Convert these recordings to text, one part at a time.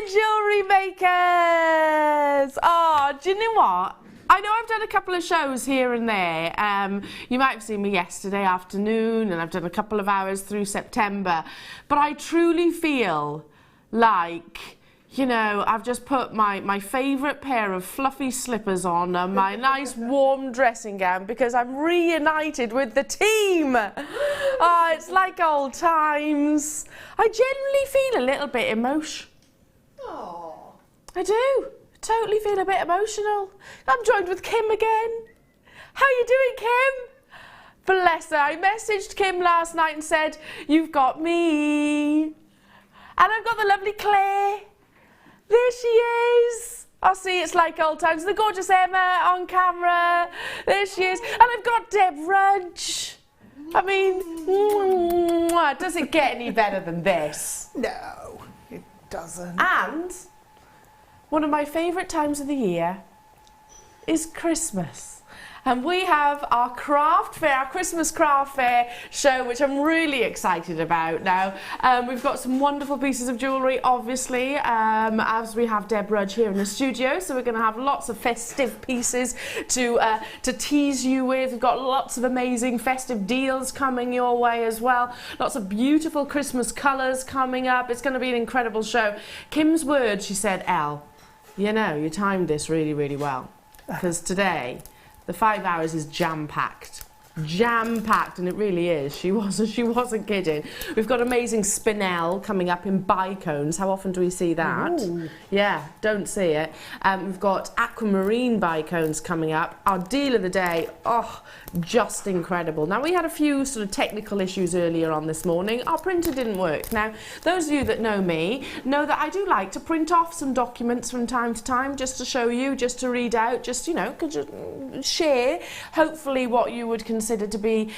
Jewellery Makers! Oh, do you know what? I know I've done a couple of shows here and there. You might have seen me yesterday afternoon, and I've done a couple of hours through September. But I truly feel like, you know, I've just put my favourite pair of fluffy slippers on and my nice warm dressing gown because I'm reunited with the team. Oh, it's like old times. I generally feel a little bit emotional. Oh. I do. Totally feel a bit emotional. I'm joined with Kim again. How you doing, Kim? Bless her. I messaged Kim last night and said, you've got me. And I've got the lovely Claire. There she is. I'll see, it's like old times. The gorgeous Emma on camera. There she is. And I've got Deb Rudge. I mean, does it get any better than this? No, it doesn't. And one of my favourite times of the year is Christmas. And we have our craft fair, our Christmas craft fair show, which I'm really excited about now. We've got some wonderful pieces of jewellery, obviously, as we have Deb Rudge here in the studio. So we're going to have lots of festive pieces to tease you with. We've got lots of amazing festive deals coming your way as well. Lots of beautiful Christmas colours coming up. It's going to be an incredible show. Kim's word, she said, Elle, you know, you timed this really, really well. Because today, the 5 hours is jam-packed. Jam-packed, and it really is. She wasn't kidding. We've got amazing spinel coming up in bicones. How often do we see that? Ooh. Yeah, don't see it. We've got Aquamarine bicones coming up. Our deal of the day, oh, just incredible. Now, we had a few sort of technical issues earlier on this morning. Our printer didn't work. Now, those of you that know me know that I do like to print off some documents from time to time just to show you, just to read out, just, you know, just share, hopefully, what you would consider to be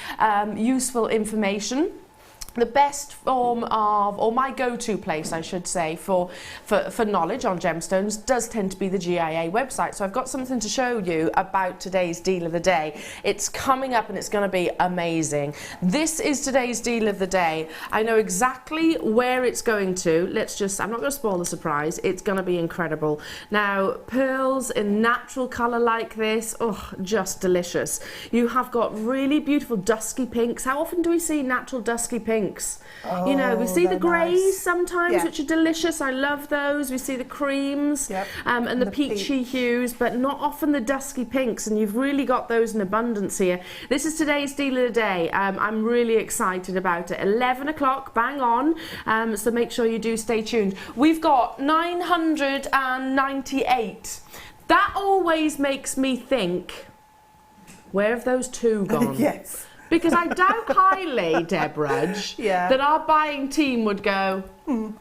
useful information. The best form of, or my go-to place, I should say, for knowledge on gemstones does tend to be the GIA website. So I've got something to show you about today's deal of the day. It's coming up and it's going to be amazing. This is today's deal of the day. I know exactly where it's going to. I'm not going to spoil the surprise. It's going to be incredible. Now, pearls in natural colour like this, oh, just delicious. You have got really beautiful dusky pinks. How often do we see natural dusky pinks? Oh, you know, we see the greys nice. sometimes, Yeah. which are delicious. I love those. We see the creams, yep. And the peachy hues, but not often the dusky pinks, and you've really got those in abundance here. This is today's deal of the day. I'm really excited about it. 11 o'clock, bang on, so make sure you do stay tuned. We've got 998. That always makes me think, where have those two gone? Yes. Because I doubt highly, Deb Rudge, that our buying team would go, no,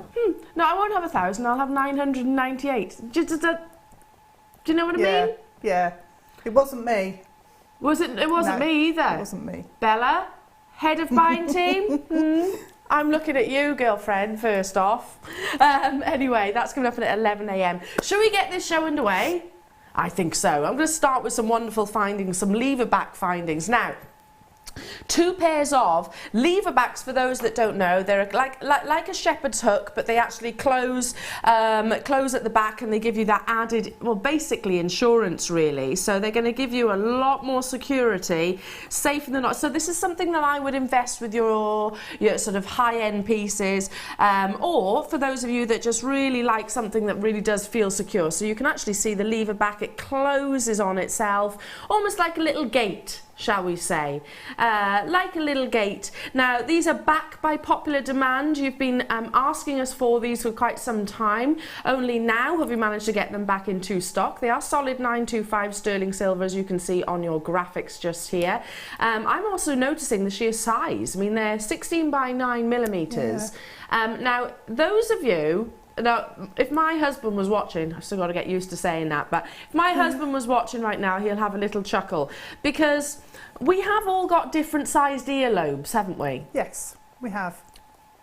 I won't have 1,000, I'll have 998. Do you know what I mean? Yeah. It wasn't me. It wasn't me either. It wasn't me. Bella, head of buying team? I'm looking at you, girlfriend, first off. Anyway, that's coming up at 11 a.m. Shall we get this show underway? I think so. I'm going to start with some wonderful findings, some lever back findings. Now, 2 pairs of lever backs, for those that don't know, they're like a shepherd's hook, but they actually close at the back, and they give you that added, well, basically insurance, really. So they're going to give you a lot more security, safer than not. So this is something that I would invest with your sort of high-end pieces, or for those of you that just really like something that really does feel secure. So you can actually see the lever back, it closes on itself, almost like a little gate, shall we say, like a little gate. Now, these are back by popular demand. You've been asking us for these for quite some time. Only now have we managed to get them back into stock. They are solid 925 sterling silver, as you can see on your graphics just here. I'm also noticing the sheer size. I mean, they're 16 by 9 millimeters. Yeah. Now, those of you, now, if my husband was watching, I've still got to get used to saying that, but if my husband was watching right now, he'll have a little chuckle, because we have all got different sized earlobes, haven't we? Yes, we have.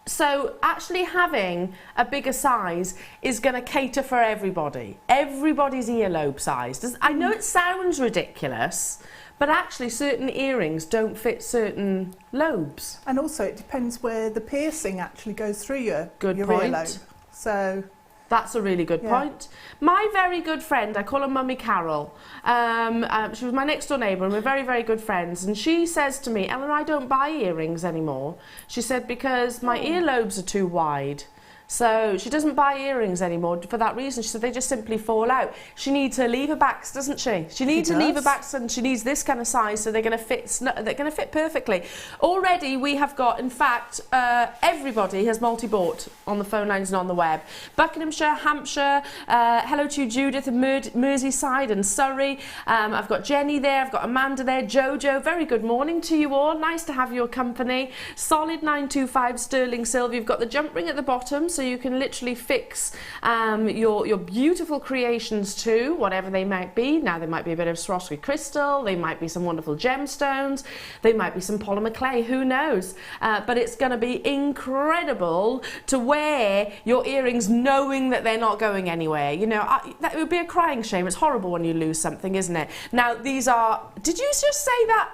So actually having a bigger size is going to cater for everybody. Everybody's earlobe size. I know it sounds ridiculous, but actually certain earrings don't fit certain lobes. And also it depends where the piercing actually goes through your point. earlobe. So That's a really good point. My very good friend, I call her Mummy Carol. She was my next door neighbour and we're very, very good friends. And she says to me, Ellen, I don't buy earrings anymore. She said, because my earlobes are too wide. So she doesn't buy earrings anymore for that reason. She said they just simply fall out. She needs her lever backs, doesn't she? She needs her lever backs and she needs this kind of size so they're going to fit. They're going to fit perfectly. Already we have got, in fact, everybody has multi-bought on the phone lines and on the web. Buckinghamshire, Hampshire, hello to you, Judith, and Merseyside and Surrey. I've got Jenny there, I've got Amanda there, Jojo. Very good morning to you all. Nice to have your company. Solid 925 sterling silver. You've got the jump ring at the bottom, so you can literally fix your beautiful creations to whatever they might be. Now, they might be a bit of Swarovski crystal, they might be some wonderful gemstones, they might be some polymer clay, who knows? But it's going to be incredible to wear your earrings knowing that they're not going anywhere. You know, that would be a crying shame. It's horrible when you lose something, isn't it? Now, these are... Did you just say that?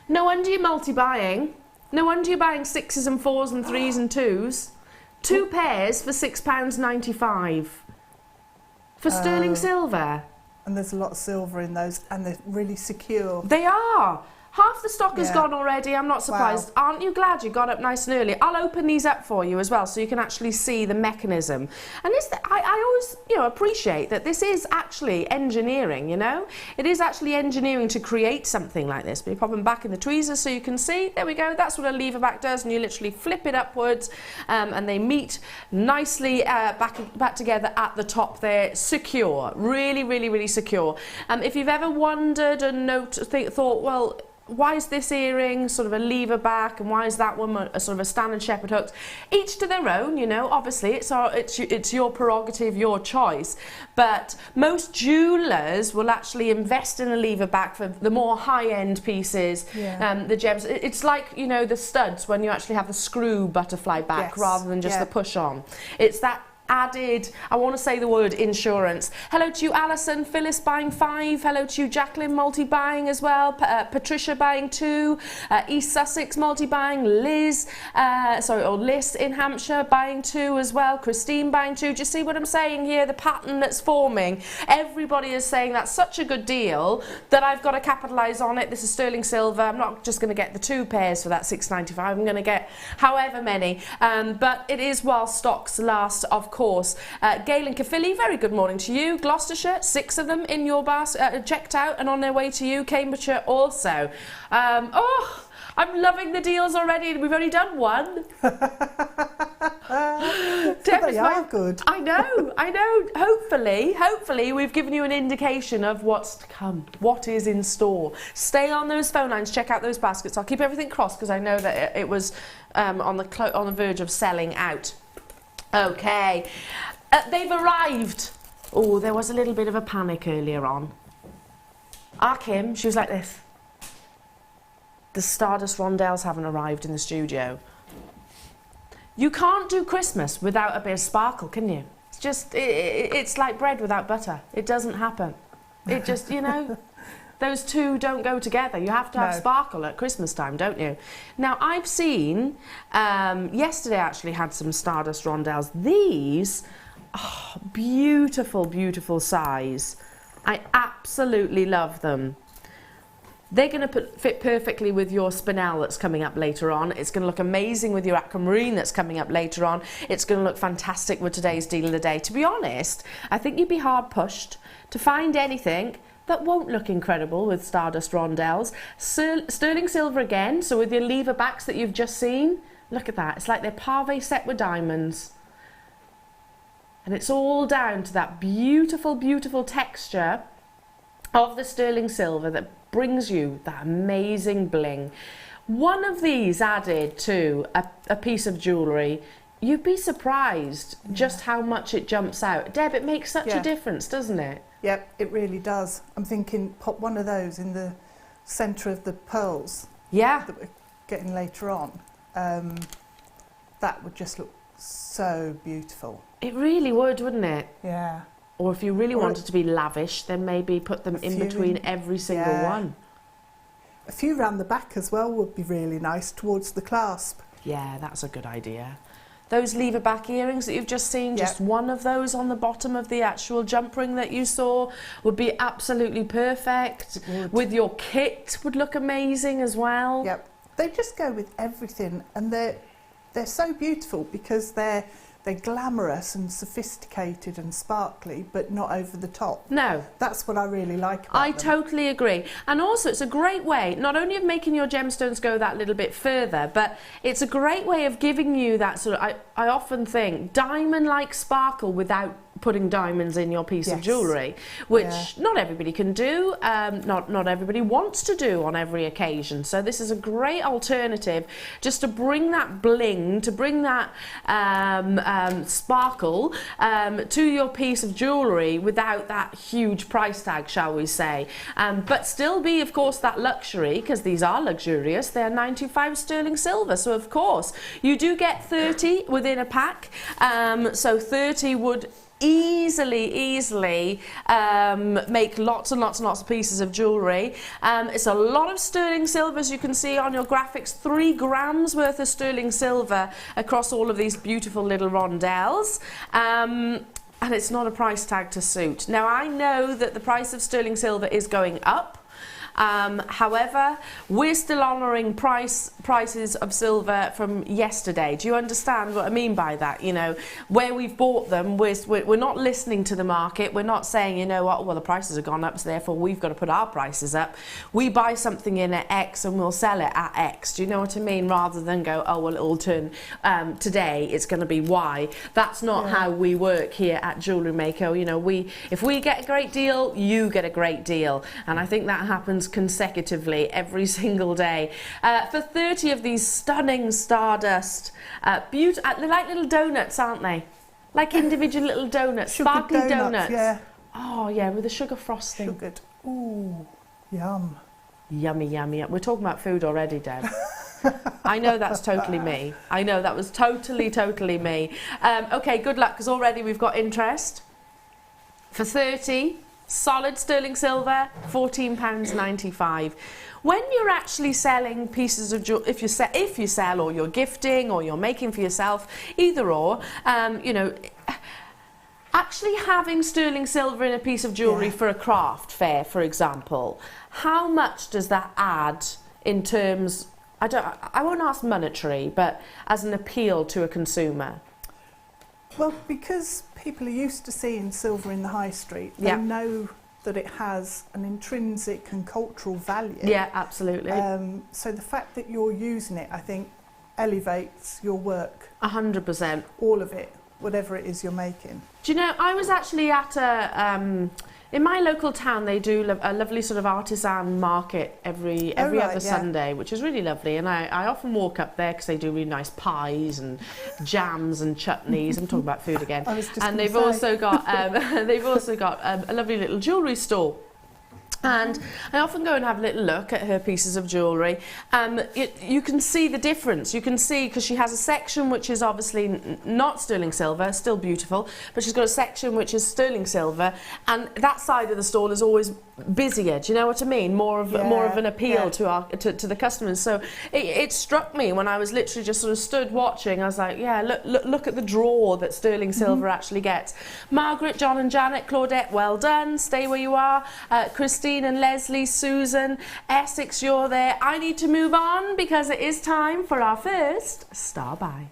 No wonder you're multi-buying. No wonder you're buying 6s and 4s and 3s and 2s. 2 pairs for £6.95 for sterling silver. And there's a lot of silver in those, and they're really secure. They are. Half the stock has gone already. I'm not surprised. Wow. Aren't you glad you got up nice and early? I'll open these up for you as well so you can actually see the mechanism. And I always, you know, appreciate that this is actually engineering, you know? It is actually engineering to create something like this. But you pop them back in the tweezers so you can see. There we go. That's what a lever back does. And you literally flip it upwards and they meet nicely back together at the top there. Secure. Really, really, really secure. If you've ever wondered and thought, well, why is this earring sort of a lever back and why is that one a sort of a standard shepherd hooks? Each to their own, you know. Obviously it's your prerogative, your choice, but most jewellers will actually invest in a lever back for the more high-end pieces. The gems, it's like, you know, the studs when you actually have the screw butterfly back rather than just the push on. It's that added, I want to say the word insurance. Hello to you, Alison. Phyllis buying 5. Hello to you, Jacqueline, multi-buying as well. Patricia buying 2. East Sussex multi-buying. Liz in Hampshire buying 2 as well. Christine buying 2. Do you see what I'm saying here? The pattern that's forming. Everybody is saying that's such a good deal that I've got to capitalise on it. This is sterling silver. I'm not just going to get the 2 pairs for that £6.95. I'm going to get however many. But it is while stocks last, of course. Gail and Caerphilly, very good morning to you. Gloucestershire, 6 of them in your basket, checked out and on their way to you. Cambridgeshire also. I'm loving the deals already. We've only done one. They are good. I know. Hopefully we've given you an indication of what's to come, what is in store. Stay on those phone lines, check out those baskets. I'll keep everything crossed because I know that it was on the verge of selling out. Okay, they've arrived. Oh, there was a little bit of a panic earlier on. Our Kim, she was like this. The Stardust rondelles haven't arrived in the studio. You can't do Christmas without a bit of sparkle, can you? It's just, it's like bread without butter. It doesn't happen. It just, you know, those two don't go together. You have to have sparkle at Christmas time, don't you? Now, I've seen, yesterday I actually had some Stardust rondelles. These, beautiful, beautiful size. I absolutely love them. They're going to fit perfectly with your spinel that's coming up later on. It's going to look amazing with your aquamarine that's coming up later on. It's going to look fantastic with today's deal of the day. To be honest, I think you'd be hard pushed to find anything that won't look incredible with Stardust rondelles. Sterling silver again, so with your lever backs that you've just seen. Look at that. It's like they're pave set with diamonds. And it's all down to that beautiful, beautiful texture of the sterling silver that brings you that amazing bling. One of these added to a piece of jewellery, you'd be surprised just how much it jumps out. Deb, it makes such a difference, doesn't it? Yep, it really does. I'm thinking pop one of those in the centre of the pearls that we're getting later on. That would just look so beautiful. It really would, wouldn't it? Yeah. Or if you really wanted to be lavish, then maybe put them in between every single one. A few round the back as well would be really nice towards the clasp. Yeah, that's a good idea. those lever back earrings that you've just seen, just one of those on the bottom of the actual jump ring that you saw would be absolutely perfect. With your kit would look amazing as well. Yep. They just go with everything, and they're so beautiful because they're glamorous and sophisticated and sparkly, but not over the top. No. That's what I really like about them. Totally agree. And also it's a great way, not only of making your gemstones go that little bit further, but it's a great way of giving you that sort of, I often think, diamond-like sparkle without putting diamonds in your piece of jewellery, which not everybody can do, not everybody wants to do on every occasion. So this is a great alternative just to bring that bling, to bring that sparkle to your piece of jewellery without that huge price tag, shall we say, but still be, of course, that luxury, because these are luxurious. They're 925 sterling silver, so of course you do get 30 within a pack, so 30 would easily make lots and lots and lots of pieces of jewellery. It's a lot of sterling silver, as you can see on your graphics, 3 grams worth of sterling silver across all of these beautiful little rondelles. And it's not a price tag to suit. Now, I know that the price of sterling silver is going up. However, we're still honouring prices of silver from yesterday. Do you understand what I mean by that? You know, where we've bought them, we're not listening to the market. We're not saying, you know what, well, the prices have gone up, so therefore we've got to put our prices up. We buy something in at X and we'll sell it at X. Do you know what I mean? Rather than go, oh, well, it'll turn, today it's going to be Y. That's not how we work here at Jewellery Maker. You know, if we get a great deal, you get a great deal. And I think that happens consecutively every single day. For 30 of these stunning stardust, they're like little donuts, aren't they? Like individual little donuts, sparkly donuts. Yeah. Oh yeah, with a sugar frosting. Sugared. Ooh, yum. Yummy, yummy, yum. We're talking about food already, Deb. I know that's totally me. I know that was totally me. Okay, good luck, because already we've got interest. For 30, solid sterling silver, £14.95. When you're actually selling pieces of jewelry, if you sell, or you're gifting, or you're making for yourself, either or, you know, actually having sterling silver in a piece of jewellery for a craft fair, for example, how much does that add in terms, I won't ask monetary, but as an appeal to a consumer? Well, because people are used to seeing silver in the high street, they know that it has an intrinsic and cultural value. Yeah, absolutely. So the fact that you're using it, I think, elevates your work. 100%. All of it, whatever it is you're making. Do you know, I was actually at in my local town, they do a lovely sort of artisan market every other Sunday, which is really lovely. And I often walk up there because they do really nice pies and jams and chutneys. I'm talking about food again. And they've also got a lovely little jewellery store. And I often go and have a little look at her pieces of jewellery. You can see the difference. You can see, because she has a section which is obviously not sterling silver, still beautiful, but she's got a section which is sterling silver, and that side of the stall is always busier. Do you know what I mean? More of an appeal to the customers. So it struck me when I was literally just sort of stood watching. I was like, yeah, look at the draw that sterling silver actually gets. Margaret, John and Janet, Claudette, well done. Stay where you are. Christine and Leslie, Susan, Essex, you're there. I need to move on because it is time for our first Star Buy.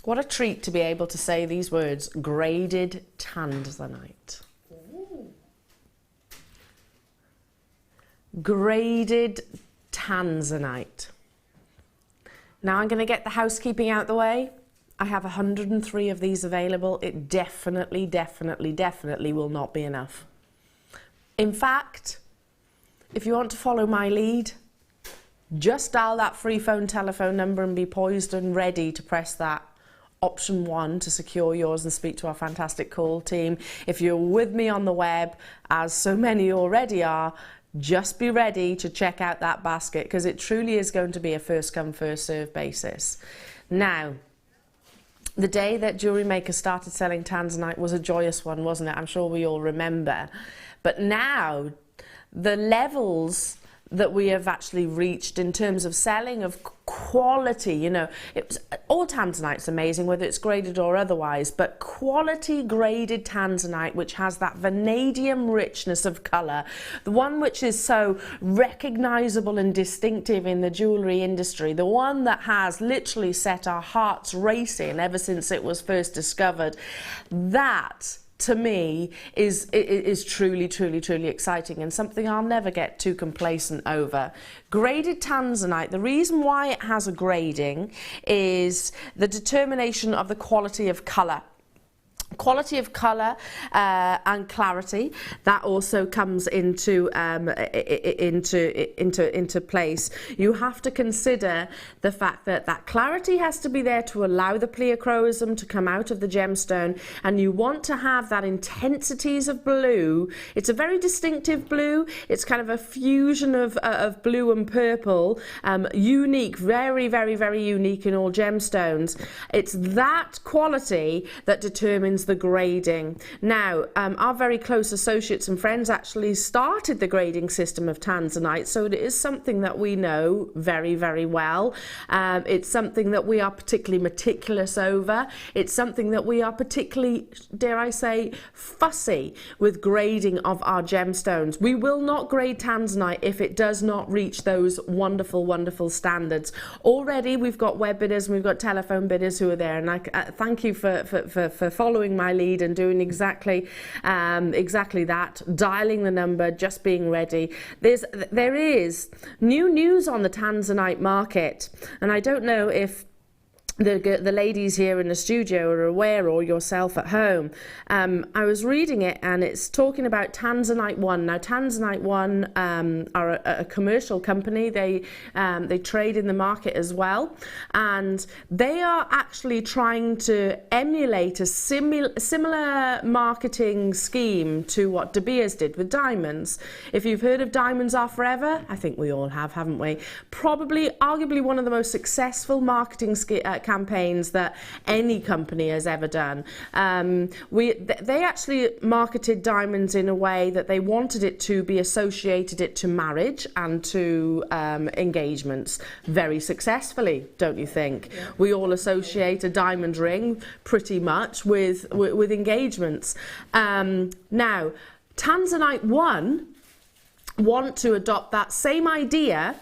What a treat to be able to say these words, graded tanzanite. Ooh. Graded tanzanite. Now I'm going to get the housekeeping out the way. I have 103 of these available. It definitely will not be enough. In fact, if you want to follow my lead, just dial that free phone telephone number and be poised and ready to press that option 1 to secure yours and speak to our fantastic call team. If you're with me on the web, as so many already are, just be ready to check out that basket, because it truly is going to be a first come, first serve basis. Now, the day that Jewellery Maker started selling tanzanite was a joyous one, wasn't it? I'm sure we all remember. But now, the levels that we have actually reached in terms of selling of quality, you know, all tanzanite's amazing, whether it's graded or otherwise, but quality graded tanzanite, which has that vanadium richness of colour, the one which is so recognisable and distinctive in the jewellery industry, the one that has literally set our hearts racing ever since it was first discovered, that to me is truly, truly, truly exciting, and something I'll never get too complacent over. Graded tanzanite, the reason why it has a grading is the determination of the quality of colour. Quality of colour and clarity, that also comes into place. You have to consider the fact that that clarity has to be there to allow the pleochroism to come out of the gemstone, and you want to have that intensities of blue. It's a very distinctive blue. It's kind of a fusion of blue and purple, unique, very, very, very unique in all gemstones. It's that quality that determines the grading. Now, our very close associates and friends actually started the grading system of tanzanite, so it is something that we know very, very well. It's something that we are particularly meticulous over. It's something that we are particularly, dare I say, fussy with grading of our gemstones. We will not grade tanzanite if it does not reach those wonderful, wonderful standards. Already we've got web bidders and we've got telephone bidders who are there, and I thank you for following my lead and doing exactly that, dialing the number, just being ready. There is new news on the tanzanite market, and I don't know if the ladies here in the studio are aware, or yourself at home. I was reading it, and it's talking about Tanzanite One. Now, Tanzanite One are a commercial company. They trade in the market as well, and they are actually trying to emulate a similar marketing scheme to what De Beers did with diamonds. If you've heard of Diamonds Are Forever, I think we all have, haven't we? Probably, arguably one of the most successful marketing campaigns that any company has ever done. They actually marketed diamonds in a way that they wanted it to be associated to marriage and to engagements very successfully, don't you think? Yeah. We all associate a diamond ring pretty much with engagements. Now, Tanzanite One want to adopt that same idea,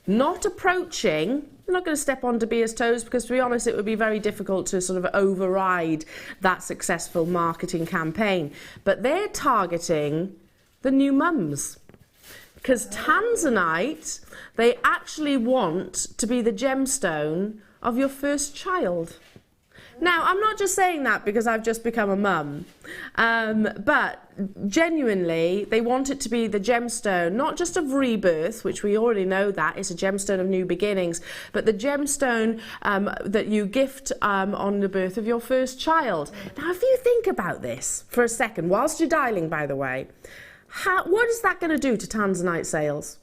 not approaching, I'm not going to step on De Beers' toes, because to be honest it would be very difficult to sort of override that successful marketing campaign, but they're targeting the new mums, because tanzanite, they actually want to be the gemstone of your first child. Now, I'm not just saying that because I've just become a mum, but genuinely, they want it to be the gemstone, not just of rebirth, which we already know that, it's a gemstone of new beginnings, but the gemstone that you gift on the birth of your first child. Now, if you think about this for a second, whilst you're dialing, by the way, what is that going to do to tanzanite sales?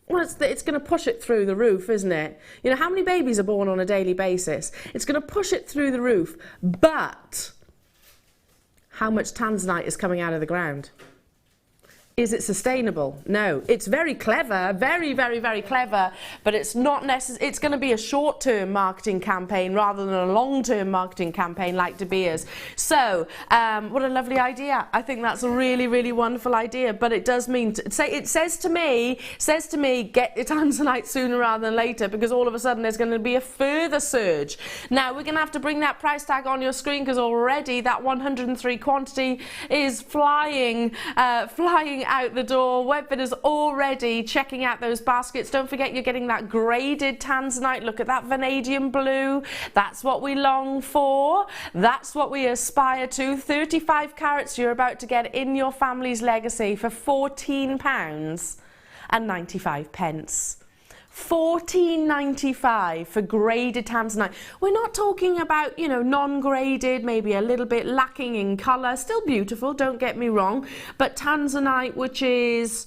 Well, it's going to push it through the roof, isn't it? You know, how many babies are born on a daily basis? It's going to push it through the roof. But how much tanzanite is coming out of the ground? Is it sustainable? No. It's very clever, very, very, very clever, but it's not necessary. It's going to be a short-term marketing campaign rather than a long-term marketing campaign like De Beers. So, what a lovely idea. I think that's a really, really wonderful idea, but it does mean, it says to me, get your tanzanite sooner rather than later, because all of a sudden there's going to be a further surge. Now, we're going to have to bring that price tag on your screen, because already that 103 quantity is flying out the door. Web bidders already checking out those baskets. Don't forget, you're getting that graded tanzanite. Look at that vanadium blue. That's what we long for. That's what we aspire to. 35 carats you're about to get in your family's legacy for £14.95. $14.95 for graded tanzanite. We're not talking about, you know, non-graded, maybe a little bit lacking in colour. Still beautiful, don't get me wrong, but tanzanite which is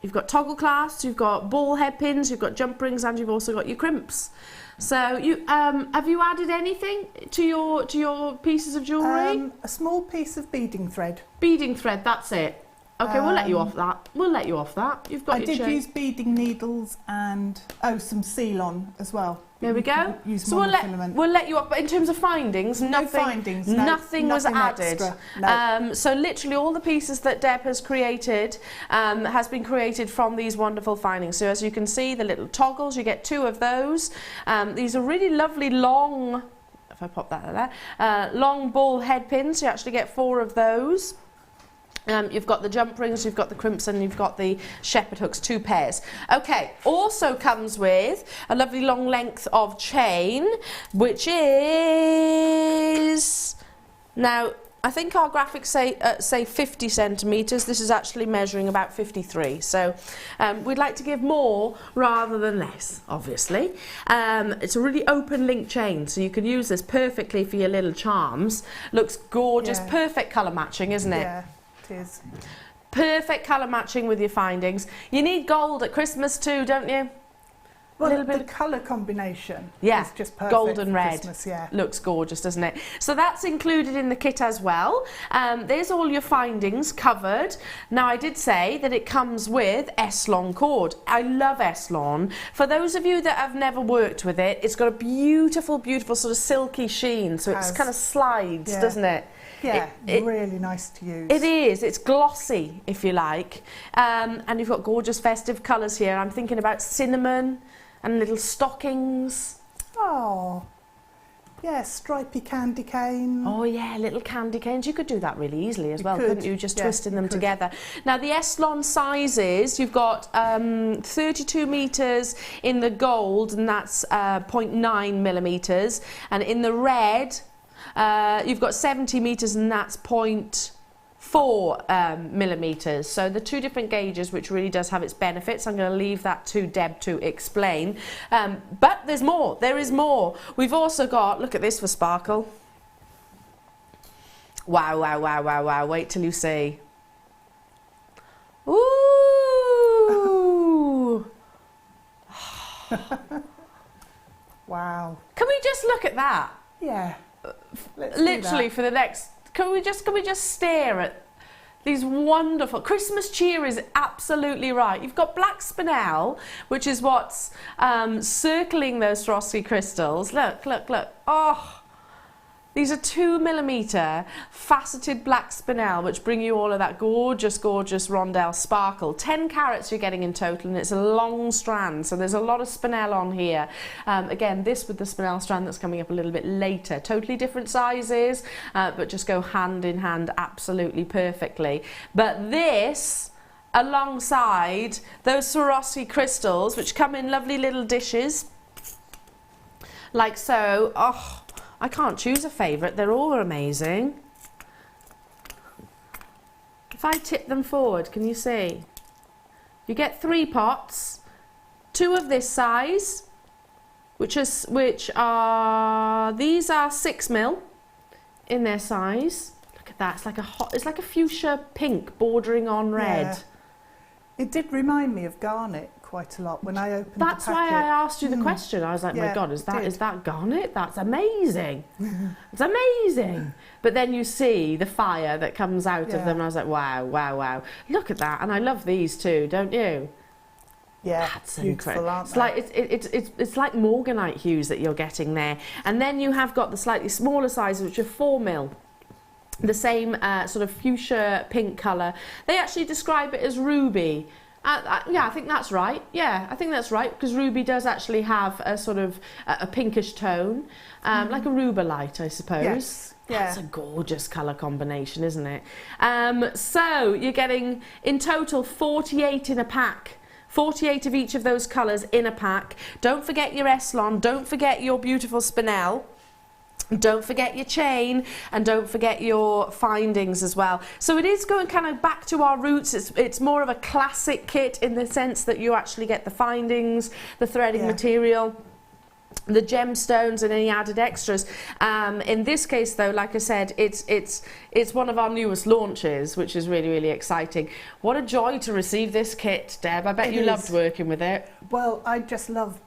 You've got toggle clasps, you've got ball head pins, you've got jump rings, and you've also got your crimps. So you have you added anything to your pieces of jewellery? A small piece of beading thread. Beading thread, that's it. Okay, we'll let you off that. We'll let you off that. You've got. I did use beading needles and some seal-on as well. There we go. So we'll let you off. But in terms of findings, nothing was added. No. So literally all the pieces that Deb has created has been created from these wonderful findings. So as you can see, the little toggles, you get 2 of those. These are really lovely long. If I pop that there, long ball head pins. You actually get 4 of those. You've got the jump rings, you've got the crimps, and you've got the shepherd hooks, 2 pairs. Okay, also comes with a lovely long length of chain, which is, now I think our graphics say 50 centimetres. This is actually measuring about 53. So we'd like to give more rather than less, obviously. It's a really open link chain, so you can use this perfectly for your little charms. Looks gorgeous, perfect colour matching, isn't it? Yeah. Is. Perfect colour matching with your findings. You need gold at Christmas too, don't you? Well, the colour combination is just perfect. Gold and red. Christmas, looks gorgeous, doesn't it? So that's included in the kit as well. There's all your findings covered. Now, I did say that it comes with S-Lon cord. I love S-Lon. For those of you that have never worked with it, it's got a beautiful, beautiful sort of silky sheen. So it kind of slides, doesn't it? Yeah, really nice to use. It is. It's glossy, if you like. And you've got gorgeous festive colours here. I'm thinking about cinnamon and little stockings. Oh, yeah, stripy candy cane. Oh, yeah, little candy canes. You could do that really easily as well, couldn't you? Just twisting them together. Now, the S-Lon sizes, you've got 32 metres in the gold, and that's 0.9 millimetres. And in the red, you've got 70 metres, and that's 0.4 millimetres. So the 2 different gauges, which really does have its benefits. I'm going to leave that to Deb to explain. But there's more. There is more. We've also got, look at this for sparkle. Wow, wow, wow, wow, wow. Wait till you see. Ooh. Wow. Can we just look at that? Yeah. Literally for the next, can we just stare at these wonderful Christmas cheer? Is absolutely right. You've got black spinel, which is what's circling those Swarovski crystals. Look, look, look. Oh, these are 2 millimetre faceted black spinel, which bring you all of that gorgeous, gorgeous rondelle sparkle. 10 carats you're getting in total, and it's a long strand, so there's a lot of spinel on here. Again, this with the spinel strand that's coming up a little bit later. Totally different sizes, but just go hand in hand absolutely perfectly. But this, alongside those Swarovski crystals, which come in lovely little dishes, like so. Oh, I can't choose a favourite, they're all amazing. If I tip them forward, can you see? You get 3 pots, 2 of this size, which are these are 6 mil in their size. Look at that, it's like a fuchsia pink bordering on red. Yeah. It did remind me of garnet quite a lot when I opened the packet. That's why I asked you the question. I was like, my God, is that garnet? That's amazing. It's amazing. But then you see the fire that comes out of them, and I was like, wow, wow, wow. Look at that. And I love these too, don't you? Yeah, that's incredible. It's like morganite hues that you're getting there. And then you have got the slightly smaller sizes, which are 4 mil. The same sort of fuchsia pink colour. They actually describe it as ruby. Yeah, I think that's right. Yeah, I think that's right, because ruby does actually have a sort of a pinkish tone, like a rubellite, I suppose. Yes. Yeah. That's a gorgeous colour combination, isn't it? So you're getting, in total, 48 in a pack. 48 of each of those colours in a pack. Don't forget your S-Lon, don't forget your beautiful spinel. Don't forget your chain, and don't forget your findings as well. So it is going kind of back to our roots. It's more of a classic kit in the sense that you actually get the findings, the threading material, the gemstones and any added extras. In this case though, like I said, it's one of our newest launches, which is really, really exciting. What a joy to receive this kit, Deb. I bet you loved working with it. Well, I just love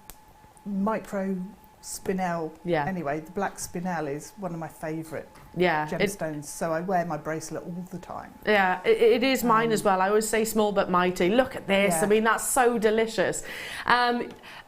micro spinel. Yeah. Anyway, the black spinel is one of my favourite gemstones, so I wear my bracelet all the time. Yeah, it is mine as well. I always say small but mighty. Look at this. I mean, that's so delicious.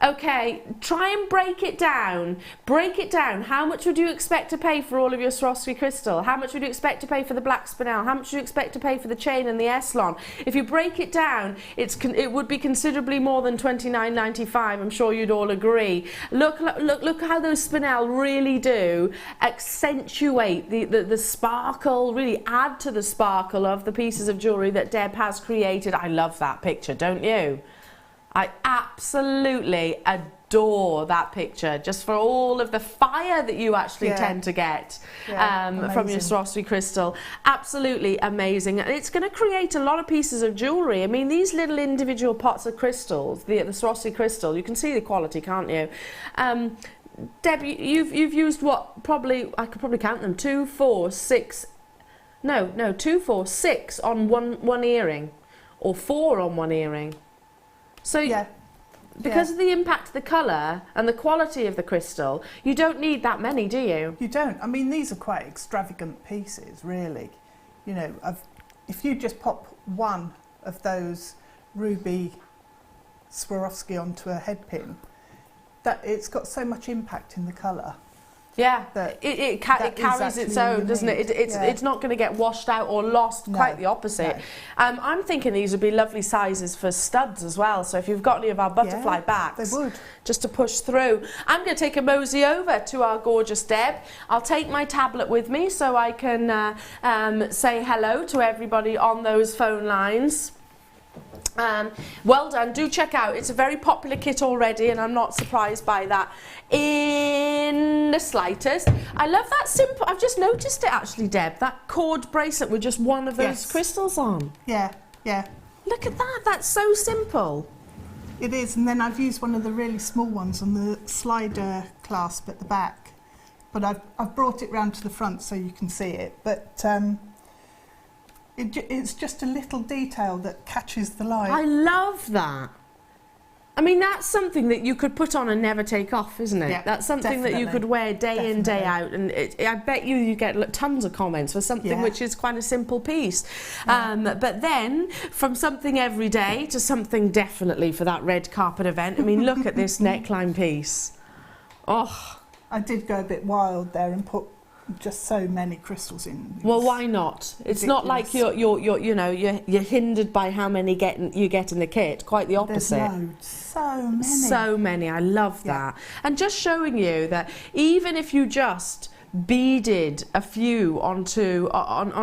Okay, try and break it down. Break it down. How much would you expect to pay for all of your Swarovski crystal? How much would you expect to pay for the black spinel? How much would you expect to pay for the chain and the Eslon? If you break it down, it would be considerably more than $29.95. I'm sure you'd all agree. Look how those spinel really do accentuate the sparkle, really add to the sparkle of the pieces of jewellery that Deb has created. I love that picture, don't you? I absolutely adore that picture, just for all of the fire that you actually tend to get from your Swarovski crystal. Absolutely amazing. And it's going to create a lot of pieces of jewellery. I mean, these little individual pots of crystals, the Swarovski crystal, you can see the quality, can't you? Deb, you've used what? Probably, I could probably count them. 2, 4, 6. No, 2, 4, 6 on one earring, or 4 on one earring. So because of the impact of the colour and the quality of the crystal, you don't need that many, do you? You don't. I mean, these are quite extravagant pieces, really. You know, if you just pop one of those ruby Swarovski onto a head pin, that it's got so much impact in the colour. Yeah, it carries its own, doesn't it? It's not going to get washed out or lost, quite the opposite. No. I'm thinking these would be lovely sizes for studs as well, so if you've got any of our butterfly backs, they would. Just to push through. I'm going to take a mosey over to our gorgeous Deb. I'll take my tablet with me so I can say hello to everybody on those phone lines. Well done, do check out, it's a very popular kit already, and I'm not surprised by that in the slightest. I love that simple, I've just noticed it actually, Deb, that cord bracelet with just one of those crystals on. Yeah. Look at that, that's so simple. It is, and then I've used one of the really small ones on the slider clasp at the back, but I've brought it round to the front so you can see it, but it's just a little detail that catches the light. I love that. I mean, that's something that you could put on and never take off, isn't it? Yeah, that's something that you could wear day in, day out. And I bet you get tons of comments for something which is quite a simple piece. But then, from something every day to something definitely for that red carpet event. I mean, look at this neckline piece. Oh, I did go a bit wild there and put just so many crystals in. Well, why not? It's not like you're hindered by how many you get in the kit. Quite the opposite. There's loads, so many. So many. I love that. And just showing you that even if you just beaded a few onto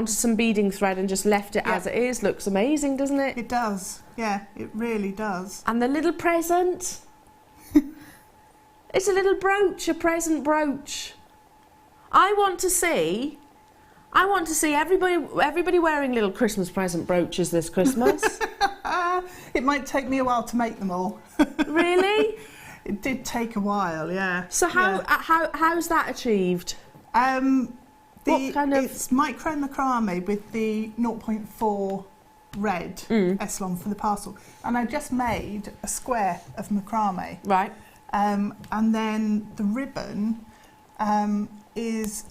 some beading thread and just left it as it is, looks amazing, doesn't it? It does. Yeah, it really does. And the little present. It's a little brooch, a present brooch. I want to see everybody wearing little Christmas present brooches this Christmas. It might take me a while to make them all. Really? It did take a while, yeah. So how's that achieved? It's micro macrame with the 0.4 red Eslon for the parcel, and I just made a square of macrame. Right. And then the ribbon is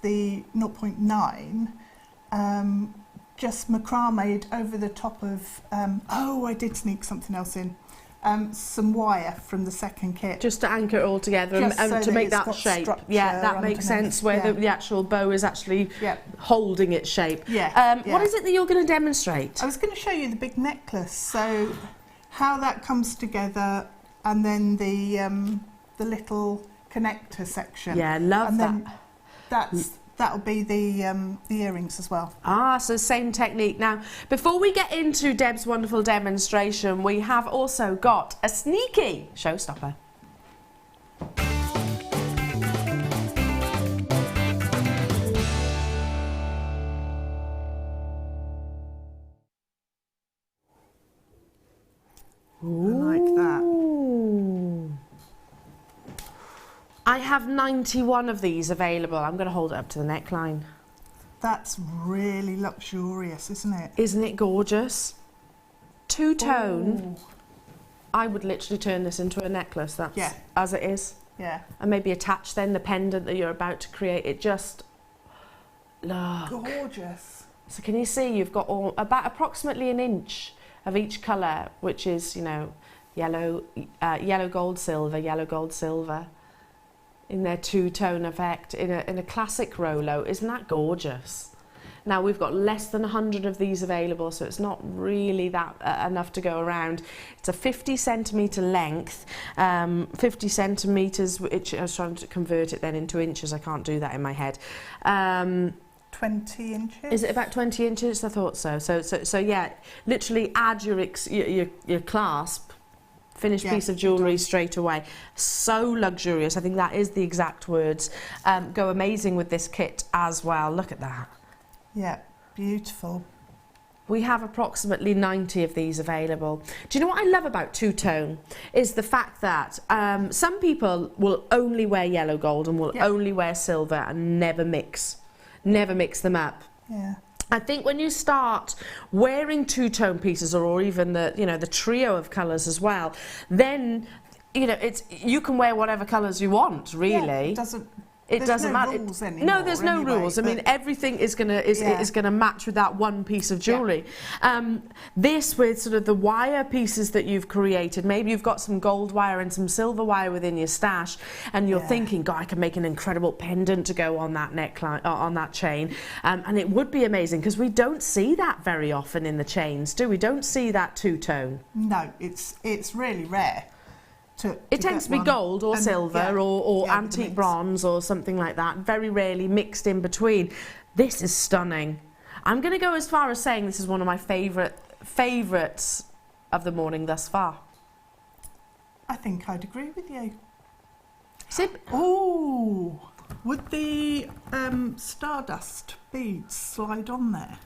the 0.9, just macrameed over the top of, I did sneak something else in, some wire from the second kit. Just to anchor it all together and so to make that shape. Yeah, that makes sense, where the actual bow is actually holding its shape. What is it that you're going to demonstrate? I was going to show you the big necklace, so how that comes together, and then the little connector section. Yeah, love that. And that'll be the earrings as well. Ah, so same technique. Now, before we get into Deb's wonderful demonstration, we have also got a sneaky showstopper. Ooh. I like that. have 91 of these available. I'm going to hold it up to the neckline. That's really luxurious, isn't it? Isn't it gorgeous? Two-tone. Ooh. I would literally turn this into a necklace, that's as it is. Yeah. And maybe attach then the pendant that you're about to create. It just, look. Gorgeous. So can you see you've got about approximately an inch of each colour, which is, you know, yellow, gold, silver, in their two-tone effect, in a classic Rolo. Isn't that gorgeous? Now, we've got less than 100 of these available, so it's not really that enough to go around. It's a 50 centimetre length, 50 centimetres, which I was trying to convert it then into inches. I can't do that in my head. 20 inches? Is it about 20 inches? I thought so. So yeah, literally add your clasp, finished piece of jewellery straight away. So luxurious. I think that is the exact words. Go amazing with this kit as well. Look at that. Yeah, beautiful. We have approximately 90 of these available. Do you know what I love about two-tone? Is the fact that some people will only wear yellow gold and will only wear silver and never mix them up. Yeah. I think when you start wearing two-tone pieces, or even the trio of colours as well, then you can wear whatever colours you want, really. Yeah, it doesn't matter. Rules anymore, no, there's no rules. I mean, everything is gonna match with that one piece of jewellery. This with sort of the wire pieces that you've created. Maybe you've got some gold wire and some silver wire within your stash, and you're thinking, God, I can make an incredible pendant to go on that neckline, on that chain, and it would be amazing because we don't see that very often in the chains, do we? Don't see that two-tone. No, it's really rare. It tends to be gold or silver or antique bronze or something like that, very rarely mixed in between. This is stunning. I'm going to go as far as saying this is one of my favourites of the morning thus far. I think I'd agree with you. Oh, would the stardust beads slide on there?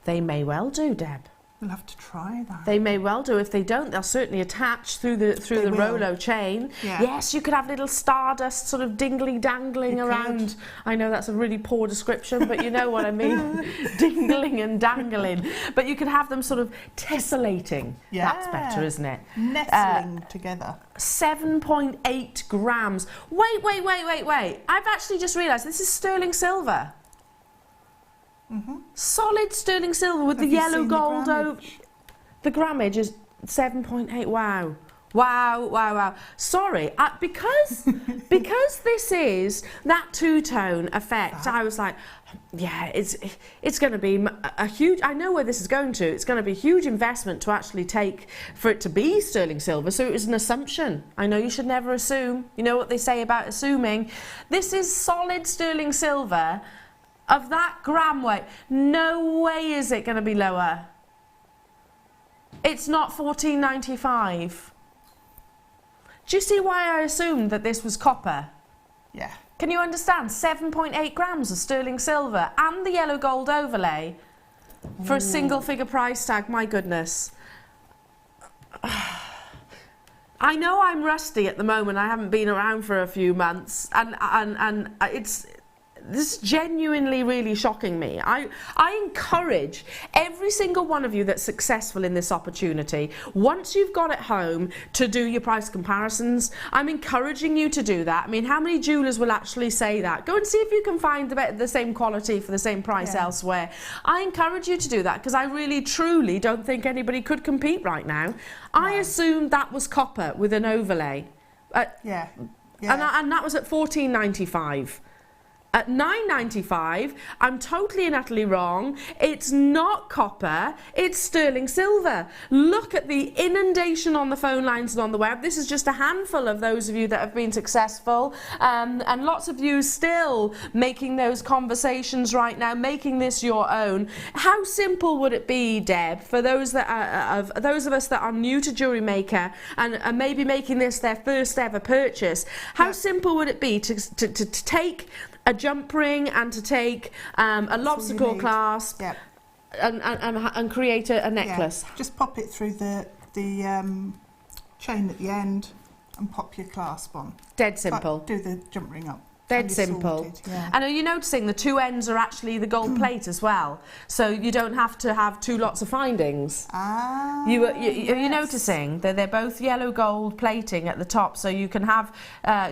They may well do, Deb. We'll have to try that. They may well do. If they don't, they'll certainly attach through the Rolo chain. Yeah. Yes, you could have little stardust sort of dangling around. I know that's a really poor description, but you know what I mean. Dingling and dangling. But you could have them sort of tessellating. Yeah. That's better, isn't it? Nestling together. 7.8 grams. Wait. I've actually just realised this is sterling silver. Mm-hmm. Solid sterling silver with the yellow gold over. The grammage is 7.8. Wow. Sorry, because this is that two-tone effect. I was like, yeah, it's going to be a huge. I know where this is going to. It's going to be a huge investment to actually take for it to be sterling silver. So it was an assumption. I know you should never assume. You know what they say about assuming. This is solid sterling silver. Of that gram weight, no way is it going to be lower. It's not $14.95. Do you see why I assumed that this was copper? Yeah. Can you understand? 7.8 grams of sterling silver and the yellow gold overlay for a single figure price tag. My goodness. I know I'm rusty at the moment. I haven't been around for a few months, and this is genuinely really shocking me. I encourage every single one of you that's successful in this opportunity, once you've got it home, to do your price comparisons. I'm encouraging you to do that. I mean, how many jewellers will actually say that? Go and see if you can find the same quality for the same price elsewhere. I encourage you to do that because I really, truly don't think anybody could compete right now. No. I assumed that was copper with an overlay. And that was at $14.95. At $9.95, I'm totally and utterly wrong. It's not copper, it's sterling silver. Look at the inundation on the phone lines and on the web. This is just a handful of those of you that have been successful, and lots of you still making those conversations right now, making this your own. How simple would it be, Deb, for those of us that are new to Jewellery Maker and maybe making this their first ever purchase? How simple would it be to take a jump ring and to take a lobster clasp and create a necklace? Just pop it through the chain at the end, and pop your clasp on. Dead simple. But do the jump ring up. Dead simple. Sorted, yeah. And are you noticing the two ends are actually the gold plate as well? So you don't have to have two lots of findings. Ah, Are you noticing that they're both yellow gold plating at the top? So you can have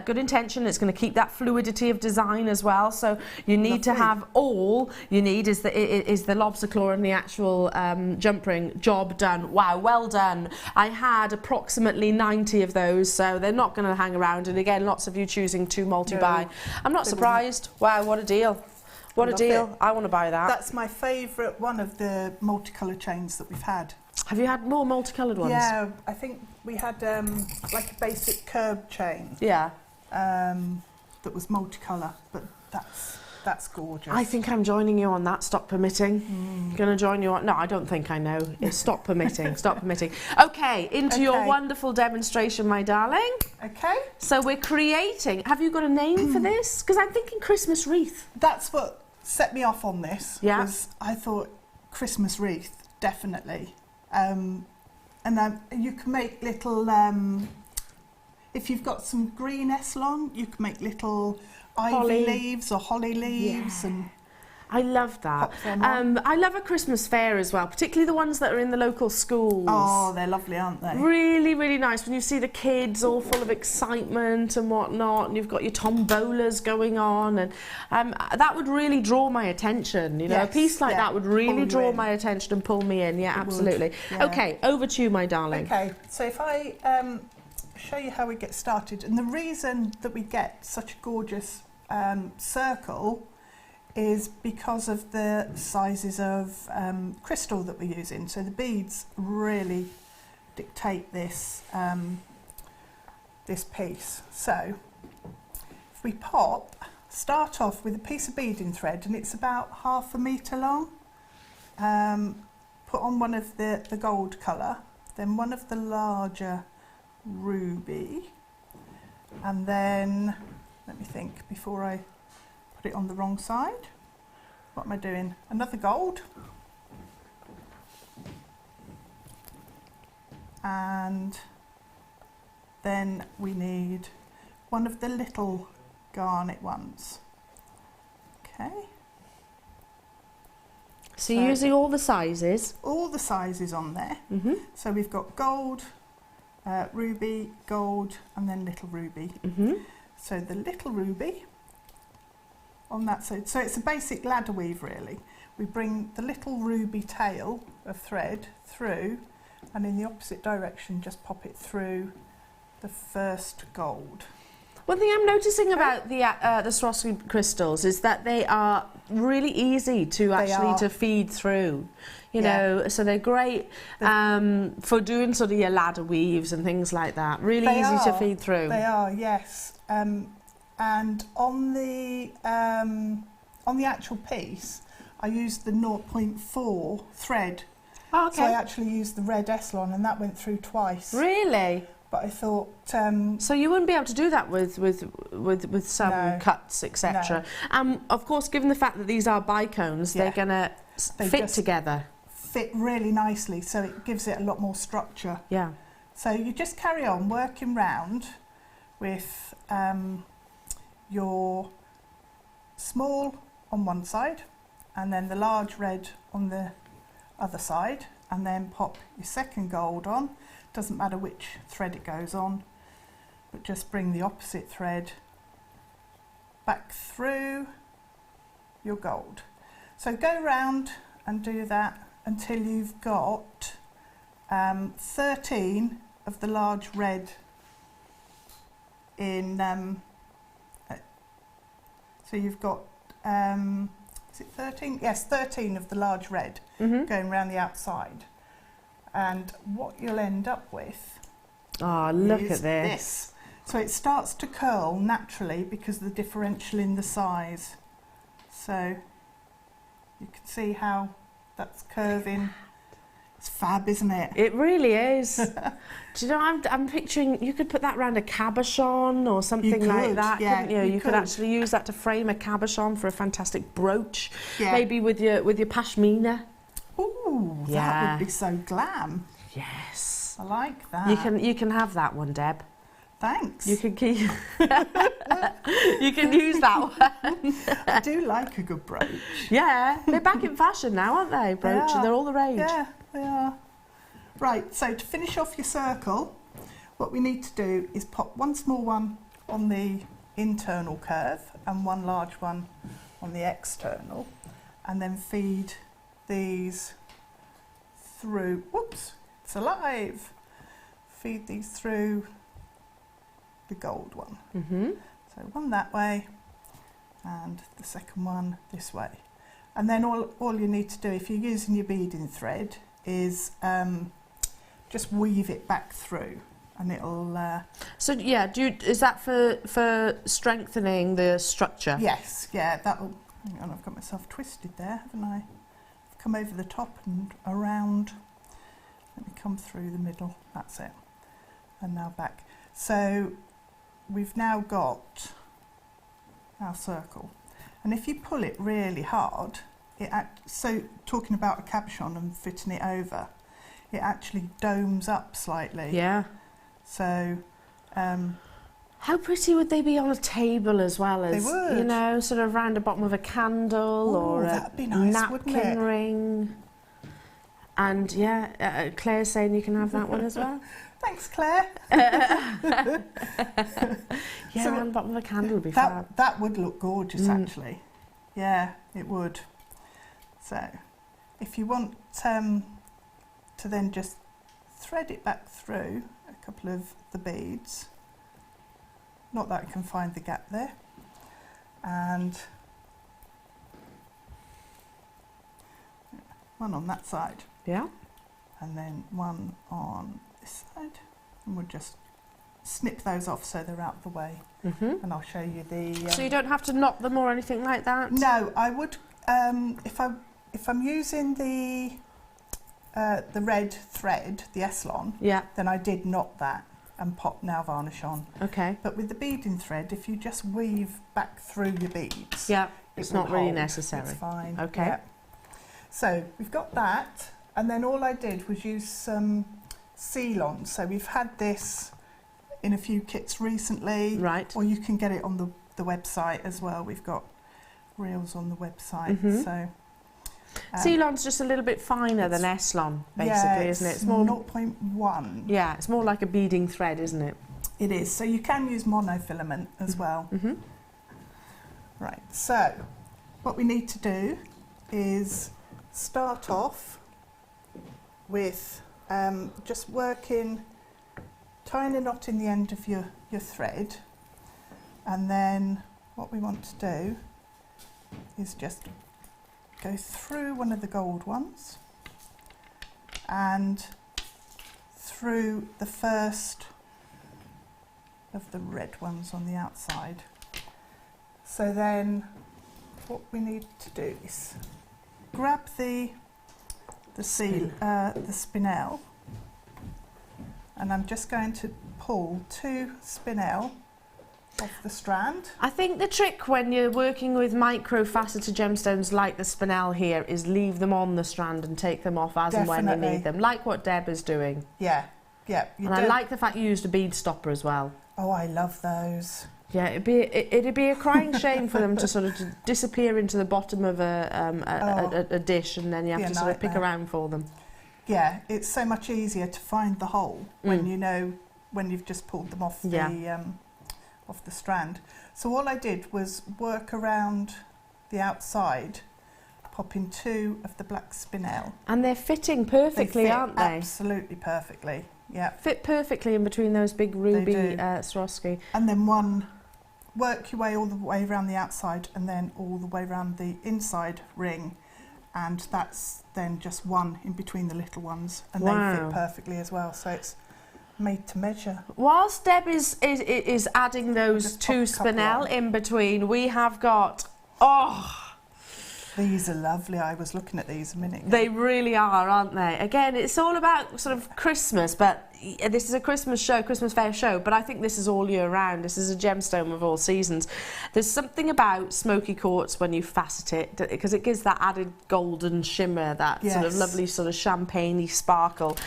good intention. It's going to keep that fluidity of design as well. So you need to have all you need is the lobster claw and the actual jump ring. Job done. Wow, well done. I had approximately 90 of those, so they're not going to hang around. And again, lots of you choosing to multi-buy. No. I'm not surprised. Wow, what a deal. What a deal. I want to buy that. That's my favourite one of the multicolour chains that we've had. Have you had more multicoloured ones? Yeah, I think we had like a basic curb chain. Yeah. That was multicolour, but that's gorgeous. I think I'm joining you on that, stock permitting. Going to join you on... No, I don't think I know. It's stock permitting, stock permitting. Okay, into your wonderful demonstration, my darling. Okay. So we're creating... Have you got a name for this? Because I'm thinking Christmas wreath. That's what set me off on this. Yeah. Was I thought Christmas wreath, definitely. And you can make little... if you've got some green Essilon, you can make little... ivy leaves or holly leaves, and I love that. I love a Christmas fair as well, particularly the ones that are in the local schools. Oh, they're lovely, aren't they? Really, really nice when you see the kids all full of excitement and whatnot, and you've got your tombolas going on, and that would really draw my attention. You know, yes, a piece like that would really draw my attention and pull me in. Yeah, absolutely. Yeah. Okay, over to you, my darling. Okay, so if I show you how we get started, and the reason that we get such a gorgeous circle is because of the sizes of crystal that we're using. So the beads really dictate this this piece. So if we start off with a piece of beading thread, and it's about 1/2 metre long. Put on one of the gold colour, then one of the larger ruby, and then let me think before I put it on the wrong side. What am I doing? Another gold, and then we need one of the little garnet ones. Okay. So you're using all the sizes? All the sizes on there. So we've got gold, ruby, gold, and then little ruby. So the little ruby on that side. So it's a basic ladder weave, really. We bring the little ruby tail of thread through, and in the opposite direction, just pop it through the first gold. One thing I'm noticing about the Swarovski crystals is that they are really easy to feed through. You know, so they're great for doing sort of your ladder weaves and things like that. Really easy to feed through. They are, yes. And on the actual piece, I used the 0.4 thread. Oh, okay. So I actually used the red Essilon, and that went through twice. Really? But I thought... so you wouldn't be able to do that with some cuts, etc. Of course, given the fact that these are bicones, they're going to fit together. Fit really nicely, so it gives it a lot more structure. Yeah. So you just carry on working round with your small on one side, and then the large red on the other side, and then pop your second gold on. Doesn't matter which thread it goes on, but just bring the opposite thread back through your gold. So go round and do that until you've got 13 of the large red in, so you've got, is it 13? Yes, 13 of the large red going around the outside. And what you'll end up with is this. So it starts to curl naturally because of the differential in the size. So you can see how that's curving. It's fab, isn't it? It really is. Do you know, I'm picturing, you could put that around a cabochon or something like that, couldn't you? You could actually use that to frame a cabochon for a fantastic brooch, maybe with your pashmina. Ooh, that would be so glam. Yes. I like that. You can have that one, Deb. Thanks. You can keep. You can use that one. I do like a good brooch. Yeah, they're back in fashion now, aren't they? Brooches, they're all the rage. Yeah, they are. Right, so to finish off your circle, what we need to do is pop one small one on the internal curve and one large one on the external, and then feed these through. Whoops, it's alive. Feed these through the gold one. So one that way and the second one this way. And then all you need to do, if you're using your beading thread, is just weave it back through, and it'll... So yeah, is that for strengthening the structure? Yes, yeah, that'll... Hang on, I've got myself twisted there, haven't I? I've come over the top and around. Let me come through the middle, that's it. And now back. So we've now got our circle. And if you pull it really hard, so talking about a cabochon and fitting it over, it actually domes up slightly. Yeah. So... how pretty would they be on a table as well as, they would. you know, sort of round the bottom of a candle or a nice, napkin ring. And yeah, Claire's saying you can have that one as well. Thanks, Claire. Yeah, So around the bottom of a candle would be fab. That would look gorgeous, actually. Yeah, it would. So, if you want to then just thread it back through a couple of the beads, not that I can find the gap there, and one on that side. Yeah. And then one on this side, and we'll just snip those off so they're out of the way. And I'll show you the... so you don't have to knot them or anything like that? No, I would, if I'm using the red thread, the Essilon, then I did knot that and pop nail varnish on. Okay. But with the beading thread, if you just weave back through your beads, it's not really necessary. It's fine. Okay. Yeah. So we've got that, and then all I did was use some seal-on. So we've had this in a few kits recently, or you can get it on the website as well. We've got reels on the website. So seal-on's just a little bit finer than Essilon, basically, isn't it? It's more 0.1. Yeah, it's more like a beading thread, isn't it? It is. So you can use monofilament as well. Right. So what we need to do is start off with just tying a knot in the end of your thread, and then what we want to do is just go through one of the gold ones and through the first of the red ones on the outside. So then what we need to do is grab the spinel, and I'm just going to pull 2 spinel off the strand. I think the trick when you're working with micro-faceted gemstones like the spinel here is leave them on the strand and take them off as and when you need them, like what Deb is doing. Yeah. And I like the fact you used a bead stopper as well. Oh, I love those. Yeah, it'd be a crying shame for them to sort of disappear into the bottom of a dish, and then you have to sort of pick around for them. Yeah, it's so much easier to find the hole when you know when you've just pulled them off the strand. So all I did was work around the outside, popping 2 of the black spinel. And they're fitting perfectly, aren't they? Absolutely perfectly. Yeah. Fit perfectly in between those big ruby Swarovski. And then work your way all the way around the outside and then all the way around the inside ring, and that's then just one in between the little ones, and they fit perfectly as well. So it's made to measure. Whilst Deb is adding those 2 spinel in between, we have got these are lovely. I was looking at these a minute ago. They really are, aren't they? Again, it's all about sort of Christmas, but this is a Christmas show, Christmas fair show, but I think this is all year round. This is a gemstone of all seasons. There's something about smoky quartz when you facet it, because it gives that added golden shimmer, that sort of lovely sort of champagne-y sparkle.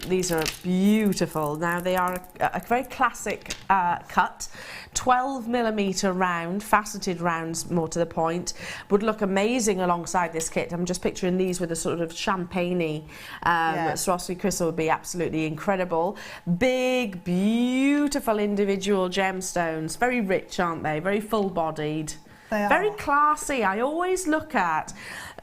These are beautiful. Now, they are a very classic cut, 12mm round, faceted rounds, more to the point. Would look amazing alongside this kit. I'm just picturing these with a sort of champagne-y Swarovski crystal would be absolutely incredible. Big, beautiful individual gemstones. Very rich, aren't they? Very full-bodied. They are. Very classy. I always look at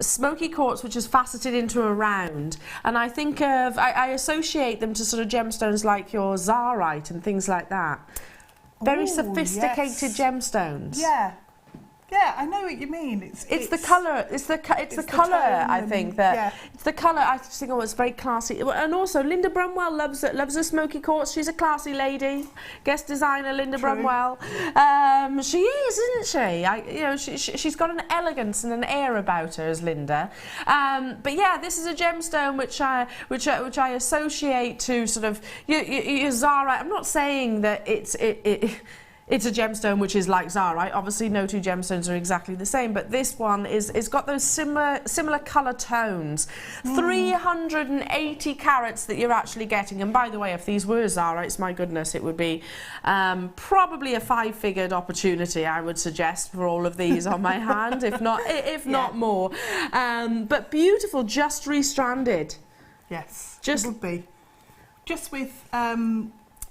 smoky quartz, which is faceted into a round, and I think of, I associate them to sort of gemstones like your Zarite and things like that. Very sophisticated gemstones. Yeah. Yeah, I know what you mean. It's the colour. It's the colour. I think that it's the colour. I just think, oh, it's very classy. And also, Linda Brumwell loves a smoky quartz. She's a classy lady. Guest designer Linda Brumwell. She is, isn't she? She's got an elegance and an air about her as Linda. But yeah, this is a gemstone which I associate to sort of your Zarite. I'm not saying that it's a gemstone which is like Zarite. Obviously, no two gemstones are exactly the same, but this one is got those similar colour tones. 380 carats that you're actually getting. And by the way, if these were Zarites, my goodness, it would be probably a 5-figured opportunity, I would suggest, for all of these on my hand, if not more. But beautiful, just restranded. Yes, it would be. Just with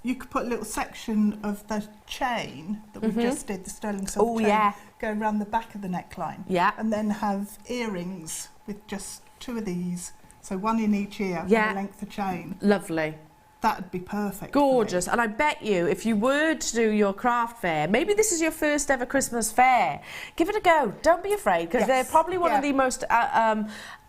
you could put a little section of the chain that we just did, the sterling silver chain, go around the back of the neckline. Yeah. And then have earrings with just 2 of these, so 1 in each ear, for the length of chain. Lovely. That would be perfect. Gorgeous. And I bet you, if you were to do your craft fair, maybe this is your first ever Christmas fair, give it a go. Don't be afraid, because they're probably one of the most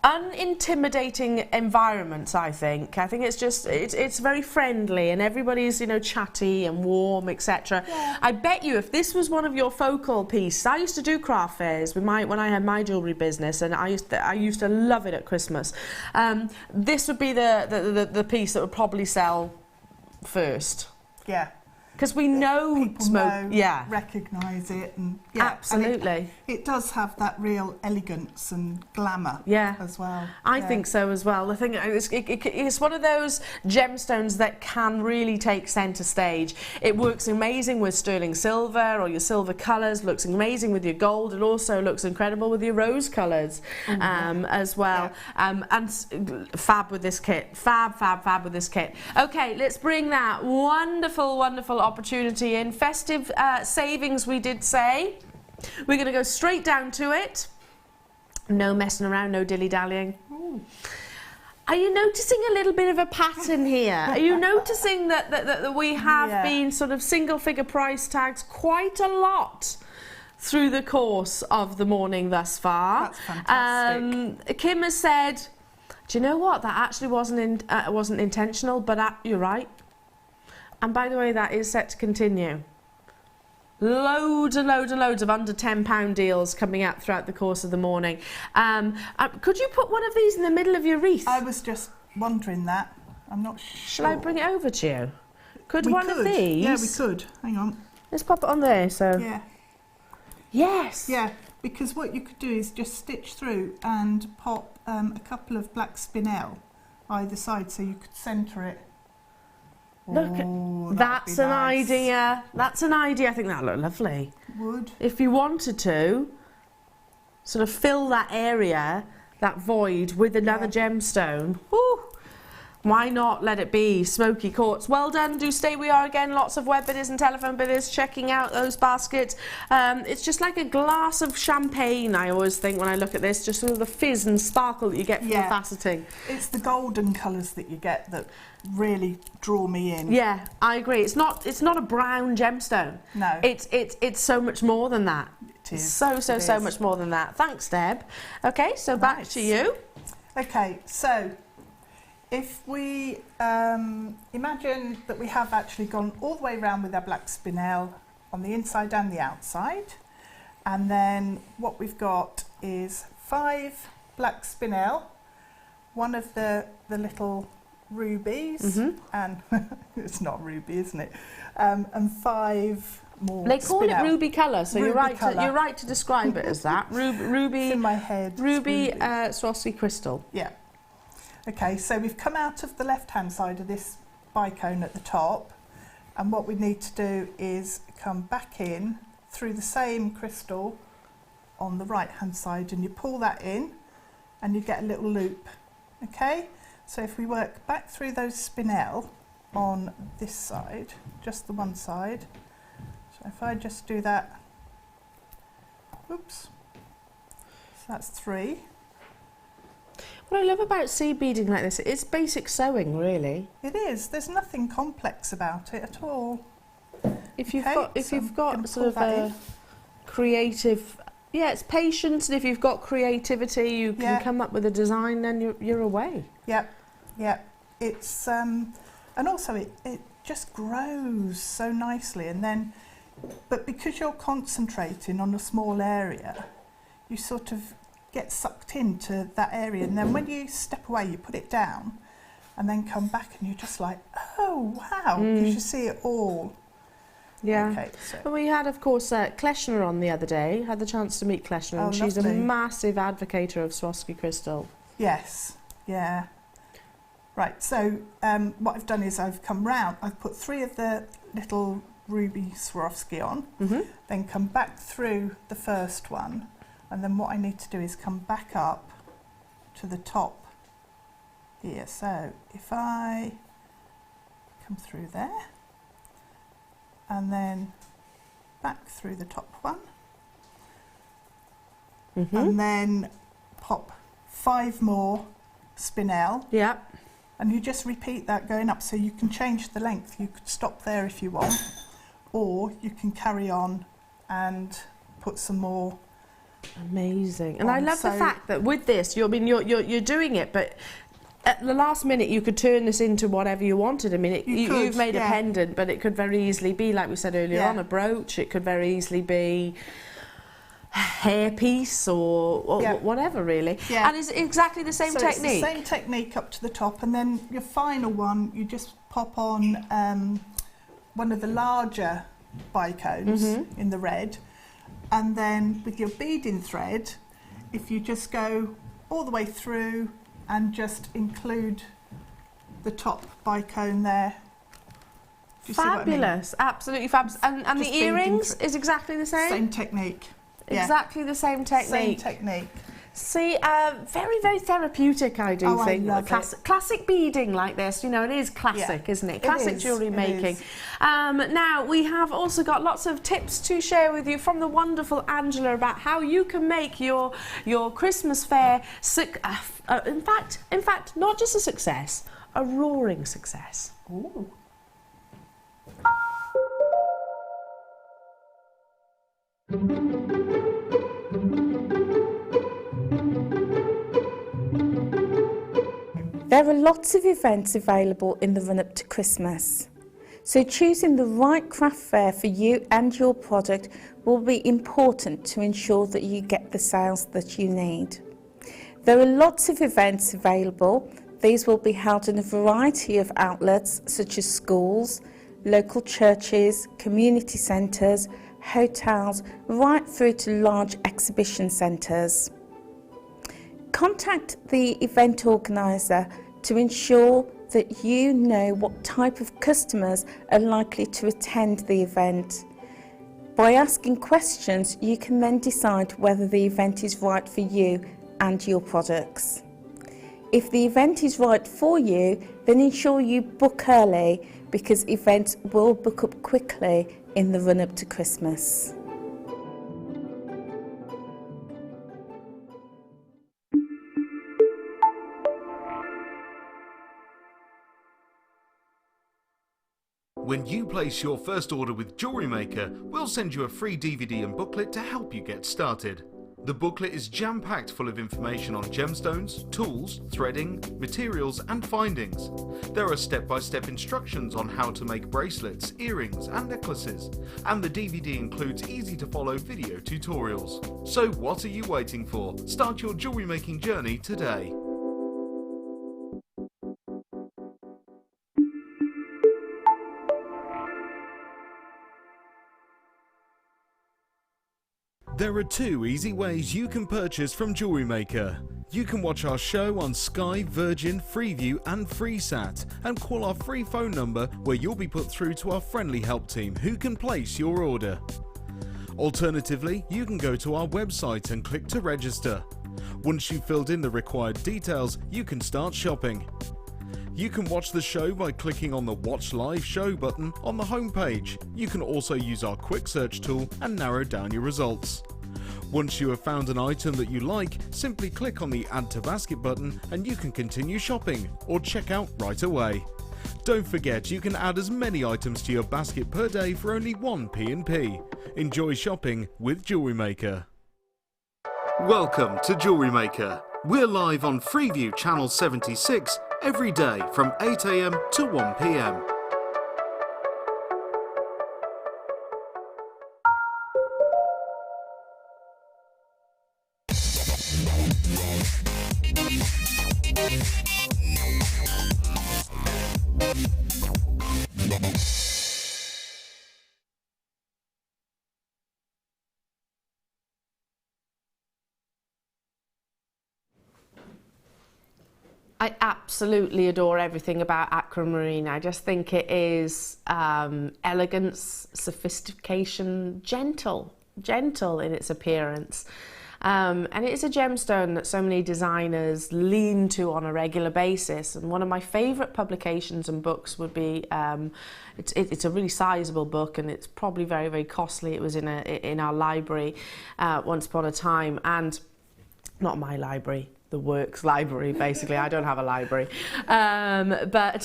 unintimidating environments, I think. I think it's just, it's very friendly, and everybody's, chatty and warm, etc. Yeah. I bet you if this was one of your focal pieces, I used to do craft fairs when I had my jewellery business, and I used to love it at Christmas. This would be the piece that would probably sell first. Yeah. Because we know people recognise it, and absolutely, and it does have that real elegance and glamour. As well. I think so as well. I think it's one of those gemstones that can really take centre stage. It works amazing with sterling silver or your silver colours. Looks amazing with your gold. It also looks incredible with your rose colours as well. And fab with this kit. Fab with this kit. Okay, let's bring that wonderful opportunity in. Festive savings, we did say. We're going to go straight down to it. No messing around, no dilly-dallying. Are you noticing a little bit of a pattern here? Are you noticing that we have been sort of single-figure price tags quite a lot through the course of the morning thus far? That's fantastic. Kim has said, do you know what? That actually wasn't intentional, but you're right. And by the way, that is set to continue. Loads and loads of under £10 deals coming out throughout the course of the morning. Could you put one of these in the middle of your wreath? I was just wondering that. I'm not sure. Shall I bring it over to you? Could one of these? Yeah, we could. Hang on. Let's pop it on there. So. Yeah. Yes. Yeah, because what you could do is just stitch through and pop a couple of black spinel either side, so you could centre it. Look, that's an idea. That's an idea. I think that'd look lovely. Would. If you wanted to, sort of fill that area, that void, with another gemstone. Woo! Why not let it be smoky quartz? Well done. Do stay. We are again. Lots of web bidders and telephone bidders checking out those baskets. It's just like a glass of champagne, I always think when I look at this. Just sort of the fizz and sparkle that you get from the faceting. It's the golden colours that you get that really draw me in. Yeah, I agree. It's not a brown gemstone. No. It's so much more than that. It is. So much more than that. Thanks, Deb. Okay, so back to you. Okay, so if we imagine that we have actually gone all the way around with our black spinel on the inside and the outside, and then what we've got is 5 black spinel, one of the little rubies, and it's not ruby, isn't it? And 5 more. They call it ruby colour, so you're right. You're right to describe it as that. Ruby. It's in my head. Ruby Swarovski crystal. Yeah. Okay, so we've come out of the left-hand side of this bicone at the top, and what we need to do is come back in through the same crystal on the right-hand side, and you pull that in, and you get a little loop. Okay, so if we work back through those spinel on this side, just the one side. So if I just do that, oops, so that's 3. What I love about seed beading like this, it's basic sewing, really. It is. There's nothing complex about it at all. If you've got sort of a creative, yeah, it's patience, and if you've got creativity, you can come up with a design, then you're away. Yep, yep. It's and also it just grows so nicely, and then, but because you're concentrating on a small area, you sort of get sucked into that area, and then when you step away, you put it down, and then come back, and you're just like, oh wow, because you see it all. Yeah. Okay, so. Well, we had, of course, Kleshner on the other day. Had the chance to meet Kleshner, and she's lovely. a massive advocate of Swarovski crystal. Yes. Yeah. Right. So what I've done is I've come round. I've put 3 of the little ruby Swarovski on, then come back through the first one. And then what I need to do is come back up to the top here. So if I come through there and then back through the top one, and then pop 5 more spinel. Yeah. And you just repeat that going up, so you can change the length. You could stop there if you want, or you can carry on and put some more. Amazing. And I love the fact that with this, you're doing it, but at the last minute you could turn this into whatever you wanted. I mean, you've made a pendant, but it could very easily be, like we said earlier on, a brooch. It could very easily be a hairpiece or whatever, really. Yeah. And it's exactly the same technique. It's the same technique up to the top, and then your final one, you just pop on one of the larger bicones in the red. And then with your beading thread, if you just go all the way through and just include the top bicone there. Do you see what I mean? Absolutely fabulous. And the earrings is exactly the same? Same technique. Exactly the same technique. Same technique. See, very, very therapeutic, I do think. I love it. Classic beading like this, you know, it is classic, isn't it? Classic jewellery making. Now, we have also got lots of tips to share with you from the wonderful Angela about how you can make your Christmas fair, in fact, not just a success, a roaring success. Ooh. There are lots of events available in the run-up to Christmas, so choosing the right craft fair for you and your product will be important to ensure that you get the sales that you need. There are lots of events available. These will be held in a variety of outlets such as schools, local churches, community centres, hotels, right through to large exhibition centres. Contact the event organiser to ensure that you know what type of customers are likely to attend the event. By asking questions, you can then decide whether the event is right for you and your products. If the event is right for you, then ensure you book early, because events will book up quickly in the run-up to Christmas. When you place your first order with Jewellery Maker, we'll send you a free DVD and booklet to help you get started. The booklet is jam-packed full of information on gemstones, tools, threading, materials and findings. There are step-by-step instructions on how to make bracelets, earrings and necklaces, and the DVD includes easy-to-follow video tutorials. So what are you waiting for? Start your jewellery making journey today. There are 2 easy ways you can purchase from Jewellery Maker. You can watch our show on Sky, Virgin, Freeview and FreeSat and call our free phone number where you'll be put through to our friendly help team who can place your order. Alternatively, you can go to our website and click to register. Once you've filled in the required details, you can start shopping. You can watch the show by clicking on the Watch Live Show button on the homepage. You can also use our quick search tool and narrow down your results. Once you have found an item that you like, simply click on the Add to Basket button and you can continue shopping or check out right away. Don't forget you can add as many items to your basket per day for only 1 P&P. Enjoy shopping with Jewellery Maker. Welcome to Jewellery Maker. We're live on Freeview Channel 76 every day from 8 AM to 1 PM. I absolutely adore everything about Aquamarine. I just think it is elegance, sophistication, gentle in its appearance. And it is a gemstone that so many designers lean to on a regular basis. And one of my favourite publications and books would be, it's a really sizable book and it's probably very, very costly. It was in our library once upon a time, and not my library. The works library, basically. I don't have a library. The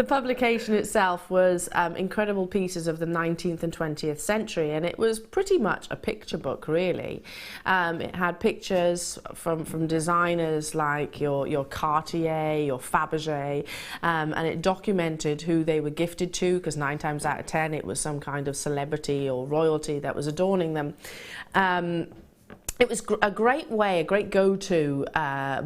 publication itself was incredible pieces of the 19th and 20th century, and it was pretty much a picture book, really. It had pictures from designers like your Cartier, your Fabergé, and it documented who they were gifted to, because 9 times out of 10 it was some kind of celebrity or royalty that was adorning them. It was a great way, a great go-to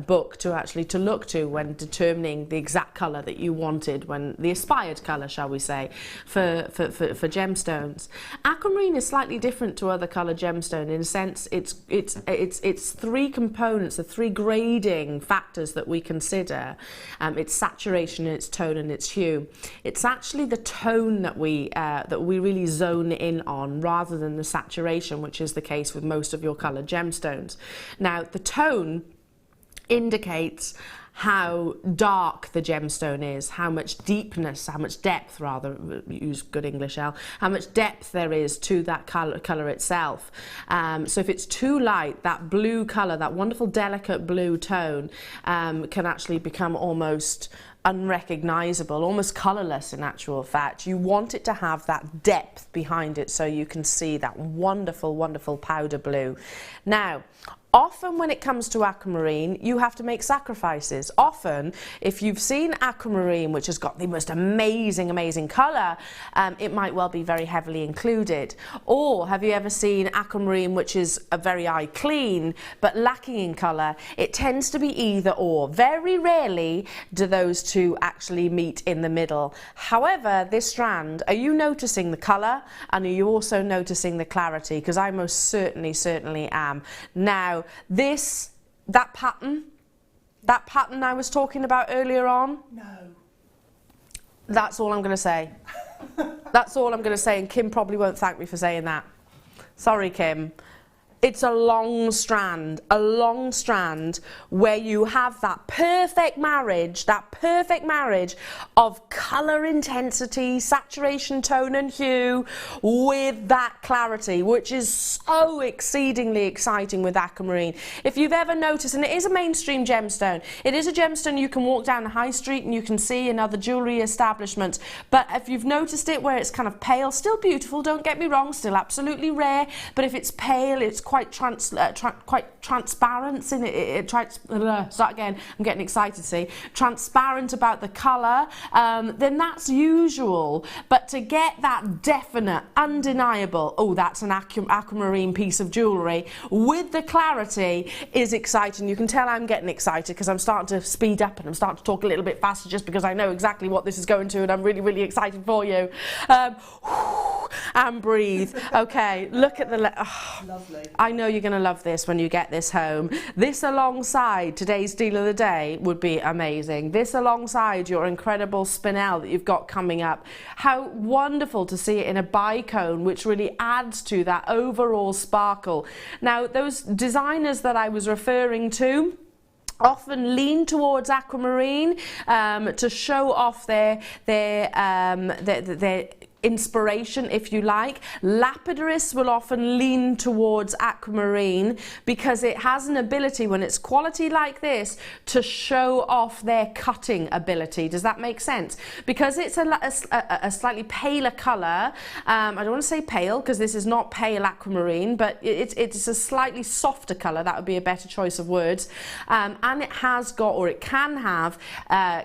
book to look to when determining the exact colour that you wanted, when the aspired colour, shall we say, for gemstones. Aquamarine is slightly different to other colour gemstone in a sense. It's 3 components, the 3 grading factors that we consider. Its saturation, its tone, and its hue. It's actually the tone that we really zone in on, rather than the saturation, which is the case with most of your colour gemstones. Now, the tone indicates how dark the gemstone is, how much deepness, how much depth, rather, use good English, Elle, how much depth there is to that colour itself. So if it's too light, that blue colour, that wonderful delicate blue tone, can actually become almost unrecognisable, almost colourless in actual fact. You want it to have that depth behind it so you can see that wonderful, wonderful powder blue. Now, often when it comes to aquamarine, you have to make sacrifices. Often, if you've seen aquamarine, which has got the most amazing, amazing colour, it might well be very heavily included. Or have you ever seen aquamarine, which is a very eye clean, but lacking in colour? It tends to be either or. Very rarely do those two actually meet in the middle. However, this strand, are you noticing the colour? And are you also noticing the clarity? Because I most certainly am. Now, that pattern I was talking about earlier on, no. That's all I'm going to say. That's all I'm going to say, and Kim probably won't thank me for saying that. Sorry, Kim. It's a long strand where you have that perfect marriage of colour intensity, saturation, tone and hue with that clarity, which is so exceedingly exciting with aquamarine. If you've ever noticed, and it is a mainstream gemstone, it is a gemstone you can walk down the high street and you can see in other jewellery establishments, but if you've noticed it where it's kind of pale, still beautiful, don't get me wrong, still absolutely rare, but if it's pale, it's quite transparent in it. Start again, I'm getting excited, see. Transparent about the colour, then that's usual. But to get that definite, undeniable, oh, that's an aquamarine piece of jewellery with the clarity is exciting. You can tell I'm getting excited because I'm starting to speed up and I'm starting to talk a little bit faster just because I know exactly what this is going to, and I'm really, really excited for you. and breathe. Okay, look at the... Lovely. I know you're going to love this when you get this home. This alongside today's deal of the day would be amazing. This alongside your incredible spinel that you've got coming up. How wonderful to see it in a bicone, which really adds to that overall sparkle. Now, those designers that I was referring to often lean towards aquamarine to show off their inspiration, if you like. Lapidarists will often lean towards aquamarine because it has an ability, when it's quality like this, to show off their cutting ability. Does that make sense? Because it's a slightly paler colour. I don't want to say pale because this is not pale aquamarine, but it's a slightly softer colour. That would be a better choice of words. And it has got, or it can have,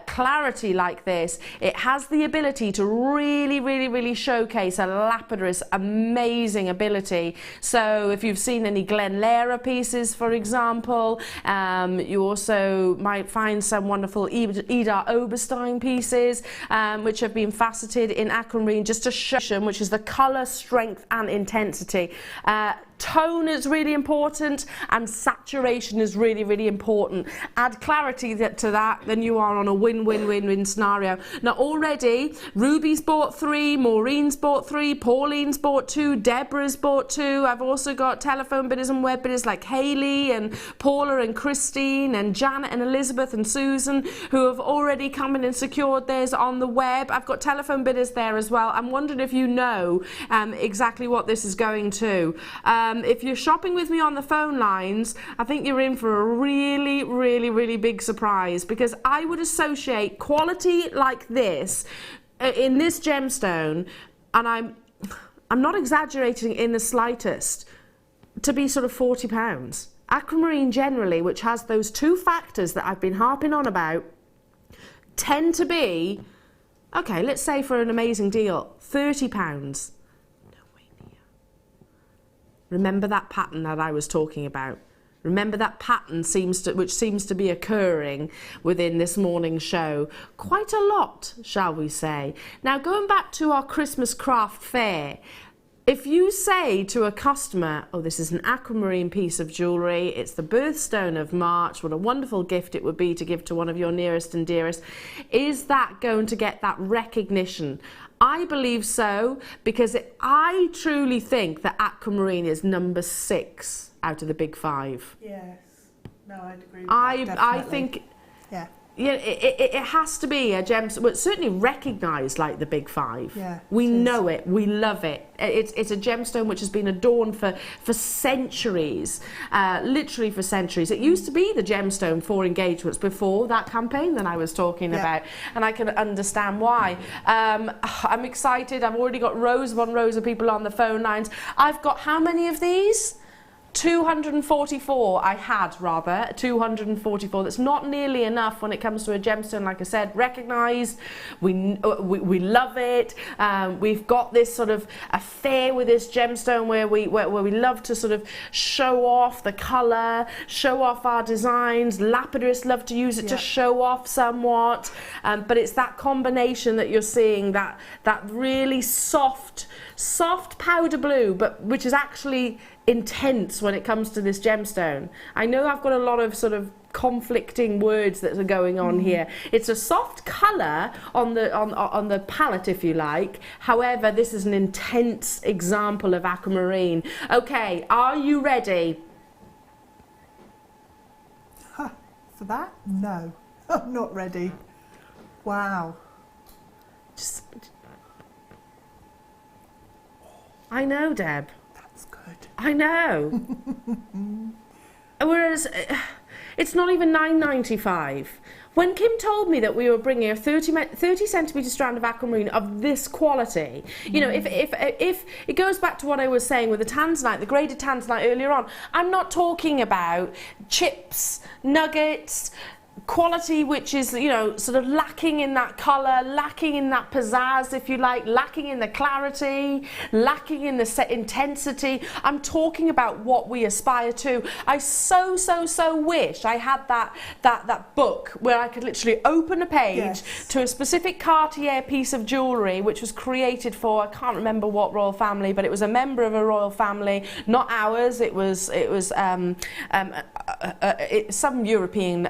clarity like this. It has the ability to really showcase a lapidarist's amazing ability. So if you've seen any Glenlera pieces, for example, you also might find some wonderful Ida Oberstein pieces, which have been faceted in aquamarine, just to show, which is the colour, strength and intensity. Tone is really important, and saturation is really important. Add clarity to that, then you are on a win-win-win-win scenario. Now already, Ruby's bought 3, Maureen's bought 3, Pauline's bought 2, Deborah's bought 2. I've also got telephone bidders and web bidders like Hayley and Paula and Christine and Janet and Elizabeth and Susan, who have already come in and secured theirs on the web. I've got telephone bidders there as well. I'm wondering if you know exactly what this is going to. If you're shopping with me on the phone lines, I think you're in for a really big surprise, because I would associate quality like this in this gemstone, and I'm not exaggerating in the slightest, to be sort of £40. Aquamarine generally, which has those 2 factors that I've been harping on about, tend to be, okay, let's say for an amazing deal, £30. Remember that pattern that I was talking about. Remember that pattern which seems to be occurring within this morning's show. Quite a lot, shall we say. Now, going back to our Christmas craft fair, if you say to a customer, oh, this is an aquamarine piece of jewellery, it's the birthstone of March, what a wonderful gift it would be to give to one of your nearest and dearest, is that going to get that recognition? I believe so, because I truly think that aquamarine is number 6 out of the big 5. Yes. No, I'd agree with that, definitely. I think... Yeah. Yeah, it has to be a gemstone, well, it's certainly recognised like the big 5. Yeah, we know it, we love it. It's a gemstone which has been adorned for centuries, literally for centuries. It used to be the gemstone for engagements before that campaign that I was talking about, and I can understand why. I'm excited. I've already got rows upon rows of people on the phone lines. I've got how many of these? 244. I had, rather, 244. That's not nearly enough when it comes to a gemstone, like I said, recognised. We love it. We've got this sort of affair with this gemstone where we love to sort of show off the colour, show off our designs. Lapidarists love to use it to show off somewhat. But it's that combination that you're seeing, that really soft powder blue, but which is actually intense when it comes to this gemstone. I know I've got a lot of sort of conflicting words that are going on here. It's a soft colour on the palette, if you like. However, this is an intense example of aquamarine. Okay, are you ready? For that? No, I'm not ready. Wow. I know, Deb. That's good. I know. Whereas it's not even £9.95. When Kim told me that we were bringing a 30 centimetre strand of aquamarine of this quality, you know, if it goes back to what I was saying with the tanzanite, the graded tanzanite earlier on, I'm not talking about chips, nuggets, quality which is, you know, sort of lacking in that colour, lacking in that pizzazz, if you like, lacking in the clarity, lacking in the intensity. I'm talking about what we aspire to. I so wish I had that book where I could literally open a page to a specific Cartier piece of jewellery which was created for, I can't remember what royal family, but it was a member of a royal family, not ours. It was some European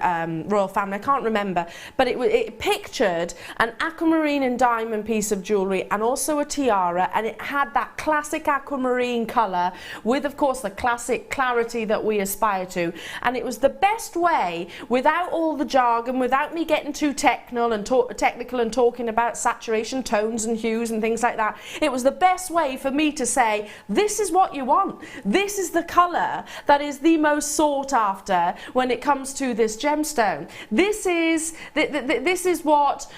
royal family, I can't remember, but it pictured an aquamarine and diamond piece of jewellery and also a tiara, and it had that classic aquamarine colour with, of course, the classic clarity that we aspire to. And it was the best way, without all the jargon, without me getting too technical and talking about saturation, tones and hues and things like that. It was the best way for me to say, this is what you want. This is the colour that is the most sought after when it comes to this gemstone. This is what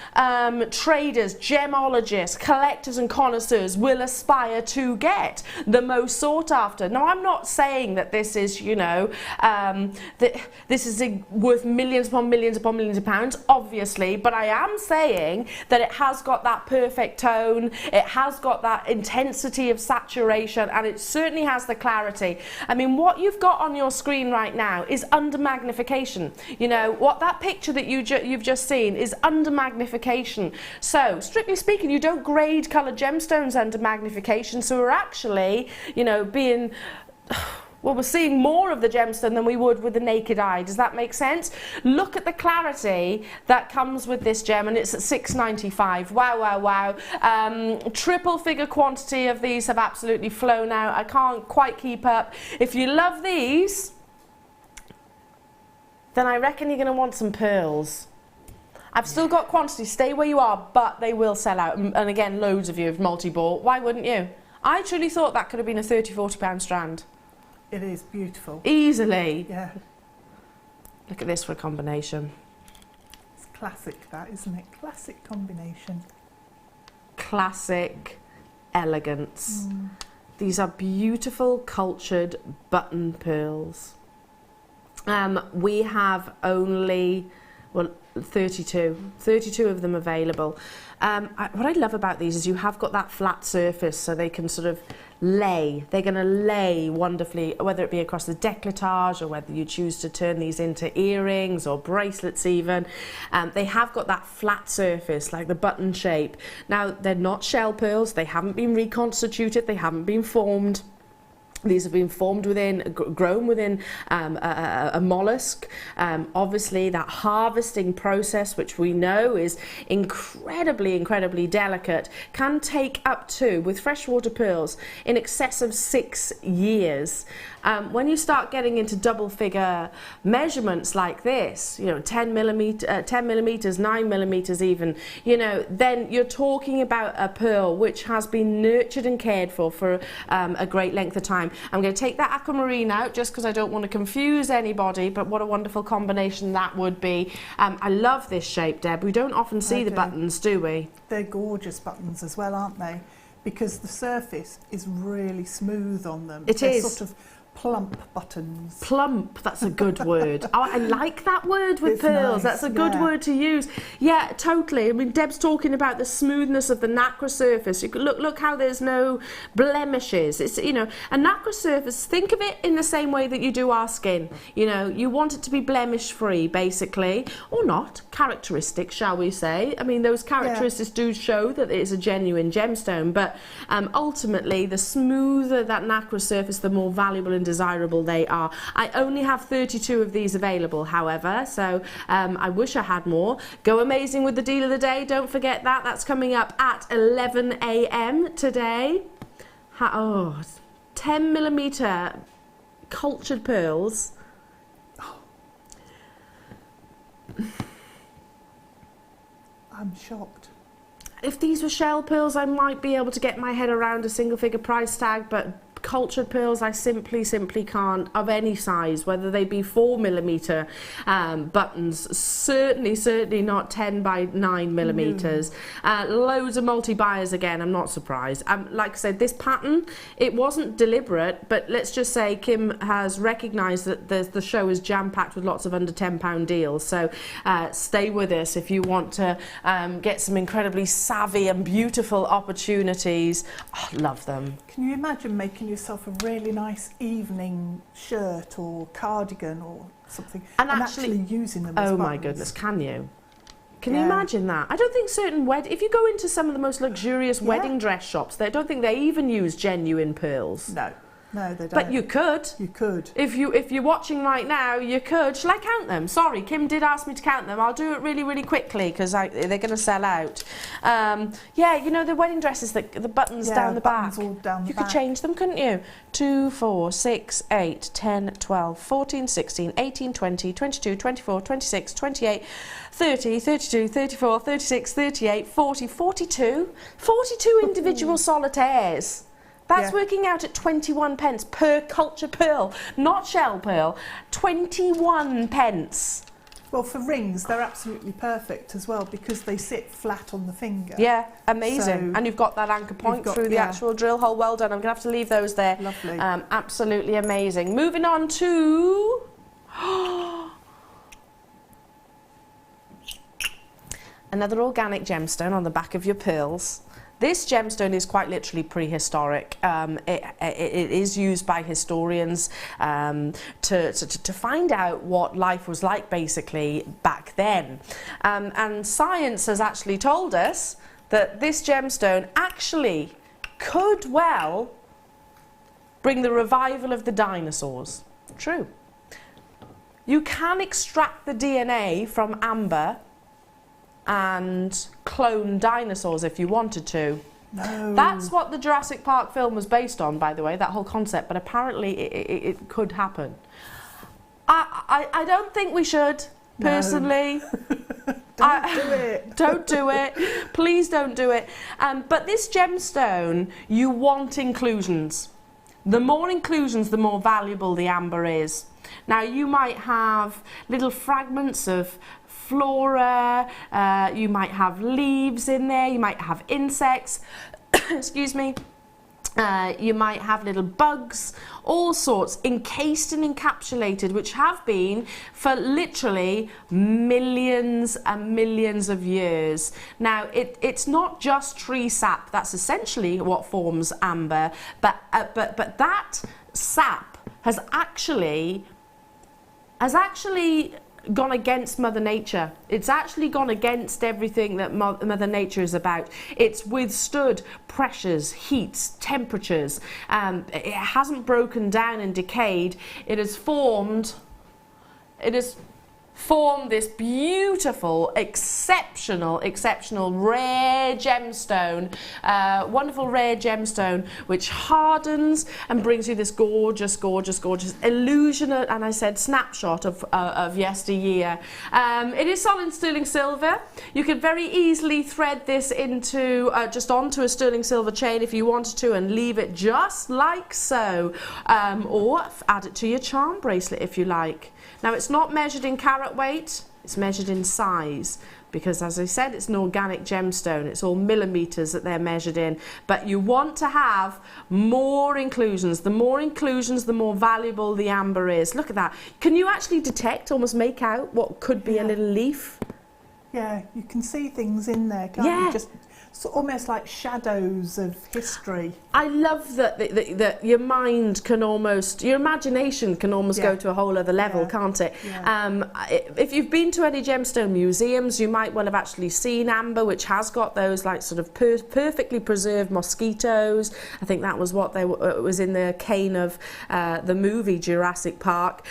traders, gemologists, collectors and connoisseurs will aspire to get, the most sought after. Now, I'm not saying that this is, you know, that this is worth millions upon millions upon millions of pounds, obviously, but I am saying that it has got that perfect tone, it has got that intensity of saturation, and it certainly has the clarity. I mean, what you've got on your screen right now is under magnification. You know, what that picture that you've just seen is under magnification. So, strictly speaking, you don't grade coloured gemstones under magnification, so we're actually, you know, being... well, we're seeing more of the gemstone than we would with the naked eye. Does that make sense? Look at the clarity that comes with this gem, and it's at £6.95. Wow, wow, wow. Triple figure quantity of these have absolutely flown out. I can't quite keep up. If you love these, then I reckon you're going to want some pearls. I've still got quantity. Stay where you are, but they will sell out. And again, loads of you have multi-bought. Why wouldn't you? I truly thought that could have been a £30, £40 strand. It is beautiful. Easily. Yeah. Look at this for a combination. It's classic, that, isn't it? Classic combination. Classic elegance. These are beautiful, cultured button pearls. We have only, well, 32 of them available. What I love about these is you have got that flat surface, so they can sort of lay. They're going to lay wonderfully, whether it be across the décolletage or whether you choose to turn these into earrings or bracelets even. They have got that flat surface, like the button shape. Now, they're not shell pearls. They haven't been reconstituted. They haven't been formed. These have been formed within, grown within a mollusk. Obviously, that harvesting process, which we know is incredibly delicate, can take up to, with freshwater pearls, in excess of 6 years. When you start getting into double figure measurements like this, you know, 10 millimeters, 9 millimeters even, you know, then you're talking about a pearl which has been nurtured and cared for a great length of time. I'm going to take that aquamarine out just because I don't want to confuse anybody, but what a wonderful combination that would be. I love this shape, Deb. We don't often see the buttons, do we? They're gorgeous buttons as well, aren't they? Because the surface is really smooth on them. It is. Sort of plump buttons. Plump, that's a good word. Oh, I like that word with it's pearls. Nice, that's a good word to use. Yeah, totally. I mean, Deb's talking about the smoothness of the nacre surface. You could look how there's no blemishes. It's, you know, a nacre surface, think of it in the same way that you do our skin. You know, you want it to be blemish free, basically, or not. Characteristics, shall we say. I mean, those characteristics do show that it is a genuine gemstone, but ultimately, the smoother that nacre surface, the more valuable and desirable they are. I only have 32 of these available, however, so I wish I had more. Go amazing with the deal of the day. Don't forget that. That's coming up at 11 a.m. today. 10 millimeter cultured pearls. I'm shocked. If these were shell pearls, I might be able to get my head around a single figure price tag, but cultured pearls, I simply can't, of any size, whether they be 4mm buttons, certainly not 10 by 9mm. Loads of multi-buyers again, I'm not surprised. Like I said, this pattern, it wasn't deliberate, but let's just say Kim has recognised that the show is jam-packed with lots of under £10 deals, so stay with us if you want to get some incredibly savvy and beautiful opportunities. Oh, love them. Can you imagine making yourself a really nice evening shirt or cardigan or something and actually using them as buttons? my goodness, can you? Can you imagine that? I don't think if you go into some of the most luxurious wedding dress shops, I don't think they even use genuine pearls. No, they don't. But you could. You could. If you're watching right now, you could. Shall I count them? Sorry, Kim did ask me to count them. I'll do it really quickly because they're going to sell out. Yeah, you know the wedding dresses, the buttons down the back. All down the you back. Could change them, couldn't you? 2, 4, 6, 8, 10, 12, 14, 16, 18, 20, 22, 24, 26, 28, 30, 32, 34, 36, 38, 40, 42. 42 individual solitaires. That's working out at 21 pence per culture pearl, not shell pearl. 21 pence. Well, for rings, they're absolutely perfect as well because they sit flat on the finger. Yeah, amazing. So and you've got that anchor point through the actual drill hole. Well done. I'm going to have to leave those there. Lovely. Absolutely amazing. Moving on to... another organic gemstone on the back of your pearls. This gemstone is quite literally prehistoric. It is used by historians to find out what life was like basically back then. And science has actually told us that this gemstone actually could well bring the revival of the dinosaurs. True. You can extract the DNA from amber and clone dinosaurs if you wanted to. No. That's what the Jurassic Park film was based on, by the way, that whole concept, but apparently it could happen. I don't think we should, personally. Don't do it. Don't do it. Please don't do it. But this gemstone, you want inclusions. The more inclusions, the more valuable the amber is. Now, you might have little fragments of flora, you might have leaves in there, you might have insects, excuse me, you might have little bugs, all sorts, encased and encapsulated, which have been for literally millions and millions of years. Now, it's not just tree sap, that's essentially what forms amber, but that sap has actually gone against Mother Nature. It's actually gone against everything that Mother Nature is about. It's withstood pressures, heats, temperatures. It hasn't broken down and decayed. It has formed this beautiful, exceptional rare gemstone, wonderful rare gemstone, which hardens and brings you this gorgeous illusion, and I said snapshot of yesteryear. It is solid sterling silver. You could very easily thread this into just onto a sterling silver chain if you wanted to, and leave it just like so, or add it to your charm bracelet if you like. Now, it's not measured in carat weight, it's measured in size, because as I said, it's an organic gemstone. It's all millimetres that they're measured in. But you want to have more inclusions. The more inclusions, the more valuable the amber is. Look at that. Can you actually detect, almost make out what could be a little leaf? Yeah, you can see things in there, can't you? Just almost like shadows of history. I love that your mind can almost, your imagination can almost go to a whole other level, can't it? Yeah. If you've been to any gemstone museums, you might well have actually seen amber, which has got those like sort of perfectly preserved mosquitoes. I think that was what was in the cane of the movie Jurassic Park.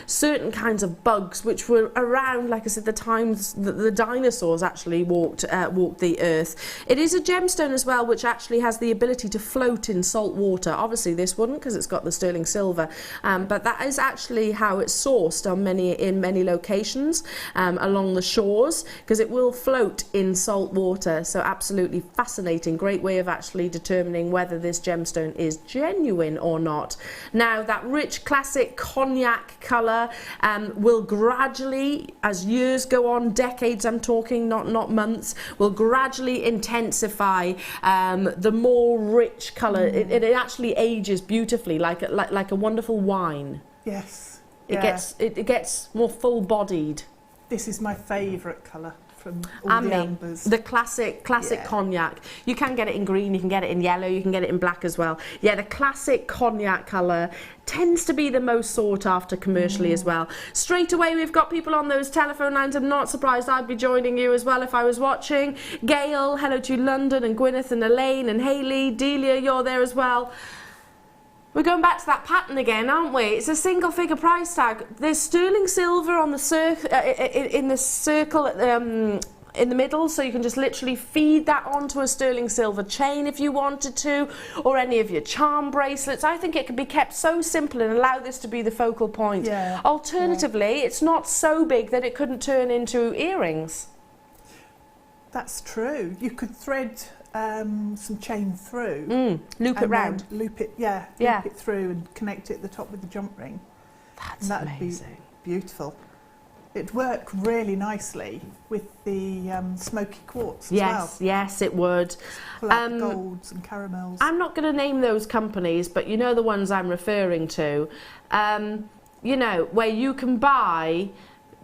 Certain kinds of bugs which were around, like I said, the times that the dinosaurs actually walked the earth. with. It is a gemstone as well, which actually has the ability to float in salt water. Obviously this wouldn't, because it's got the sterling silver, but that is actually how it's sourced on in many locations along the shores, because it will float in salt water. So absolutely fascinating, great way of actually determining whether this gemstone is genuine or not. Now that rich classic cognac colour will gradually, as years go on, decades I'm talking, not months, will gradually intensify. The more rich colour, it actually ages beautifully, like a wonderful wine. Yes. It gets more full-bodied. This is my favourite colour from all the ambers. The classic cognac. You can get it in green, you can get it in yellow, you can get it in black as well. Yeah, the classic cognac colour tends to be the most sought after commercially as well. Straight away we've got people on those telephone lines. I'm not surprised, I'd be joining you as well if I was watching. Gail, hello to London, and Gwyneth and Elaine and Hayley. Delia, you're there as well. We're going back to that pattern again, aren't we? It's a single figure price tag. There's sterling silver on the in the circle in the middle, so you can just literally feed that onto a sterling silver chain if you wanted to, or any of your charm bracelets. I think it can be kept so simple and allow this to be the focal point. Yeah. Alternatively, it's not so big that it couldn't turn into earrings. That's true. You could thread some chain through. Loop it round. Loop it through and connect it at the top with the jump ring. That'd amazing. Be beautiful. It'd work really nicely with the smoky quartz as well. Yes, it would. Pull out the golds and caramels. I'm not going to name those companies, but you know the ones I'm referring to. You know, where you can buy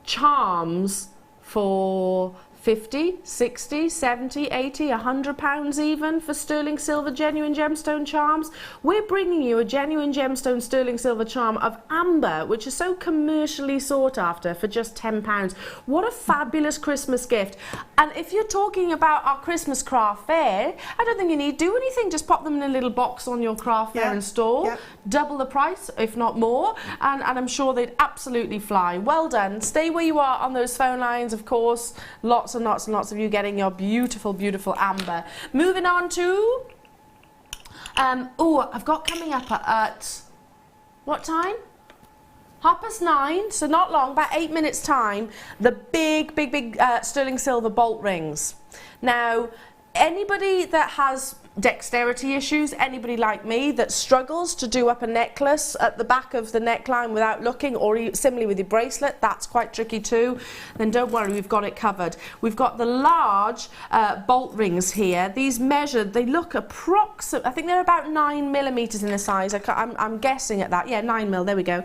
charms for 50, 60, 70, 80, £100 even for sterling silver genuine gemstone charms. We're bringing you a genuine gemstone sterling silver charm of amber, which is so commercially sought after, for just £10. What a fabulous Christmas gift. And if you're talking about our Christmas craft fair, I don't think you need to do anything. Just pop them in a little box on your craft fair and stall. Double the price, if not more. And I'm sure they'd absolutely fly. Well done. Stay where you are on those phone lines, of course. Lots and lots and lots of you getting your beautiful, beautiful amber. Moving on to, I've got coming up at what time? 9:30, so not long, about 8 minutes time, the big sterling silver bolt rings. Now, anybody that has dexterity issues, anybody like me that struggles to do up a necklace at the back of the neckline without looking, or similarly with your bracelet, that's quite tricky too, then don't worry, we've got it covered. We've got the large bolt rings here. These measured, they look approximate, I think they're about 9mm in the size. I'm guessing at that. Yeah, 9mm, there we go.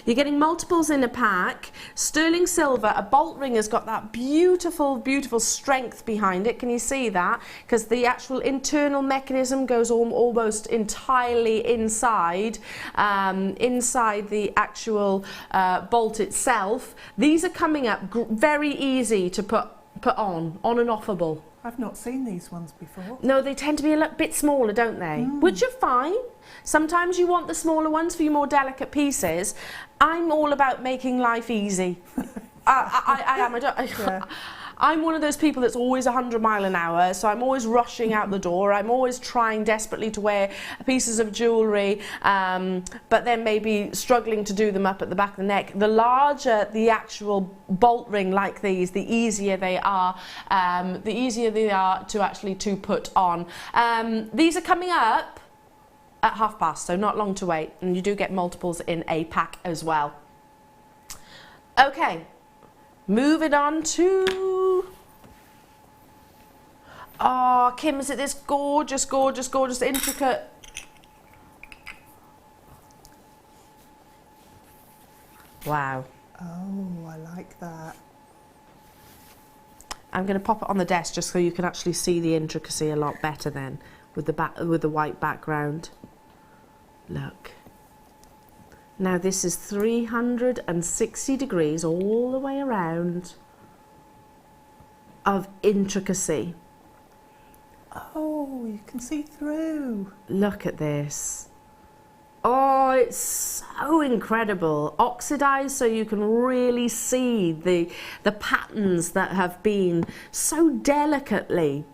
You're getting multiples in a pack. Sterling silver, a bolt ring has got that beautiful, beautiful strength behind it. Can you see that? Because the actual internal mechanism goes almost entirely inside the actual bolt itself. These are coming up very easy to put on and offable. I've not seen these ones before. No, they tend to be a little bit smaller, don't they? Which are fine. Sometimes you want the smaller ones for your more delicate pieces. I'm all about making life easy. I am. I'm one of those people that's always 100 miles an hour, so I'm always rushing out the door. I'm always trying desperately to wear pieces of jewellery, but then maybe struggling to do them up at the back of the neck. The larger the actual bolt ring like these, the easier they are to actually put on. These are coming up at past, so not long to wait, and you do get multiples in a pack as well. Okay. Moving on to, Kim, is it this gorgeous, gorgeous, gorgeous, intricate? Wow. Oh, I like that. I'm going to pop it on the desk just so you can actually see the intricacy a lot better then, with the white background. Look. Now this is 360 degrees all the way around of intricacy. Oh, you can see through. Look at this. Oh, it's so incredible. Oxidized so you can really see the patterns that have been so delicately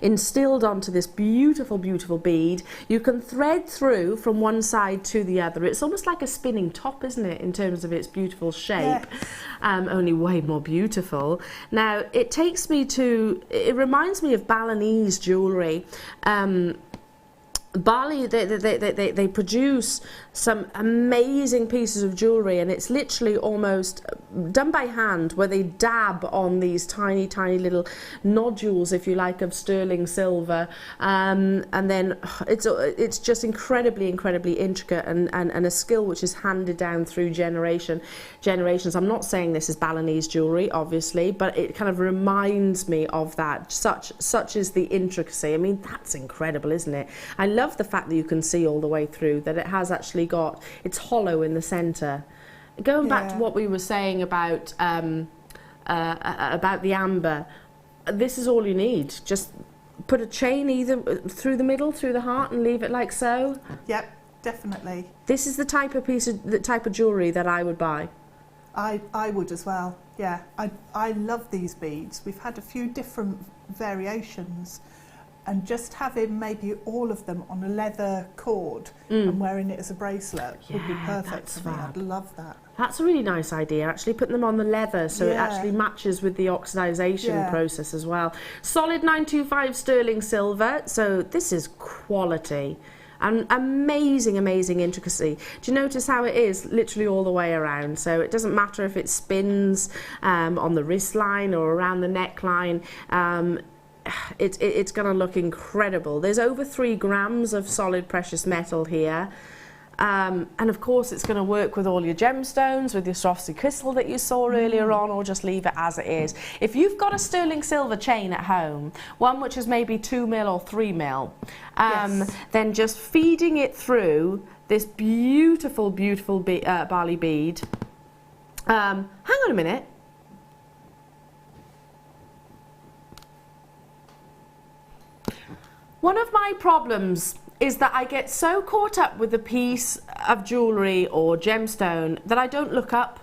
instilled onto this beautiful, beautiful bead. You can thread through from one side to the other. It's almost like a spinning top, isn't it, in terms of its beautiful shape? Yes. Only way more beautiful. Now, it reminds me of Balinese jewellery. Bali, they produce some amazing pieces of jewellery, and it's literally almost done by hand, where they dab on these tiny little nodules, if you like, of sterling silver, and then it's just incredibly intricate, and a skill which is handed down through generations. I'm not saying this is Balinese jewellery, obviously, but it kind of reminds me of that. Such is the intricacy. I mean, that's incredible, isn't it? I love the fact that you can see all the way through, that it has actually got, it's hollow in the centre. Going back to what we were saying about the amber, this is all you need. Just put a chain either through the middle, through the heart, and leave it like so. Yep, definitely. This is the type of jewellery that I would buy. I would as well. Yeah, I love these beads. We've had a few different variations, and just having maybe all of them on a leather cord and wearing it as a bracelet would be perfect for me. I'd love that. That's a really nice idea, actually, putting them on the leather so it actually matches with the oxidization process as well. Solid 925 sterling silver, so this is quality. And amazing intricacy. Do you notice how it is literally all the way around? So it doesn't matter if it spins on the wrist line or around the neckline. It's going to look incredible. There's over 3 grams of solid precious metal here. And of course it's going to work with all your gemstones, with your Swarovski crystal that you saw earlier on, or just leave it as it is. If you've got a sterling silver chain at home, one which is maybe 2 mil or 3 mil, then just feeding it through this beautiful barley bead. Hang on a minute. One of my problems is that I get so caught up with a piece of jewellery or gemstone that I don't look up.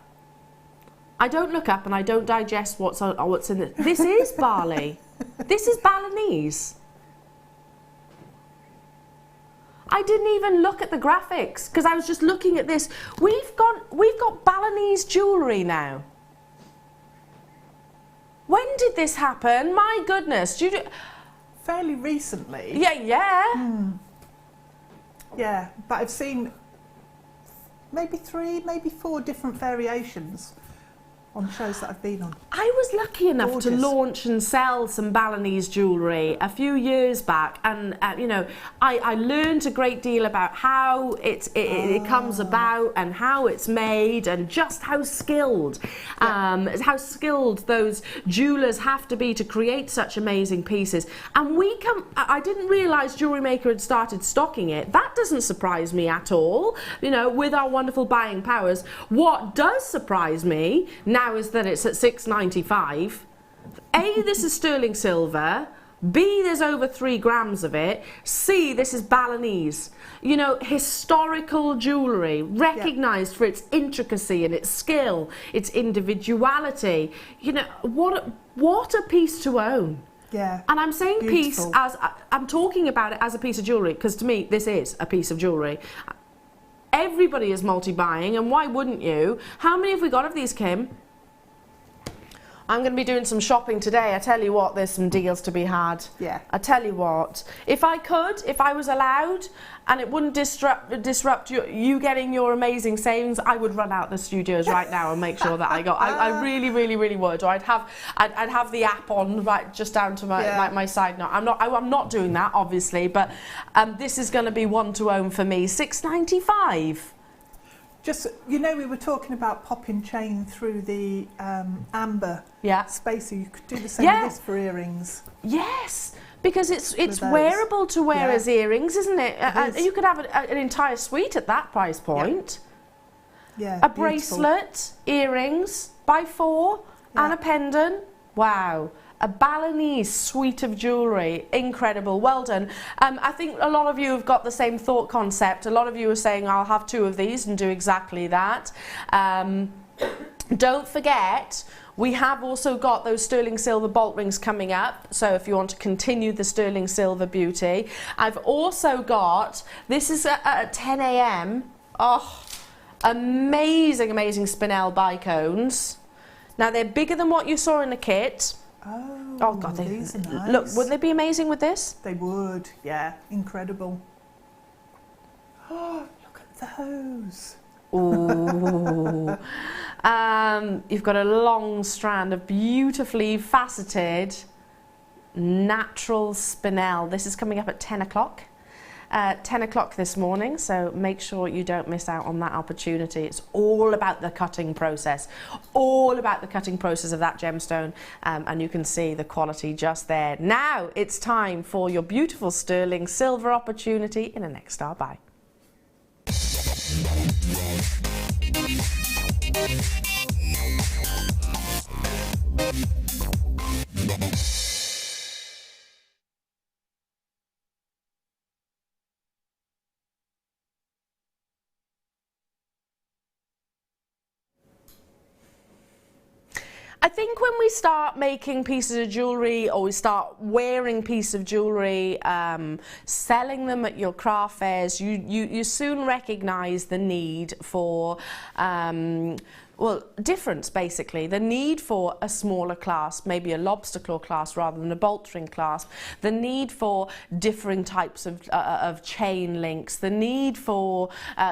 I don't look up and I don't digest what's in it. This is barley. This is Balinese. I didn't even look at the graphics because I was just looking at this. We've got Balinese jewellery now. When did this happen? My goodness. Fairly recently. Yeah. Yeah, but I've seen maybe 3, maybe 4 different variations on shows that I've been on. I was lucky enough to launch and sell some Balinese jewellery a few years back, and you know, I learned a great deal about how it comes about and how it's made, and just how skilled those jewellers have to be to create such amazing pieces. And I didn't realise Jewellery Maker had started stocking it. That doesn't surprise me at all, you know, with our wonderful buying powers. What does surprise me now is that it's at $6.95. A, this is sterling silver. B, there's over 3 grams of it. C, this is Balinese. You know, historical jewellery, recognised for its intricacy and its skill, its individuality. You know, what a piece to own. Yeah. And I'm saying beautiful. I'm talking about it as a piece of jewellery, because to me, this is a piece of jewellery. Everybody is multi-buying, and why wouldn't you? How many have we got of these, Kim? I'm going to be doing some shopping today. I tell you what, there's some deals to be had. Yeah. I tell you what, if I was allowed, and it wouldn't disrupt you getting your amazing savings, I would run out the studios right now and make sure that I really would. Or I'd have the app on right just down to my side. No, I'm not doing that, obviously, but this is going to be one to own for me. $6.95. Just, you know, we were talking about popping chain through the amber spacer. You could do the same with this for earrings. Yes, because it's wearable to wear as earrings, isn't it? You could have an entire suite at that price point. Yeah, a bracelet, earrings, by 4, and a pendant. Wow. A Balinese suite of jewellery. Incredible. Well done. I think a lot of you have got the same thought concept. A lot of you are saying, I'll have 2 of these and do exactly that. Don't forget, we have also got those sterling silver bolt rings coming up. So if you want to continue the sterling silver beauty. I've also got, this is at 10 a.m. Oh, amazing, amazing spinel bicones. Now they're bigger than what you saw in the kit. Oh God, these are nice. Look, wouldn't they be amazing with this? They would, yeah, incredible. Oh, look at those. Ooh. You've got a long strand of beautifully faceted natural spinel. This is coming up at 10 o'clock. 10 o'clock this morning, so make sure you don't miss out on that opportunity. It's all about the cutting process, all about the cutting process of that gemstone, and you can see the quality just there. Now it's time for your beautiful sterling silver opportunity in a Next Star Buy. I think when we start making pieces of jewellery, or we start wearing pieces of jewellery, selling them at your craft fairs, you soon recognise the need for well, difference basically, the need for a smaller clasp, maybe a lobster claw clasp rather than a bolt ring clasp, the need for differing types of chain links, the need for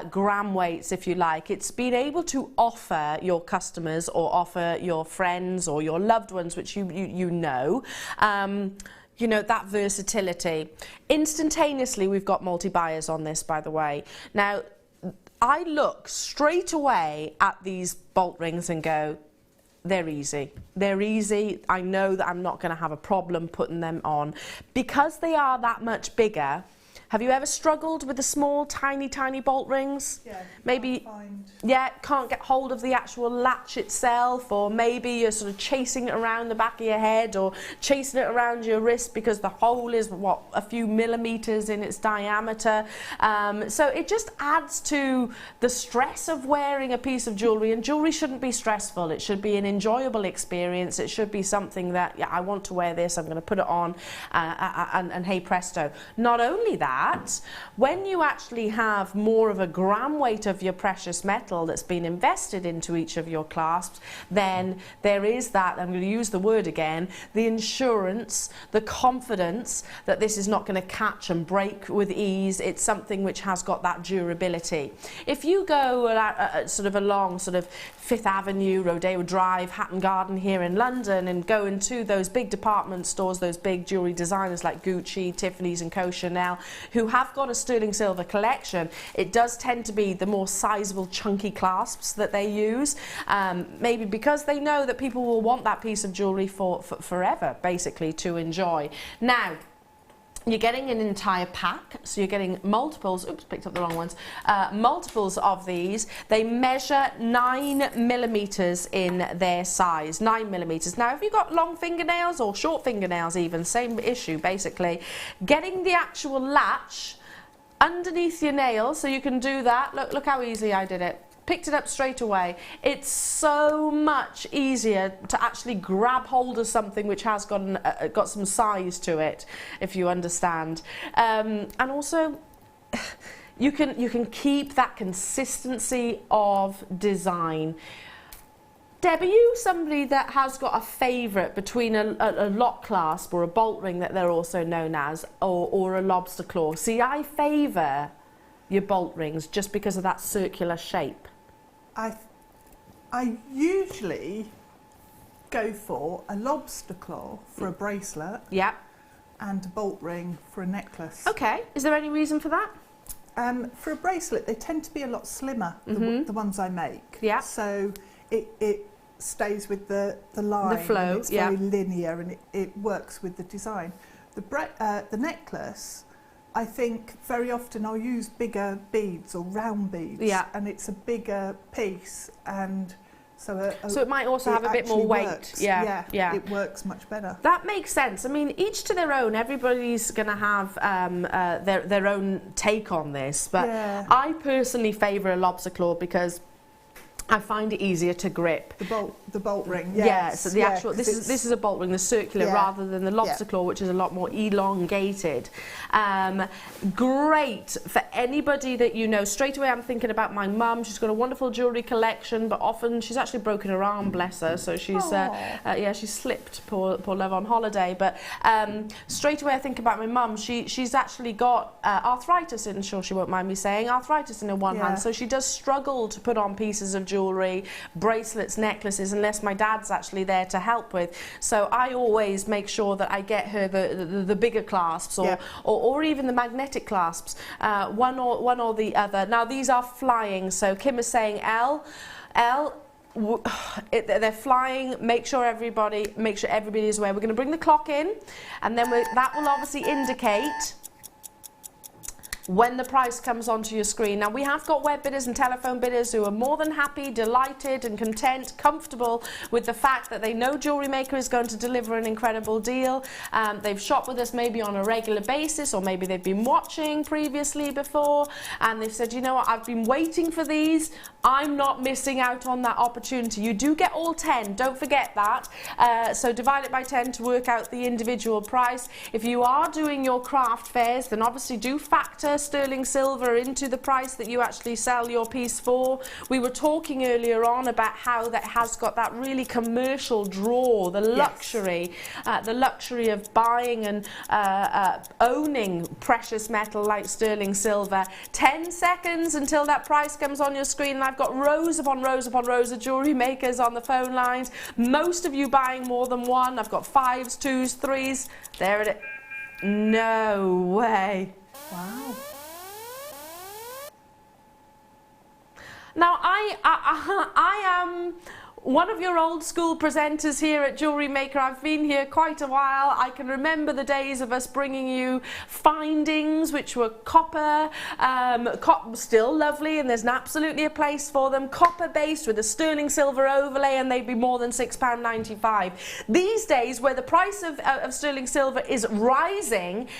gram weights, if you like. It's being able to offer your customers or offer your friends or your loved ones, which you know, that versatility. Instantaneously, we've got multi-buyers on this, by the way. Now, I look straight away at these bolt rings and go, they're easy. They're easy. I know that I'm not going to have a problem putting them on. Because they are that much bigger, have you ever struggled with the small, tiny bolt rings? Yeah. Maybe, can't get hold of the actual latch itself, or maybe you're sort of chasing it around the back of your head or chasing it around your wrist because the hole is, a few millimetres in its diameter. So it just adds to the stress of wearing a piece of jewellery, and jewellery shouldn't be stressful. It should be an enjoyable experience. It should be something that, I want to wear this, I'm going to put it on, and hey presto. Not only that, when you actually have more of a gram weight of your precious metal that's been invested into each of your clasps, then there is that, I'm going to use the word again, the insurance, the confidence that this is not going to catch and break with ease. It's something which has got that durability. If you go along Fifth Avenue, Rodeo Drive, Hatton Garden here in London, and go into those big department stores, those big jewellery designers like Gucci, Tiffany's and Co. Chanel, who have got a sterling silver collection, it does tend to be the more sizable, chunky clasps that they use, maybe because they know that people will want that piece of jewellery for forever, basically, to enjoy. Now, you're getting an entire pack, so you're getting multiples, oops, picked up the wrong ones, multiples of these. They measure 9 millimetres in their size, 9 millimetres. Now, if you've got long fingernails or short fingernails even, same issue basically. Getting the actual latch underneath your nail, so you can do that. Look how easy I did it. Picked it up straight away. It's so much easier to actually grab hold of something which has got some size to it, if you understand. And also, you can keep that consistency of design. Deb, are you somebody that has got a favourite between a lock clasp or a bolt ring that they're also known as, or a lobster claw? See, I favour your bolt rings just because of that circular shape. I usually go for a lobster claw for a bracelet, and a bolt ring for a necklace. Okay, is there any reason for that? For a bracelet, they tend to be a lot slimmer, the ones I make. Yeah. So it stays with the line, the flow. And it's very linear, and it works with the design. The necklace, I think very often I'll use bigger beads or round beads, and it's a bigger piece, and So it might also have a bit more weight. Works. Yeah. It works much better. That makes sense. I mean, each to their own. Everybody's going to have their own take on this. But I personally favour a lobster claw because I find it easier to grip. The bolt ring, yes. Yeah, so the actual, this is a bolt ring, the circular, rather than the lobster claw, which is a lot more elongated. Great for anybody that you know. Straight away I'm thinking about my mum. She's got a wonderful jewellery collection, but often she's actually broken her arm, bless her, so she's she slipped, poor love, on holiday. But straight away I think about my mum. She's actually got arthritis, and sure she won't mind me saying, arthritis in her one hand, so she does struggle to put on pieces of jewellery, bracelets, necklaces, unless my dad's actually there to help with. So I always make sure that I get her the bigger clasps, or even the magnetic clasps, one or the other. Now these are flying, so Kim is saying Elle, they're flying. Make sure everybody is aware. We're going to bring the clock in, and then that will obviously indicate when the price comes onto your screen. Now we have got web bidders and telephone bidders who are more than happy, delighted and content, comfortable with the fact that they know Jewellery Maker is going to deliver an incredible deal. They've shopped with us maybe on a regular basis, or maybe they've been watching previously before, and they've said, you know what, I've been waiting for these. I'm not missing out on that opportunity. You do get all 10, don't forget that. So divide it by 10 to work out the individual price. If you are doing your craft fairs, then obviously do factor sterling silver into the price that you actually sell your piece for. We were talking earlier on about how that has got that really commercial draw, the luxury, of buying and owning precious metal like sterling silver. 10 seconds until that price comes on your screen, and I've got rows upon rows upon rows of jewellery makers on the phone lines. Most of you buying more than one. I've got 5s, 2s, 3s. There it is. No way. Wow. Now, I am one of your old school presenters here at Jewellery Maker. I've been here quite a while. I can remember the days of us bringing you findings, which were copper, still lovely, and there's absolutely a place for them, copper based with a sterling silver overlay, and they'd be more than £6.95. These days, where the price of sterling silver is rising,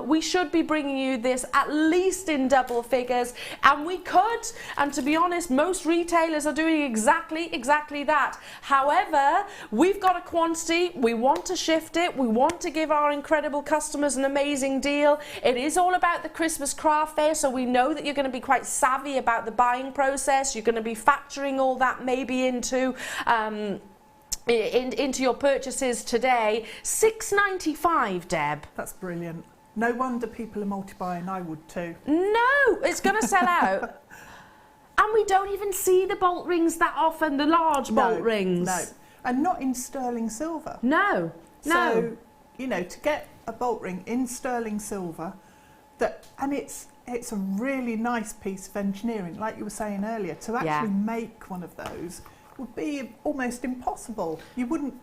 we should be bringing you this at least in double figures, and we could, and to be honest, most retailers are doing exactly that. However, we've got a quantity, we want to shift it, we want to give our incredible customers an amazing deal. It is all about the Christmas craft fair, so we know that you're going to be quite savvy about the buying process. You're going to be factoring all that maybe into your purchases today. £6.95, Deb. That's brilliant. No wonder people are multi-buying. I would too. No, it's going to sell out. And we don't even see the bolt rings that often, the large bolt rings. No, and not in sterling silver. No. So, you know, to get a bolt ring in sterling silver, and it's a really nice piece of engineering, like you were saying earlier, to actually make one of those would be almost impossible. You wouldn't,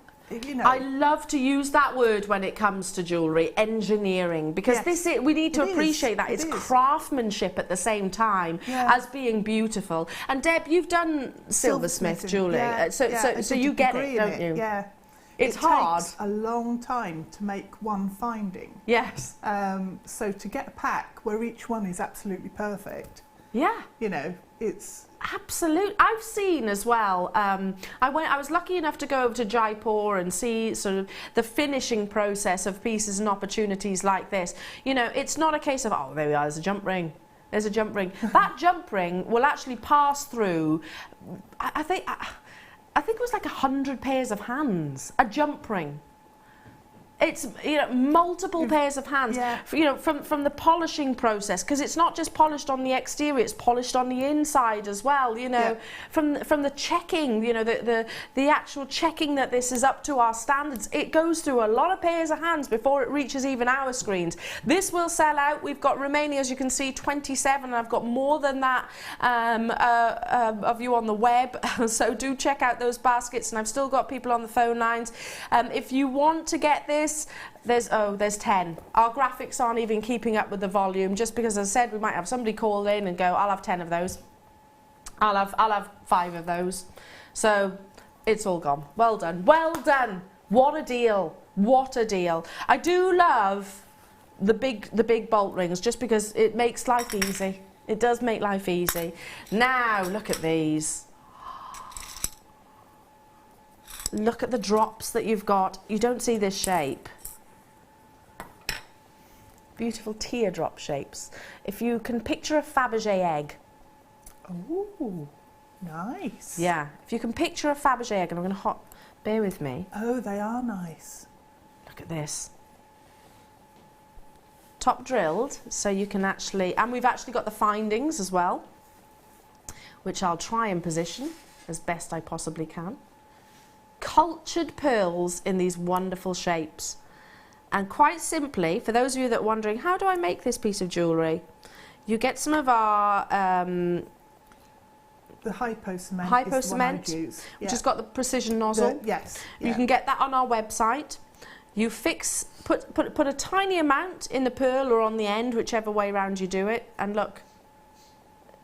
you know. I love to use that word when it comes to jewellery, engineering, because we need to appreciate that. It's craftsmanship at the same time as being beautiful. And Deb, you've done silversmith jewellery, so you get it, don't you? Yeah. It's hard. It takes a long time to make one finding. Yes. So to get a pack where each one is absolutely perfect. Yeah. You know, it's... Absolutely. I've seen as well, I was lucky enough to go over to Jaipur and see sort of the finishing process of pieces and opportunities like this. You know, it's not a case of, oh, there we are, there's a jump ring. There's a jump ring. That jump ring will actually pass through, I think it was like 100 pairs of hands, a jump ring. It's, you know, multiple pairs of hands, you know, from the polishing process, because it's not just polished on the exterior, it's polished on the inside as well, you know, from the checking, you know, the actual checking that this is up to our standards. It goes through a lot of pairs of hands before it reaches even our screens. This will sell out. We've got remaining, as you can see, 27, and I've got more than that of you on the web, so do check out those baskets, and I've still got people on the phone lines. If you want to get this, there's 10. Our graphics aren't even keeping up with the volume, just because, as I said, we might have somebody call in and go, I'll have 10 of those. I'll have 5 of those. So it's all gone. Well done. Well done. What a deal. What a deal. I do love the big bolt rings just because it makes life easy. It does make life easy. Now look at these. Look at the drops that you've got. You don't see this shape. Beautiful teardrop shapes. If you can picture a Fabergé egg. Oh, nice. Yeah, if you can picture a Fabergé egg, and I'm going to bear with me. Oh, they are nice. Look at this. Top drilled, so you can actually, and we've actually got the findings as well, which I'll try and position as best I possibly can. Cultured pearls in these wonderful shapes. And quite simply, for those of you that are wondering, how do I make this piece of jewellery? You get some of our the hypo cement, which has got the precision nozzle. Yes. Yeah. You can get that on our website. You put a tiny amount in the pearl or on the end, whichever way round you do it, and look,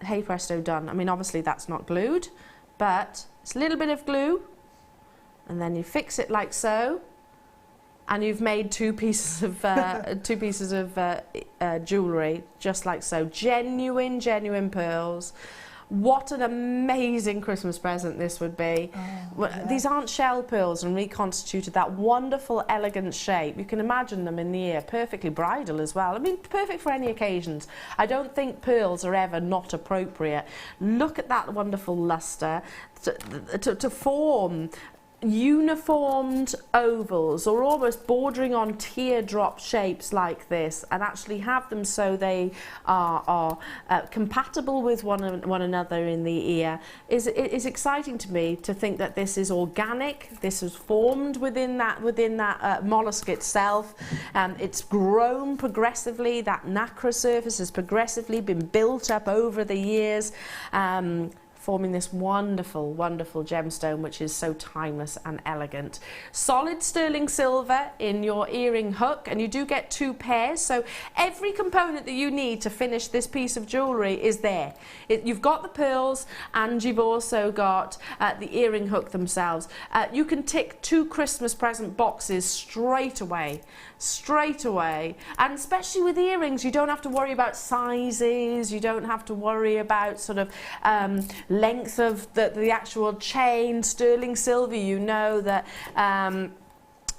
hey presto, done. I mean, obviously that's not glued, but it's a little bit of glue, and then you fix it like so, and you've made 2 pieces of jewellery just like so. Genuine pearls. What an amazing Christmas present this would be. Oh, yeah. These aren't shell pearls and reconstituted, that wonderful elegant shape. You can imagine them in the ear, perfectly bridal as well. I mean, perfect for any occasions. I don't think pearls are ever not appropriate. Look at that wonderful lustre to form uniformed ovals or almost bordering on teardrop shapes like this, and actually have them so they are compatible with one another in the ear is exciting to me, to think that this is organic. This is formed within that mollusk itself. It's grown progressively. That nacre surface has progressively been built up over the years, forming this wonderful, wonderful gemstone, which is so timeless and elegant. Solid sterling silver in your earring hook, and you do get 2 pairs, so every component that you need to finish this piece of jewellery is there. You've got the pearls, and you've also got the earring hook themselves. You can tick 2 Christmas present boxes straight away, and especially with earrings, you don't have to worry about sizes, you don't have to worry about sort of length of the actual chain. Sterling silver, you know that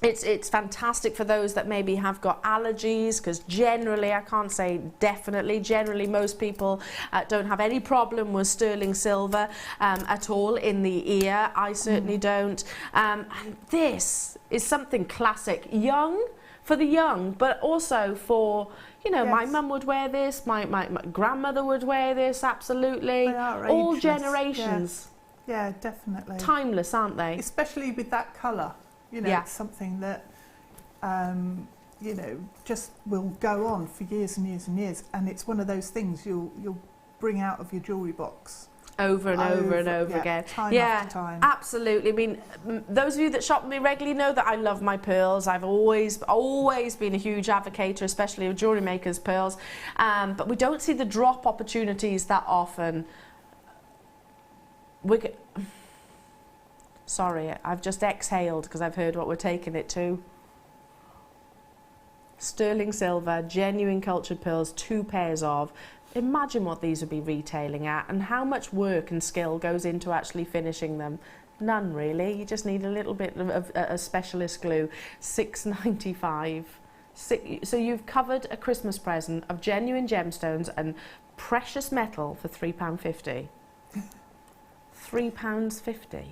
it's fantastic for those that maybe have got allergies, because generally, I can't say definitely, generally most people don't have any problem with sterling silver at all in the ear. I certainly don't. And this is something classic, for the young, but also for, you know, yes. My mum would wear this, my grandmother would wear this, absolutely. They are all ageless. Generations. Yeah, definitely. Timeless, aren't they? Especially with that colour. You know, it's something that, you know, just will go on for years and years and years. And it's one of those things you'll bring out of your jewellery box. Over and over again. Time after time. Absolutely. I mean, those of you that shop with me regularly know that I love my pearls. I've always been a huge advocate, especially of Jewellery Maker's pearls. But we don't see the drop opportunities that often. Sorry, I've just exhaled because I've heard what we're taking it to. Sterling silver, genuine cultured pearls, 2 pairs of. Imagine what these would be retailing at, and how much work and skill goes into actually finishing them. None really. You just need a little bit of a specialist glue. £6.95. So you've covered a Christmas present of genuine gemstones and precious metal for £3.50. £3.50.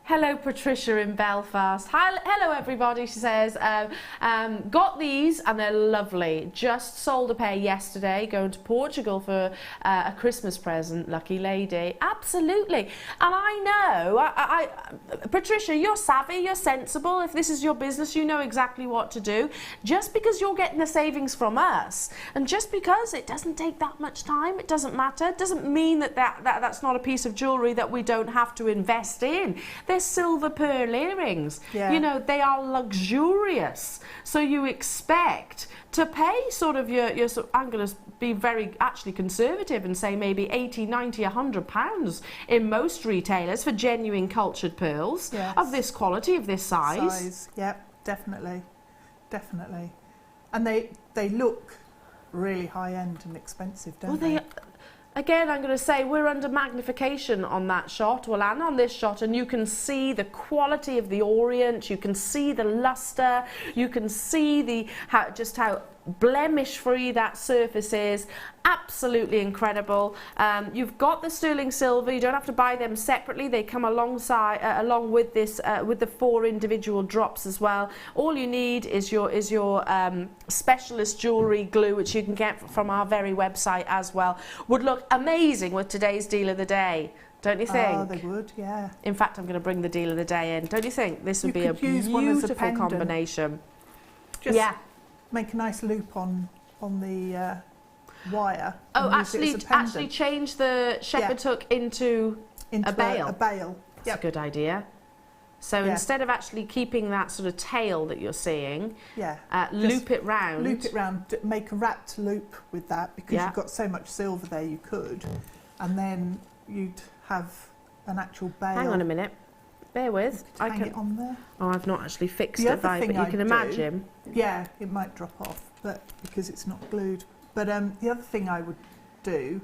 Hello, Patricia in Belfast. Hello, everybody, she says. Got these and they're lovely. Just sold a pair yesterday, going to Portugal for a Christmas present. Lucky lady. Absolutely. And I know, Patricia, you're savvy, you're sensible. If this is your business, you know exactly what to do. Just because you're getting the savings from us, and just because it doesn't take that much time, it doesn't matter. It doesn't mean that's not a piece of jewellery that we don't have to invest in. they're silver pearl earrings. Yeah. You know, they are luxurious. So you expect to pay sort of your I'm going to be very actually conservative and say maybe 80, 90, 100 pounds in most retailers for genuine cultured pearls of this quality, of this size. Yep, definitely. Definitely. And they look really high end and expensive, don't they? Again, I'm going to say we're under magnification on that shot, well, and on this shot, and you can see the quality of the orient, you can see the luster, you can see just how blemish-free that surface is. Absolutely incredible. You've got the sterling silver. You don't have to buy them separately. They come alongside, along with this, with the 4 individual drops as well. All you need is your specialist jewellery glue, which you can get from our very website as well. Would look amazing with today's deal of the day. Don't you think? Oh, they would, yeah. In fact, I'm going to bring the deal of the day in. Don't you think this would be a beautiful combination? Just make a nice loop on the wire. Oh, actually change the shepherd hook into a bail. A bail. That's a good idea. So instead of actually keeping that sort of tail that you're seeing, loop it round. Loop it round. Make a wrapped loop with that because you've got so much silver there. You could, and then you'd have an actual bail. Hang on a minute. Bear with. I can hang it on there. Oh, I've not actually fixed it, but you can imagine. Yeah, it might drop off, but because it's not glued. But the other thing I would do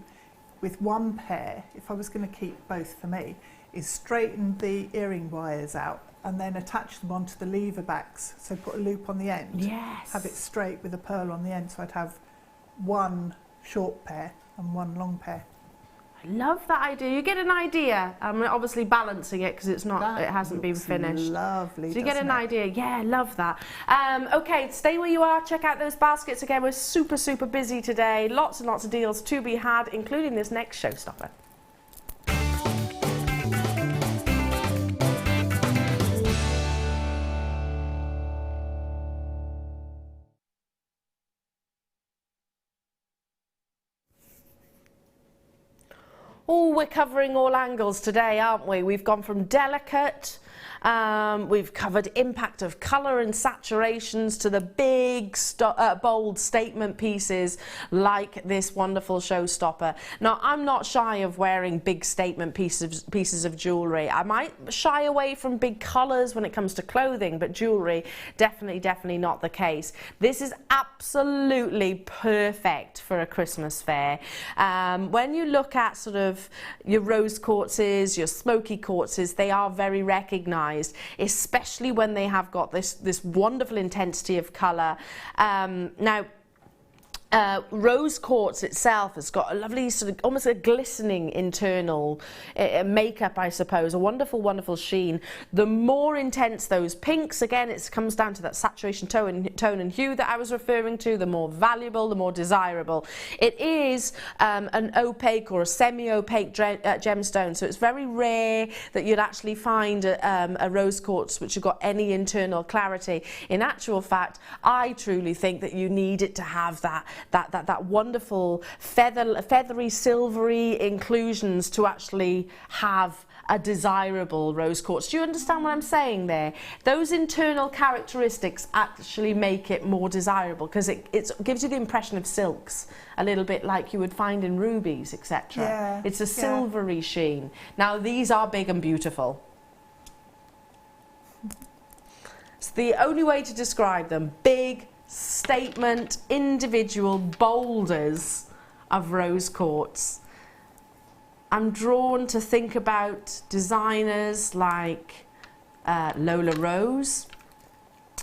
with one pair, if I was going to keep both for me, is straighten the earring wires out and then attach them onto the lever backs. So put a loop on the end. Yes. Have it straight with a pearl on the end. So I'd have one short pair and one long pair. I love that idea. You get an idea. I'm obviously balancing it because it hasn't been finished. Lovely. So you get an idea. Yeah, love that. Okay, stay where you are. Check out those baskets again. We're super, super busy today. Lots and lots of deals to be had, including this next showstopper. Oh, we're covering all angles today, aren't we? We've gone from delicate, we've covered impact of colour and saturations to the big, bold statement pieces like this wonderful showstopper. Now, I'm not shy of wearing big statement pieces of jewellery. I might shy away from big colours when it comes to clothing, but jewellery, definitely not the case. This is absolutely perfect for a Christmas fair. When you look at sort of your rose quartzes, your smoky quartzes, they are very recognised, especially when they have got this wonderful intensity of colour. Now, rose quartz itself has got a lovely sort of almost a glistening internal makeup, I suppose, a wonderful sheen. The more intense those pinks, again, it comes down to that saturation tone and hue that I was referring to, the more valuable, the more desirable. It is an opaque or a semi-opaque gemstone, so it's very rare that you'd actually find a rose quartz which has got any internal clarity. In actual fact, I truly think that you need it to have that wonderful feathery, silvery inclusions to actually have a desirable rose quartz. Do you understand what I'm saying there? Those internal characteristics actually make it more desirable because it gives you the impression of silks, a little bit like you would find in rubies, etc. Yeah, it's a silvery sheen. Now, these are big and beautiful. It's the only way to describe them. Big, statement, individual boulders of rose quartz. I'm drawn to think about designers like Lola Rose,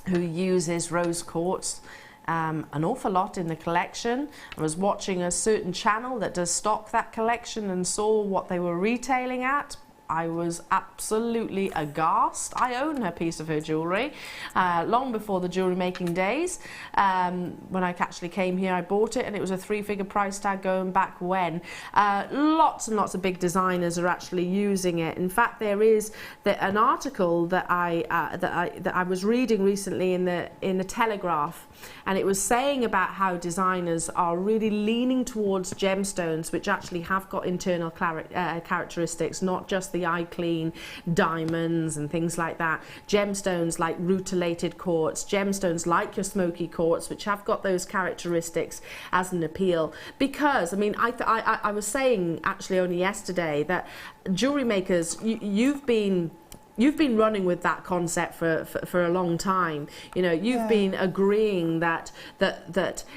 who uses rose quartz an awful lot in the collection. I was watching a certain channel that does stock that collection and saw what they were retailing at. I was absolutely aghast. I own a piece of her jewellery long before the jewellery making days. When I actually came here, I bought it and it was a 3-figure price tag going back when. Lots and lots of big designers are actually using it. In fact, there is an article that I was reading recently in the Telegraph and it was saying about how designers are really leaning towards gemstones which actually have got internal characteristics, not just the eye clean diamonds and things like that. Gemstones like rutilated quartz, gemstones like your smoky quartz, which have got those characteristics as an appeal. Because I mean, I was saying actually only yesterday that jewelry makers, you've been running with that concept for a long time. You know, you've been agreeing that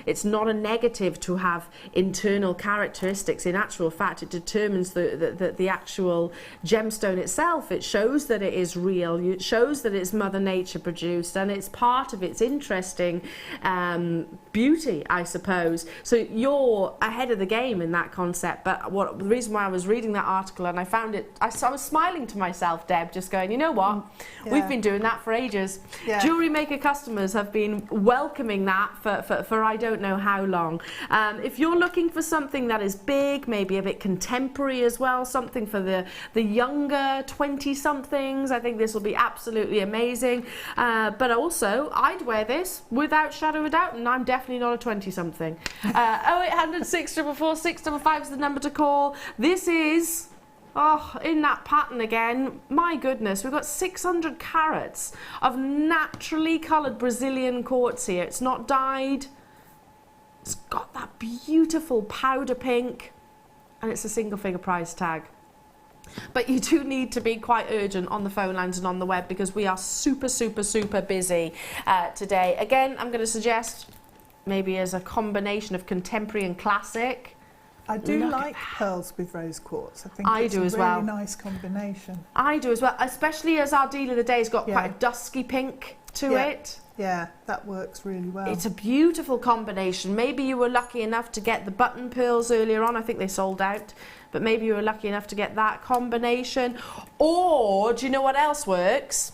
it's not a negative to have internal characteristics. In actual fact, it determines the actual gemstone itself. It shows that it is real. It shows that it's Mother Nature produced, and it's part of its interesting beauty, I suppose. So you're ahead of the game in that concept. But the reason why I was reading that article and I found it, I was smiling to myself, Deb, just going, you know what? We've been doing that for ages. Jewellery Maker customers have been welcoming that for I don't know how long. If you're looking for something that is big, maybe a bit contemporary as well, something for the younger 20-somethings, I think this will be absolutely amazing. But also, I'd wear this without shadow of a doubt, and I'm definitely not a 20-something. 0800 644 655 is the number to call. This is... oh, in that pattern again. My goodness, we've got 600 carats of naturally coloured Brazilian quartz here. It's not dyed. It's got that beautiful powder pink, and it's a single figure price tag. But you do need to be quite urgent on the phone lines and on the web, because we are super, super, super busy today. Again, I'm going to suggest maybe as a combination of contemporary and classic. I do like pearls with rose quartz. I think it's a really nice combination. I do as well, especially as our deal of the day has got quite a dusky pink to it. Yeah, that works really well. It's a beautiful combination. Maybe you were lucky enough to get the button pearls earlier on. I think they sold out. But maybe you were lucky enough to get that combination. Or, do you know what else works?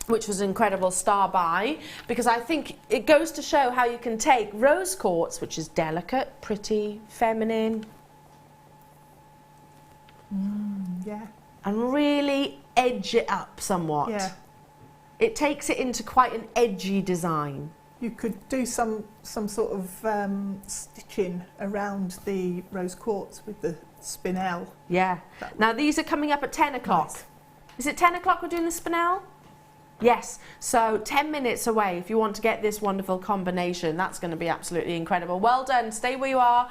Which was an incredible star buy, because I think it goes to show how you can take rose quartz, which is delicate, pretty, feminine, and really edge it up somewhat. Yeah. It takes it into quite an edgy design. You could do some sort of stitching around the rose quartz with the spinel. Yeah. Now these are coming up at 10 o'clock. Nice. Is it 10 o'clock we're doing the spinel? Yes, so 10 minutes away if you want to get this wonderful combination. That's going to be absolutely incredible. Well done. Stay where you are.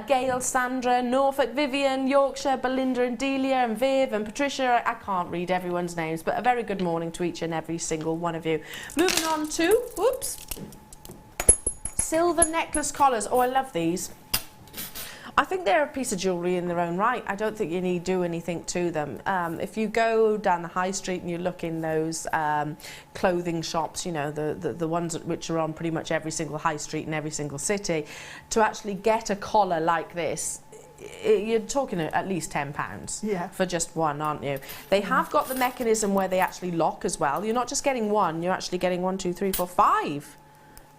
Gail, Sandra, Norfolk, Vivian, Yorkshire, Belinda and Delia and Viv and Patricia. I can't read everyone's names, but a very good morning to each and every single one of you. Moving on to, silver necklace collars. Oh, I love these. I think they're a piece of jewellery in their own right. I don't think you need to do anything to them. If you go down the high street and you look in those clothing shops, you know, the ones which are on pretty much every single high street in every single city, to actually get a collar like this, you're talking at least £10 for just one, aren't you? They have got the mechanism where they actually lock as well. You're not just getting one, you're actually getting 1, 2, 3, 4, 5.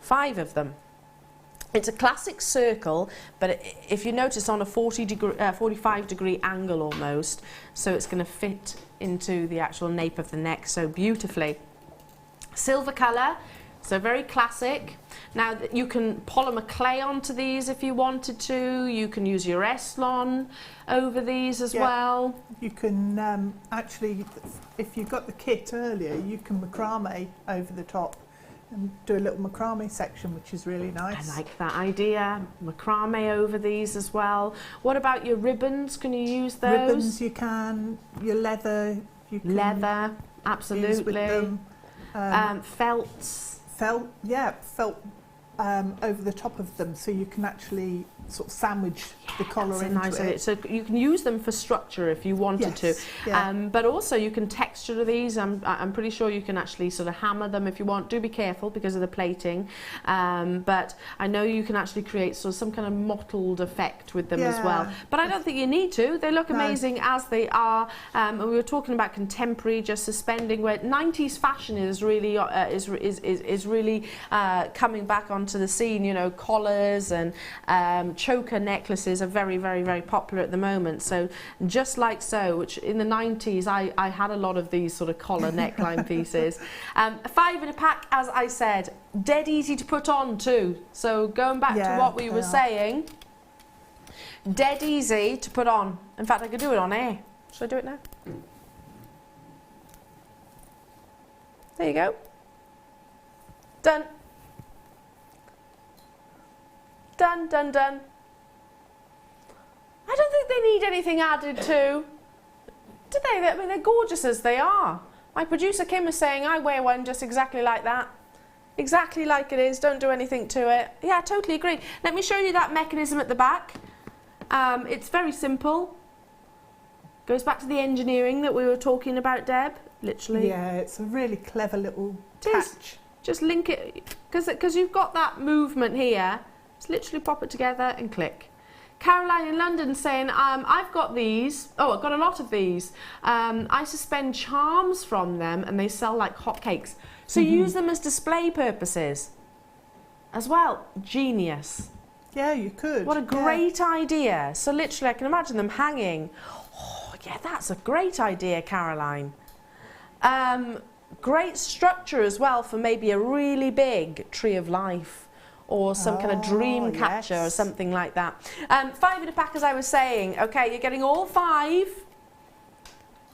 5 of them. It's a classic circle, but if you notice, on a 45 degree angle almost, so it's going to fit into the actual nape of the neck so beautifully. Silver colour, so very classic. Now you can polymer clay onto these if you wanted to. You can use your Eslon over these as well. You can actually, if you got the kit earlier, you can macrame over the top and do a little macrame section, which is really nice. I like that idea. Macrame over these as well. What about your ribbons? Can you use those? Ribbons you can. Your leather you can. Leather, absolutely. Use with them. Felts. Felt over the top of them, so you can actually sort of sandwich the collar into it. So you can use them for structure if you wanted to, but also you can texture these. I'm pretty sure you can actually sort of hammer them if you want. Do be careful because of the plating, but I know you can actually create sort of some kind of mottled effect with them as well. But I don't think you need to. They look amazing as they are. And we were talking about contemporary, just suspending, where 90s fashion is really really coming back on onto the scene. You know, collars and choker necklaces are very, very, very popular at the moment. So just like so, which in the 90s I had a lot of these sort of collar neckline pieces. 5 in a pack, as I said, dead easy to put on too. So going back to what we were saying, dead easy to put on. In fact, I could do it on air. Should I do it now? There you go. Done. Done, done, done. I don't think they need anything added to. Do they? I mean, they're gorgeous as they are. My producer Kim was saying I wear one just exactly like that. Exactly like it is. Don't do anything to it. Yeah, I totally agree. Let me show you that mechanism at the back. It's very simple. Goes back to the engineering that we were talking about, Deb. Literally. Yeah, it's a really clever little catch. Just link it, because you've got that movement here. Just literally pop it together and click. Caroline in London saying, I've got these. Oh, I've got a lot of these. I suspend charms from them and they sell like hotcakes. So use them as display purposes as well. Genius. Yeah, you could. What a great idea. So literally I can imagine them hanging. Oh, yeah, that's a great idea, Caroline. Great structure as well for maybe a really big tree of life or some kind of dream catcher or something like that. 5 in a pack, as I was saying. Okay, you're getting all 5.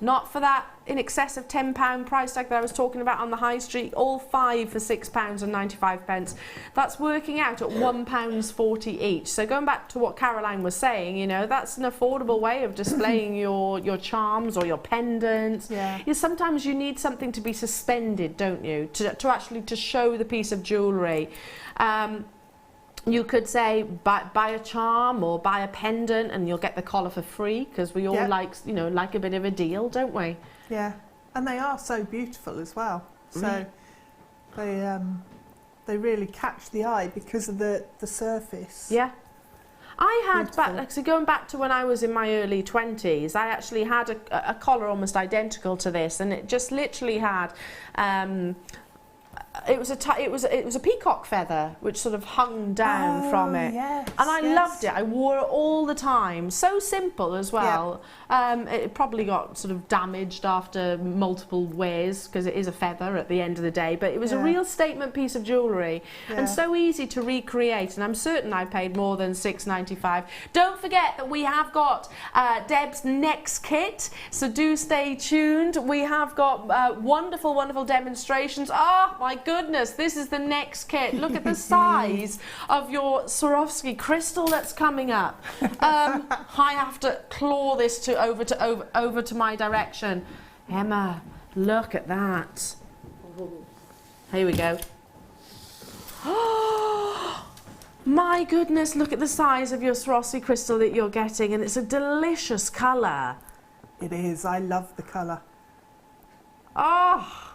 Not for that in excess of £10 price tag that I was talking about on the high street. All 5 for £6.95. That's working out at £1.40 each. So going back to what Caroline was saying, you know, that's an affordable way of displaying your charms or your pendants. Yeah. Sometimes you need something to be suspended, don't you? To actually show the piece of jewellery. You could say buy a charm or buy a pendant and you'll get the collar for free, because we all like, you know, like a bit of a deal, don't we? Yeah, and they are so beautiful as well. So they really catch the eye because of the surface. Yeah. I had, so going back to when I was in my early 20s, I actually had a collar almost identical to this, and it just literally had it was a peacock feather which sort of hung down from it, and I loved it. I wore it all the time. So simple as well. It probably got sort of damaged after multiple wears because it is a feather at the end of the day, but it was a real statement piece of jewellery and so easy to recreate, and I'm certain I paid more than £6.95. Don't forget that we have got Deb's next kit, so do stay tuned. We have got wonderful, wonderful demonstrations. Oh my goodness, this is the next kit. Look at the size of your Swarovski crystal that's coming up. I have to claw this over to my direction. Emma, look at that. Here we go. My goodness, look at the size of your Swarovski crystal that you're getting, and it's a delicious colour. It is. I love the colour. Oh,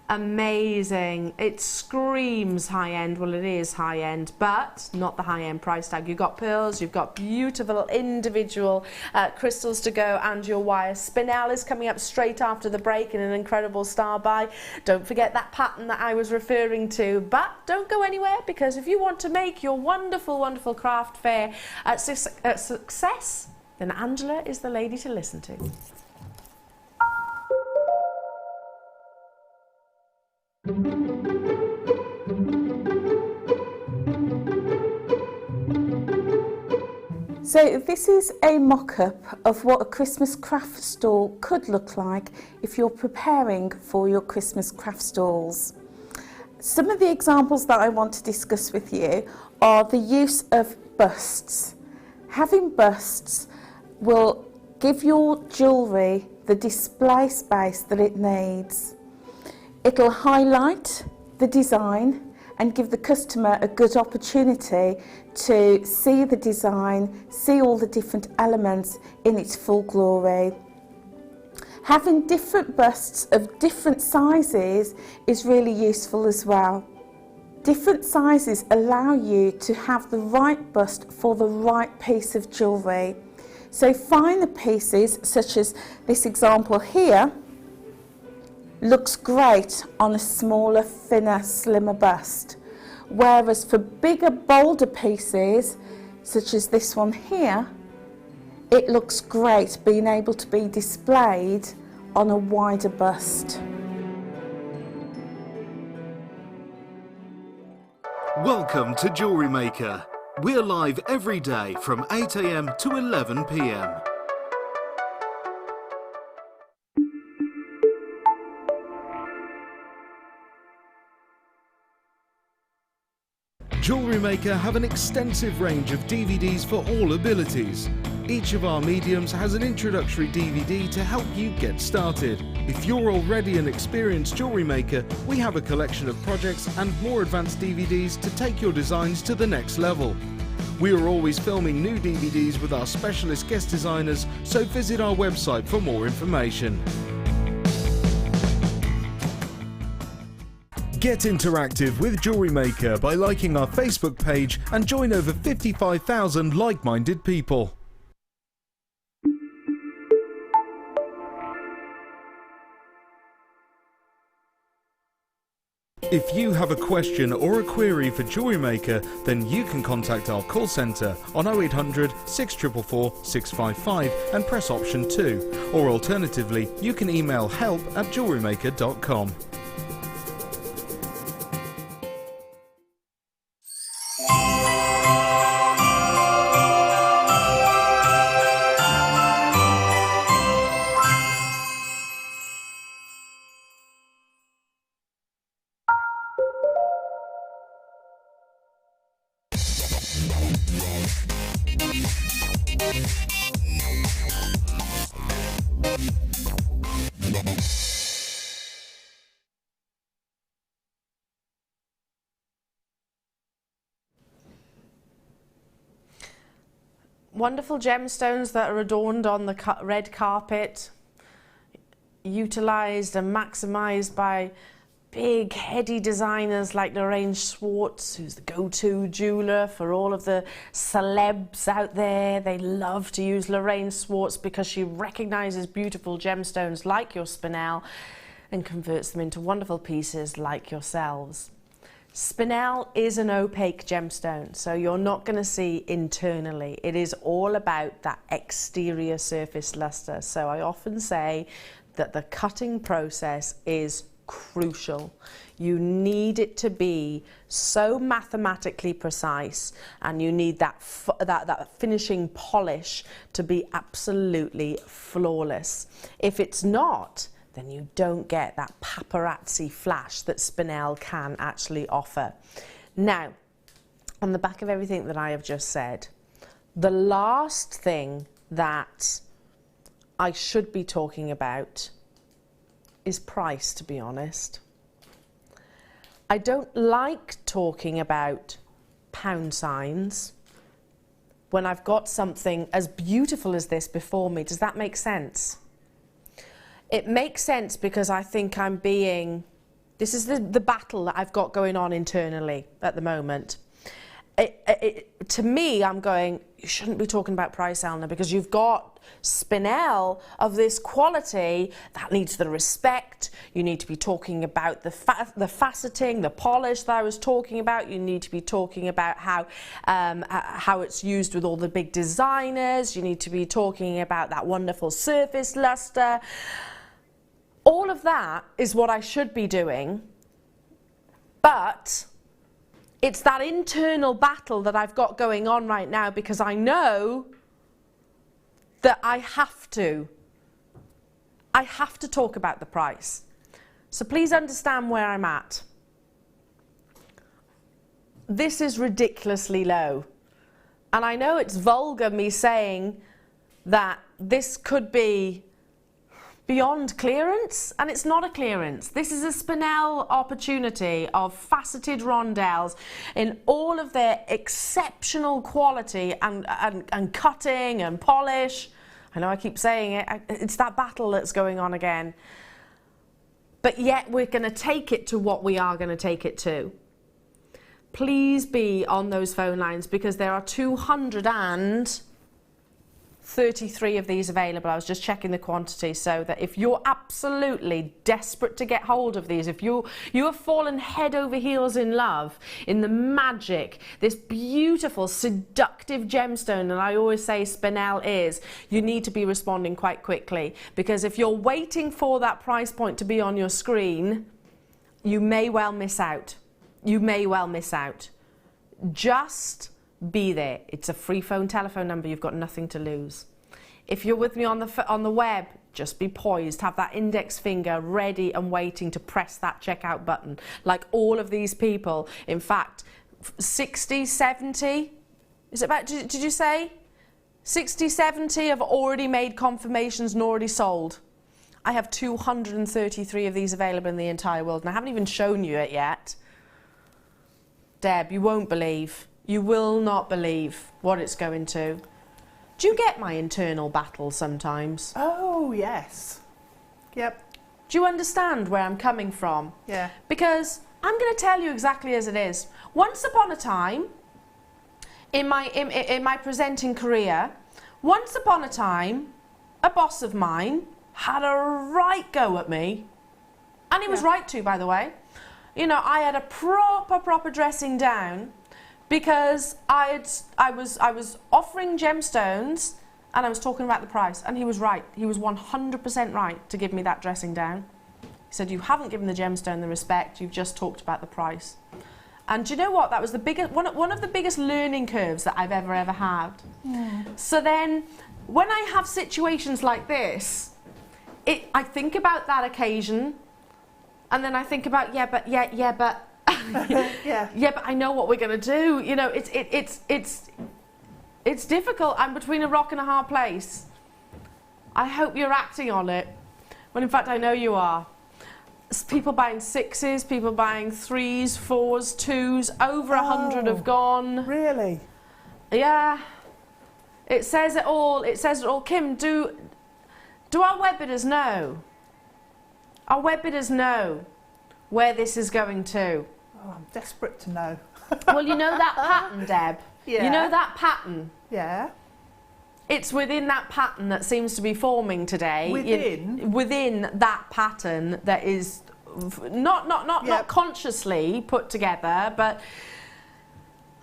amazing. It screams high-end. Well, it is high-end, but not the high-end price tag. You've got pearls, you've got beautiful individual crystals to go, and your wire. Spinel is coming up straight after the break in an incredible star buy. Don't forget that pattern that I was referring to, but don't go anywhere, because if you want to make your wonderful, wonderful craft fair a success, then Angela is the lady to listen to. So this is a mock-up of what a Christmas craft stall could look like if you're preparing for your Christmas craft stalls. Some of the examples that I want to discuss with you are the use of busts. Having busts will give your jewellery the display space that it needs. It'll highlight the design and give the customer a good opportunity to see the design, see all the different elements in its full glory. Having different busts of different sizes is really useful as well. Different sizes allow you to have the right bust for the right piece of jewellery. So finer pieces, such as this example here, looks great on a smaller, thinner, slimmer bust. Whereas for bigger, bolder pieces, such as this one here, it looks great being able to be displayed on a wider bust. Welcome to Jewellery Maker. We're live every day from 8 AM to 11 PM. Jewellery Maker have an extensive range of DVDs for all abilities. Each of our mediums has an introductory DVD to help you get started. If you're already an experienced jewellery maker, we have a collection of projects and more advanced DVDs to take your designs to the next level. We are always filming new DVDs with our specialist guest designers, so visit our website for more information. Get interactive with Jewellery Maker by liking our Facebook page and join over 55,000 like-minded people. If you have a question or a query for Jewellery Maker, then you can contact our call centre on 0800 644 655 and press option 2, or alternatively you can email help@jewellerymaker.com. Wonderful gemstones that are adorned on the red carpet, utilised and maximised by big heady designers like Lorraine Schwartz, who's the go-to jeweller for all of the celebs out there. They love to use Lorraine Schwartz because she recognises beautiful gemstones like your spinel and converts them into wonderful pieces like yourselves. Spinel is an opaque gemstone, so you're not going to see internally. It is all about that exterior surface luster. So I often say that the cutting process is crucial. You need it to be so mathematically precise, and you need that finishing polish to be absolutely flawless. If it's not, then you don't get that paparazzi flash that spinel can actually offer. Now, on the back of everything that I have just said, the last thing that I should be talking about is price, to be honest. I don't like talking about pound signs when I've got something as beautiful as this before me. Does that make sense? It makes sense because I think this is the battle that I've got going on internally at the moment. To me, I'm going, you shouldn't be talking about price, Elna, because you've got spinel of this quality that needs the respect. You need to be talking about the faceting, the polish that I was talking about. You need to be talking about how it's used with all the big designers. You need to be talking about that wonderful surface luster. All of that is what I should be doing, but it's that internal battle that I've got going on right now, because I know that I have to talk about the price. So please understand where I'm at. This is ridiculously low. And I know it's vulgar me saying that this could be beyond clearance, and it's not a clearance. This is a spinel opportunity of faceted rondelles in all of their exceptional quality and cutting and polish. I know I keep saying it, it's that battle that's going on again. But yet we're going to take it to what we are going to take it to. Please be on those phone lines, because there are 250 33 of these available. I was just checking the quantity, so that if you're absolutely desperate to get hold of these, if you have fallen head over heels in love in the magic, this beautiful seductive gemstone that I always say spinel is, you need to be responding quite quickly, because if you're waiting for that price point to be on your screen, you may well miss out. You may well miss out. Just be there. It's a free telephone number. You've got nothing to lose. If you're with me on the web, just be poised. Have that index finger ready and waiting to press that checkout button. Like all of these people. In fact, 60, 70, is it about, did you say? 60, 70 have already made confirmations and already sold. I have 233 of these available in the entire world, and I haven't even shown you it yet. Deb, you won't believe. You will not believe what it's going to. Do you get my internal battle sometimes? Oh, yes. Yep. Do you understand where I'm coming from? Yeah. Because I'm going to tell you exactly as it is. Once upon a time, in my presenting career, once upon a time, a boss of mine had a right go at me. And he was right to, by the way. You know, I had a proper dressing down, because I was offering gemstones and I was talking about the price, and he was right. He was 100% right to give me that dressing down. He said, you haven't given the gemstone the respect, you've just talked about the price. And do you know what? That was the biggest, one of the biggest learning curves that I've ever had. Yeah. So then, when I have situations like this, I think about that occasion, and then I think about, yeah, but yeah, but I know what we're going to do. You know, it's difficult. I'm between a rock and a hard place. I hope you're acting on it. Well, in fact, I know you are. People buying 6s, people buying 3s, 4s, 2s. Over 100 have gone. Really? Yeah. It says it all. It says it all. Kim, do our web bidders know? Our web bidders know where this is going to. Oh, I'm desperate to know. Well, you know that pattern, Deb? Yeah. You know that pattern? Yeah. It's within that pattern that seems to be forming today. Within that pattern that is not consciously put together, but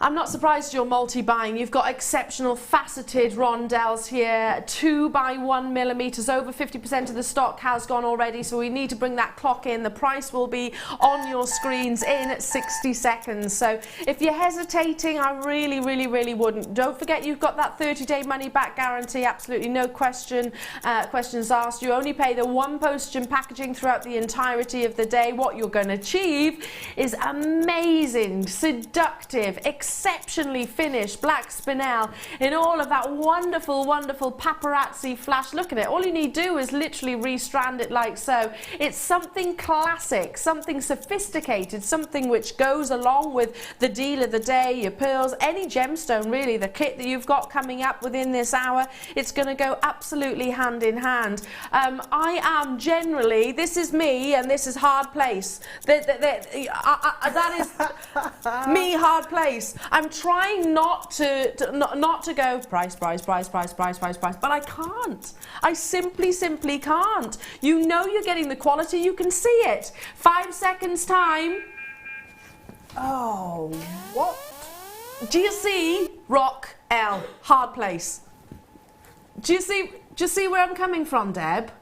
I'm not surprised you're multi-buying. You've got exceptional faceted rondelles here, 2 by 1 millimeters. Over 50% of the stock has gone already, so we need to bring that clock in. The price will be on your screens in 60 seconds. So if you're hesitating, I really wouldn't. Don't forget you've got that 30-day money-back guarantee. Absolutely no questions asked. You only pay the 1 postage and packaging throughout the entirety of the day. What you're going to achieve is amazing, seductive, exceptionally finished black spinel in all of that wonderful paparazzi flash. Look at it. All you need to do is literally restrand it like so. It's something classic, something sophisticated, something which goes along with the deal of the day, your pearls, any gemstone really, the kit that you've got coming up within this hour. It's going to go absolutely hand in hand. I am generally, this is me and this is hard place. That is me, hard place. I'm trying not to go price, but I can't. I simply can't. You know you're getting the quality, you can see it. 5 seconds time. Oh, what? Do you see rock, Elle, hard place? Do you see where I'm coming from, Deb?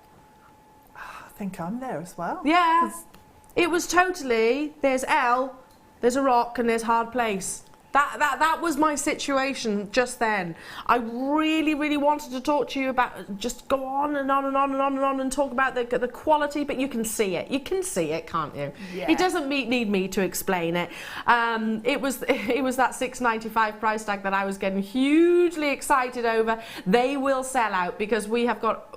I think I'm there as well. Yeah. It was totally, there's Elle, there's a rock, and there's hard place. That was my situation just then. I really wanted to talk to you about, just go on and on and talk about the quality, but you can see it. You can see it, can't you? Yeah. It doesn't need me to explain it. It was that $6.95 price tag that I was getting hugely excited over. They will sell out because we have got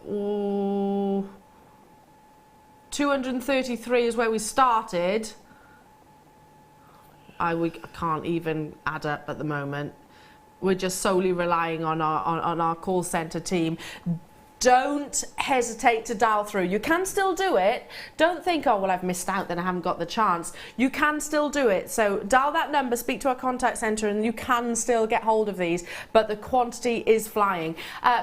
233 is where we started. I can't even add up at the moment. We're just solely relying on our call centre team. don't hesitate to dial through. You can still do it. Don't think, oh, well, I've missed out, then I haven't got the chance. You can still do it. So dial that number, speak to our contact centre, and you can still get hold of these, but the quantity is flying.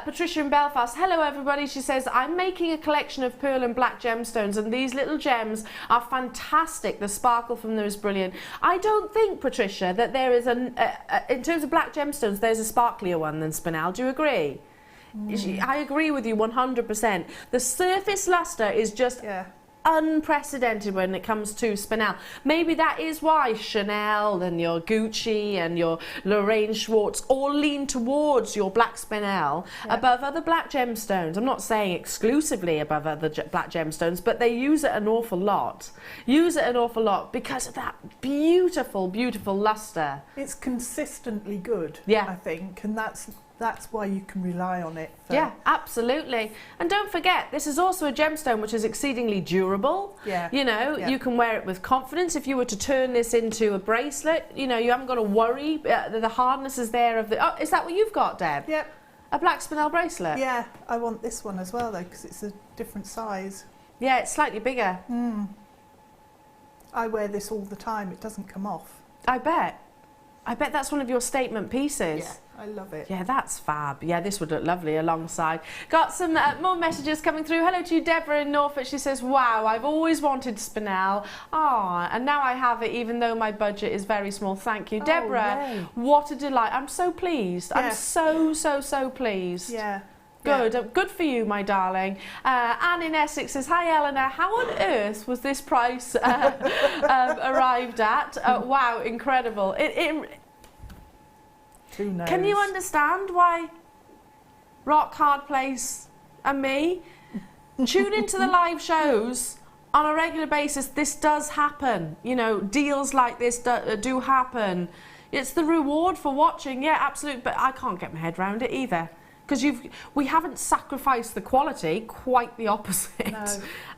Patricia in Belfast, hello everybody. She says, I'm making a collection of pearl and black gemstones, and these little gems are fantastic. The sparkle from them is brilliant. I don't think, Patricia, that there is in terms of black gemstones, there's a sparklier one than spinel. Do you agree? I agree with you 100%. The surface luster is just unprecedented when it comes to spinel. Maybe that is why Chanel and your Gucci and your Lorraine Schwartz all lean towards your black spinel above other black gemstones. I'm not saying exclusively above other black gemstones, but they use it an awful lot. Use it an awful lot because of that beautiful, beautiful luster. It's consistently good, I think, and that's why you can rely on it. Yeah, absolutely. And don't forget, this is also a gemstone which is exceedingly durable. Yeah. You know, you can wear it with confidence. If you were to turn this into a bracelet, you know, you haven't got to worry. The hardness is there of the... Oh, is that what you've got, Deb? Yep. A black spinel bracelet? Yeah, I want this one as well, though, because it's a different size. Yeah, it's slightly bigger. I wear this all the time. It doesn't come off. I bet. I bet that's one of your statement pieces. Yeah, I love it. Yeah, that's fab. Yeah, this would look lovely alongside. Got some more messages coming through. Hello to you, Deborah in Norfolk. She says, wow, I've always wanted spinel. Ah, and now I have it, even though my budget is very small. Thank you. Deborah, yay. What a delight. I'm so pleased. I'm so pleased. Yeah. Good, good for you, my darling. Anne in Essex says, hi Eleanor, how on earth was this price arrived at? Wow, incredible. Who knows? Can you understand why Rock Hard Place and me tune into the live shows on a regular basis? This does happen. You know, deals like this do happen. It's the reward for watching, yeah, absolutely. But I can't get my head around it either. Because we haven't sacrificed the quality, quite the opposite. No.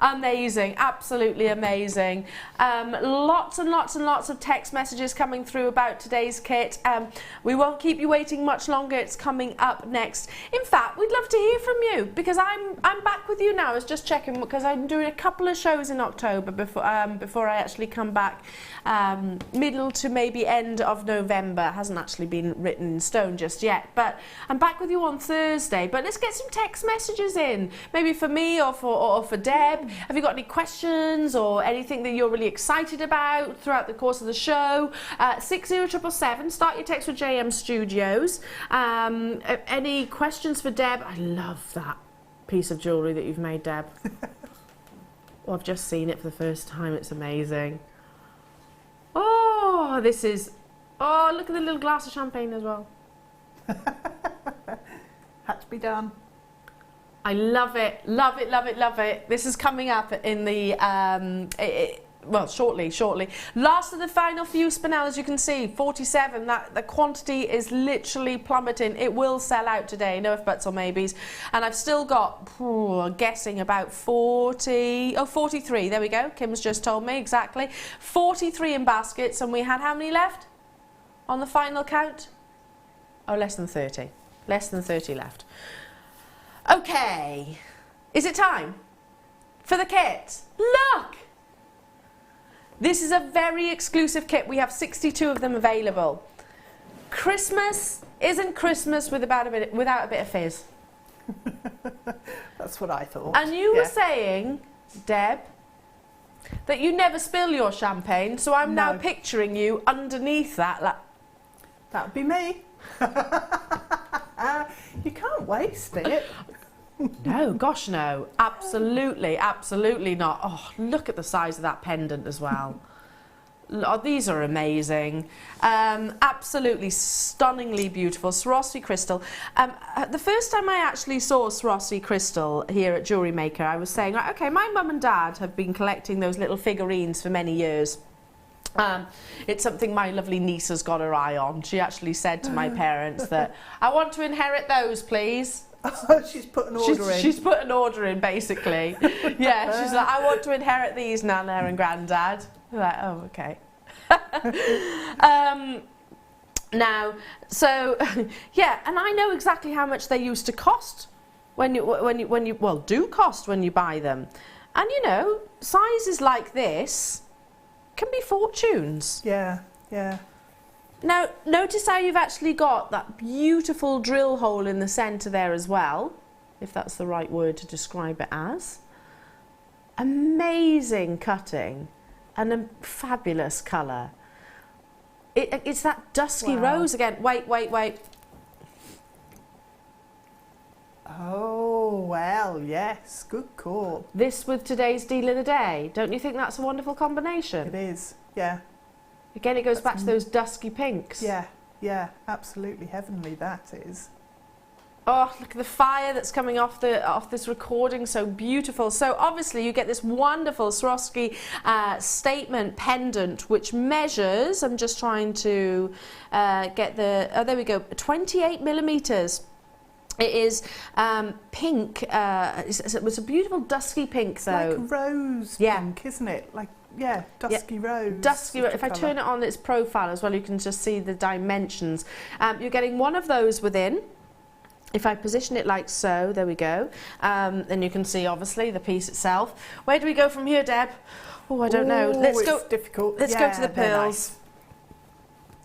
Amazing, absolutely amazing. Lots and lots and lots of text messages coming through about today's kit. We won't keep you waiting much longer. It's coming up next. In fact, we'd love to hear from you because I'm back with you now. I was just checking because I'm doing a couple of shows in October before I actually come back. Middle to maybe end of November. Hasn't actually been written in stone just yet, but I'm back with you on Thursday. But let's get some text messages in, maybe for me or for Deb. Have you got any questions or anything that you're really excited about throughout the course of the show? 60777, start your text with JM Studios. Any questions for Deb? I love that piece of jewellery that you've made, Deb. Oh, I've just seen it for the first time. It's amazing. Oh, this is... Oh, look at the little glass of champagne as well. Had to be done. I love it, love it, love it, love it. This is coming up in the... well, shortly. Last of the final few spinel, as you can see, 47. The quantity is literally plummeting. It will sell out today, no if buts or maybes. And I've still got, guessing about 43. There we go. Kim's just told me exactly. 43 in baskets, and we had how many left on the final count? Oh, less than 30. Less than 30 left. Okay. Is it time for the kit? Look! This is a very exclusive kit. We have 62 of them available. Christmas isn't Christmas without a bit of fizz. That's what I thought. And you were saying, Deb, that you never spill your champagne, so I'm now picturing you underneath that. That would be me. You can't waste it. No, gosh no. Absolutely, absolutely not. Oh, look at the size of that pendant as well. Oh, these are amazing. Absolutely stunningly beautiful. Swarovski crystal. The first time I actually saw Swarovski crystal here at Jewellery Maker, I was saying, okay, my mum and dad have been collecting those little figurines for many years. It's something my lovely niece has got her eye on. She actually said to my parents that, I want to inherit those, please. She's put an order in. She's put an order in, basically. Yeah, she's like, I want to inherit these, Nana and Grandad. They're like, oh, okay. Now, so, yeah, and I know exactly how much they used to cost do cost when you buy them. And you know, sizes like this can be fortunes. Yeah, yeah. Now, notice how you've actually got that beautiful drill hole in the centre there as well, if that's the right word to describe it as. Amazing cutting and a fabulous colour. It's that dusky rose again. Wait. Oh, well, yes, good call. This with today's deal of the day. Don't you think that's a wonderful combination? It is, yeah. Again, it goes back to those dusky pinks. Yeah, yeah, absolutely heavenly that is. Oh, look at the fire that's coming off this recording, so beautiful. So obviously you get this wonderful Swarovski statement pendant, which measures, I'm just trying to get the, oh there we go, 28 millimetres. It is pink, it's a beautiful dusky pink though. Like rose pink, isn't it? Like, yeah, dusky rose. Dusky rose. If I turn it on its profile as well, you can just see the dimensions. You're getting one of those within. If I position it like so, there we go, then you can see obviously the piece itself. Where do we go from here, Deb? Oh, I don't know. Let's go. Difficult. Let's go to the pearls.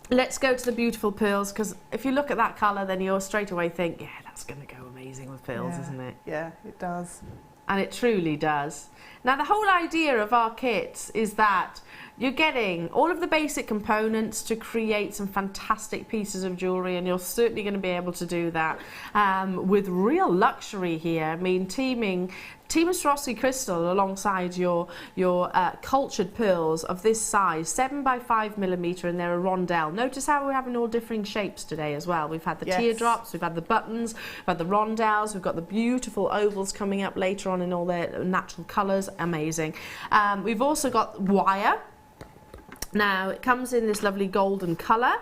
Let's go to the beautiful pearls, because if you look at that colour, then you'll straight away think, yeah, that's going to go amazing with pearls, isn't it? Yeah, it does. And it truly does. Now, the whole idea of our kits is that you're getting all of the basic components to create some fantastic pieces of jewellery, and you're certainly going to be able to do that with real luxury here. I mean, team of Swarovski crystal alongside your cultured pearls of this size, 7 by 5 millimetre, and they're a rondelle. Notice how we're having all differing shapes today as well. We've had the teardrops, we've had the buttons, we've had the rondelles, we've got the beautiful ovals coming up later on in all their natural colours. Amazing. We've also got wire. Now, it comes in this lovely golden colour.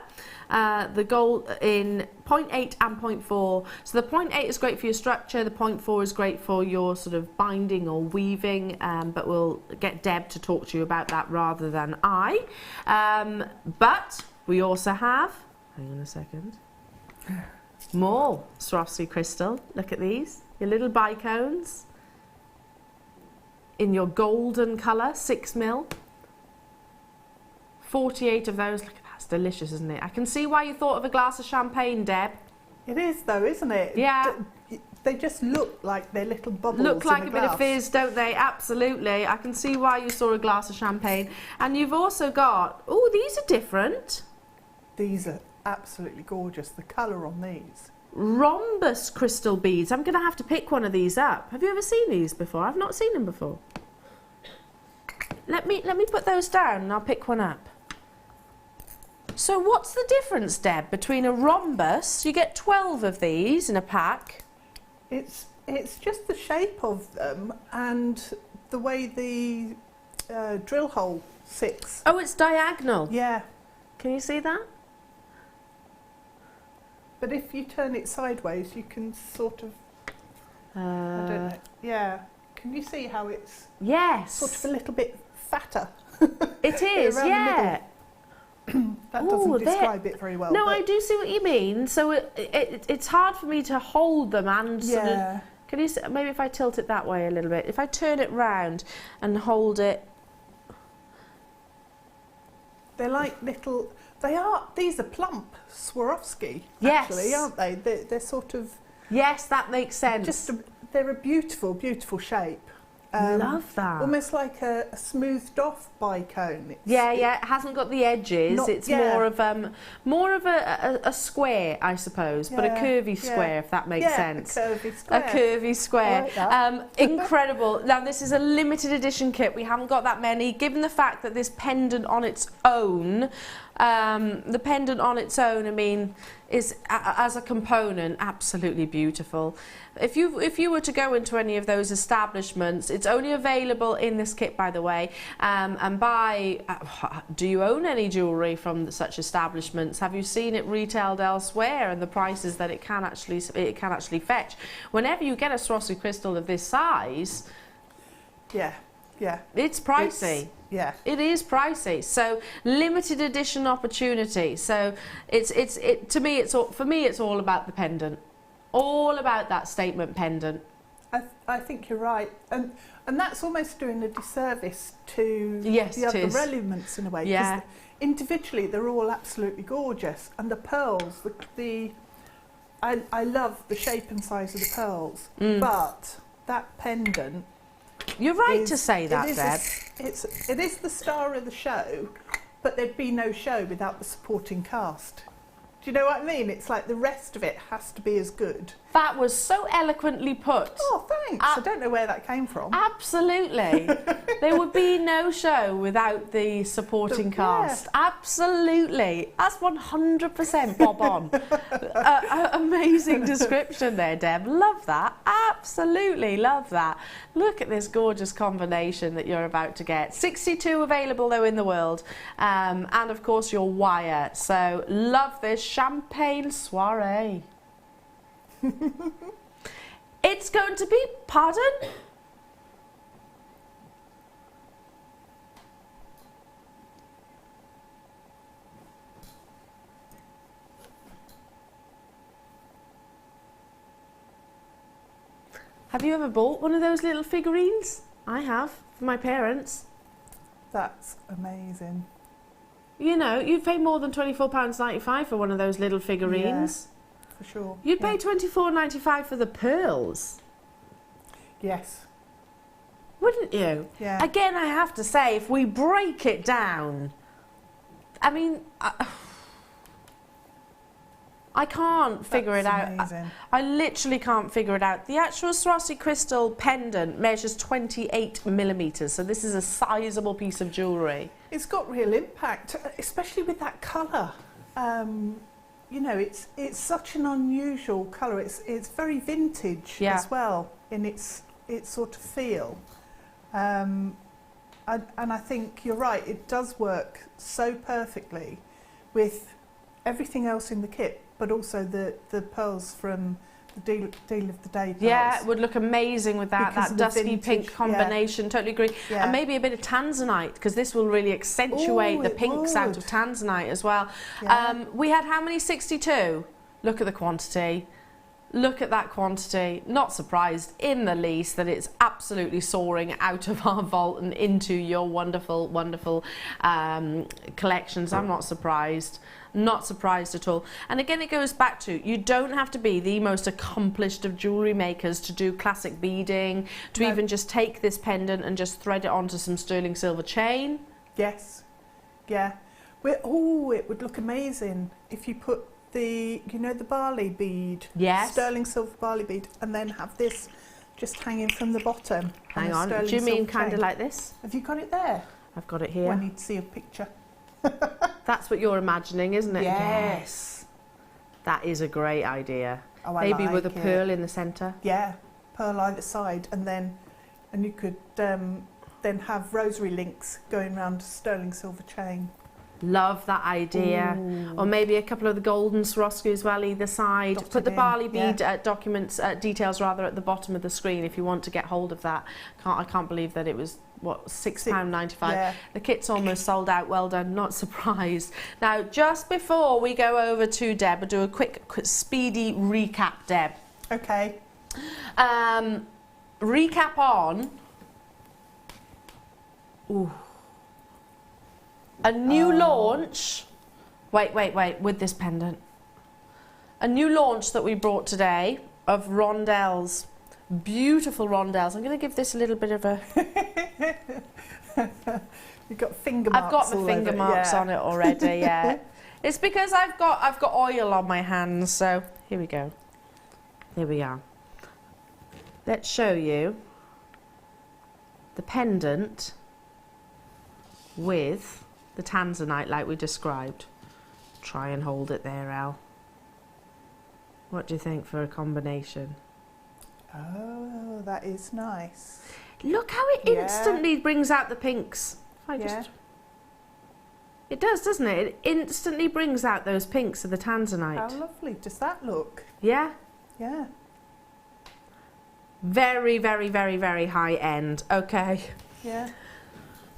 The gold in 0.8 and 0.4. So the 0.8 is great for your structure, the 0.4 is great for your sort of binding or weaving, but we'll get Deb to talk to you about that rather than I. But we also have, hang on a second, more Swarovski crystal. Look at these, your little bicones in your golden colour, 6mm. 48 of those. Look at that, it's delicious, isn't it? I can see why you thought of a glass of champagne, Deb. It is though, isn't it? Yeah. They just look like they're little bubbles. Look like in a bit of fizz, don't they? Absolutely. I can see why you saw a glass of champagne. And you've also got, oh, these are different. These are absolutely gorgeous, the colour on these. Rhombus crystal beads. I'm going to have to pick one of these up. Have you ever seen these before? I've not seen them before. Let me put those down and I'll pick one up. So what's the difference, Deb, between a rhombus, you get 12 of these in a pack. It's just the shape of them and the way the drill hole sits. Oh, it's diagonal. Yeah. Can you see that? But if you turn it sideways, you can sort of, I don't know, yeah. Can you see how it's sort of a little bit fatter? It is, yeah. That doesn't describe it very well. No, I do see what you mean. So it's hard for me to hold them and sort of, can you see, maybe if I tilt it that way a little bit, if I turn it round and hold it. They're like little, these are plump Swarovski, actually, aren't they? They're sort of... Yes, that makes sense. They're a beautiful, beautiful shape. Love that. Almost like a smoothed off bicone. It hasn't got the edges. It's more of a square, I suppose, but a curvy square, if that makes sense. A curvy square. A curvy square. I like that. Incredible. Now, this is a limited edition kit. We haven't got that many. Given the fact that this pendant on its own, the pendant on its own, I mean, is as a component absolutely beautiful. If you were to go into any of those establishments, it's only available in this kit, by the way, and buy. Do you own any jewellery from such establishments? Have you seen it retailed elsewhere and the prices that it can actually fetch? Whenever you get a Swarovski crystal of this size, it's pricey. It is pricey. So limited edition opportunity. So for me it's all about the pendant. All about that statement pendant. I think you're right, and that's almost doing a disservice to the other elements in a way. Yeah. Individually, they're all absolutely gorgeous, and the pearls, I love the shape and size of the pearls, but that pendant. You're right to say that, Deb. It is the star of the show, but there'd be no show without the supporting cast. Do you know what I mean? It's like the rest of it has to be as good. That was so eloquently put. Oh, thanks. I don't know where that came from. Absolutely. There would be no show without the supporting cast. Yeah. Absolutely. That's 100% bob on. Amazing description there, Deb. Love that. Absolutely love that. Look at this gorgeous combination that you're about to get. 62 available though in the world. And of course your wire. So love this champagne soiree. It's going to be, pardon? Have you ever bought one of those little figurines? I have, for my parents. That's amazing. You know, you'd pay more than £24.95 for one of those little figurines. Yeah, for sure. You'd pay £24.95 for the pearls. Yes. Wouldn't you? Yeah. Again, I have to say, if we break it down, I mean, I can't figure it out. I literally can't figure it out. The actual Swarovski crystal pendant measures 28 millimetres, so this is a sizable piece of jewellery. It's got real impact, especially with that colour. You know, it's such an unusual colour. It's very vintage as well in its sort of feel. And I think you're right. It does work so perfectly with everything else in the kit, but also the pearls from the deal of the day pearls. Yeah, it would look amazing with that dusky pink combination. Yeah. Totally agree. Yeah. And maybe a bit of tanzanite, because this will really accentuate the pinks out of tanzanite as well. Yeah. We had how many? 62. Look at the quantity. Look at that quantity. Not surprised in the least that it's absolutely soaring out of our vault and into your wonderful, wonderful collections. I'm not surprised. Not surprised at all. And again, it goes back to, you don't have to be the most accomplished of jewellery makers to do classic beading, to even just take this pendant and just thread it onto some sterling silver chain. Yes. Yeah. Oh, it would look amazing if you put the barley bead, sterling silver barley bead, and then have this just hanging from the bottom. Hang on, do you mean kind of like this? Have you got it there? I've got it here. I need to see a picture. That's what you're imagining, isn't it? Yes. That is a great idea. Oh, maybe like with a pearl in the centre. Yeah, pearl either side, and you could then have rosary links going around a sterling silver chain. Love that idea. Ooh. Or maybe a couple of the golden Swarovski as well either side. Put the barley bead details rather at the bottom of the screen if you want to get hold of that. I can't believe that it was £6.95. Yeah. The kit's almost sold out. Well done. Not surprised. Now, just before we go over to Deb, we'll do a quick speedy recap, Deb. Okay. Recap on. Ooh. A new launch. Wait, with this pendant. A new launch that we brought today of rondelles. Beautiful rondelles. I'm going to give this a little bit of a... You've got finger marks. I've got my finger marks on it already, yeah. It's because I've got oil on my hands, so here we go. Here we are. Let's show you the pendant with the tanzanite like we described. Try and hold it there, Elle. What do you think for a combination? Oh, that is nice. Look how it instantly brings out the pinks. It does, doesn't it? It instantly brings out those pinks of the tanzanite. How lovely does that look? Yeah? Yeah. Very, very, very, very high end. Okay. Yeah.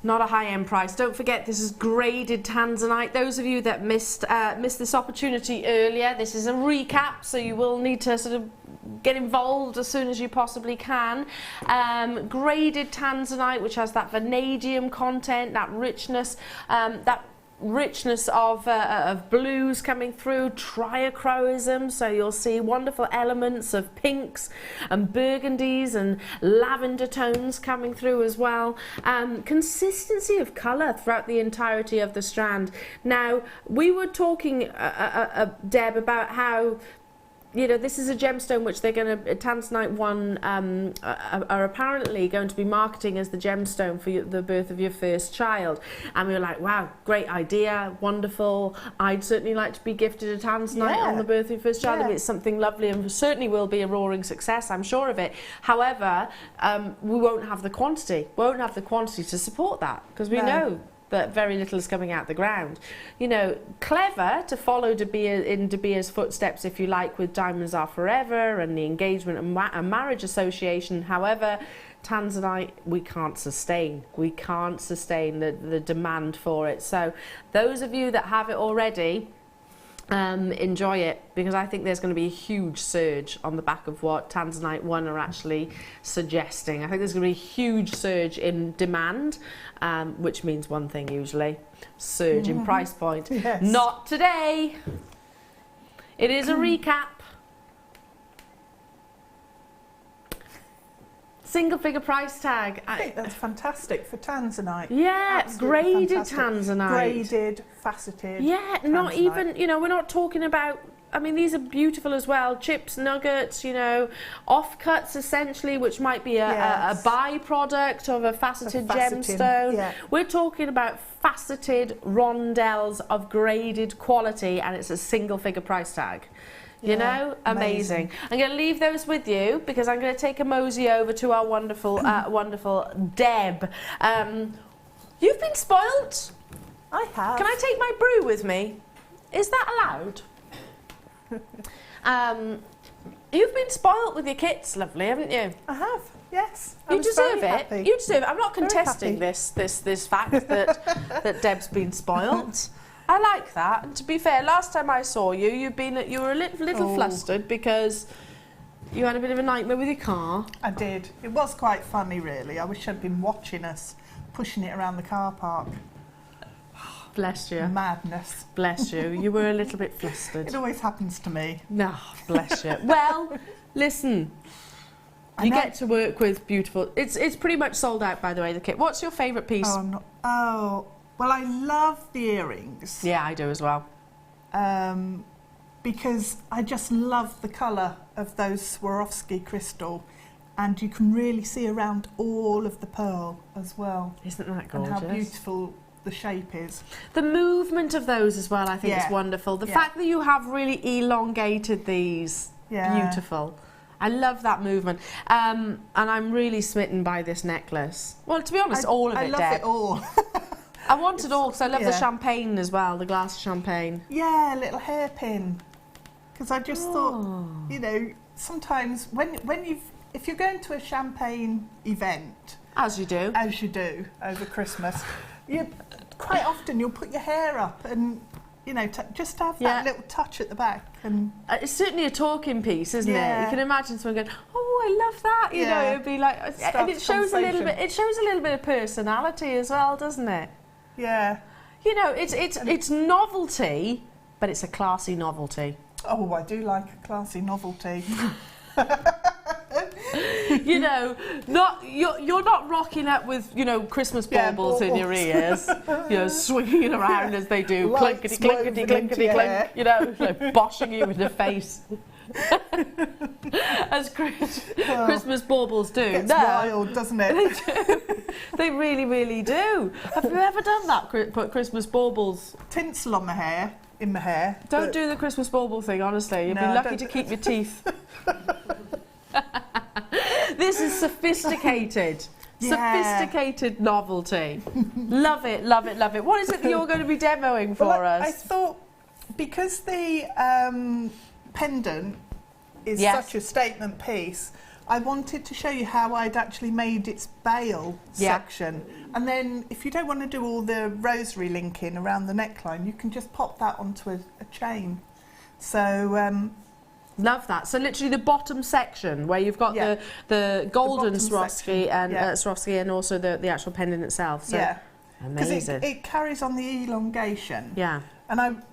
Not a high-end price. Don't forget, this is graded tanzanite. Those of you that missed this opportunity earlier, this is a recap, so you will need to sort of get involved as soon as you possibly can. Graded tanzanite, which has that vanadium content, that richness of blues coming through, triachroism, so you'll see wonderful elements of pinks and burgundies and lavender tones coming through as well. Consistency of colour throughout the entirety of the strand. Now, we were talking, Deb, about how, you know, this is a gemstone which they're going to, Tanzanite 1 are apparently going to be marketing as the gemstone for the birth of your first child. And we were like, wow, great idea, wonderful. I'd certainly like to be gifted a Tanzanite on the birth of your first child. If it's something lovely, and certainly will be a roaring success, I'm sure of it. However, we won't have the quantity. Won't have the quantity to support that, because we know that very little is coming out the ground. You know, clever to follow De Beers' footsteps, if you like, with Diamonds Are Forever and the Engagement and Marriage Association. However, Tanzanite, we can't sustain. We can't sustain the demand for it. So those of you that have it already, enjoy it, because I think there's going to be a huge surge on the back of what Tanzanite 1 are actually suggesting. I think there's going to be a huge surge in demand, which means one thing usually, surge in price point. Yes. Not today. It is a recap. Single figure price tag. I think that's fantastic for tanzanite. Yeah, Absolutely graded fantastic. tanzanite. Graded, faceted. Yeah, tanzanite. not even, you know, we're not talking about, I mean, these are beautiful as well. Chips, nuggets, you know, offcuts essentially, which might be a byproduct of a faceted gemstone. Yeah. We're talking about faceted rondelles of graded quality, and it's a single figure price tag. You know, amazing. I'm going to leave those with you, because I'm going to take a mosey over to our wonderful, wonderful Deb. You've been spoilt. I have. Can I take my brew with me? Is that allowed? You've been spoilt with your kits, lovely, haven't you? I have. Yes. You deserve it. Happy. You deserve it. I'm not contesting Very this fact that Deb's been spoilt. I like that. And to be fair, last time I saw you, you were a little flustered because you had a bit of a nightmare with your car. I did. It was quite funny, really. I wish I'd been watching us pushing it around the car park. Bless you. Madness. Bless you. You were a little bit flustered. It always happens to me. No, bless you. Well, listen. You get to work with beautiful. It's pretty much sold out, by the way, the kit. What's your favourite piece? Oh, I'm not. Oh. Well, I love the earrings. Yeah, I do as well. Because I just love the colour of those Swarovski crystal, and you can really see around all of the pearl as well. Isn't that gorgeous? And how beautiful the shape is. The movement of those as well, I think is wonderful. The fact that you have really elongated these, beautiful. I love that movement. And I'm really smitten by this necklace. Well, to be honest, all of it, Deb. I love it all. I want it all, because I love the champagne as well, the glass of champagne. Yeah, a little hairpin. Because I just thought, you know, sometimes if you're going to a champagne event, as you do over Christmas, quite often you'll put your hair up and, you know, just have that little touch at the back. And it's certainly a talking piece, isn't it? You can imagine someone going, "Oh, I love that." You know, it'd be like, and it shows a little bit. It shows a little bit of personality as well, doesn't it? Yeah. You know, it's novelty, but it's a classy novelty. Oh, I do like a classy novelty. You know, you're not rocking up with, you know, Christmas baubles in your ears, you know, swinging around as they do, clinkety, clinkety, clinkety, clink, you know, like boshing you in the face. As Christmas baubles do. It's wild, doesn't it? They do. They really, really do. Have you ever done that? Put Christmas baubles? Tinsel on my hair, in my hair. Don't do the Christmas bauble thing, honestly. You'll be lucky to keep your teeth. This is sophisticated. Sophisticated novelty. Love it, love it, love it. What is it that you're going to be demoing for us? I thought, because the pendant is such a statement piece, I wanted to show you how I'd actually made its bail section. And then if you don't want to do all the rosary linking around the neckline, you can just pop that onto a chain. So love that. So literally the bottom section where you've got the golden Swarovski and Swarovski and also the actual pendant itself. So amazing. Because it carries on the elongation. Yeah. And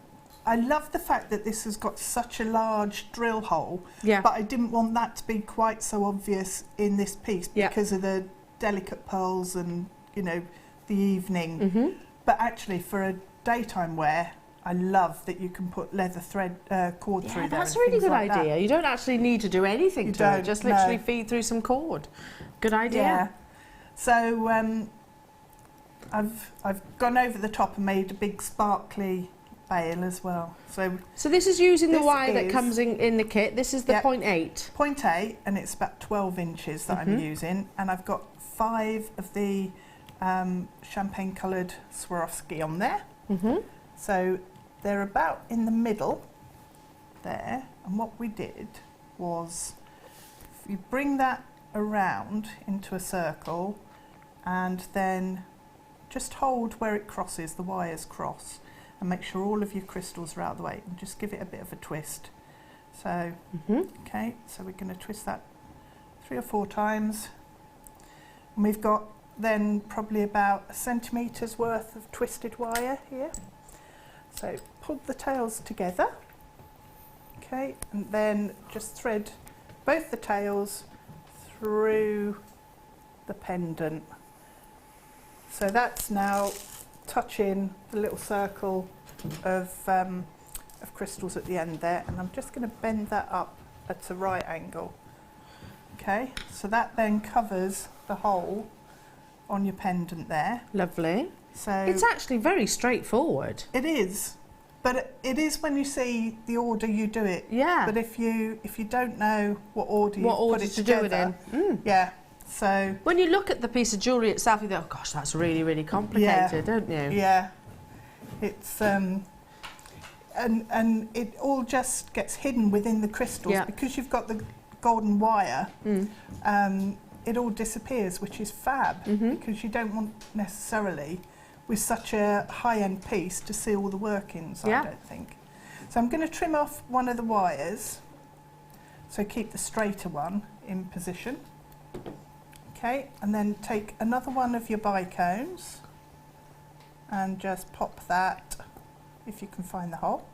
I love the fact that this has got such a large drill hole. Yeah. But I didn't want that to be quite so obvious in this piece because of the delicate pearls and, you know, the evening. But actually for a daytime wear, I love that you can put leather thread cord through there. That's a really good idea. That. You don't actually need to do anything to it. Just literally feed through some cord. Good idea. Yeah. So I've gone over the top and made a big sparkly bail as well. So this is using the wire that comes in the kit. This is the 0.8. 0.8, and it's about 12 inches that I'm using, and I've got 5 of the champagne coloured Swarovski on there. So they're about in the middle there, and what we did was if you bring that around into a circle and then just hold where it crosses, the wires cross, and make sure all of your crystals are out of the way, and just give it a bit of a twist. So okay, so we're going to twist that 3 or 4 times, and we've got then probably about 1 centimetre's worth of twisted wire here. So pull the tails together, okay, and then just thread both the tails through the pendant. So that's now touching the little circle of crystals at the end there, and I'm just going to bend that up at a right angle. Okay, so that then covers the hole on your pendant there. Lovely. So it's actually very straightforward. It is, but it is when you see the order you do it. Yeah. But if you don't know what order you put it together, do it in. Yeah. So when you look at the piece of jewellery itself, you think, oh gosh, that's really, really complicated, don't you? Yeah. It's and it all just gets hidden within the crystals because you've got the golden wire. It all disappears, which is fab because you don't want necessarily with such a high-end piece to see all the workings. I don't think. So I'm going to trim off one of the wires, so keep the straighter one in position. Okay, and then take another one of your bicones and just pop that, if you can find the hole.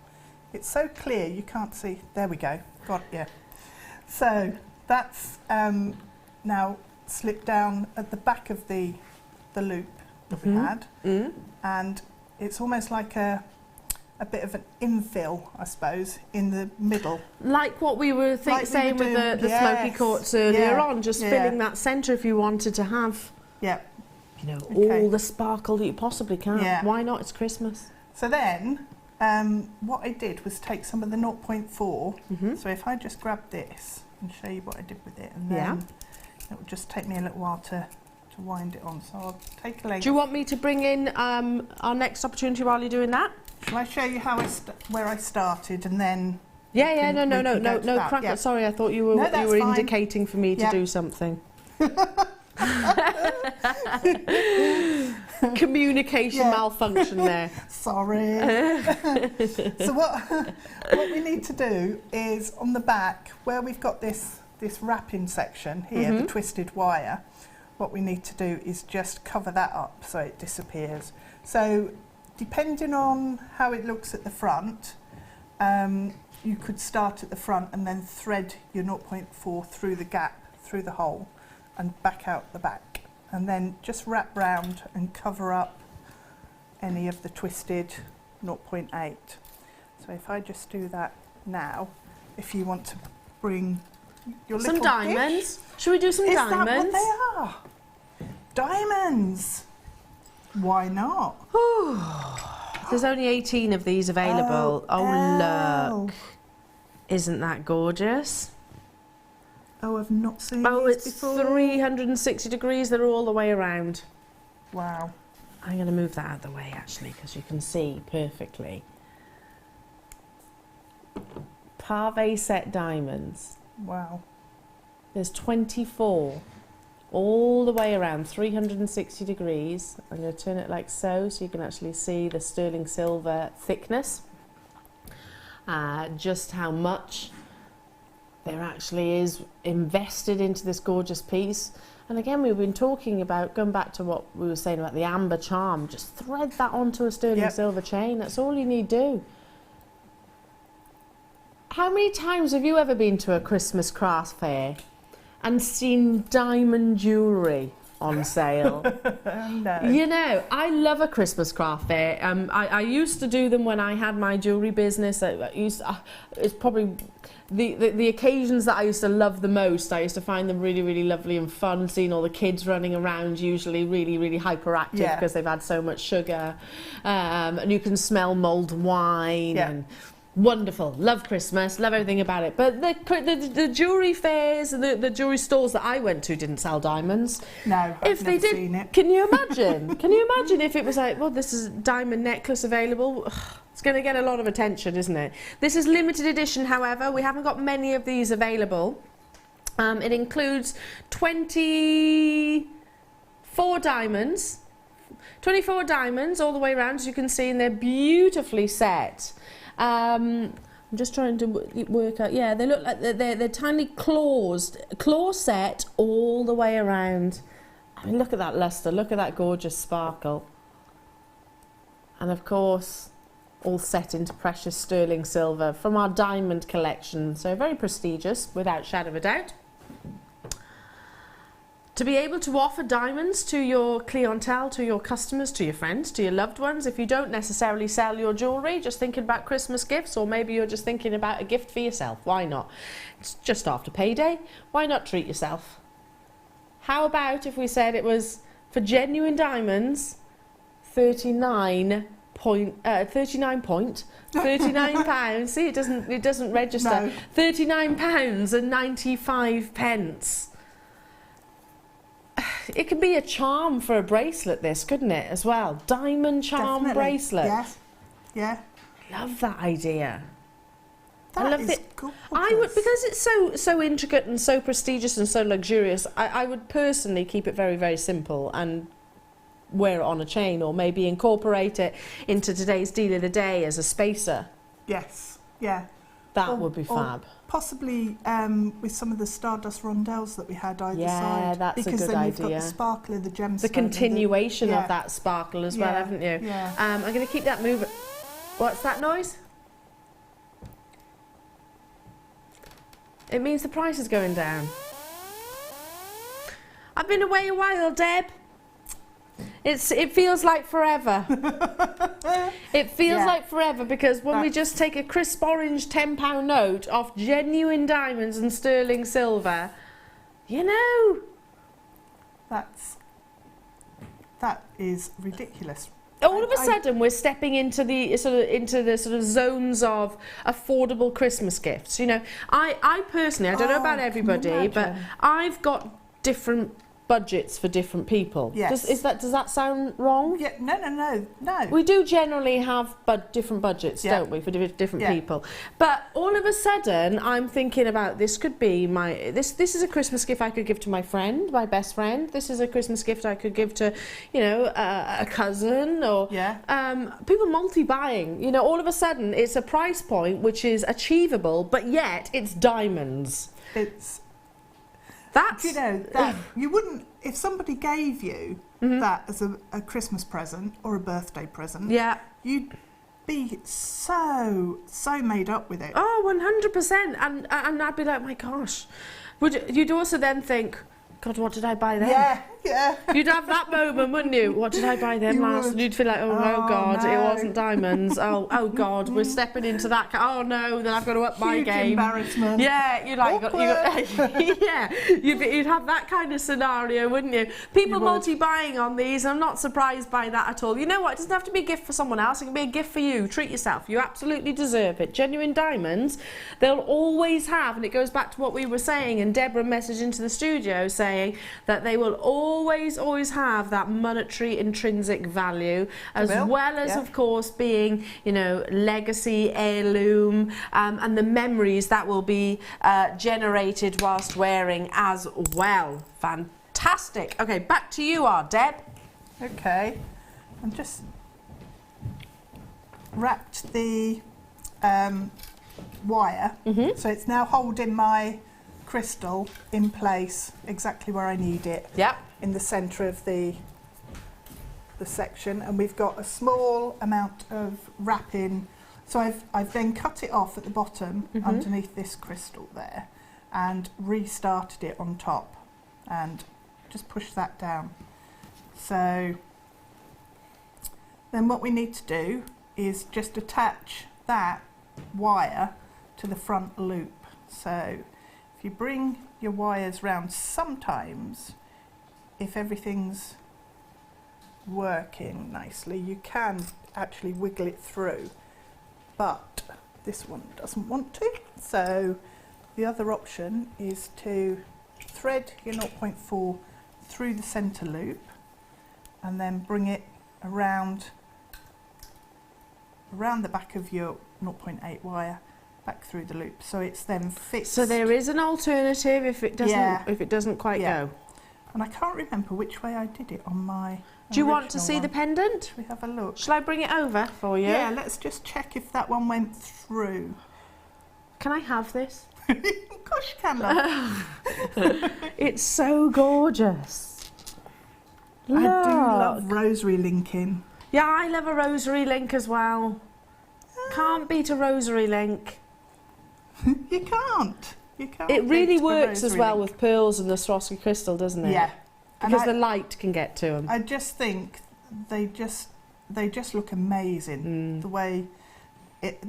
It's so clear you can't see. There we go. Got it, yeah. So that's now slipped down at the back of the loop that we had, and it's almost like a bit of an infill, I suppose, in the middle. Like what we were saying with the smoky quartz earlier on, just filling that centre if you wanted to have, you know, all the sparkle that you possibly can. Yeah. Why not? It's Christmas. So then, what I did was take some of the 0.4. So if I just grab this and show you what I did with it, and then it will just take me a little while to wind it on. So I'll take a length. Do you want me to bring in our next opportunity while you're doing that? Shall I show you how where I started and then? No, crack it. Sorry, I thought you were indicating for me to do something. Communication malfunction there. Sorry. So what we need to do is on the back where we've got this wrapping section here, the twisted wire. What we need to do is just cover that up so it disappears. So depending on how it looks at the front, you could start at the front and then thread your 0.4 through the gap, through the hole, and back out the back. And then just wrap round and cover up any of the twisted 0.8. So if I just do that now, if you want to bring your little diamonds. Should we do some diamonds? Is that what they are? Diamonds. Why not? There's only 18 of these available. Oh, look. Isn't that gorgeous? Oh, I've not seen these before. It's 360 degrees. They're all the way around. Wow. I'm going to move that out of the way, actually, because you can see perfectly. Pave set diamonds. Wow. There's 24 all the way around, 360 degrees. I'm going to turn it like so you can actually see the sterling silver thickness, just how much there actually is invested into this gorgeous piece. And again, we've been talking about, going back to what we were saying about the amber charm, just thread that onto a sterling silver chain. That's all you need to do. How many times have you ever been to a Christmas craft fair and seen diamond jewellery on sale? No. You know, I love a Christmas craft fair. I used to do them when I had my jewellery business. It's probably the occasions that I used to love the most. I used to find them really, really lovely and fun, seeing all the kids running around, usually really, really hyperactive because they've had so much sugar. And you can smell mulled wine and wonderful. Love Christmas, love everything about it. But the jewellery fairs and the jewellery stores that I went to didn't sell diamonds. No, I've never seen it. Can you imagine? Can you imagine if it was like, well, this is a diamond necklace available? It's going to get a lot of attention, isn't it? This is limited edition, however. We haven't got many of these available. It includes 24 diamonds. 24 diamonds all the way around, as you can see, and they're beautifully set. I'm just trying to work out. Yeah, they look like they're tiny claw set all the way around. I mean, look at that luster. Look at that gorgeous sparkle. And of course, all set into precious sterling silver from our diamond collection. So very prestigious, without shadow of a doubt. To be able to offer diamonds to your clientele, to your customers, to your friends, to your loved ones, if you don't necessarily sell your jewellery, just thinking about Christmas gifts, or maybe you're just thinking about a gift for yourself, why not? It's just after payday, why not treat yourself? How about if we said it was, for genuine diamonds, £39. See, it doesn't register. No. £39.95. It could be a charm for a bracelet, this, couldn't it, as well? Diamond charm bracelet. Yes. Yeah. Love that idea. That I love is it. gorgeous. I would, because it's so intricate and so prestigious and so luxurious. I would personally keep it very, very simple and wear it on a chain, or maybe incorporate it into today's deal of the day as a spacer. Yes. Yeah. That would be fab. Possibly with some of the stardust rondelles that we had either side. Yeah, that's a good idea. Because then you've got the sparkle of the gemstone. The continuation of that sparkle as well, haven't you? Yeah. I'm going to keep that moving. What's that noise? It means the price is going down. I've been away a while, Deb. It feels like forever. It feels like forever, because when we just take a crisp orange £10 note off genuine diamonds and sterling silver, you know, that is ridiculous. All of a sudden, we're stepping into the sort of zones of affordable Christmas gifts. You know, I personally, I don't know about everybody, but I've got different budgets for different people. Yes. Does that sound wrong? Yeah. No. We do generally have different budgets, don't we, for different people. But all of a sudden, I'm thinking about, this could be this is a Christmas gift I could give to my friend, my best friend. This is a Christmas gift I could give to, you know, a cousin, or people multi-buying. You know, all of a sudden, it's a price point which is achievable, but yet it's diamonds. That's, you know, that you wouldn't, if somebody gave you that as a Christmas present or a birthday present, you'd be so made up with it. Oh, 100%. And I'd be like, my gosh. You'd also then think, God, what did I buy then? Yeah. You'd have that moment, wouldn't you? What did I buy then last? And you'd feel like, oh God, it wasn't diamonds. Oh God, we're stepping into that. Oh no, then I've got to up my game. Embarrassment. Yeah, you'd have that kind of scenario, wouldn't you? People multi-buying on these. I'm not surprised by that at all. You know what? It doesn't have to be a gift for someone else. It can be a gift for you. Treat yourself. You absolutely deserve it. Genuine diamonds, they'll always have, and it goes back to what we were saying, and Deborah messaged into the studio saying that they will always always have that monetary intrinsic value, as well as, of course, being, you know, legacy, heirloom, and the memories that will be generated whilst wearing as well. Fantastic. Okay, back to you, Deb. Okay, I'm just wrapped the wire, so it's now holding my crystal in place exactly where I need it. Yep. In the centre of the section, and we've got a small amount of wrapping. So I've then cut it off at the bottom underneath this crystal there, and restarted it on top, and just push that down. So then what we need to do is just attach that wire to the front loop. So if you bring your wires round, sometimes if everything's working nicely, you can actually wiggle it through, but this one doesn't want to. So the other option is to thread your 0.4 through the centre loop and then bring it around the back of your 0.8 wire back through the loop, so it's then fixed. So there is an alternative if it doesn't quite go. And I can't remember which way I did it on my Do you want to see the pendant? Shall we have a look? Shall I bring it over for you? Yeah, let's just check if that one went through. Can I have this? Of course you can, love. It's so gorgeous. Look. I do love rosary linking. Yeah, I love a rosary link as well. Can't beat a rosary link. You can't. You can't. It really works as well with pearls and the Swarovski crystal, doesn't it? Yeah. Because the light can get to them. I just think they just look amazing. The way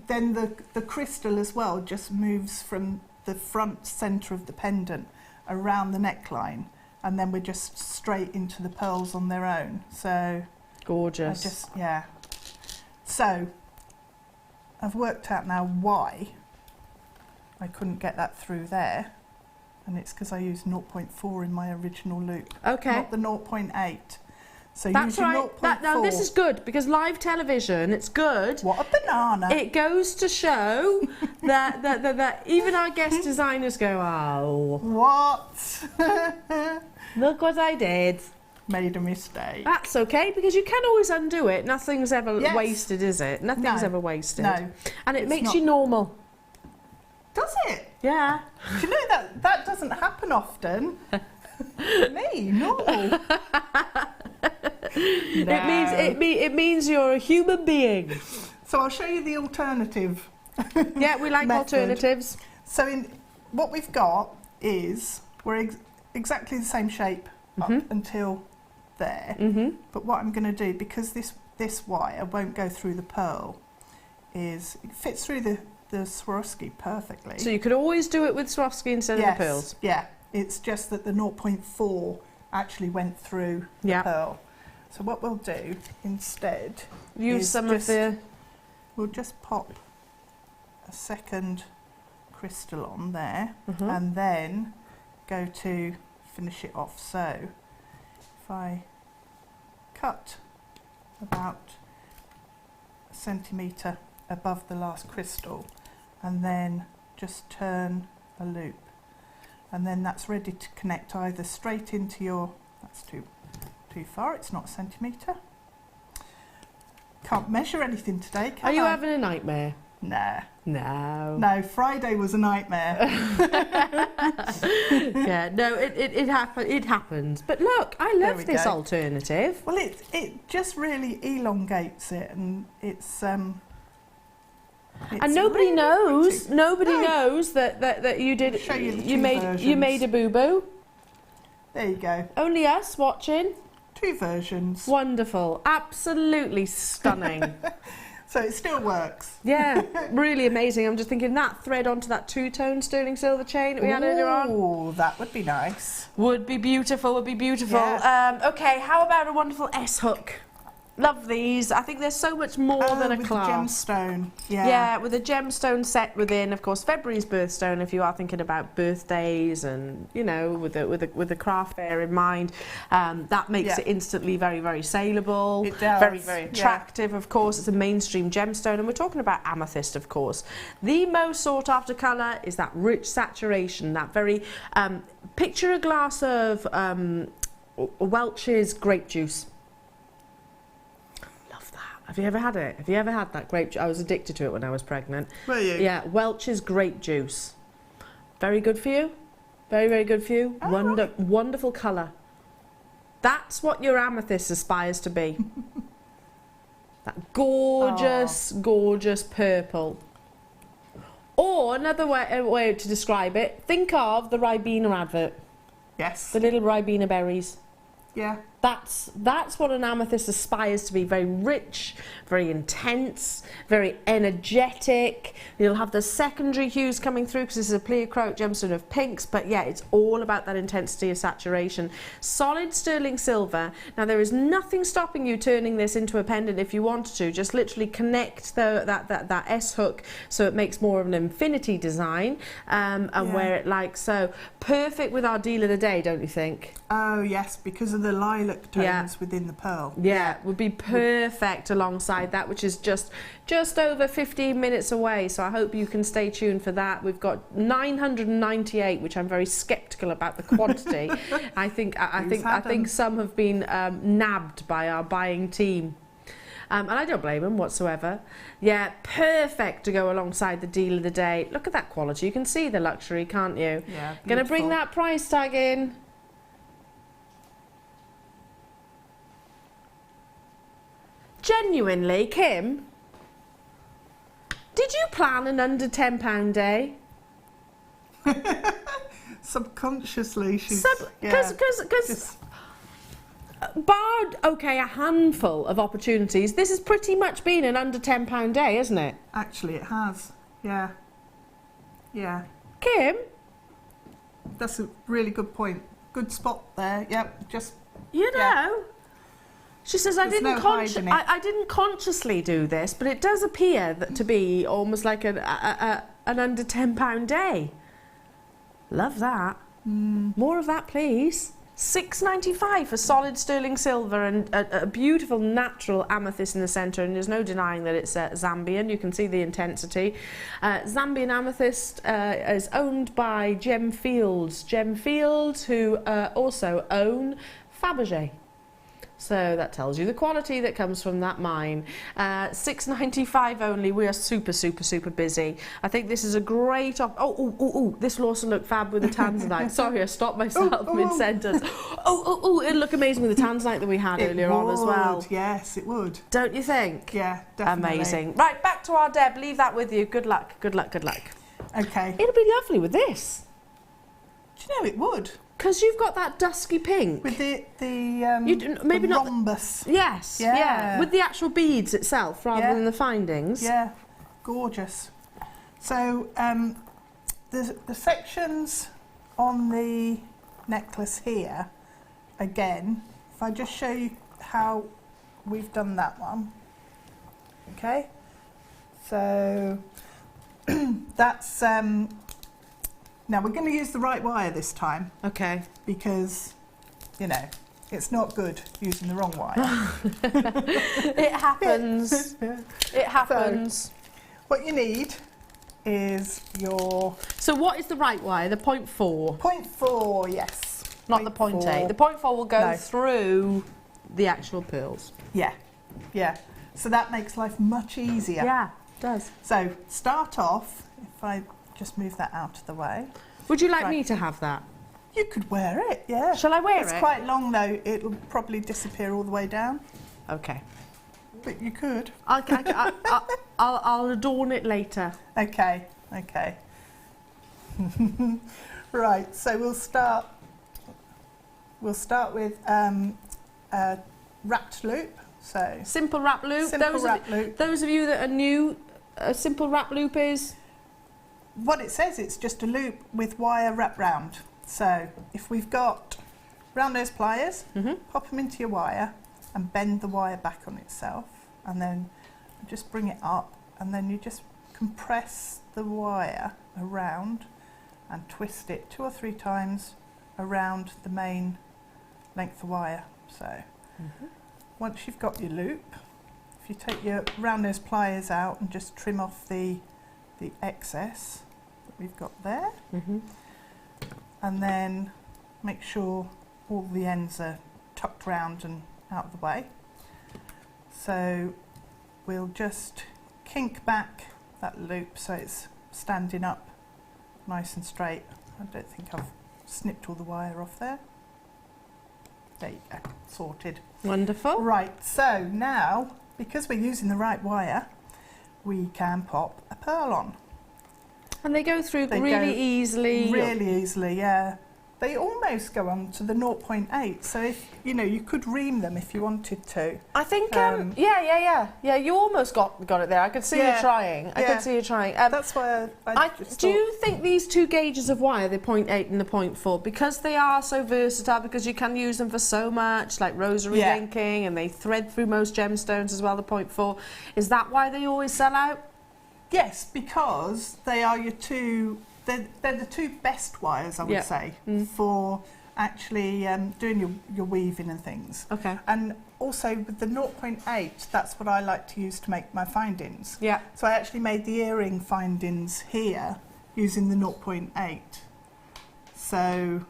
then the crystal as well just moves from the front centre of the pendant around the neckline, and then we're just straight into the pearls on their own. So gorgeous. So I've worked out now why I couldn't get that through there, and it's because I used 0.4 in my original loop. Okay. Not the 0.8. So that's using right. 0.4. Now this is good because live television, it's good. What a banana! It goes to show that even our guest designers go, oh, what? Look what I did. Made a mistake. That's okay, because you can always undo it. Nothing's ever wasted, is it? Nothing's ever wasted. No. And it makes you normal. Does it? Yeah. Do you know that doesn't happen often? Me, normal. It means you're a human being. So I'll show you the alternative. Yeah, we like alternatives. So what we've got is we're exactly the same shape up until there. But what I'm going to do, because this wire won't go through the pearl, is it fits through the Swarovski perfectly. So you could always do it with Swarovski instead of the pearls. Yeah, it's just that the 0.4 actually went through the pearl. So what we'll do instead we'll just pop a second crystal on there and then go to finish it off. So if I cut about a centimetre above the last crystal and then just turn a loop, and then that's ready to connect either straight into your, that's too far, it's not a centimetre. Can't measure anything today, can I? Are you having a nightmare? Nah. No, Friday was a nightmare. Yeah, no, it happens. But look, I love this alternative. Well, it just really elongates it, and it's and nobody really knows. pretty. Nobody knows that you did. Show you the you two made versions. you made a boo boo. There you go. Only us watching. Two versions. Wonderful, absolutely stunning. So it still works. Yeah, really amazing. I'm just thinking that thread onto that two-tone sterling silver chain that we had earlier on. Oh, that would be nice. Would be beautiful, would be beautiful. Yeah. Okay, how about a wonderful S hook? Love these. I think there's so much more than a clasp. With the gemstone, yeah. Yeah, with a gemstone set within, of course, February's birthstone. If you are thinking about birthdays and you know, with the craft fair in mind, that makes it instantly very, very saleable. It does. Very, very attractive. Of course, it's a mainstream gemstone, and we're talking about amethyst, of course. The most sought after colour is that rich saturation, that very. Picture a glass of Welch's grape juice. Have you ever had it? Have you ever had that grape juice? I was addicted to it when I was pregnant. Were you? Yeah, Welch's grape juice. Very good for you. Very, very good for you. Oh, wonderful colour. That's what your amethyst aspires to be. That gorgeous, gorgeous purple. Or another way to describe it, think of the Ribena advert. Yes. The little Ribena berries. Yeah. That's what an amethyst aspires to be. Very rich, very intense, very energetic. You'll have the secondary hues coming through because this is a pleochroic gemstone of pinks, but yeah, it's all about that intensity of saturation. Solid sterling silver. Now there is nothing stopping you turning this into a pendant if you wanted to. Just literally connect that S hook so it makes more of an infinity design and wear it like so. Perfect with our deal of the day, don't you think? Oh yes, because of the lilac tones within the pearl. Yeah, would be perfect alongside that, which is just over 15 minutes away. So I hope you can stay tuned for that. We've got 998, which I'm very sceptical about the quantity. I think some have been nabbed by our buying team. And I don't blame them whatsoever. Yeah, perfect to go alongside the deal of the day. Look at that quality. You can see the luxury, can't you? Yeah. Going to bring that price tag in. Genuinely, Kim, did you plan an under £10 day? Subconsciously, she's... Because barred, okay, a handful of opportunities, this has pretty much been an under £10 day, hasn't it? Actually, it has. Yeah. Yeah. Kim? That's a really good point. Good spot there. Yep, just... You know... Yeah. She says, I didn't consciously do this, but it does appear to be almost like an under £10 day. Love that. More of that, please. £6.95 for solid sterling silver and a beautiful natural amethyst in the centre, and there's no denying that it's Zambian. You can see the intensity. Zambian amethyst is owned by Gemfields, who also own Fabergé. So that tells you the quality that comes from that mine. £6.95 only. We are super, super, super busy. I think this is a great... this will also look fab with the tanzanite. Sorry, I stopped myself mid-sentence. It'll look amazing with the tanzanite that we had earlier on as well. Yes, it would. Don't you think? Yeah, definitely. Amazing. Right, back to our Deb. Leave that with you. Good luck, good luck, good luck. Okay. It'll be lovely with this. Do you know it would? Because you've got that dusky pink. With the rhombus. Yes, yeah. With the actual beads itself rather than the findings. Yeah, gorgeous. So the sections on the necklace here, again, if I just show you how we've done that one. Okay, so that's... Now we're going to use the right wire this time. Okay. Because, you know, it's not good using the wrong wire. It happens. It happens. So, what you need is your... So what is the right wire? The 0.4? 0.4, yes. Not the 0.8. The 0.4 will go through the actual pearls. Yeah. Yeah. So that makes life much easier. Yeah, it does. So start off, if I... just move that out of the way. Would you like me to have that? You could wear it, yeah. Shall I wear it? It's quite long though, it'll probably disappear all the way down. Okay. But you could. I'll adorn it later. Okay, okay. Right, so we'll start with a wrapped loop. So simple wrap loop. Those of you that are new, a simple wrap loop is... What it says, it's just a loop with wire wrapped round. So if we've got round nose pliers, pop them into your wire, and bend the wire back on itself, and then just bring it up, and then you just compress the wire around and twist it 2 or 3 times around the main length of wire. So once you've got your loop, if you take your round nose pliers out and just trim off the excess that we've got there, and then make sure all the ends are tucked round and out of the way. So we'll just kink back that loop so it's standing up nice and straight. I don't think I've snipped all the wire off there. There you go, sorted. Wonderful. Right, so now, because we're using the right wire, we can pop a pearl on. And they go through really easily. Really easily, yeah. They almost go on to the 0.8, so if you could ream them if you wanted to. I think, yeah. You almost got it there. I could see you trying. I could see you trying. That's why I just do you think these 2 gauges of wire, the 0.8 and the 0.4, because they are so versatile, because you can use them for so much, like rosary linking, and they thread through most gemstones as well, the 0.4, is that why they always sell out? Yes, because they are your 2. They're the 2 best wires, I would say, for actually doing your weaving and things. Okay. And also with the 0.8, that's what I like to use to make my findings. Yeah. So I actually made the earring findings here using the 0.8. So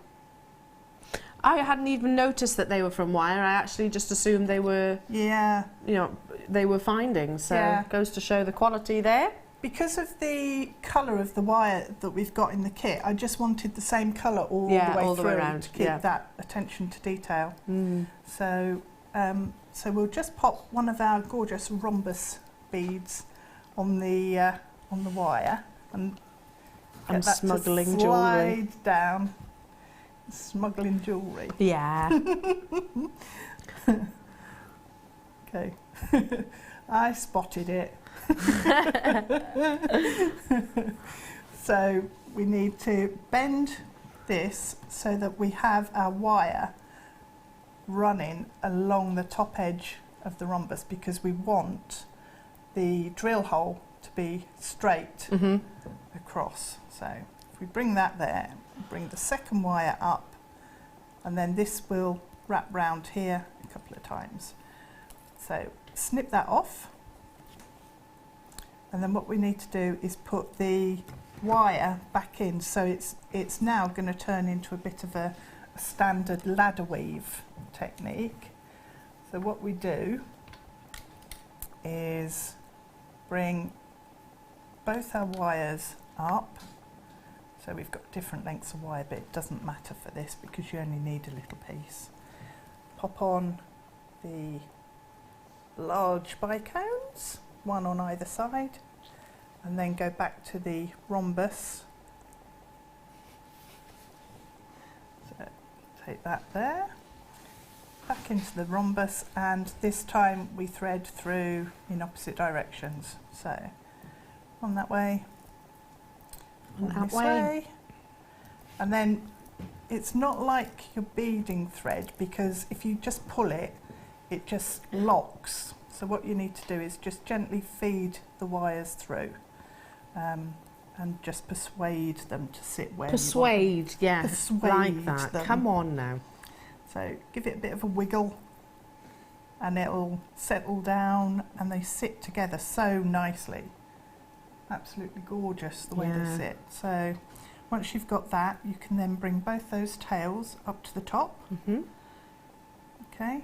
I hadn't even noticed that they were from wire. I actually just assumed they were, they were findings. So it goes to show the quality there. Because of the colour of the wire that we've got in the kit, I just wanted the same colour all the way through around, to keep that attention to detail. So we'll just pop one of our gorgeous rhombus beads on the wire and I'm get that smuggling to slide jewellery down. Smuggling jewellery. Yeah. Okay. I spotted it. So we need to bend this so that we have our wire running along the top edge of the rhombus, because we want the drill hole to be straight across. So if we bring that there, bring the second wire up, and then this will wrap round here a couple of times. So snip that off. And then what we need to do is put the wire back in, so it's now going to turn into a bit of a standard ladder weave technique. So what we do is bring both our wires up. So we've got different lengths of wire, but it doesn't matter for this because you only need a little piece. Pop on the large bicones, 1 on either side, and then go back to the rhombus. So take that there, back into the rhombus, and this time we thread through in opposite directions. So on that way, on this way, and then it's not like you're beading thread, because if you just pull it, it just locks. So what you need to do is just gently feed the wires through, and just persuade them to sit where you want them. Yeah, persuade like that. them. Come on now. So give it a bit of a wiggle, and it'll settle down, and they sit together so nicely. Absolutely gorgeous the way they sit. So once you've got that, you can then bring both those tails up to the top. Okay,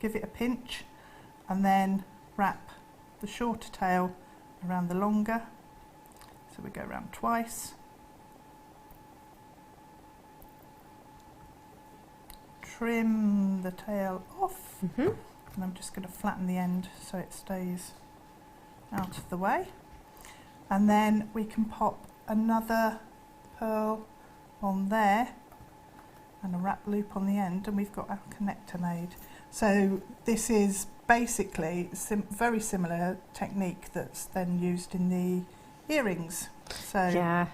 give it a pinch, and then wrap the shorter tail around the longer. So we go around twice. Trim the tail off, and I'm just going to flatten the end so it stays out of the way. And then we can pop another pearl on there and a wrap loop on the end, and we've got our connector made. So this is basically very similar technique that's then used in the earrings. So yeah,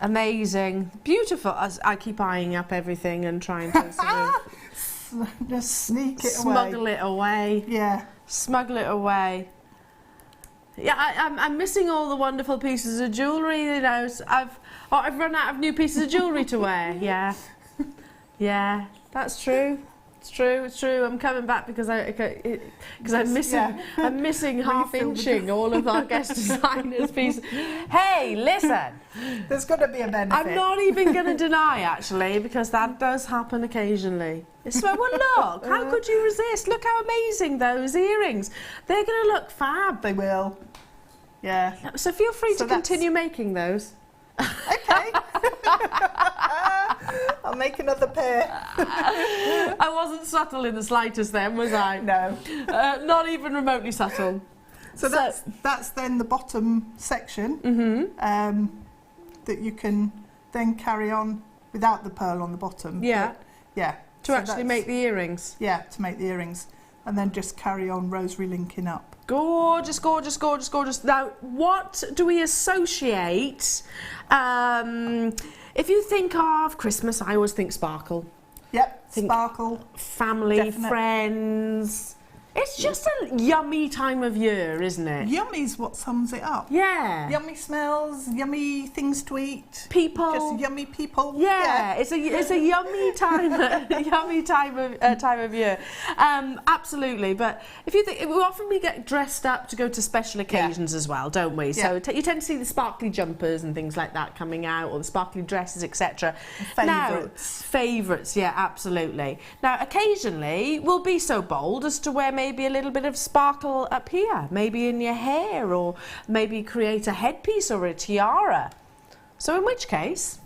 amazing, beautiful. As I keep eyeing up everything and trying to sort of Just sneak it away. Smuggle it away. Yeah. Smuggle it away. Yeah, I'm missing all the wonderful pieces of jewellery, you know. I've run out of new pieces of jewellery to wear. Yeah. Yeah, that's true. It's true. It's true. I'm coming back because I'm missing. Yeah. I'm missing half-inching all of our guest designers' pieces. Hey, listen. There's got to be a benefit. I'm not even going to deny, actually, because that does happen occasionally. Well, look. How could you resist? Look how amazing those earrings. They're going to look fab. They will. Yeah. So feel free to continue making those. Okay. I'll make another pair. I wasn't subtle in the slightest then, was I? No. Not even remotely subtle. So that's then the bottom section that you can then carry on without the pearl on the bottom. Yeah. But, yeah. To actually make the earrings. Yeah, to make the earrings. And then just carry on rosary linking up. Gorgeous, gorgeous, gorgeous, gorgeous. Now, what do we associate? If you think of Christmas, I always think sparkle. Yep, sparkle. Family, definite. Friends. It's just a yummy time of year, isn't it? Yummy's what sums it up. Yeah. Yummy smells, yummy things to eat. People. Just yummy people. Yeah, it's a yummy time, time of year. Absolutely. But if you think, we get dressed up to go to special occasions as well, don't we? So you tend to see the sparkly jumpers and things like that coming out, or the sparkly dresses, etc. Favourites, yeah, absolutely. Now, occasionally we'll be so bold as to wear maybe a little bit of sparkle up here, maybe in your hair, or maybe create a headpiece or a tiara. So in which case,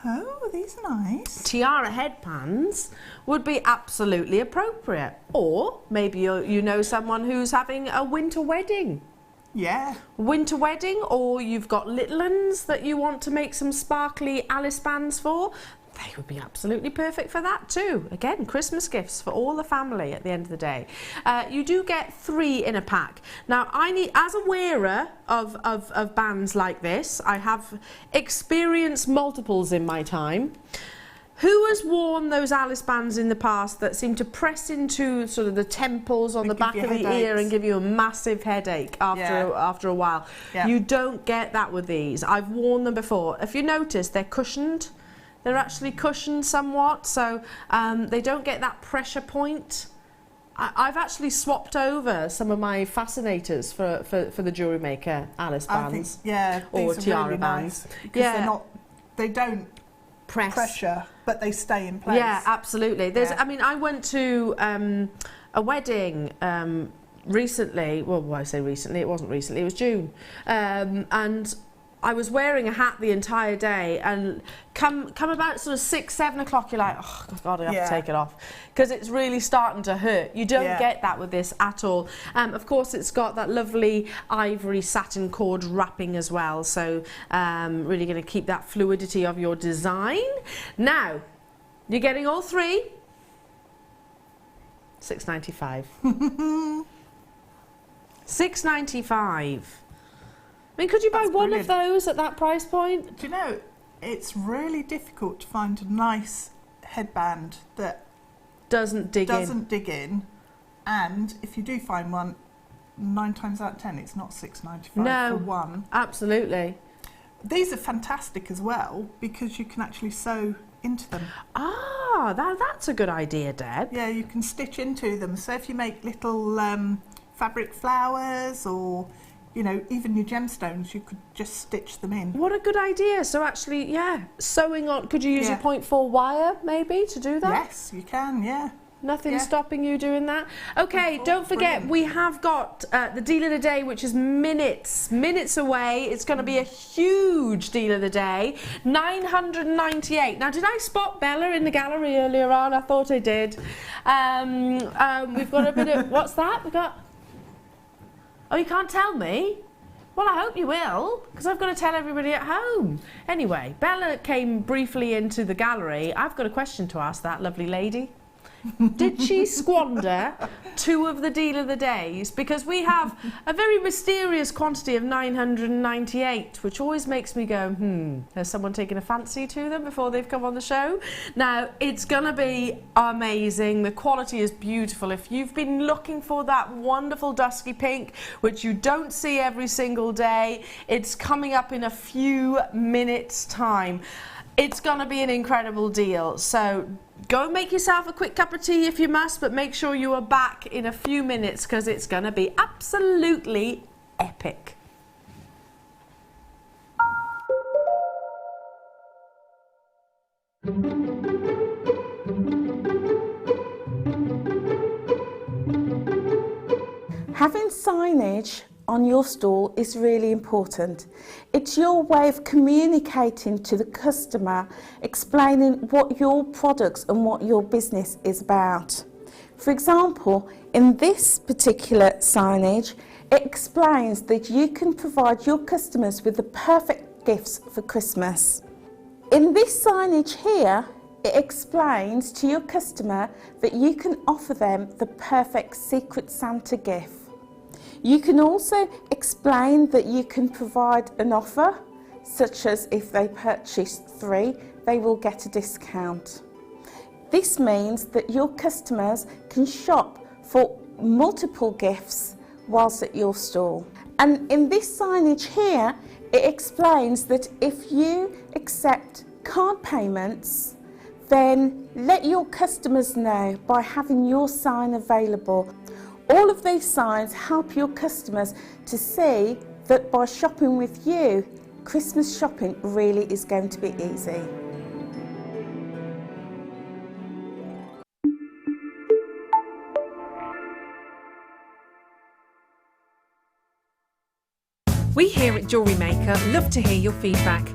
oh, these are nice. Tiara headbands would be absolutely appropriate. Or maybe you know someone who's having a winter wedding. Yeah. Winter wedding, or you've got little ones that you want to make some sparkly Alice bands for. They would be absolutely perfect for that too. Again, Christmas gifts for all the family at the end of the day. You do get 3 in a pack. Now, as a wearer of bands like this, I have experienced multiples in my time. Who has worn those Alice bands in the past that seem to press into sort of the temples on the back of the ear and give you a massive headache after a while? Yeah. You don't get that with these. I've worn them before. If you notice, they're cushioned. They're actually cushioned somewhat, so they don't get that pressure point. I've actually swapped over some of my fascinators for the Jewellery Maker Alice bands. Or tiara really bands. Nice, because they don't pressure, but they stay in place. Yeah, absolutely. I mean, I went to a wedding recently. Well, I say recently, it wasn't recently, it was June. And I was wearing a hat the entire day, and come about sort of 6, 7 o'clock, you're like, oh God, I have to take it off, because it's really starting to hurt. You don't get that with this at all. Of course, it's got that lovely ivory satin cord wrapping as well, so really going to keep that fluidity of your design. Now, you're getting all 3. $6.95. $6.95. I mean, could you buy one of those at that price point? Do you know, it's really difficult to find a nice headband that doesn't dig in. And if you do find one, 9 times out of 10, it's not $6.95 for one. Absolutely. These are fantastic as well, because you can actually sew into them. Ah, that's a good idea, Deb. Yeah, you can stitch into them. So if you make little fabric flowers, or you know, even your gemstones, you could just stitch them in. What a good idea. So actually, sewing on, could you use your 0.4 wire maybe to do that? Yes, you can, yeah. Nothing stopping you doing that. Okay, don't forget, we have got the deal of the day, which is minutes away. It's going to be a huge deal of the day. $998. Now, did I spot Bella in the gallery earlier on? I thought I did. We've got a bit of, what's that? We've got, oh, you can't tell me? Well, I hope you will, because I've got to tell everybody at home. Anyway, Bella came briefly into the gallery. I've got a question to ask that lovely lady. Did she squander 2 of the deal of the days? Because we have a very mysterious quantity of 998, which always makes me go, has someone taken a fancy to them before they've come on the show? Now, it's going to be amazing. The quality is beautiful. If you've been looking for that wonderful dusky pink, which you don't see every single day, it's coming up in a few minutes' time. It's going to be an incredible deal. So go and make yourself a quick cup of tea if you must, but make sure you are back in a few minutes because it's going to be absolutely epic. Having signage on your store is really important. It's your way of communicating to the customer, explaining what your products and what your business is about. For example, in this particular signage, it explains that you can provide your customers with the perfect gifts for Christmas. In this signage here, it explains to your customer that you can offer them the perfect Secret Santa gift. You can also explain that you can provide an offer, such as if they purchase 3, they will get a discount. This means that your customers can shop for multiple gifts whilst at your store. And in this signage here, it explains that if you accept card payments, then let your customers know by having your sign available. All of these signs help your customers to see that by shopping with you, Christmas shopping really is going to be easy. We here at Jewellery Maker love to hear your feedback.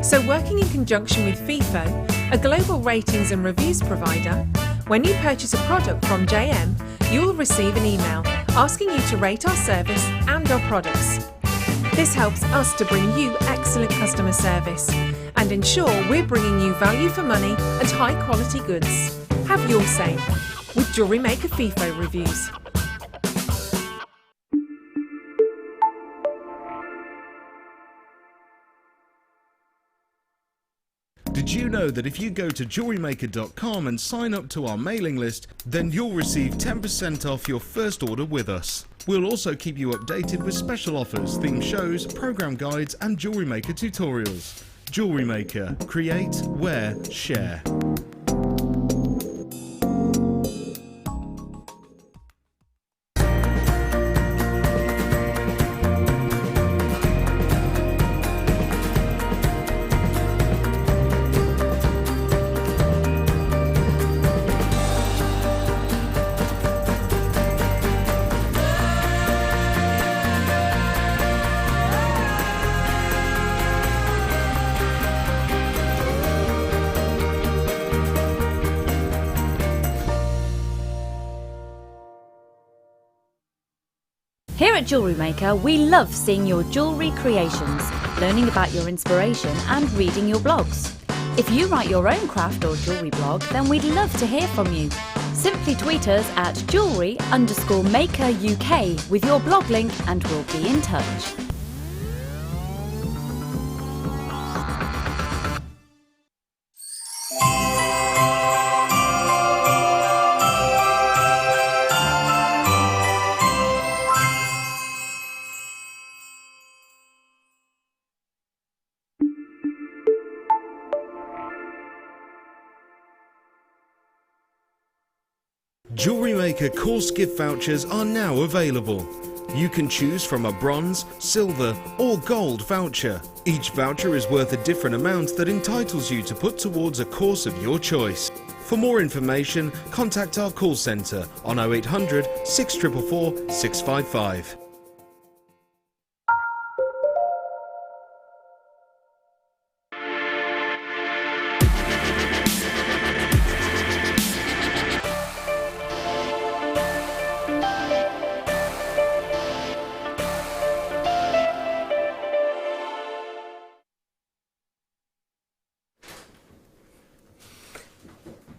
So working in conjunction with FIFO, a global ratings and reviews provider, when you purchase a product from JM, you will receive an email asking you to rate our service and our products. This helps us to bring you excellent customer service and ensure we're bringing you value for money and high quality goods. Have your say with Jewellery Maker FIFO reviews. Did you know that if you go to jewellerymaker.com and sign up to our mailing list, then you'll receive 10% off your first order with us. We'll also keep you updated with special offers, theme shows, program guides and Jewellery Maker tutorials. Jewellery Maker. Create, wear, share. Here at Jewellery Maker, we love seeing your jewellery creations, learning about your inspiration and reading your blogs. If you write your own craft or jewellery blog, then we'd love to hear from you. Simply tweet us at jewellery_maker UK with your blog link and we'll be in touch. Jewellery Maker course gift vouchers are now available. You can choose from a bronze, silver or gold voucher. Each voucher is worth a different amount that entitles you to put towards a course of your choice. For more information, contact our call centre on 0800 644 655.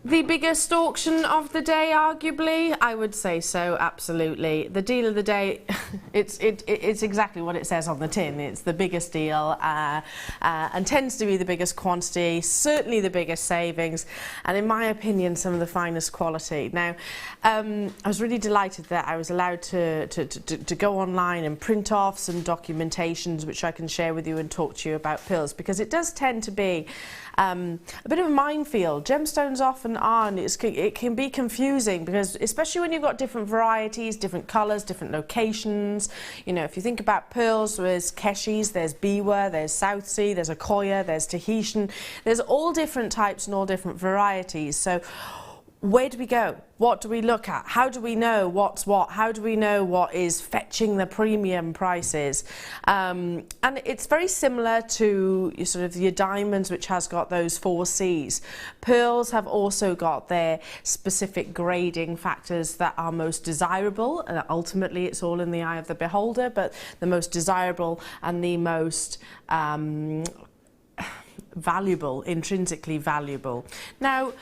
The biggest auction of the day, arguably, I would say so, absolutely. The deal of the day, it's exactly what it says on the tin. It's the biggest deal and tends to be the biggest quantity, certainly the biggest savings, and in my opinion, some of the finest quality. Now, I was really delighted that I was allowed to go online and print off some documentations which I can share with you and talk to you about pearls, because it does tend to be a bit of a minefield. Gemstones often are, and it can be confusing, because especially when you've got different varieties, different colours, different locations. You know, if you think about pearls, there's Keshis, there's Biwa, there's South Sea, there's Akoya, there's Tahitian. There's all different types and all different varieties. So where do we go? What do we look at? How do we know what's what? How do we know what is fetching the premium prices? And it's very similar to sort of your diamonds, which has got those 4 C's. Pearls have also got their specific grading factors that are most desirable. Ultimately, it's all in the eye of the beholder, but the most desirable and the most valuable, intrinsically valuable. Now,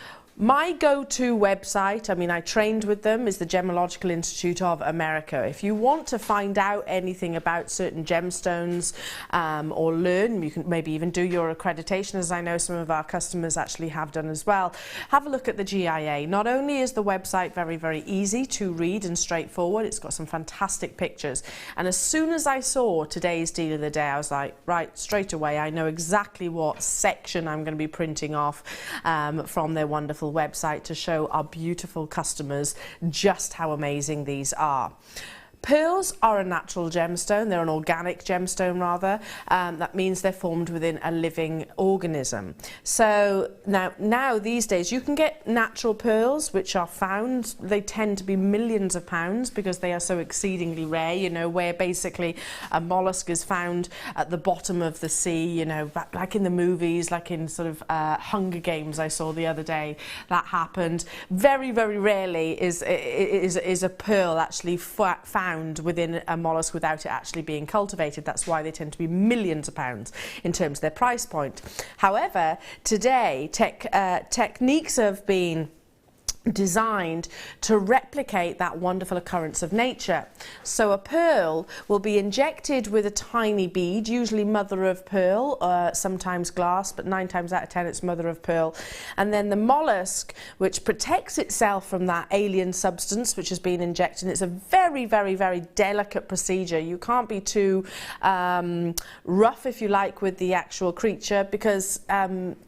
my go-to website, I mean, I trained with them, is the Gemological Institute of America. If you want to find out anything about certain gemstones or learn, you can maybe even do your accreditation, as I know some of our customers actually have done as well. Have a look at the GIA. Not only is the website very, very easy to read and straightforward, it's got some fantastic pictures. And as soon as I saw today's deal of the day, I was like, right, straight away, I know exactly what section I'm going to be printing off from their wonderful website to show our beautiful customers just how amazing these are. Pearls are a natural gemstone. They're an organic gemstone, rather. That means they're formed within a living organism. So now these days you can get natural pearls which are found. They tend to be millions of pounds because they are so exceedingly rare, you know, where basically a mollusk is found at the bottom of the sea, you know, like in the movies, like in sort of Hunger Games I saw the other day. That happened. Very, very rarely is a pearl actually found within a mollusk without it actually being cultivated. That's why they tend to be millions of pounds in terms of their price point. However, today techniques have been designed to replicate that wonderful occurrence of nature. So a pearl will be injected with a tiny bead, usually mother of pearl, sometimes glass, but 9 times out of 10 it's mother of pearl. And then the mollusk, which protects itself from that alien substance which has been injected. It's a very, very, very delicate procedure. You can't be too rough, if you like, with the actual creature, because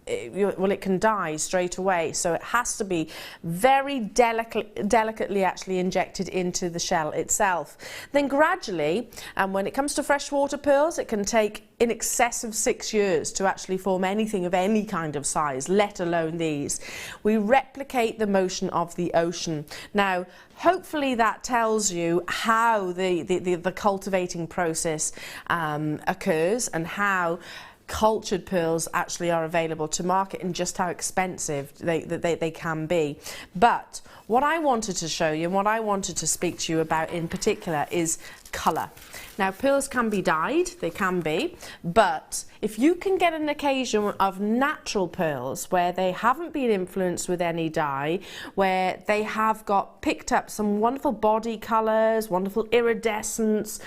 it can die straight away. So it has to be very delicately actually injected into the shell itself. Then gradually, and when it comes to freshwater pearls, it can take in excess of 6 years to actually form anything of any kind of size, let alone these. We replicate the motion of the ocean. Now, hopefully that tells you how the cultivating process occurs and how cultured pearls actually are available to market and just how expensive they can be. But what I wanted to show you and what I wanted to speak to you about in particular is colour. Now, pearls can be dyed, they can be, but if you can get an occasion of natural pearls where they haven't been influenced with any dye, where they have picked up some wonderful body colours, wonderful iridescence,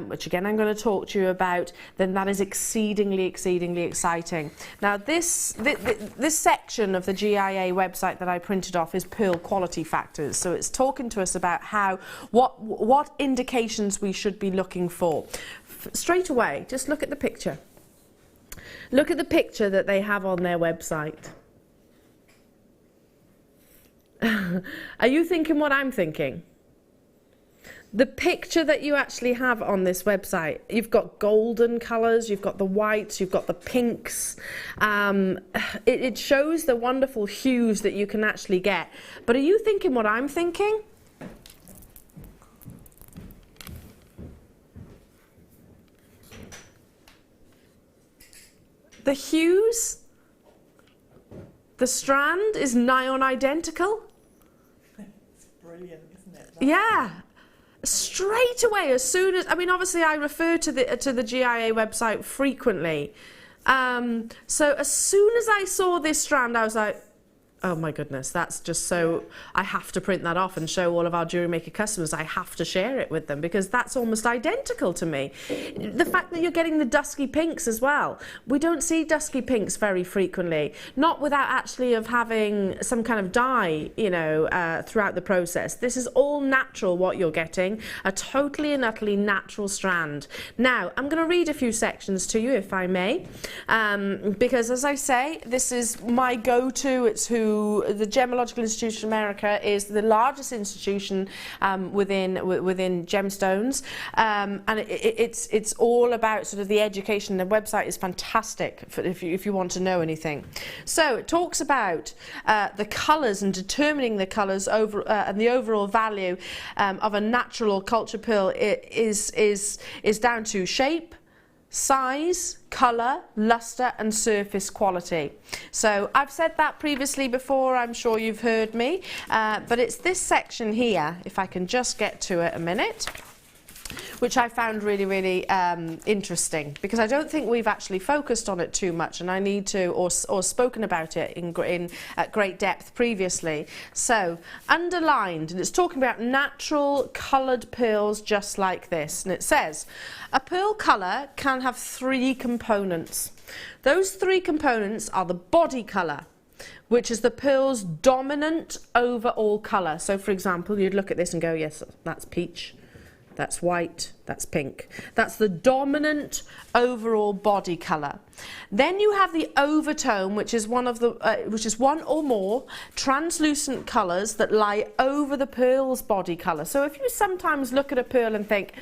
which again I'm going to talk to you about, then that is exceedingly exciting. Now, this section of the GIA website that I printed off is pearl quality factors. So it's talking to us about what indications we should be looking for. Straight away, just look at the picture. Look at the picture that they have on their website. Are you thinking what I'm thinking? The picture that you actually have on this website, you've got golden colours, you've got the whites, you've got the pinks. It shows the wonderful hues that you can actually get. But are you thinking what I'm thinking? The hues, the strand is nigh on identical. It's brilliant, isn't it? Yeah. Straight away, as soon as, I mean, obviously I refer to the GIA website frequently. So as soon as I saw this strand, I was like, Oh my goodness, that's just so, I have to print that off and show all of our Jewellery Maker customers. I have to share it with them because that's almost identical to me. The fact that you're getting the dusky pinks as well. We don't see dusky pinks very frequently, not without actually of having some kind of dye, you know, throughout the process. This is all natural what you're getting, a totally and utterly natural strand. Now, I'm going to read a few sections to you if I may, because as I say, this is my go-to. It's who the Gemological Institute of America is, the largest institution within gemstones, and it's all about sort of the education. The website is fantastic if you want to know anything. So it talks about the colours and determining the colours over and the overall value of a natural or culture pearl is down to shape, size, colour, lustre and surface quality. So I've said that previously before, I'm sure you've heard me, but it's this section here, if I can just get to it a minute, which I found really interesting, because I don't think we've actually focused on it too much, and I need to, or spoken about it at great depth previously. So underlined, and it's talking about natural coloured pearls just like this, and it says a pearl colour can have 3 components. Those 3 components are the body colour, which is the pearl's dominant overall colour. So for example, you'd look at this and go, yes, that's peach, that's white, that's pink. That's the dominant overall body colour. Then you have the overtone, which is one or more translucent colours that lie over the pearl's body colour. So if you sometimes look at a pearl and think,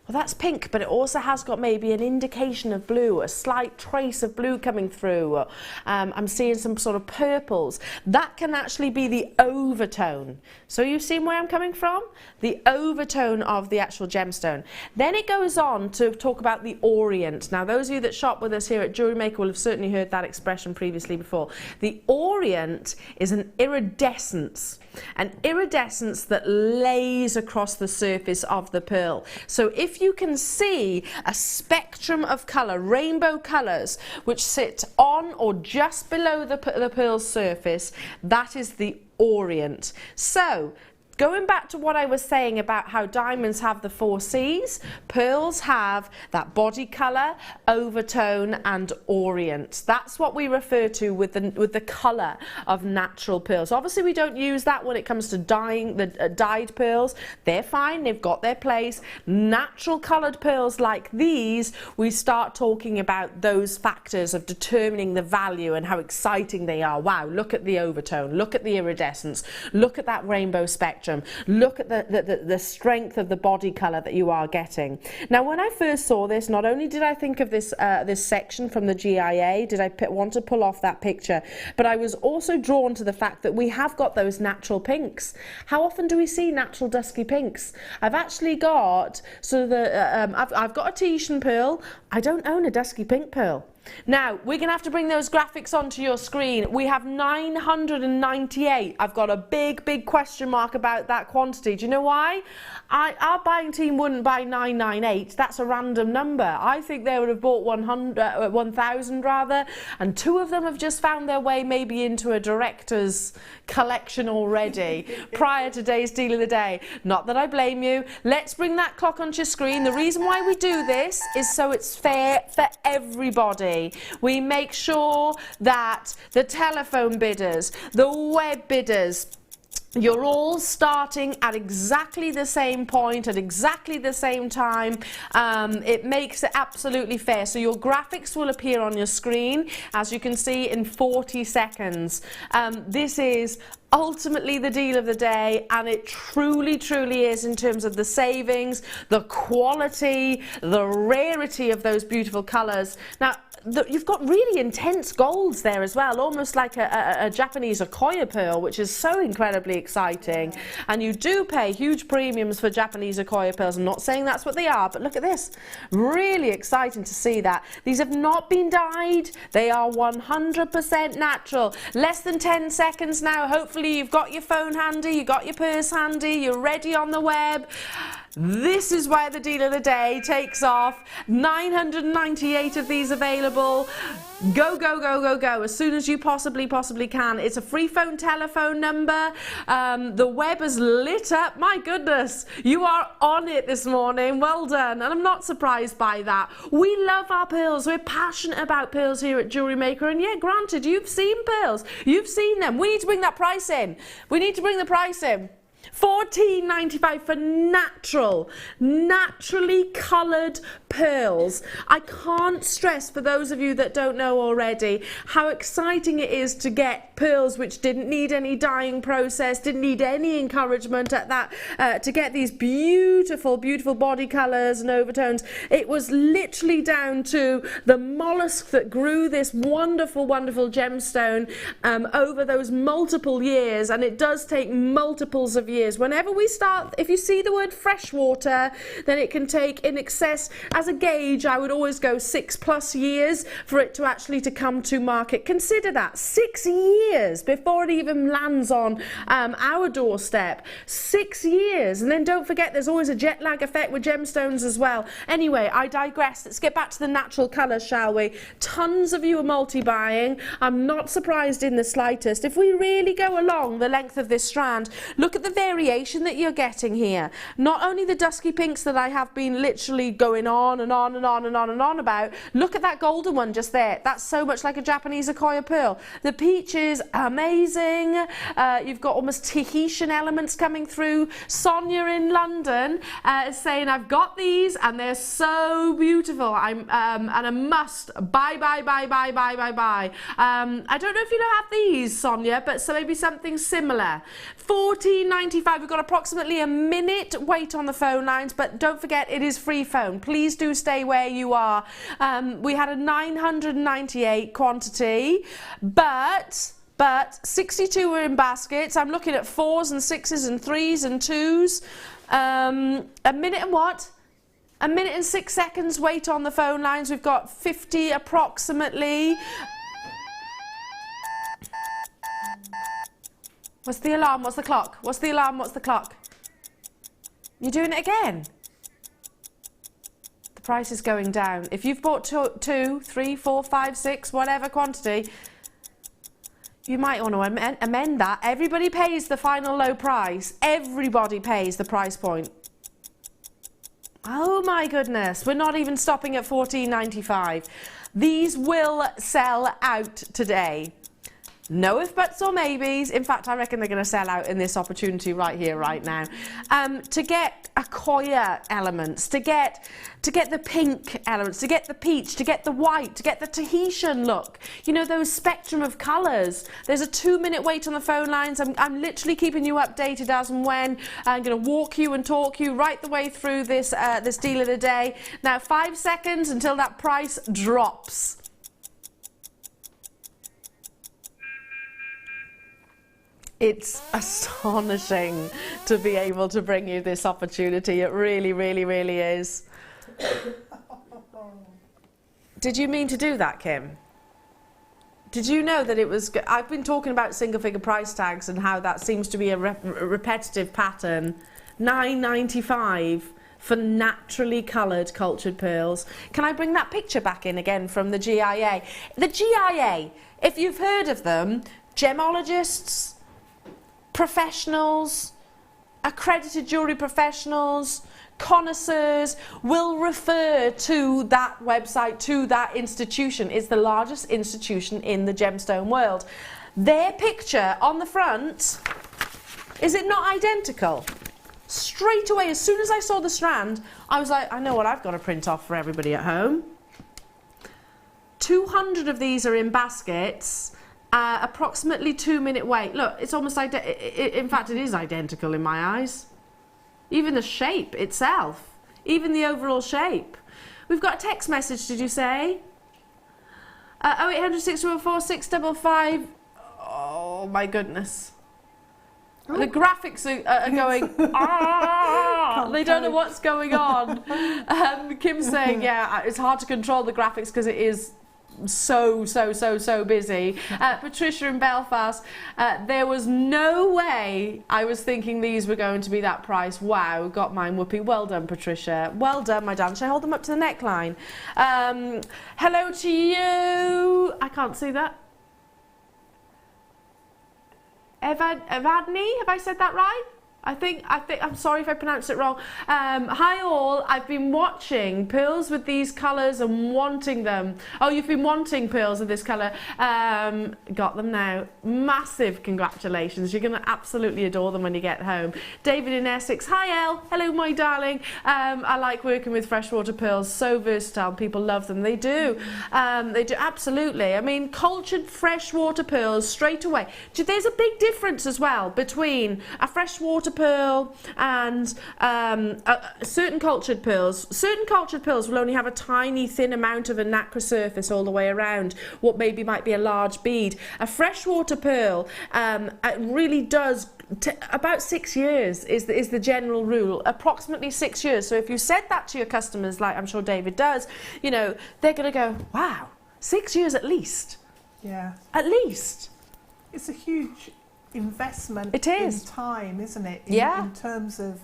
well, that's pink, but it also has got maybe an indication of blue, a slight trace of blue coming through. Or, I'm seeing some sort of purples. That can actually be the overtone. So you've seen where I'm coming from? The overtone of the actual gemstone. Then it goes on to talk about the orient. Now, those of you that shop with us here at Jewellery Maker will have certainly heard that expression previously before. The orient is an iridescence that lays across the surface of the pearl. So if you can see a spectrum of colour, rainbow colours, which sit on or just below the pearl's surface, that is the orient. So going back to what I was saying about how diamonds have the 4 C's, pearls have that body colour, overtone and orient. That's what we refer to with the colour of natural pearls. Obviously we don't use that when it comes to dyeing the dyed pearls. They're fine, they've got their place. Natural coloured pearls like these, we start talking about those factors of determining the value and how exciting they are. Wow, look at the overtone, look at the iridescence, look at that rainbow spectrum. Look at the strength of the body colour that you are getting. Now, when I first saw this, not only did I think of this this section from the GIA, did I want to pull off that picture, but I was also drawn to the fact that we have got those natural pinks. How often do we see natural dusky pinks? I've actually got sort of I've got a Tahitian pearl. I don't own a dusky pink pearl. Now, we're going to have to bring those graphics onto your screen. We have 998. I've got a big question mark about that quantity. Do you know why? Our buying team wouldn't buy 998. That's a random number. I think they would have bought 1,000 rather, and 2 of them have just found their way maybe into a director's collection already prior to today's deal of the day. Not that I blame you. Let's bring that clock onto your screen. The reason why we do this is so it's fair for everybody. We make sure that the telephone bidders, the web bidders, you're all starting at exactly the same point, at exactly the same time. It makes it absolutely fair. So your graphics will appear on your screen, as you can see, in 40 seconds. This is ultimately the deal of the day, and it truly is in terms of the savings, the quality, the rarity of those beautiful colours. Now, you've got really intense golds there as well, almost like a Japanese Akoya pearl, which is so incredibly exciting. And you do pay huge premiums for Japanese Akoya pearls. I'm not saying that's what they are, but look at this. Really exciting to see that. These have not been dyed. They are 100% natural. Less than 10 seconds now. Hopefully you've got your phone handy, you've got your purse handy, you're ready on the web. This is where the deal of the day takes off. 998 of these available. Go, go, go, go, go, as soon as you possibly can. It's a free phone telephone number. The web has lit up. My goodness, you are on it this morning. Well done. And I'm not surprised by that. We love our pearls. We're passionate about pearls here at Jewellery Maker. And yeah, granted, you've seen pearls. You've seen them. We need to bring that price in. We need to bring the price in. $14.95 for naturally coloured pearls. I can't stress, for those of you that don't know already, how exciting it is to get pearls which didn't need any dyeing process, didn't need any encouragement at that, to get these beautiful body colours and overtones. It was literally down to the mollusk that grew this wonderful gemstone over those multiple years, and it does take multiples of years. Whenever we start, if you see the word freshwater, then it can take in excess, as a gauge, I would always go 6+ years for it to actually come to market. Consider that, 6 years before it even lands on our doorstep. 6 years. And then don't forget, there's always a jet lag effect with gemstones as well. Anyway, I digress. Let's get back to the natural colours, shall we? Tons of you are multi-buying. I'm not surprised in the slightest. If we really go along the length of this strand, look at the variation that you're getting here. Not only the dusky pinks that I have been literally going on and on and on and on and on about. Look at that golden one just there. That's so much like a Japanese Akoya pearl. The peach is amazing. You've got almost Tahitian elements coming through. Sonia in London is saying, I've got these and they're so beautiful. I'm and a must buy. I don't know if you have these, Sonia, but so maybe something similar. $14.95. We've got approximately a minute wait on the phone lines, but don't forget, it is free phone. Please do stay where you are. We had a 998 quantity, but 62 were in baskets. I'm looking at 4s and 6s and 3s and 2s. A minute and what? A minute and 6 seconds wait on the phone lines. We've got 50 approximately. What's the alarm? What's the clock? What's the alarm? What's the clock? You're doing it again? The price is going down. If you've bought 2, 3, 4, 5, 6, whatever quantity, you might want to amend that. Everybody pays the final low price. Everybody pays the price point. Oh my goodness, we're not even stopping at $14.95. These will sell out today. No if buts or maybes. In fact, I reckon they're going to sell out in this opportunity right here, right now. To get Akoya elements, to get the pink elements, to get the peach, to get the white, to get the Tahitian look. You know, those spectrum of colours. There's a 2-minute wait on the phone lines. I'm literally keeping you updated as and when. I'm going to walk you and talk you right the way through this this deal of the day. Now, 5 seconds until that price drops. It's astonishing to be able to bring you this opportunity. It really, really, really is. Did you mean to do that, Kim? Did you know that it was... I've been talking about single figure price tags and how that seems to be a repetitive pattern. $9.95 for naturally coloured cultured pearls. Can I bring that picture back in again from the GIA? The GIA, if you've heard of them, gemologists, professionals, accredited jewellery professionals, connoisseurs will refer to that website, to that institution. It's the largest institution in the gemstone world. Their picture on the front, is it not identical? Straight away, as soon as I saw the strand, I was like, I know what I've got to print off for everybody at home. 200 of these are in baskets. Approximately 2-minute wait. Look, it's almost in fact, it is identical in my eyes. Even the shape itself, even the overall shape. We've got a text message, did you say? 0800 614 655. Oh my goodness. Oh. The graphics are going, they don't know what's going on. Kim's saying, yeah, it's hard to control the graphics because it is so busy. Patricia in Belfast, there was no way I was thinking these were going to be that price. Wow, got mine, whoopee. Well done, Patricia. Well done, my darling. Should I hold them up to the neckline? Hello to you. I can't see that. Evadni, have I said that right? I think, I'm sorry if I pronounced it wrong. Hi all, I've been watching pearls with these colours and wanting them. Oh, you've been wanting pearls of this colour. Got them now. Massive congratulations. You're going to absolutely adore them when you get home. David in Essex. Hi Elle. Hello my darling. I like working with freshwater pearls. So versatile. People love them. They do. They do, absolutely. I mean, cultured freshwater pearls straight away. There's a big difference as well between a freshwater pearl and certain cultured pearls. Certain cultured pearls will only have a tiny thin amount of a nacre surface all the way around what maybe might be a large bead. A freshwater pearl it really does about 6 years is the general rule, approximately 6 years. So if you said that to your customers, like I'm sure David does, you know, they're going to go, wow, 6 years at least. Yeah. At least. It's a huge investment it is. in time, isn't it? Yeah. In terms of,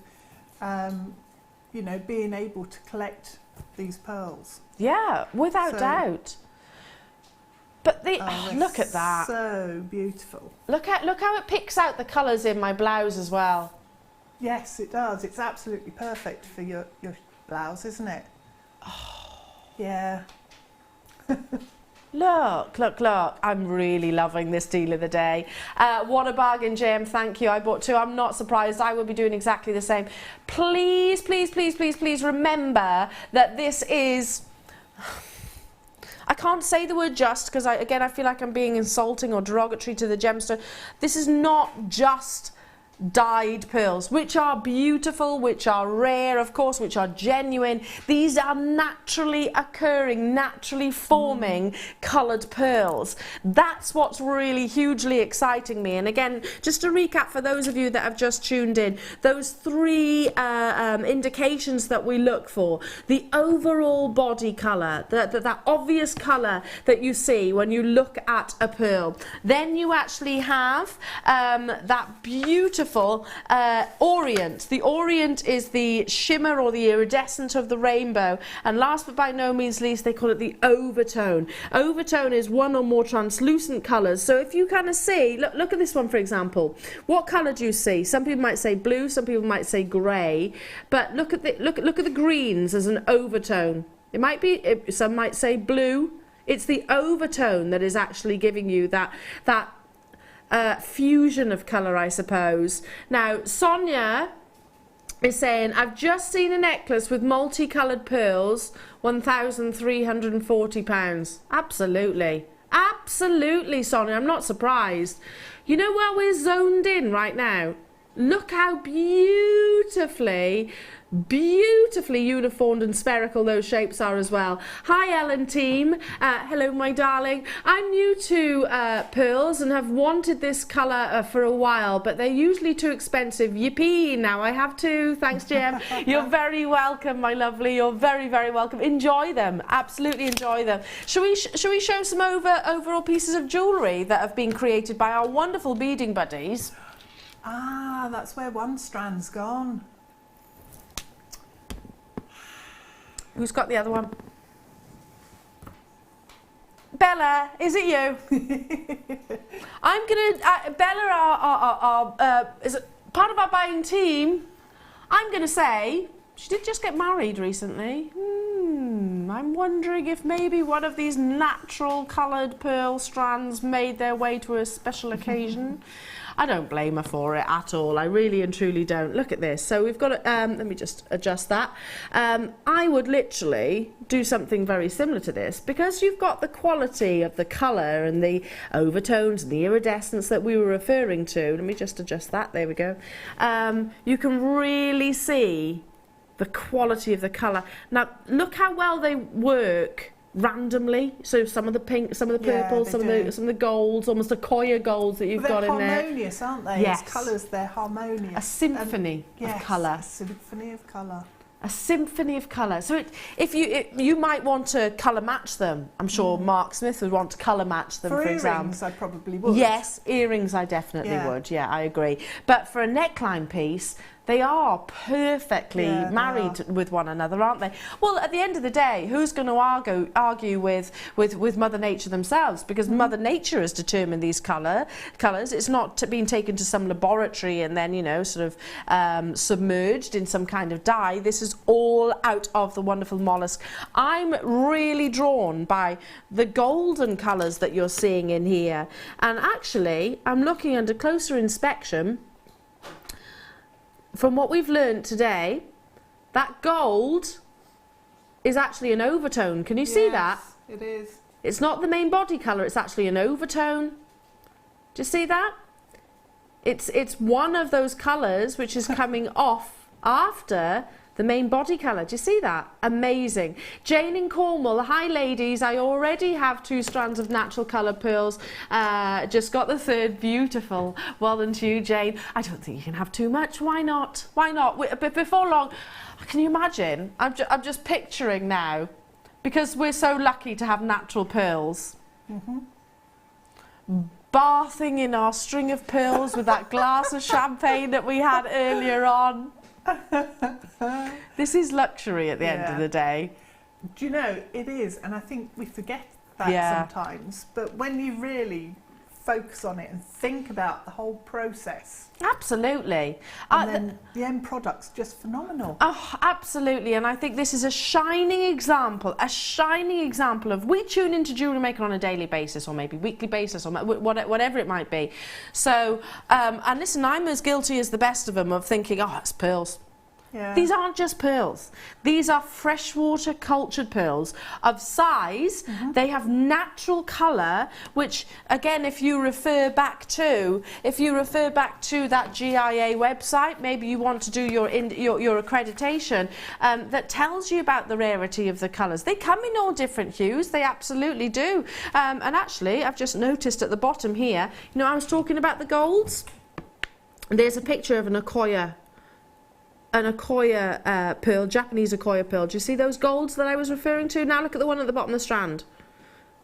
you know, being able to collect these pearls. Yeah, without doubt. But look at that. So beautiful. Look how it picks out the colours in my blouse as well. Yes, it does. It's absolutely perfect for your blouse, isn't it? Oh. Yeah. Look. I'm really loving this deal of the day. What a bargain, Jem. Thank you. I bought 2. I'm not surprised. I will be doing exactly the same. Please remember that this is... I can't say the word just because, again, I feel like I'm being insulting or derogatory to the gemstone. This is not just dyed pearls, which are beautiful, which are rare, of course, which are genuine. These are naturally occurring, naturally forming coloured pearls. That's what's really hugely exciting me. And again, just to recap for those of you that have just tuned in, those 3 indications that we look for: the overall body colour, that obvious colour that you see when you look at a pearl. Then you actually have that beautiful orient. The orient is the shimmer or the iridescent of the rainbow. And last but by no means least, they call it the overtone. Overtone is 1 or more translucent colours. So if you kind of see, look at this one for example. What colour do you see? Some people might say blue, some people might say grey, but look at the greens as an overtone. It might be, some might say blue. It's the overtone that is actually giving you that fusion of colour, I suppose. Now, Sonia is saying, I've just seen a necklace with multicoloured pearls, £1,340. Absolutely. Absolutely, Sonia. I'm not surprised. You know where we're zoned in right now? Look how beautifully uniformed and spherical those shapes are as well. Hi Ellen team. Hello my darling. I'm new to pearls and have wanted this colour for a while, but they're usually too expensive. Yippee, now I have to. Thanks Jem. You're very welcome, my lovely. You're very welcome. Enjoy them. Absolutely enjoy them. Shall we show some overall pieces of jewellery that have been created by our wonderful beading buddies? Ah, that's where one strand's gone. Who's got the other one? Bella, is it you? I'm gonna, Bella is part of our buying team. I'm gonna say, she did just get married recently. I'm wondering if maybe one of these natural coloured pearl strands made their way to a special occasion. I don't blame her for it at all. I really and truly don't. Look at this. So we've got, let me just adjust that. I would literally do something very similar to this because you've got the quality of the colour and the overtones and the iridescence that we were referring to. Let me just adjust that. There we go. You can really see the quality of the colour. Now, look how well they work randomly. So some of the pink, some of the purple, some of the golds, almost a Koya golds that you've got in there. They're harmonious, aren't they? Yes. As colours, they're harmonious. A symphony of colour. A symphony of colour. A symphony of colour. So if you might want to colour match them. I'm sure Mark Smith would want to colour match them, for example. Earrings, I probably would. Yes, earrings I definitely would. Yeah, I agree. But for a neckline piece, they are perfectly married with one another, aren't they? Well, at the end of the day, who's going to argue with Mother Nature themselves? Because Mother Nature has determined these colours. It's not been taken to some laboratory and then, you know, sort of submerged in some kind of dye. This is all out of the wonderful mollusk. I'm really drawn by the golden colours that you're seeing in here. And actually, I'm looking under closer inspection. From what we've learned today, that gold is actually an overtone. Can you see that? It is. It's not the main body colour, it's actually an overtone. Do you see that? It's one of those colours which is coming off after the main body colour. Do you see that? Amazing. Jane in Cornwall, hi ladies, I already have 2 strands of natural colour pearls. Just got the 3rd, beautiful. Well done to you, Jane. I don't think you can have too much. Why not? Why not? But before long, can you imagine? I'm just picturing now, because we're so lucky to have natural pearls. Bathing in our string of pearls with that glass of champagne that we had earlier on. This is luxury at the end of the day. Do you know, it is, and I think we forget that sometimes, but when you really focus on it and think about the whole process. Absolutely. And then the end product's just phenomenal. Oh, absolutely. And I think this is a shining example of, we tune into Jewellery Maker on a daily basis or maybe weekly basis or whatever it might be. So, and listen, I'm as guilty as the best of them of thinking, oh, it's pearls. Yeah. These aren't just pearls. These are freshwater cultured pearls of size. They have natural colour, which again, if you refer back to that GIA website, maybe you want to do your accreditation, that tells you about the rarity of the colours. They come in all different hues. They absolutely do. And actually, I've just noticed at the bottom here, you know, I was talking about the golds. There's a picture of an Akoya pearl, Japanese Akoya pearl. Do you see those golds that I was referring to? Now look at the one at the bottom of the strand.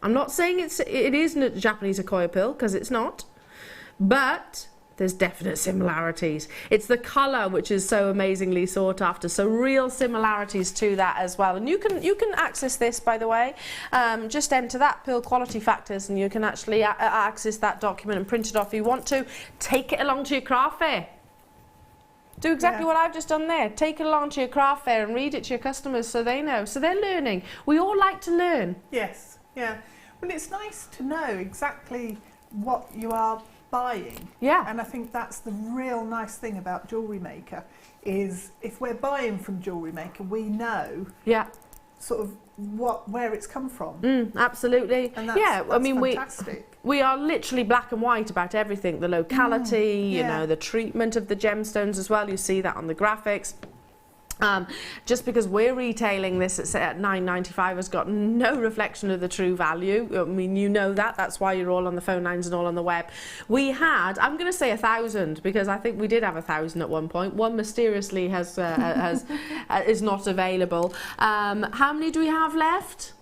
I'm not saying it isn't a Japanese Akoya pearl, because it's not, but there's definite similarities. It's the colour which is so amazingly sought after, so real similarities to that as well. And you can access this, by the way. Just enter that, pearl quality factors, and you can actually access that document and print it off if you want to. Take it along to your craft fair. Do exactly what I've just done there. Take it along to your craft fair and read it to your customers so they know. So they're learning. We all like to learn. Yes, yeah. Well, it's nice to know exactly what you are buying. Yeah. And I think that's the real nice thing about Jewellery Maker, is if we're buying from Jewellery Maker, we know sort of where it's come from. Absolutely. And that's I mean, fantastic. We are literally black and white about everything. The locality, you know, the treatment of the gemstones as well. You see that on the graphics. Just because we're retailing this at $9.95 has got no reflection of the true value. I mean, you know that. That's why you're all on the phone lines and all on the web. We had, I'm going to say 1,000, because I think we did have 1,000 at one point. One mysteriously is not available. How many do we have left?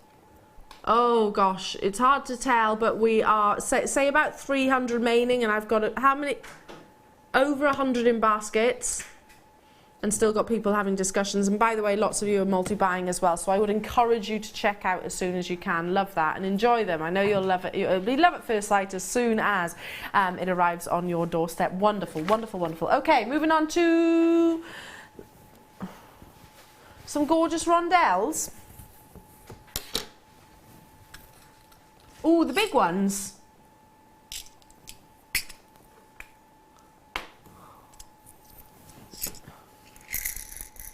Oh gosh, it's hard to tell, but we are say about 300 remaining, and I've got how many? Over 100 in baskets. And still got people having discussions. And by the way, lots of you are multi-buying as well, so I would encourage you to check out as soon as you can. Love that and enjoy them. I know you'll love it. You'll love at first sight as soon as it arrives on your doorstep. Wonderful, wonderful, wonderful. Okay, moving on to some gorgeous rondelles. Oh, the big ones.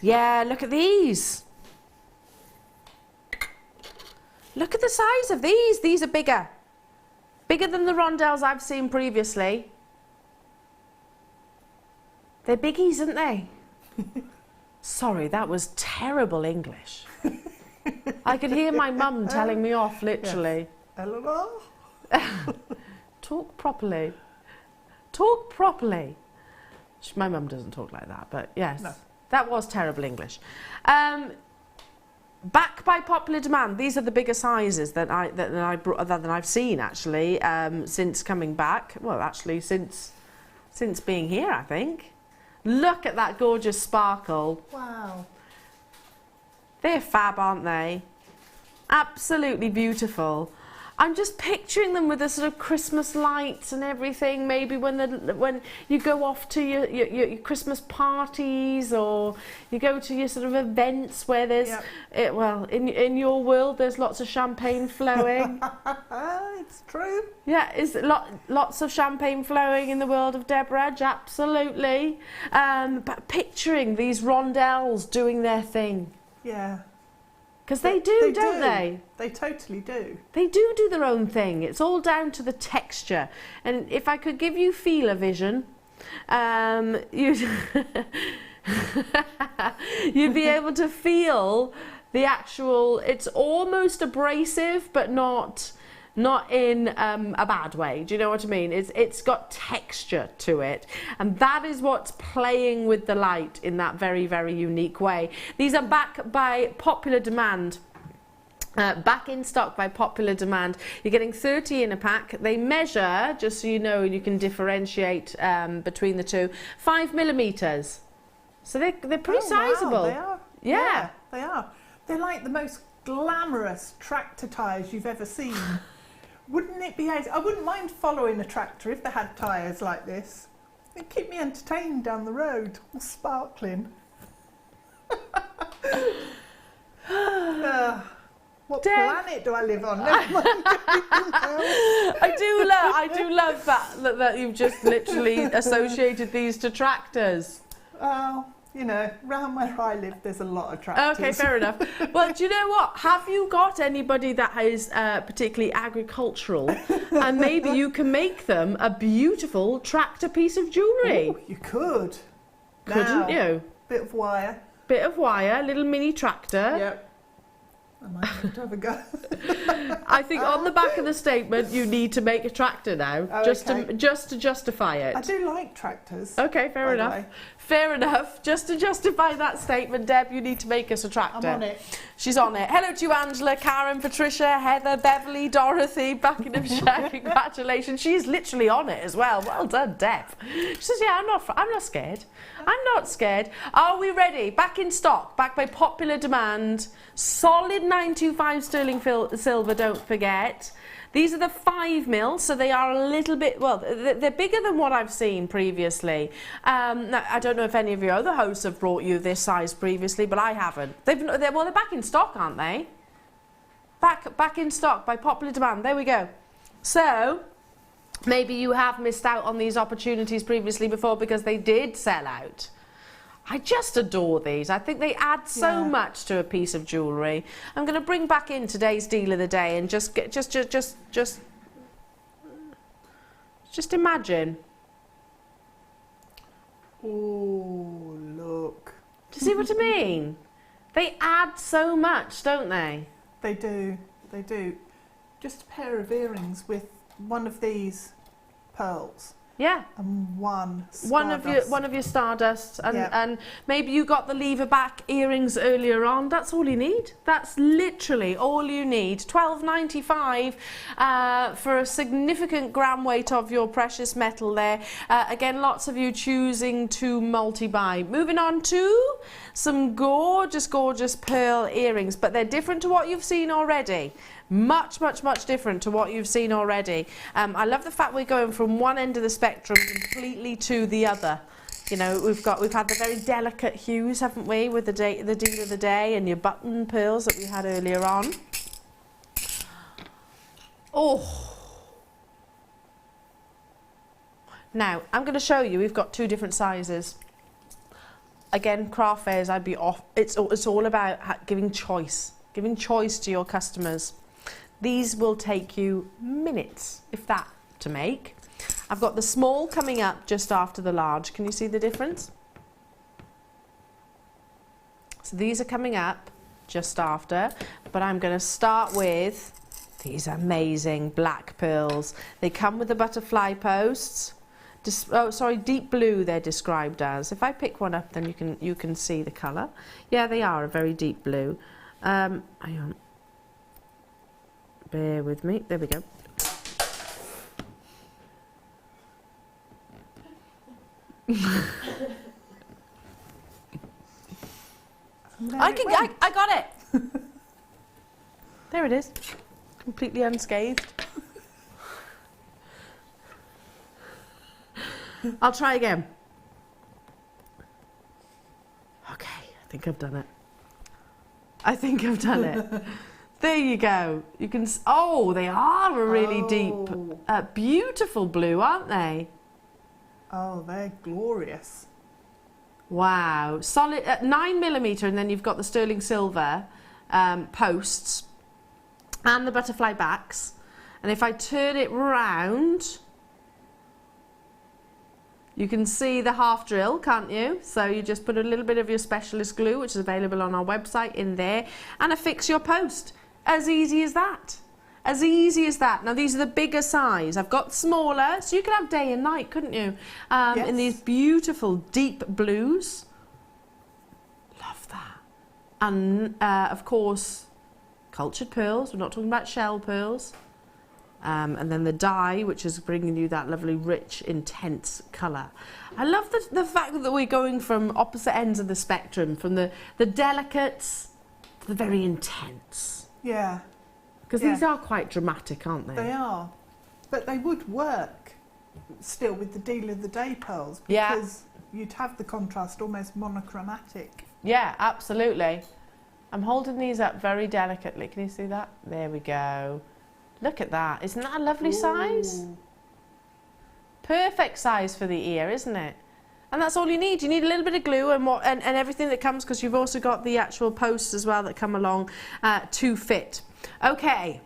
Yeah, look at these. Look at the size of these. These are bigger. Bigger than the rondelles I've seen previously. They're biggies, aren't they? Sorry, that was terrible English. I could hear my mum telling me off, literally. Eleanor? Talk properly. Talk properly. My mum doesn't talk like that, but yes. No. That was terrible English. Back by popular demand. These are the bigger sizes that I've seen actually since coming back. Well, actually since being here, I think. Look at that gorgeous sparkle. Wow. They're fab, aren't they? Absolutely beautiful. I'm just picturing them with the sort of Christmas lights and everything. Maybe when you go off to your Christmas parties, or you go to your sort of events where there's well, in your world there's lots of champagne flowing. It's true. Yeah, is lots of champagne flowing in the world of Deborah? Absolutely. But picturing these rondelles doing their thing. Yeah. Because they do, don't they? They totally do. They do their own thing. It's all down to the texture. And if I could give you feeler vision, you'd be able to feel the actual, it's almost abrasive, but not in a bad way. Do you know what I mean? It's got texture to it, and that is what's playing with the light in that very, very unique way. These are back by popular demand. Back in stock by popular demand. You're getting 30 in a pack. They measure, just so you know, you can differentiate between the two, 5 millimeters. So they're pretty sizable. Wow, they are. Yeah, they are. They're like the most glamorous tractor tyres you've ever seen. Wouldn't it be? I wouldn't mind following a tractor if they had tyres like this. It'd keep me entertained down the road, all sparkling. What planet do I live on? Never mind. I do love that you've just literally associated these to tractors. Well, you know, round where I live, there's a lot of tractors. Okay, fair enough. Well, do you know what? Have you got anybody that is particularly agricultural, and maybe you can make them a beautiful tractor piece of jewellery? Ooh, you could. Couldn't you? Bit of wire. Bit of wire, little mini tractor. Yep. I might have to have a go. I think on the back of the statement you need to make a tractor now, Oh, just okay. to justify it. I do like tractors. Okay, fair enough. Fair enough. Just to justify that statement, Deb, you need to make us a tractor. I'm on it. She's on it. Hello to you, Angela, Karen, Patricia, Heather, Beverly, Dorothy, Buckinghamshire. Congratulations. She's literally on it as well. Well done, Deb. She says, yeah, I'm not scared. I'm not scared. Are we ready? Back in stock, back by popular demand. Solid 925 sterling silver, don't forget. These are the 5 mil, so they are a little bit, well, they're bigger than what I've seen previously. Now, I don't know if any of your other hosts have brought you this size previously, but I haven't. They're back in stock, aren't they? Back in stock by popular demand. There we go. So maybe you have missed out on these opportunities previously before because they did sell out. I just adore these. I think they add so much to a piece of jewellery. I'm going to bring back in today's deal of the day and just imagine. Oh, look. Do you see what I mean? They add so much, don't they? They do. They do. Just a pair of earrings with one of these pearls. Yeah. And one stardust. One of your stardusts, and maybe you got the lever back earrings earlier on. That's all you need. That's literally all you need. $12.95 for a significant gram weight of your precious metal there. Again, lots of you choosing to multi-buy. Moving on to some gorgeous, gorgeous pearl earrings, but they're different to what you've seen already. Much, much, much different to what you've seen already. I love the fact we're going from one end of the spectrum completely to the other. You know, we've had the very delicate hues, haven't we, with the deal of the day and your button pearls that we had earlier on. Oh. Now, I'm going to show you, we've got 2 different sizes. Again, craft fairs, I'd be off. It's all about giving choice to your customers. These will take you minutes, if that, to make. I've got the small coming up just after the large. Can you see the difference? So these are coming up just after, but I'm going to start with these amazing black pearls. They come with the butterfly posts. deep blue they're described as. If I pick one up, then you can see the colour. Yeah, they are a very deep blue. Hang on. Bear with me. There we go. I got it. There it is. Completely unscathed. I'll try again. Okay, I think I've done it. I think I've done it. There you go. You can. Oh, they are a really deep, beautiful blue, aren't they? Oh, they're glorious. Wow, solid 9mm, and then you've got the sterling silver posts and the butterfly backs. And if I turn it round, you can see the half drill, can't you? So you just put a little bit of your specialist glue, which is available on our website, in there, and affix your post. As easy as that. As easy as that. Now these are the bigger size. I've got smaller, so you could have day and night, couldn't you? Yes. In these beautiful deep blues. Love that. And of course, cultured pearls. We're not talking about shell pearls. And then the dye, which is bringing you that lovely, rich, intense colour. I love the fact that we're going from opposite ends of the spectrum, from the delicates to the very intense. Yeah. Because these are quite dramatic, aren't they? They are. But they would work still with the Deal of the Day pearls, Yeah. because you'd have the contrast almost monochromatic. Yeah, absolutely. I'm holding these up very delicately. Can you see that? There we go. Look at that. Isn't that a lovely size? Perfect size for the ear, isn't it? And that's all you need. You need a little bit of glue and everything that comes, because you've also got the actual posts as well that come along to fit. Okay,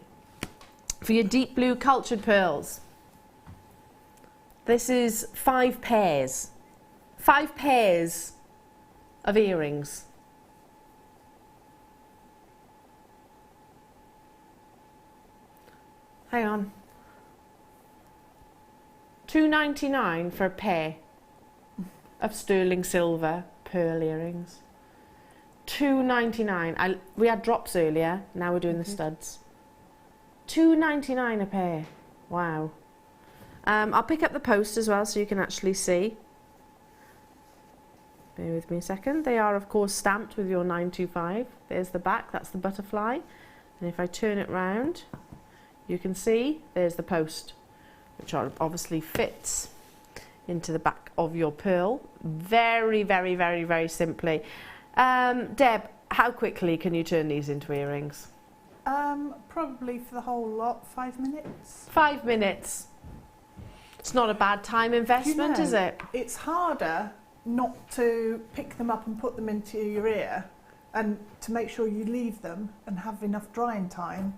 for your deep blue cultured pearls, this is 5 pairs. 5 pairs of earrings. Hang on. $2.99 for a pair of sterling silver pearl earrings. $2.99. We had drops earlier, now we're doing the studs. $2.99 a pair. Wow. I'll pick up the post as well so you can actually see. Bear with me a second. They are of course stamped with your 925. There's the back, that's the butterfly. And if I turn it round, you can see there's the post, which obviously fits into the back of your pearl. Very, very, very, very simply. Deb, how quickly can you turn these into earrings? Probably for the whole lot, 5 minutes. 5 minutes. It's not a bad time investment, is it? It's harder not to pick them up and put them into your ear, and to make sure you leave them and have enough drying time,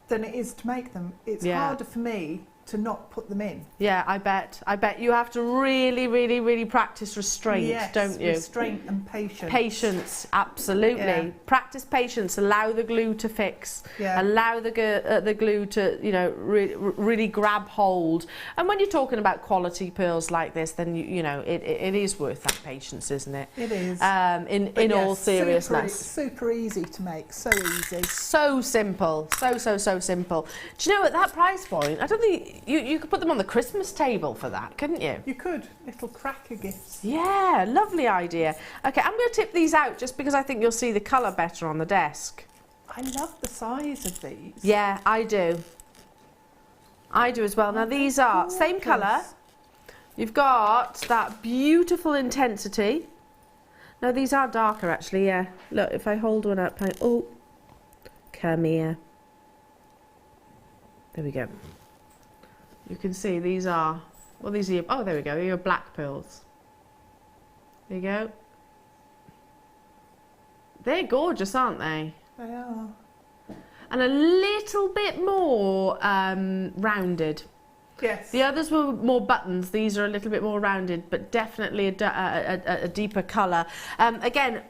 than it is to make them. It's harder for me to not put them in. Yeah, I bet. I bet you have to really, really, really practice restraint, don't you? Restraint and patience. Patience, absolutely. Yeah. Practice patience. Allow the glue to fix. Yeah. Allow the glue to, you know, really grab hold. And when you're talking about quality pearls like this, then you know it is worth that patience, isn't it? It is. In all seriousness, super easy to make. So easy. So simple. So simple. Do you know, at that price point, I don't think. You could put them on the Christmas table for that, couldn't you? You could. Little cracker gifts. Yeah, lovely idea. Okay, I'm going to tip these out just because I think you'll see the colour better on the desk. I love the size of these. Yeah, I do. I do as well. Now these are same colour. You've got that beautiful intensity. Now these are darker actually, yeah. Look, if I hold one up, oh, come here. There we go. You can see these are, well, these are your, oh, there we go, your black pearls. There you go. They're gorgeous, aren't they? They are. And a little bit more rounded. Yes. The others were more buttons. These are a little bit more rounded, but definitely a deeper colour. Again,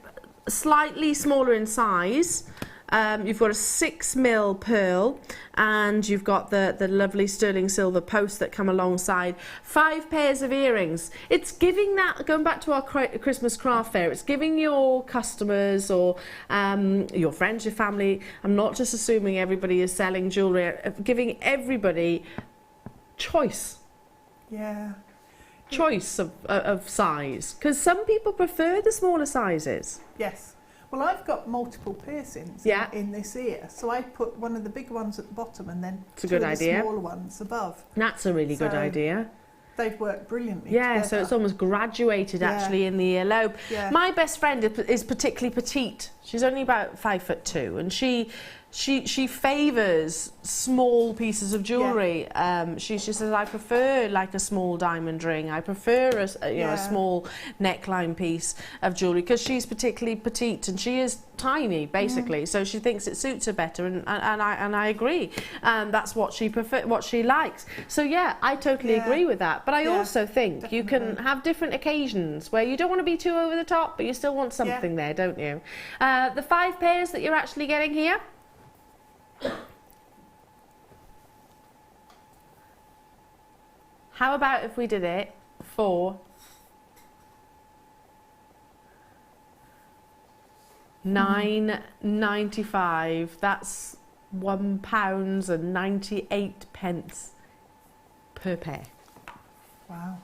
slightly smaller in size. You've got a 6mm pearl, and you've got the lovely sterling silver posts that come alongside. 5 pairs of earrings. It's giving that, going back to our Christmas craft fair, it's giving your customers or your friends, your family, I'm not just assuming everybody is selling jewellery, giving everybody choice. Yeah. Choice of size, because some people prefer the smaller sizes. Yes. Well, I've got multiple piercings in this ear, so I put one of the big ones at the bottom and then two of the smaller ones above. That's a really good idea. They've worked brilliantly together. So it's almost graduated actually in the earlobe. Yeah. My best friend is particularly petite. She's only about 5'2", and she favours small pieces of jewellery. She says, I prefer like a small diamond ring. I prefer a small neckline piece of jewellery, because she's particularly petite and she is tiny basically. So she thinks it suits her better, and I agree. That's what she what she likes. So yeah, I totally agree with that. But I also think you can have different occasions where you don't want to be too over the top, but you still want something there, don't you? The 5 pairs that you're actually getting here. How about if we did it for £9.95? That's £1.98 per pair. Wow.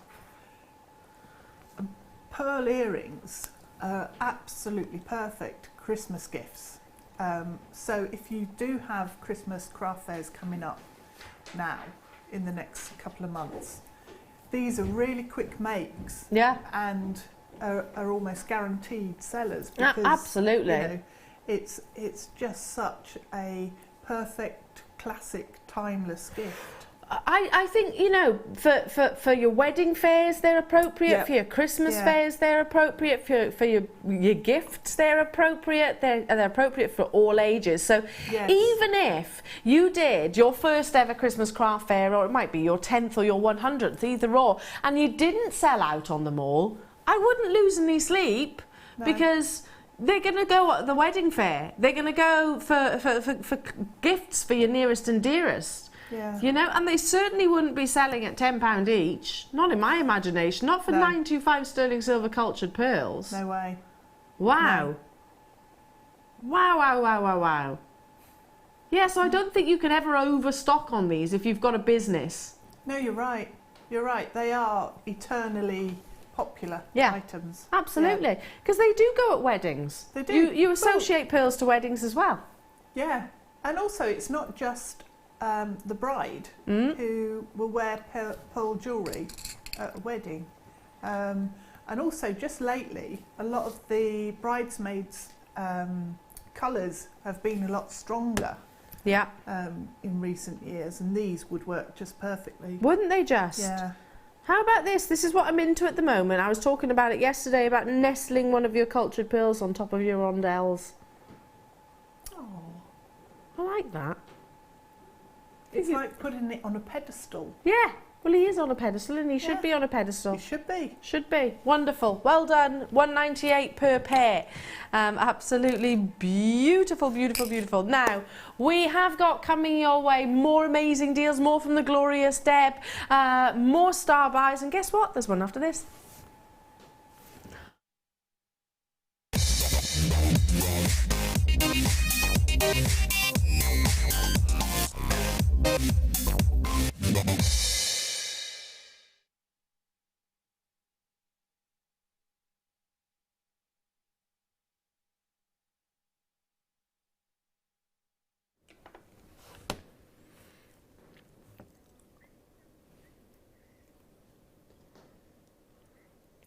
Pearl earrings are absolutely perfect Christmas gifts. So if you do have Christmas craft fairs coming up now in the next couple of months, these are really quick makes, and are almost guaranteed sellers, because absolutely, you know, it's just such a perfect, classic, timeless gift. I think, you know, for your wedding fairs they're appropriate, for your Christmas fairs they're appropriate, for your gifts they're appropriate, they're appropriate for all ages. So even if you did your first ever Christmas craft fair, or it might be your 10th or your 100th, either or, and you didn't sell out on them all, I wouldn't lose any sleep, because they're going to go at the wedding fair, they're going to go for gifts for your nearest and dearest. Yeah. You know, and they certainly wouldn't be selling at £10 each. Not in my imagination. Not for 925 sterling silver cultured pearls. No way. Wow. No. Wow. Yeah, so I don't think you can ever overstock on these if you've got a business. No, you're right. You're right. They are eternally popular items. Absolutely. Because they do go at weddings. They do. You associate pearls to weddings as well. Yeah. And also, it's not just the bride who will wear pearl jewellery at a wedding. And also, just lately, a lot of the bridesmaids' colours have been a lot stronger in recent years, and these would work just perfectly. Wouldn't they just? Yeah. How about this? This is what I'm into at the moment. I was talking about it yesterday, about nestling one of your cultured pearls on top of your rondelles. Oh. I like that. It's like putting it on a pedestal. Yeah, well, he is on a pedestal, and he should be on a pedestal. He should be. Should be. Wonderful. Well done. £1.98 per pair. Absolutely beautiful, beautiful, beautiful. Now, we have got coming your way more amazing deals, more from the glorious Deb, more star buys, and guess what? There's one after this.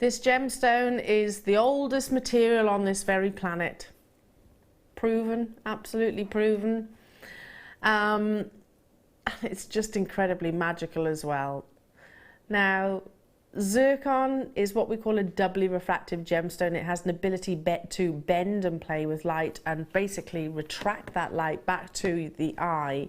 This gemstone is the oldest material on this very planet. Proven, absolutely proven. It's just incredibly magical as well. Now, Zircon is what we call a doubly refractive gemstone. It has an ability to bend and play with light and basically retract that light back to the eye,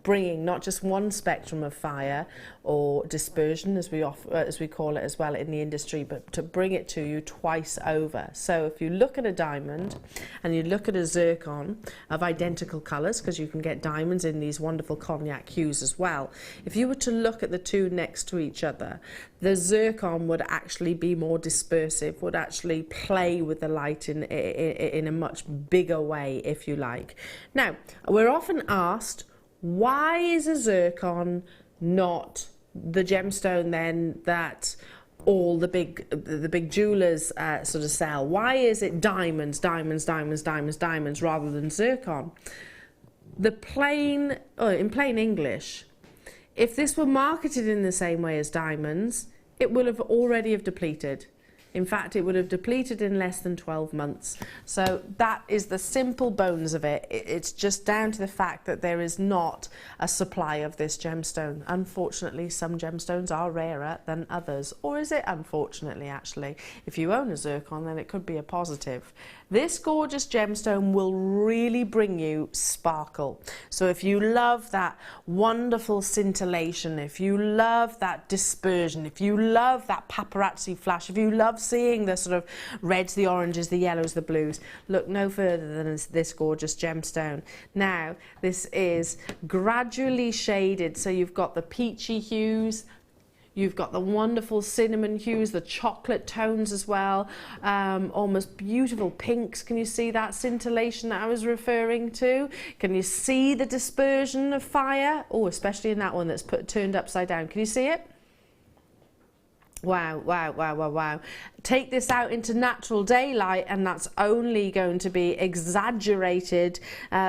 bringing not just one spectrum of fire or dispersion, as we call it as well in the industry, but to bring it to you twice over. So if you look at a diamond and you look at a zircon of identical colours, because you can get diamonds in these wonderful cognac hues as well, if you were to look at the two next to each other, the zircon would actually be more dispersive, would actually play with the light in a much bigger way, if you like. Now, we're often asked, why is a zircon not the gemstone then that all the big jewelers sort of sell? Why is it diamonds, diamonds, diamonds, diamonds, diamonds rather than zircon? In plain English, if this were marketed in the same way as diamonds, it will have already have depleted. In fact, it would have depleted in less than 12 months. So that is the simple bones of it. It's just down to the fact that there is not a supply of this gemstone. Unfortunately, some gemstones are rarer than others. Or is it unfortunately, actually? If you own a zircon, then it could be a positive. This gorgeous gemstone will really bring you sparkle. So if you love that wonderful scintillation, if you love that dispersion, if you love that paparazzi flash, if you love seeing the sort of reds, the oranges, the yellows, the blues, look no further than this gorgeous gemstone. Now, this is gradually shaded, so you've got the peachy hues, you've got the wonderful cinnamon hues, the chocolate tones as well, almost beautiful pinks. Can you see that scintillation that I was referring to? Can you see the dispersion of fire? Oh, especially in that one that's turned upside down. Can you see it? Wow, wow, wow, wow, wow. Take this out into natural daylight and that's only going to be exaggerated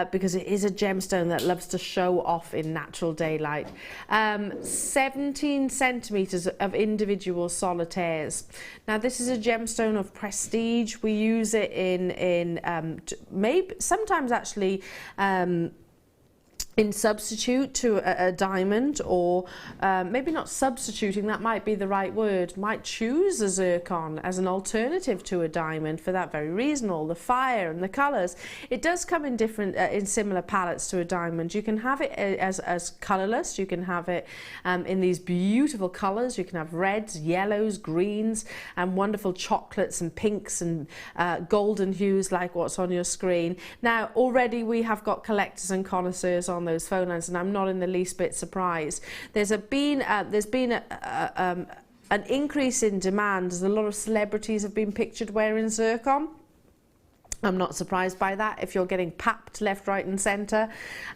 because it is a gemstone that loves to show off in natural daylight. 17 centimetres of individual solitaires. Now this is a gemstone of prestige. We use it in maybe sometimes actually in substitute to a diamond, or maybe not substituting, that might be the right word, might choose a zircon as an alternative to a diamond for that very reason, all the fire and the colours. It does come in different, in similar palettes to a diamond. You can have it as colourless, you can have it in these beautiful colours, you can have reds, yellows, greens, and wonderful chocolates and pinks and golden hues like what's on your screen. Now already we have got collectors and connoisseurs on those phone lines, and I'm not in the least bit surprised. There's been an increase in demand as a lot of celebrities have been pictured wearing zircon. I'm not surprised by that. If you're getting papped left, right and centre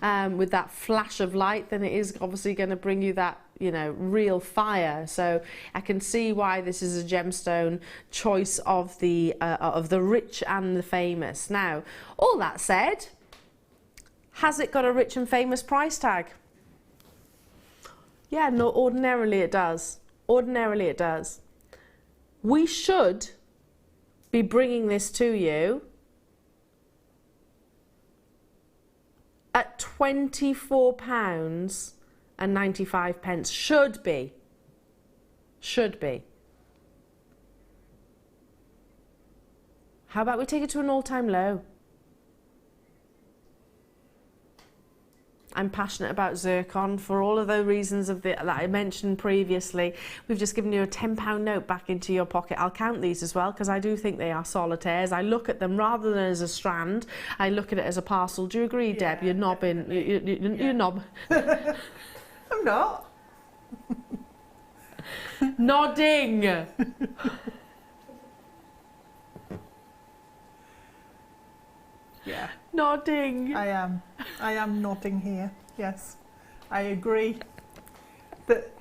with that flash of light, then it is obviously going to bring you that, you know, real fire. So I can see why this is a gemstone choice of the rich and the famous. Now, all that said, has it got a rich and famous price tag? Yeah, no, ordinarily it does. Ordinarily it does. We should be bringing this to you at £24.95. Should be. Should be. How about we take it to an all-time low? I'm passionate about zircon for all of the reasons that I mentioned previously. We've just given you a £10 note back into your pocket. I'll count these as well because I do think they are solitaires. I look at them rather than as a strand. I look at it as a parcel. Do you agree, Deb? You're nobbing. You're knob. I'm not. Nodding. Yeah. Nodding. I am nodding here. Yes, I agree. That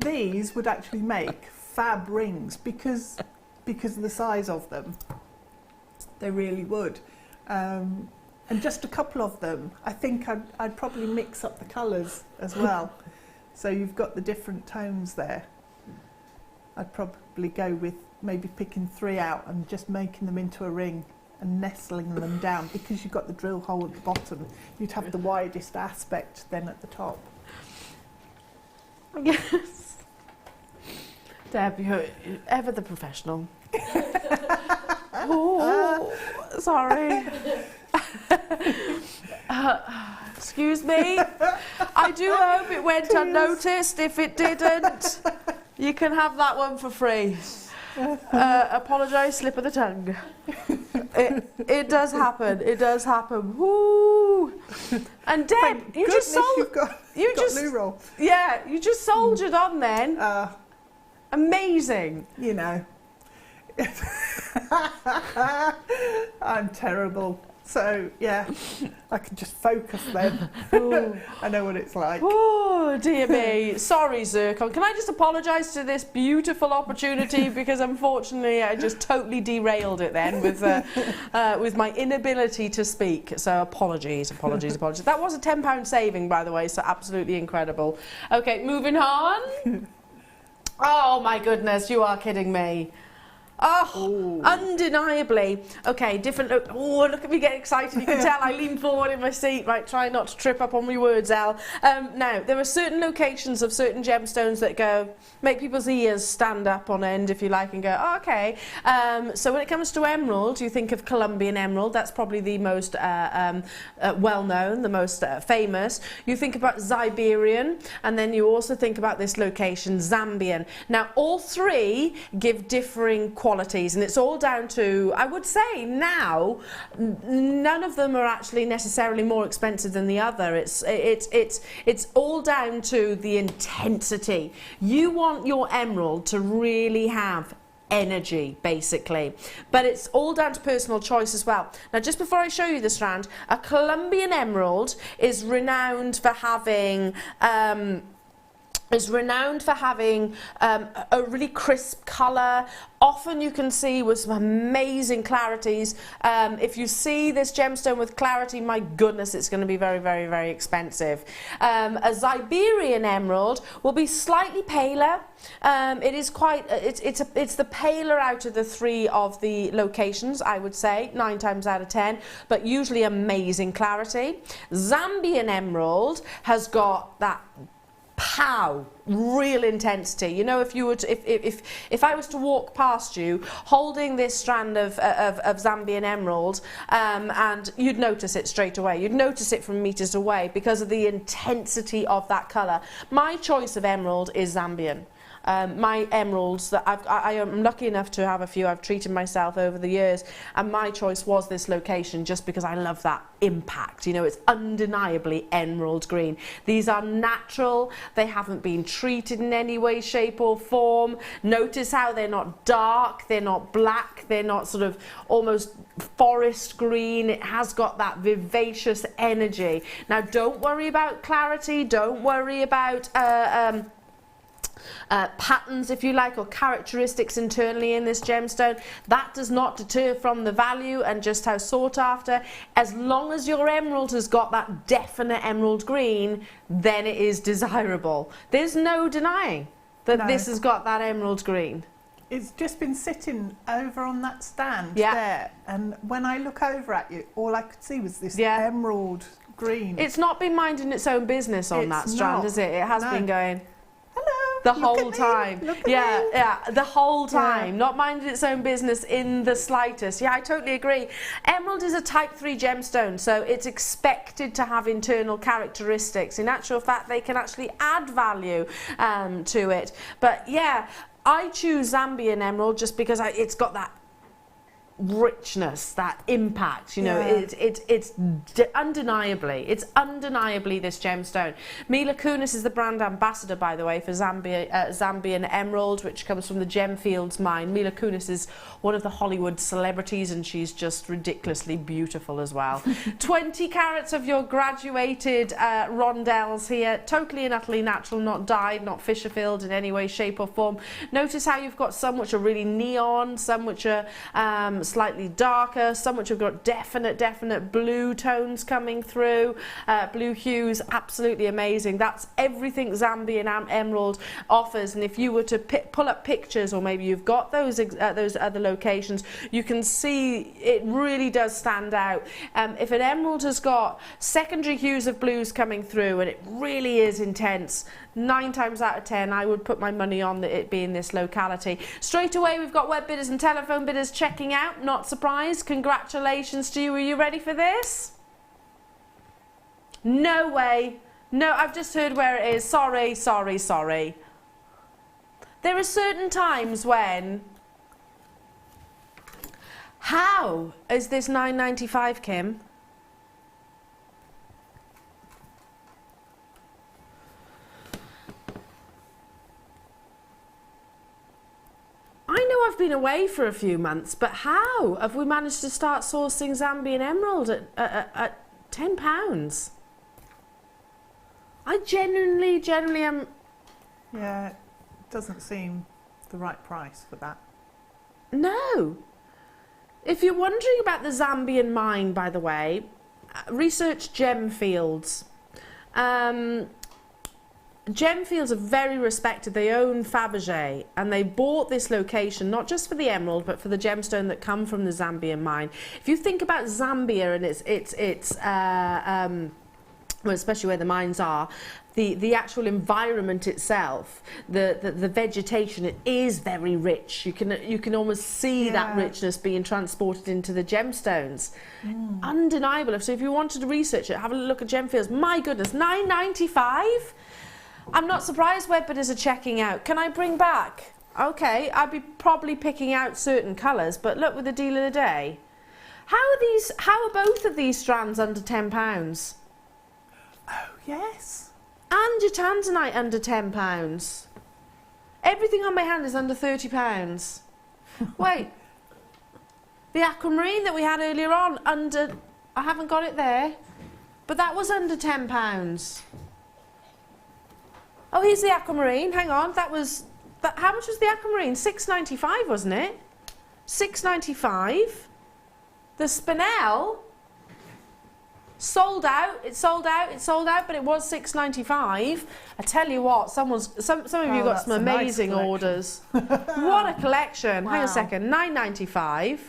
these would actually make fab rings because of the size of them. They really would. And just a couple of them, I think I'd probably mix up the colours as well. So you've got the different tones there. I'd probably go with maybe picking 3 out and just making them into a ring and nestling them down, because you've got the drill hole at the bottom. You'd have the widest aspect then at the top. Yes. Deb, you're ever the professional. Oh, sorry. Excuse me. I do hope it went unnoticed. If it didn't, you can have that one for free. Apologise, slip of the tongue. It does happen. It does happen. Woo! And Deb, you just sold. You just soldiered on then. Amazing. You know, I'm terrible. So yeah, I can just focus then. I know what it's like. Oh dear me. Sorry, Zircon. Can I just apologise to this beautiful opportunity because unfortunately I just totally derailed it then with my inability to speak. So apologies. That was a £10 saving, by the way, so absolutely incredible. Okay, moving on. Oh my goodness, you are kidding me. Oh, undeniably. Okay, different. Oh, look at me getting excited. You can tell I lean forward in my seat. Right, try not to trip up on my words, Elle. Now, there are certain locations of certain gemstones that make people's ears stand up on end, if you like, and go, oh, okay. So when it comes to emerald, you think of Colombian emerald. That's probably the most well-known, the most famous. You think about Siberian, and then you also think about this location, Zambian. Now, all three give differing qualities, and it's all down to, I would say now, none of them are actually necessarily more expensive than the other. It's all down to the intensity. You want your emerald to really have energy, basically, but it's all down to personal choice as well. Now, just before I show you the strand, a Colombian emerald is renowned for having a really crisp colour. Often you can see with some amazing clarities. If you see this gemstone with clarity, my goodness, it's going to be very, very, very expensive. A Siberian emerald will be slightly paler. It is quite. It's the paler out of the three of the locations, I would say, 9 times out of 10. But usually amazing clarity. Zambian emerald has got that pow, real intensity. You know, if you were to, if I was to walk past you holding this strand of Zambian emerald, and you'd notice it straight away. You'd notice it from meters away because of the intensity of that colour. My choice of emerald is Zambian. My emeralds that I am lucky enough to have a few. I've treated myself over the years, and my choice was this location just because I love that impact. You know, it's undeniably emerald green. These are natural. They haven't been treated in any way, shape or form. Notice how they're not dark, they're not black, they're not sort of almost forest green. It has got that vivacious energy. Now, don't worry about clarity. Don't worry about patterns, if you like, or characteristics internally in this gemstone. That does not deter from the value and just how sought after. As long as your emerald has got that definite emerald green, then it is desirable. There's no denying that this has got that emerald green. It's just been sitting over on that stand there, and when I look over at you, all I could see was this emerald green. It's not been minding its own business on that strand, is it? It has been going the whole time. The whole time. Not minding its own business in the slightest. Yeah, I totally agree. Emerald is a type 3 gemstone, so it's expected to have internal characteristics. In actual fact, they can actually add value to it. But yeah, I choose Zambian emerald just because it's got that richness, that impact, you know. It's undeniably this gemstone. Mila Kunis is the brand ambassador, by the way, for Zambian emerald, which comes from the Gemfields mine. Mila Kunis is one of the Hollywood celebrities, and she's just ridiculously beautiful as well. 20 carats of your graduated rondelles here, totally and utterly natural, not dyed, not fisher filled in any way, shape or form. Notice how you've got some which are really neon, some which are slightly darker, some which have got definite blue tones coming through, blue hues, absolutely amazing. That's everything Zambian Emerald offers, and if you were to pull up pictures, or maybe you've got those other locations, you can see it really does stand out. If an emerald has got secondary hues of blues coming through and it really is intense, 9 times out of 10 I would put my money on it being this locality. Straight away we've got web bidders and telephone bidders checking out. Not surprised. Congratulations to you. Are you ready for this? No way. No, I've just heard where it is. Sorry. There are certain times when... How is this £9.95, Kim? I know I've been away for a few months, but how have we managed to start sourcing Zambian Emerald at £10? I genuinely am... Yeah, it doesn't seem the right price for that. No. If you're wondering about the Zambian mine, by the way, research Gemfields. Gemfields are very respected. They own Fabergé, and they bought this location not just for the emerald but for the gemstone that come from the Zambian mine. If you think about Zambia and its well, especially where the mines are, the actual environment itself, the vegetation, it is very rich. You can almost see that richness being transported into the gemstones. Undeniable. So if you wanted to research it, have a look at Gemfields. My goodness, £9.95. I'm not surprised web bidders are checking out. Can I bring back? Okay, I'd be probably picking out certain colours, but look with the deal of the day. How are both of these strands under £10? Oh, yes. And your tanzanite under £10. Everything on my hand is under £30. Wait. The aquamarine that we had earlier on, under... I haven't got it there. But that was under £10. Oh, here's the aquamarine. Hang on. That was... how much was the aquamarine? £6.95, wasn't it? £6.95. The spinel... sold out, it sold out, but it was £6.95. I tell you what, some of you got some amazing orders. What a collection. Wow. Hang on a second, £9.95,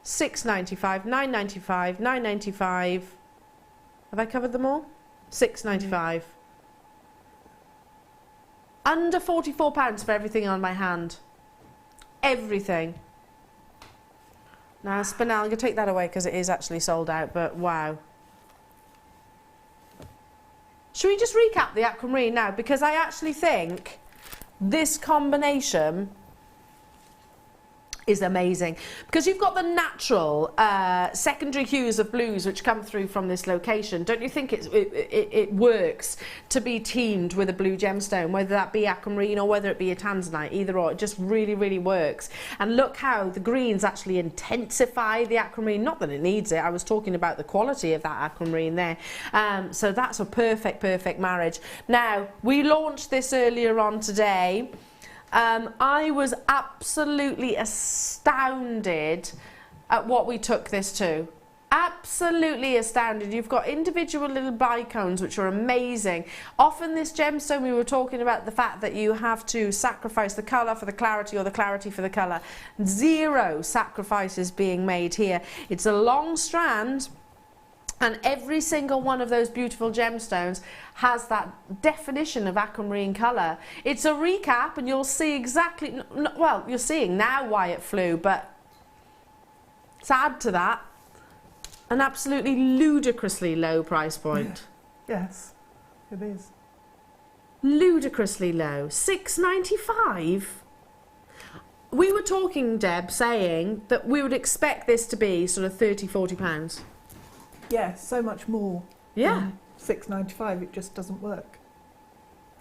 £6.95, £9.95, £9.95. Have I covered them all? £6.95. Under £44 for everything on my hand. Everything. Now, spinel, I'm going to take that away because it is actually sold out, but wow. Should we just recap the aquamarine now? Because I actually think this combination is amazing. Because you've got the natural secondary hues of blues which come through from this location. Don't you think it works to be teamed with a blue gemstone, whether that be aquamarine or whether it be a tanzanite, either or? It just really works. And look how the greens actually intensify the aquamarine. Not that it needs it. I was talking about the quality of that aquamarine there. So that's a perfect marriage. Now, we launched this earlier on today. I was absolutely astounded at what we took this to. Absolutely astounded. You've got individual little bicones which are amazing. Often this gemstone, we were talking about the fact that you have to sacrifice the colour for the clarity or the clarity for the colour. Zero sacrifices being made here. It's a long strand. And every single one of those beautiful gemstones has that definition of aquamarine colour. It's a recap and you'll see exactly, well, you're seeing now why it flew, but to add to that, an absolutely ludicrously low price point. Yes, it is. Ludicrously low. £6.95? We were talking, Deb, saying that we would expect this to be sort of £30, £40. Yeah, so much more. Yeah. £6.95, it just doesn't work.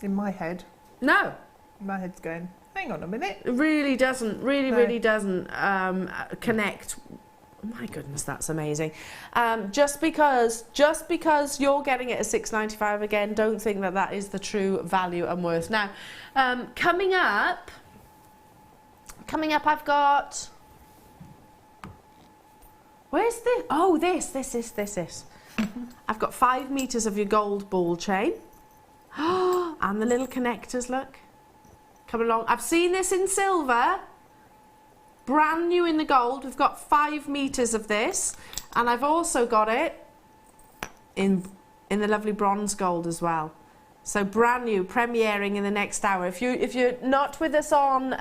In my head. No. My head's going, hang on a minute. It really doesn't, really doesn't connect. My goodness, that's amazing. Just because you're getting it at £6.95 again, don't think that that is the true value and worth. Now, coming up, I've got Where's this? Oh, this. I've got 5 meters of your gold ball chain. And the little connectors, look. Coming along. I've seen this in silver. Brand new in the gold. We've got 5 meters of this. And I've also got it in the lovely bronze gold as well. So brand new, premiering in the next hour. If you're not with us on,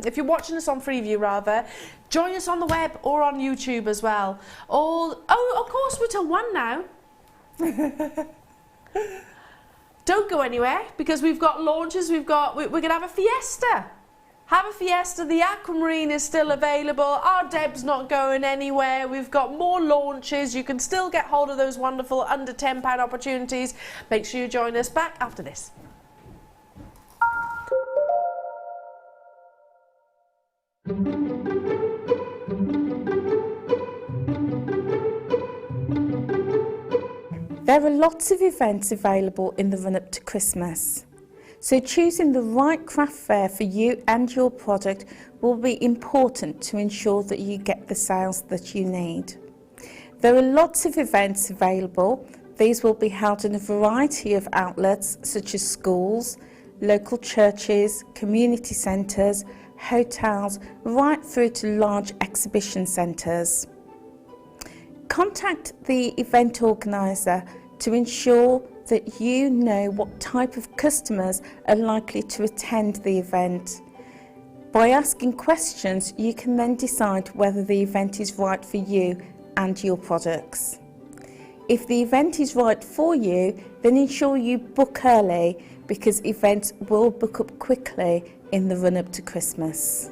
if you're watching us on Freeview rather, join us on the web or on YouTube as well. Oh, of course we're till 1 now. Don't go anywhere because we've got launches. We're gonna have a fiesta. Have a fiesta. The Aquamarine is still available. Our Deb's not going anywhere. We've got more launches. You can still get hold of those wonderful under £10 opportunities. Make sure you join us back after this. There are lots of events available in the run-up to Christmas. So choosing the right craft fair for you and your product will be important to ensure that you get the sales that you need. There are lots of events available. These will be held in a variety of outlets such as schools, local churches, community centres, hotels, right through to large exhibition centres. Contact the event organiser to ensure that you know what type of customers are likely to attend the event. By asking questions, you can then decide whether the event is right for you and your products. If the event is right for you, then ensure you book early because events will book up quickly in the run-up to Christmas.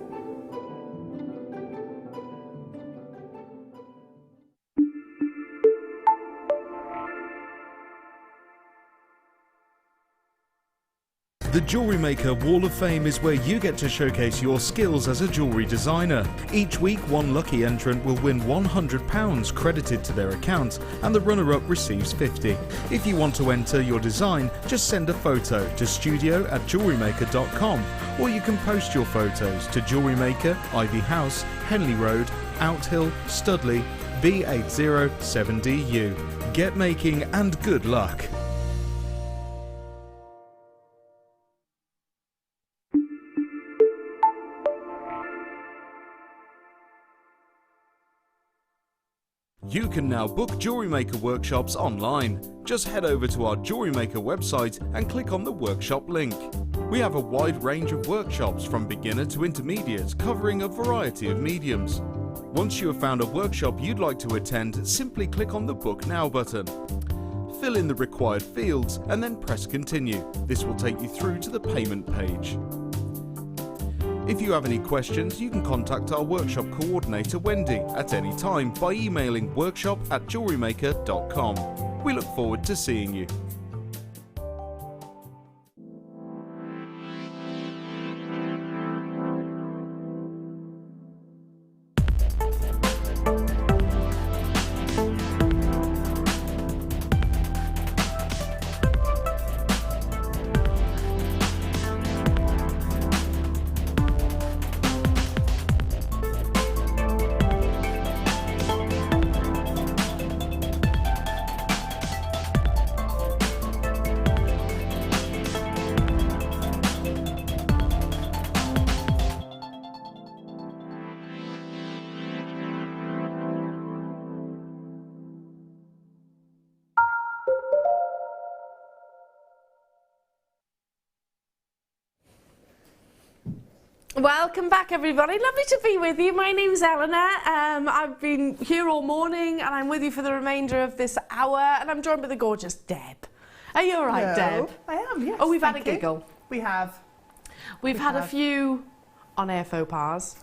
The Jewellery Maker Wall of Fame is where you get to showcase your skills as a jewellery designer. Each week, one lucky entrant will win £100 credited to their account and the runner-up receives £50. If you want to enter your design, just send a photo to studio@jewellerymaker.com or you can post your photos to Jewellery Maker, Ivy House, Henley Road, Outhill, Studley, B807DU. Get making and good luck. You can now book Jewellery Maker workshops online. Just head over to our Jewellery Maker website and click on the workshop link. We have a wide range of workshops from beginner to intermediate covering a variety of mediums. Once you have found a workshop you'd like to attend, simply click on the Book Now button. Fill in the required fields and then press Continue. This will take you through to the payment page. If you have any questions, you can contact our workshop coordinator Wendy at any time by emailing workshop@jewellerymaker.com. We look forward to seeing you. Welcome back, everybody. Lovely to be with you. My name's Eleanor. I've been here all morning and I'm with you for the remainder of this hour and I'm joined by the gorgeous Deb. Are you all right, Deb? I am, yes. Oh, we've had a giggle. We have. We've had a few on-air faux pas.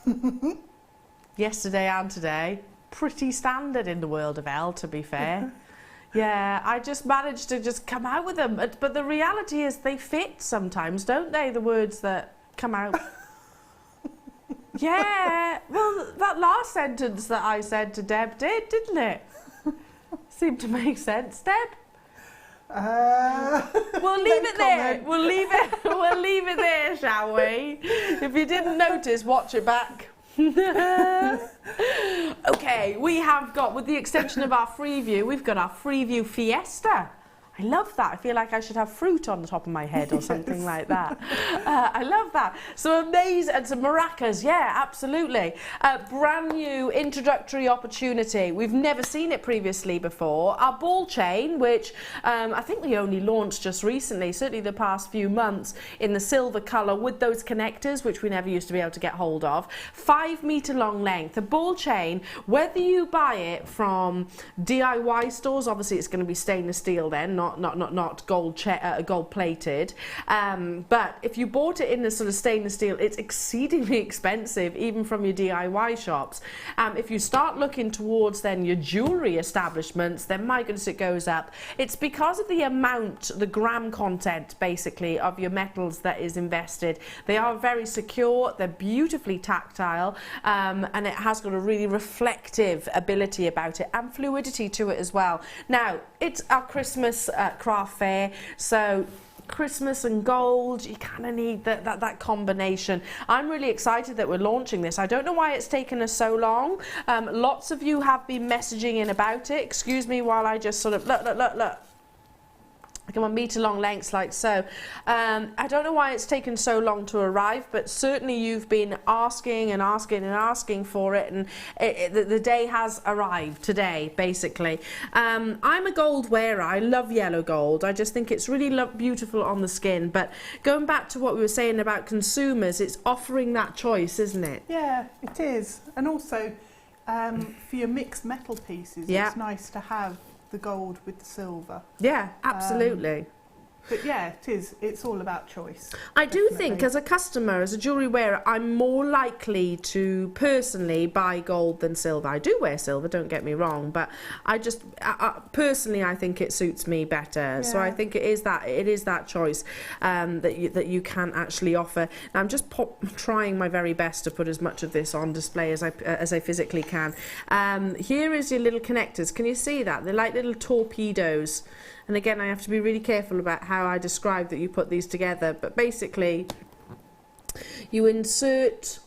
Yesterday and today. Pretty standard in the world of Elle, to be fair. Yeah, I just managed to just come out with them. But the reality is they fit sometimes, don't they? The words that come out. Yeah, well, that last sentence that I said to Deb didn't it? Seemed to make sense, Deb. We'll leave it there. We'll leave it there, shall we? If you didn't notice, watch it back. Okay, we have got, with the extension of our Freeview, we've got our Freeview Fiesta. I love that. I feel like I should have fruit on the top of my head or something like that. I love that. So amazing, and some maracas, yeah, absolutely. Brand new introductory opportunity. We've never seen it previously before. Our ball chain, which I think we only launched just recently, certainly the past few months, in the silver colour with those connectors, which we never used to be able to get hold of. 5 metre long length. The ball chain, whether you buy it from DIY stores, obviously it's going to be stainless steel then, not gold plated, but if you bought it in the sort of stainless steel, it's exceedingly expensive even from your DIY shops. If you start looking towards then your jewellery establishments, then my goodness, it goes up. It's because of the amount, the gram content basically of your metals that is invested. They are very secure, they're beautifully tactile, and it has got a really reflective ability about it and fluidity to it as well. Now, it's our Christmas craft fair, so Christmas and gold, you kind of need that combination. I'm really excited that we're launching this. I don't know why it's taken us so long. Lots of you have been messaging in about it. Excuse me while I just sort of look. Come on, metre long lengths like so. I don't know why it's taken so long to arrive, but certainly you've been asking and asking and asking for it, and the day has arrived today, basically. I'm a gold wearer. I love yellow gold. I just think it's really beautiful on the skin. But going back to what we were saying about consumers, it's offering that choice, isn't it? Yeah, it is. And also, for your mixed metal pieces, it's nice to have the gold with the silver. Yeah, absolutely. But yeah, it is. It's all about choice. I do think as a customer, as a jewellery wearer, I'm more likely to personally buy gold than silver. I do wear silver, don't get me wrong, but I just personally I think it suits me better. Yeah. So I think it is that choice that you can actually offer. Now, I'm just trying my very best to put as much of this on display as I physically can. Here is your little connectors. Can you see that? They're like little torpedoes. And again, I have to be really careful about how I describe that you put these together. But basically, you insert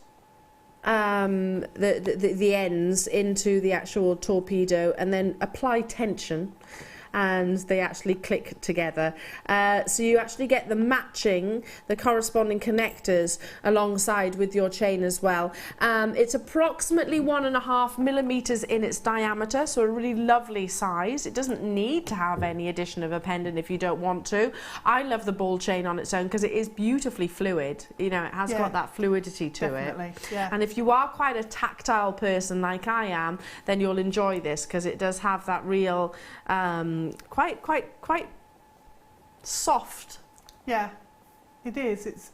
the ends into the actual torpedo and then apply tension, and they actually click together. So you actually get the corresponding connectors alongside with your chain as well. It's approximately 1.5 millimeters in its diameter, so a really lovely size. It doesn't need to have any addition of a pendant if you don't want to. I love the ball chain on its own because it is beautifully fluid. You know, it has got that fluidity to it. Yeah. And if you are quite a tactile person like I am, then you'll enjoy this because it does have that real quite soft. Yeah, it is.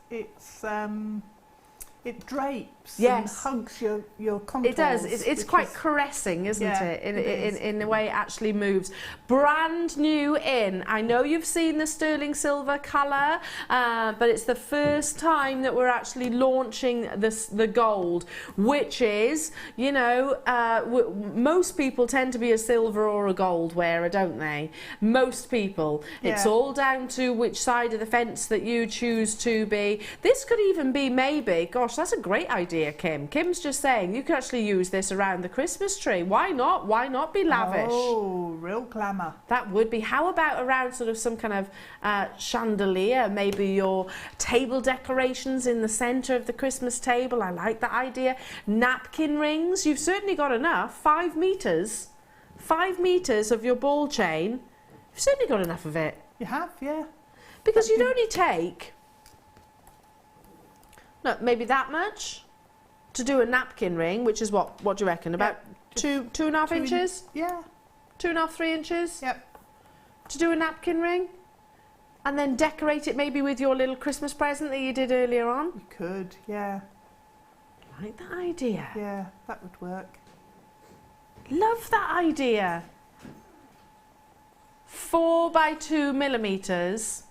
It drapes and hugs your contours. It does. It's quite caressing, isn't it? In the way it actually moves. Brand new in. I know you've seen the sterling silver colour, but it's the first time that we're actually launching the gold, which is, you know, most people tend to be a silver or a gold wearer, don't they? Most people. Yeah. It's all down to which side of the fence that you choose to be. This could even be maybe, gosh, that's a great idea, Kim. Kim's just saying you could actually use this around the Christmas tree. Why not? Why not be lavish? Oh, real glamour. That would be. How about around sort of some kind of chandelier? Maybe your table decorations in the centre of the Christmas table. I like that idea. Napkin rings. You've certainly got enough. 5 meters. 5 meters of your ball chain. You've certainly got enough of it. You have, yeah. Because you'd only take... No, maybe that much to do a napkin ring, which is what do you reckon? About two and a half inches? Yeah. 2.5, 3 inches? Yep. To do a napkin ring? And then decorate it maybe with your little Christmas present that you did earlier on? You could, yeah. I like that idea. Yeah, that would work. Love that idea. 4 by 2 millimeters.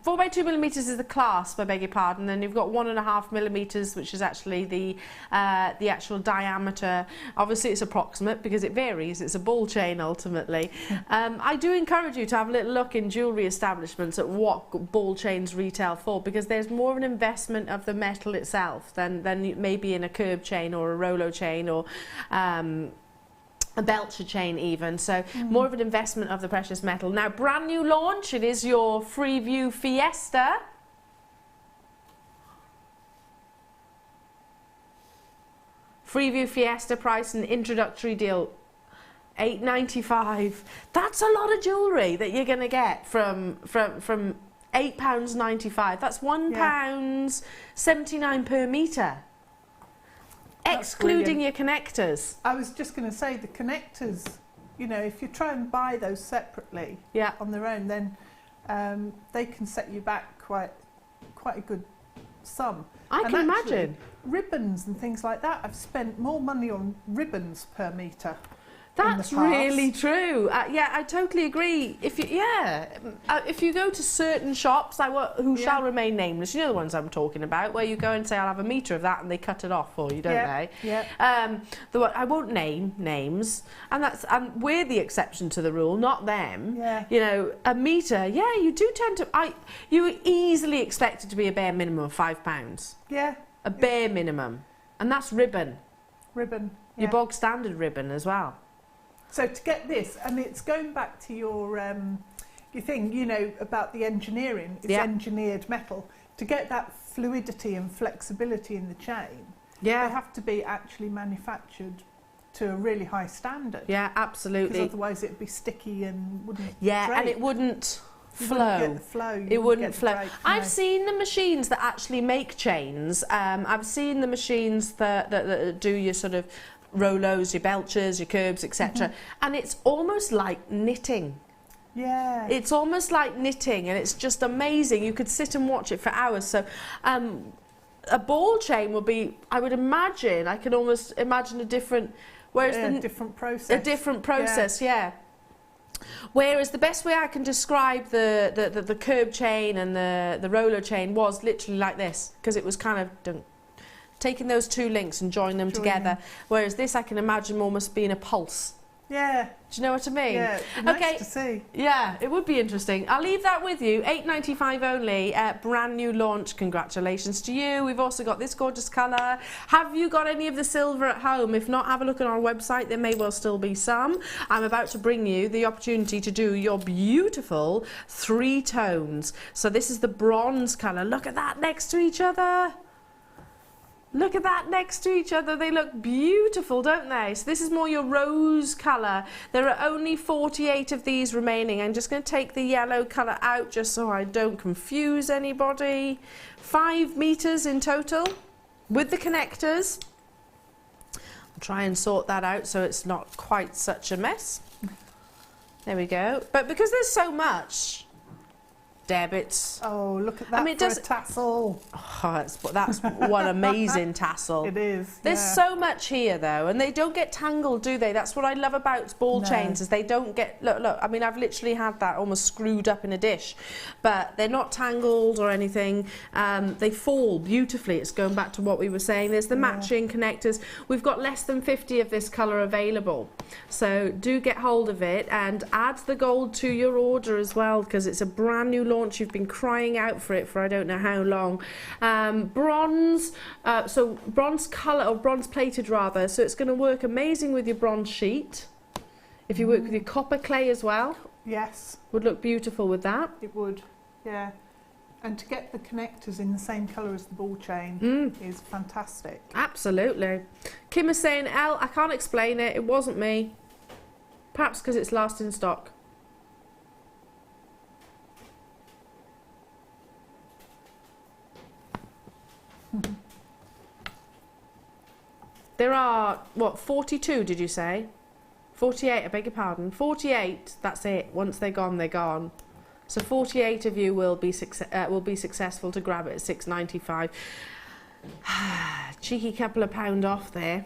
4x2mm is the clasp, I beg your pardon. Then you've got 1.5mm, which is actually the actual diameter. Obviously, it's approximate because it varies. It's a ball chain ultimately. I do encourage you to have a little look in jewellery establishments at what ball chains retail for, because there's more of an investment of the metal itself than maybe in a curb chain or a Rolo chain or a Belcher chain even, so more of an investment of the precious metal. Now, brand new launch, it is your Freeview Fiesta. Freeview Fiesta price and introductory deal, £8.95. That's a lot of jewellery that you're going to get from £8.95. That's £1.79 per metre. Excluding your connectors. I was just going to say the connectors, you know, if you try and buy those separately on their own, then they can set you back quite a good sum. I can imagine. Ribbons and things like that, I've spent more money on ribbons per metre. That's really true. Yeah, I totally agree. If you go to certain shops, who shall remain nameless, you know the ones I'm talking about, where you go and say, I'll have a metre of that, and they cut it off for you, don't they? Yeah. I won't name names, and we're the exception to the rule, not them. Yeah. You know, a metre. Yeah, you do tend to. You easily expect it to be a bare minimum of £5. Yeah. A bare minimum, and that's ribbon. Ribbon. Yeah. Your bog standard ribbon as well. So to get this, and it's going back to your thing, you know, about the engineering, it's engineered metal. To get that fluidity and flexibility in the chain, they have to be actually manufactured to a really high standard. Yeah, absolutely. Because otherwise it'd be sticky and wouldn't drape. And it wouldn't flow. It wouldn't flow. I've seen the machines that actually make chains. I've seen the machines that do your sort of Rolos, your Belchers, your Curbs, etc. And it's almost like knitting. Yeah. It's almost like knitting, and it's just amazing. You could sit and watch it for hours. So a ball chain would be, I would imagine, I can almost imagine a different, a different process. A different process, yeah. Whereas the best way I can describe the curb chain and the roller chain was literally like this, because it was kind of taking those two links and joining them together. Whereas this I can imagine almost being a pulse. Yeah. Do you know what I mean? Yeah, nice to see. Yeah, it would be interesting. I'll leave that with you. £8.95 only. Brand new launch. Congratulations to you. We've also got this gorgeous colour. Have you got any of the silver at home? If not, have a look on our website. There may well still be some. I'm about to bring you the opportunity to do your beautiful 3 tones. So this is the bronze colour. Look at that next to each other. Look at that next to each other. They look beautiful, don't they? So this is more your rose colour. There are only 48 of these remaining. I'm just going to take the yellow colour out just so I don't confuse anybody. 5 metres in total with the connectors. I'll try and sort that out so it's not quite such a mess. There we go. But because there's so much, debits. Oh, look at that for a tassel. Oh, that's one amazing tassel. It is. There's so much here, though, and they don't get tangled, do they? That's what I love about ball chains, is they don't get... Look, I mean, I've literally had that almost screwed up in a dish, but they're not tangled or anything. They fall beautifully. It's going back to what we were saying. There's the matching connectors. We've got less than 50 of this colour available, so do get hold of it and add the gold to your order as well, because it's a brand new launch. You've been crying out for it for I don't know how long. Bronze, so bronze colour, or bronze plated rather, so it's going to work amazing with your bronze sheet. If you work with your copper clay as well, yes, would look beautiful with that. It would, yeah. And to get the connectors in the same colour as the ball chain is fantastic. Absolutely. Kim is saying, Elle, I can't explain it, it wasn't me. Perhaps because it's last in stock. There are, what, 42 did you say? 48, I beg your pardon. 48, that's it. Once they're gone, they're gone. So 48 of you will be successful to grab it at £6.95. Cheeky couple of £1 off there.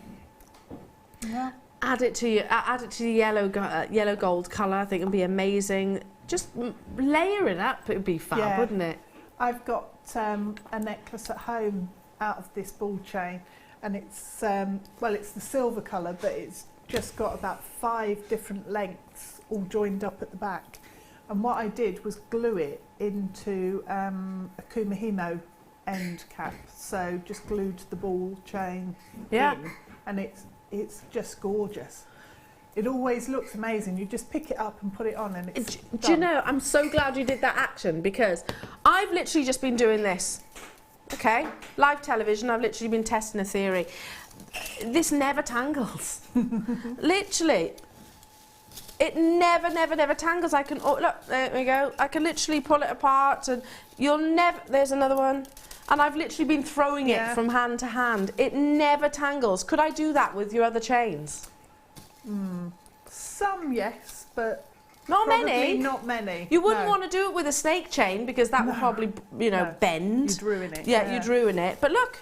Yeah. Add it to the yellow gold colour. I think it'll be amazing. Just layer it up. It would be fab, wouldn't it? I've got a necklace at home out of this ball chain, and it's well, it's the silver colour, but it's just got about 5 different lengths all joined up at the back. And what I did was glue it into a Kumihimo end cap. So just glued the ball chain in, and it's just gorgeous. It always looks amazing. You just pick it up and put it on, and it's done. Do you know, I'm so glad you did that action, because I've literally just been doing this. Okay, live television, I've literally been testing a theory. This never tangles. Literally. It never tangles. I can, oh, look, there we go. I can literally pull it apart, and you'll never, there's another one. And I've literally been throwing it from hand to hand. It never tangles. Could I do that with your other chains? Some, yes, but not many. Not many. You wouldn't want to do it with a snake chain, because that would probably, you know, bend. You'd ruin it. Yeah, you'd ruin it. But look,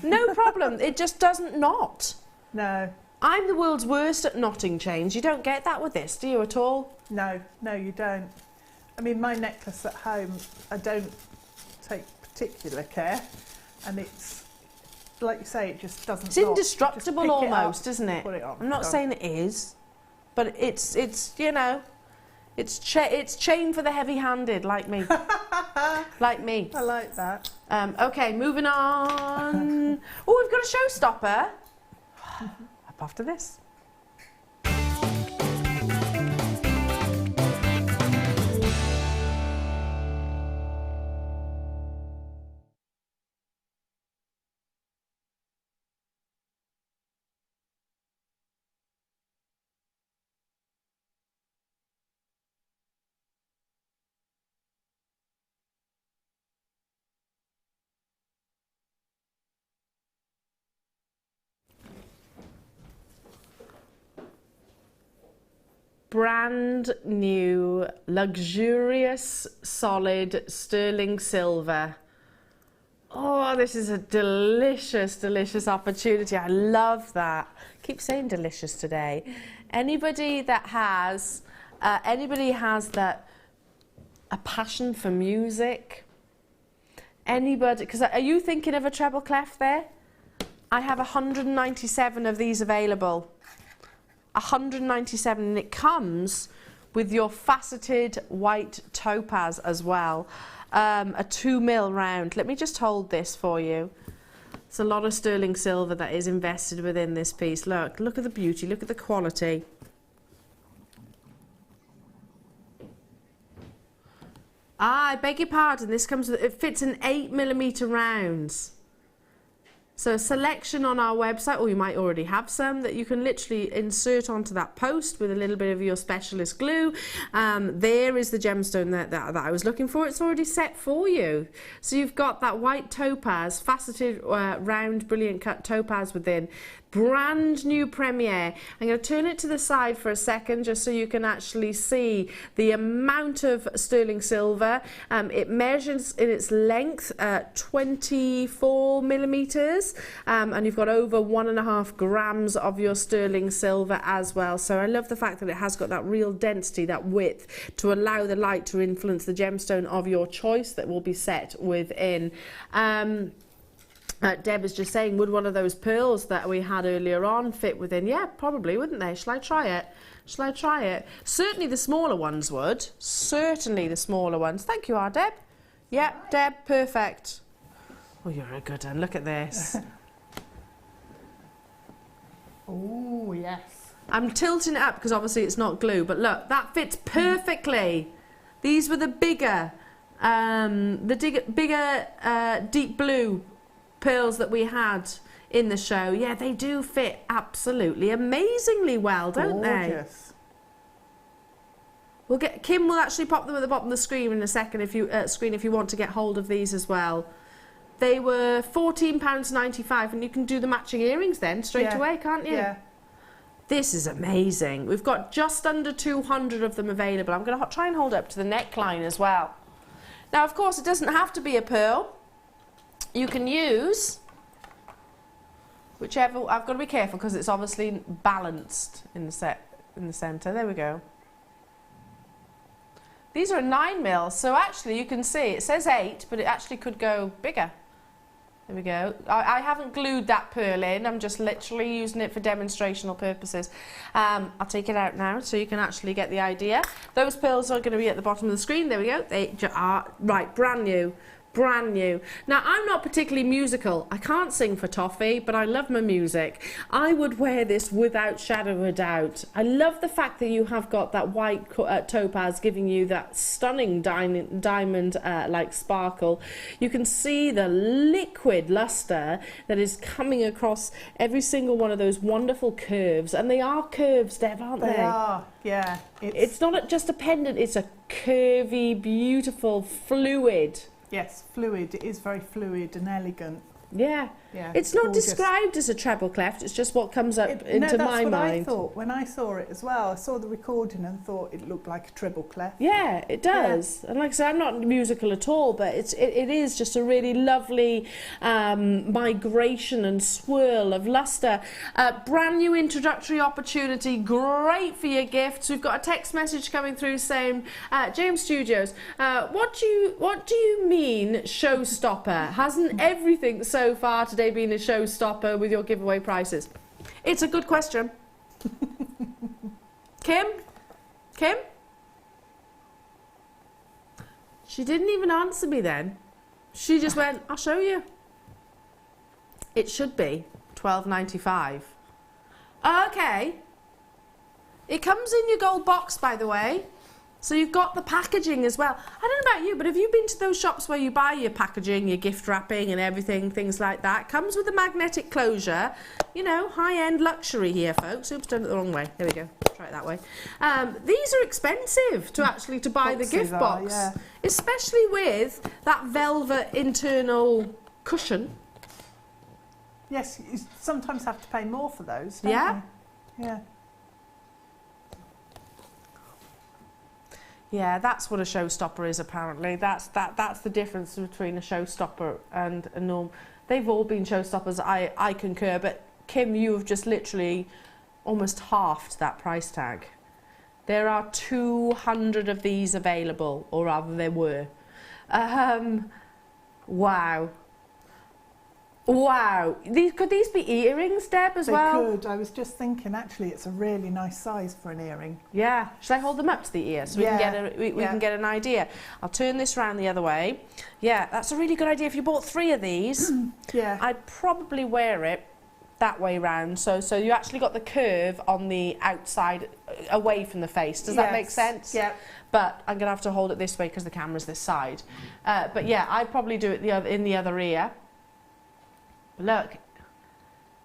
no problem. It just doesn't knot. No. I'm the world's worst at knotting chains. You don't get that with this, do you, at all? No, you don't. I mean, my necklace at home, I don't take particular care, and it's, like you say, it just doesn't. It's indestructible almost, isn't it? Put it on. I'm not saying it is, but it's you know, it's chain for the heavy-handed, like me. Like me. I like that. Okay, moving on. Oh, we've got a showstopper. Up after this. Brand new, luxurious, solid sterling silver. Oh, this is a delicious, delicious opportunity. I love that. Keep saying delicious today. Anybody has that a passion for music? Anybody? Because are you thinking of a treble clef there? I have 197 of these available. 197, and it comes with your faceted white topaz as well, a 2mm round. Let me just hold this for you. It's a lot of sterling silver that is invested within this piece. Look at the beauty, look at the quality. I beg your pardon, this comes with, it fits in 8mm rounds. So a selection on our website, or you might already have some, that you can literally insert onto that post with a little bit of your specialist glue. There is the gemstone that I was looking for. It's already set for you. So you've got that white topaz, faceted round brilliant cut topaz within. Brand new premiere. I'm going to turn it to the side for a second just so you can actually see the amount of sterling silver. It measures in its length 24mm, and you've got over 1.5 grams of your sterling silver as well. So I love the fact that it has got that real density, that width, to allow the light to influence the gemstone of your choice that will be set within. Deb is just saying, would one of those pearls that we had earlier on fit within? Yeah, probably, wouldn't they? Shall I try it? Shall I try it? Certainly the smaller ones would. Certainly the smaller ones. Thank you, Deb. Yeah, Deb, perfect. Oh, you're a good one. Look at this. Oh, yes. I'm tilting it up because obviously it's not glue, but look, that fits perfectly. These were the bigger deep blue pearls that we had in the show. Yeah, they do fit absolutely amazingly well, don't they? We'll get Kim will actually pop them at the bottom of the screen in a second if you want to get hold of these as well. They were £14.95, and you can do the matching earrings then straight away, can't you? Yeah. This is amazing. We've got just under 200 of them available. I'm going to try and hold it up to the neckline as well. Now, of course, it doesn't have to be a pearl. You can use whichever. I've got to be careful because it's obviously balanced in the centre. There we go. These are a 9mm, so actually you can see it says 8, but it actually could go bigger. There we go. I haven't glued that pearl in, I'm just literally using it for demonstrational purposes. I'll take it out now so you can actually get the idea. Those pearls are going to be at the bottom of the screen. There we go. They are, right, brand new. Brand new. Now, I'm not particularly musical. I can't sing for toffee, but I love my music. I would wear this without shadow of a doubt. I love the fact that you have got that white topaz giving you that stunning diamond like sparkle. You can see the liquid luster that is coming across every single one of those wonderful curves. And they are curves, Deb, aren't they? They are, yeah. It's not just a pendant, it's a curvy, beautiful, fluid. Yes, fluid. It is very fluid and elegant. Yeah. Yeah, it's not gorgeous. described as a treble cleft, it's just what comes up into no, that's my what mind. I thought when I saw it as well. I saw the recording and thought it looked like a treble clef. Yeah, it does. Yeah. And like I said, I'm not musical at all, but it is just a really lovely migration and swirl of luster. Brand new introductory opportunity, great for your gifts. We've got a text message coming through saying, James Studios, what do you mean showstopper? Hasn't everything so far today been a showstopper with your giveaway prices? It's a good question. Kim? She didn't even answer me then. She just went, I'll show you. It should be $12.95. Okay. It comes in your gold box, by the way. So you've got the packaging as well. I don't know about you, but have you been to those shops where you buy your packaging, your gift wrapping and everything, things like that? Comes with a magnetic closure. You know, high-end luxury here, folks. Oops, done it the wrong way. There we go. Try it that way. These are expensive to buy the gift box. Yeah. Especially with that velvet internal cushion. Yes, you sometimes have to pay more for those, don't you? Yeah. Yeah, that's what a showstopper is apparently. That's the difference between a showstopper and a norm. They've all been showstoppers, I concur, but Kim, you have just literally almost halved that price tag. There are 200 of these available, or rather there were. Wow. Wow. Could these be earrings, Deb, as well? They could. I was just thinking, actually, it's a really nice size for an earring. Yeah. Should I hold them up to the ear so we can get we can get an idea? I'll turn this round the other way. Yeah, that's a really good idea. If you bought 3 of these, yeah, I'd probably wear it that way round. So you actually got the curve on the outside, away from the face. Does that make sense? Yeah. But I'm going to have to hold it this way because the camera's this side. But yeah, I'd probably do it in the other ear. Look,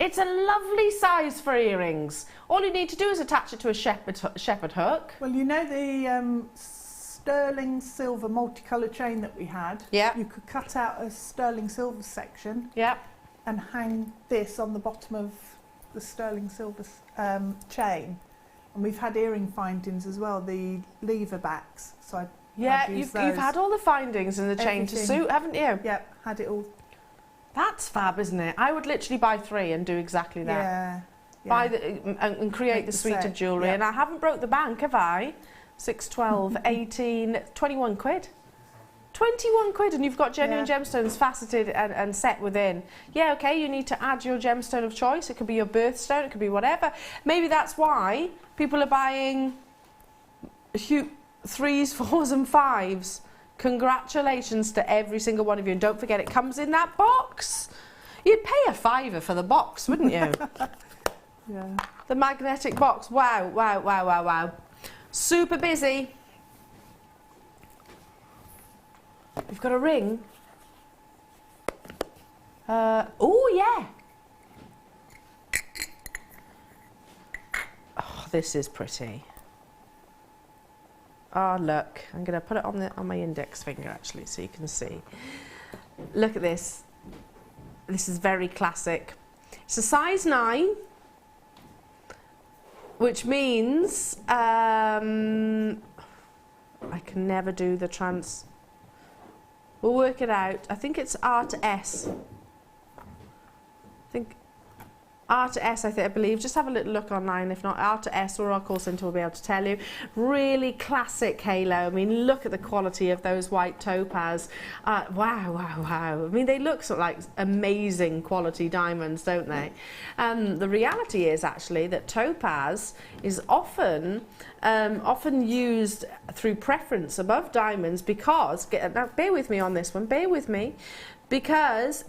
it's a lovely size for earrings. All you need to do is attach it to a shepherd hook. Well, you know the sterling silver multicolour chain that we had? Yeah. You could cut out a sterling silver section. Yeah. And hang this on the bottom of the sterling silver chain. And we've had earring findings as well, the lever backs. So you've had all the findings in the chain to suit, haven't you? Yep, had it all. That's fab, isn't it? I would literally buy 3 and do exactly that. Yeah. Buy and create the suite of jewellery. And I haven't broke the bank, have I? 6, 12, 18, 21 quid. 21 quid, and you've got genuine gemstones faceted and set within. Yeah, okay, you need to add your gemstone of choice. It could be your birthstone, it could be whatever. Maybe that's why people are buying 3s, 4s and 5s. Congratulations to every single one of you, and don't forget it comes in that box. You'd pay a £5 for the box, wouldn't you? Yeah. The magnetic box. Wow, wow, wow, wow, wow. Super busy. We've got a ring. Oh yeah. Oh, this is pretty. Oh look, I'm going to put it on my index finger actually so you can see. Look at this. This is very classic. It's a size 9, which means I can never do the trans. We'll work it out. I think it's R to S. I think R to S, I believe. Just have a little look online. If not, R to S, or our call centre will be able to tell you. Really classic halo. I mean, look at the quality of those white topaz. Wow, wow, wow. I mean, they look sort of like amazing quality diamonds, don't they? The reality is actually that topaz is often used through preference above diamonds because, now bear with me on this one, bear with me, because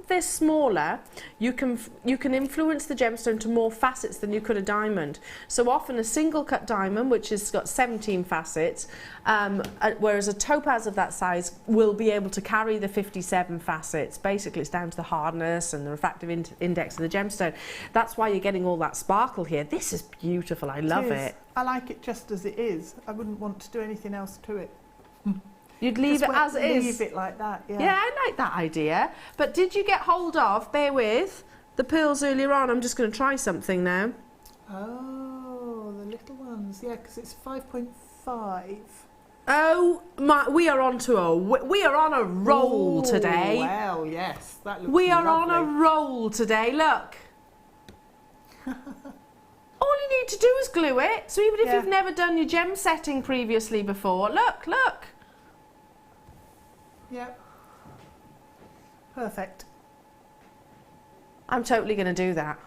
they're smaller, you can influence the gemstone to more facets than you could a diamond. So often a single cut diamond, which has got 17 facets, whereas a topaz of that size will be able to carry the 57 facets. Basically, it's down to the hardness and the refractive index of the gemstone. That's why you're getting all that sparkle here. This is beautiful. I love it. I like it just as it is. I wouldn't want to do anything else to it. You'd leave it as it is. Leave it like that, yeah. Yeah, I like that idea. But did you get hold of, bear with, the pearls earlier on? I'm just going to try something now. Oh, the little ones. Yeah, because it's 5.5. Oh my, we are on a roll today. Well, yes, that looks We are lovely. on a roll today, look. All you need to do is glue it. So even if you've never done your gem setting previously before, look. Yep. Perfect. I'm totally going to do that.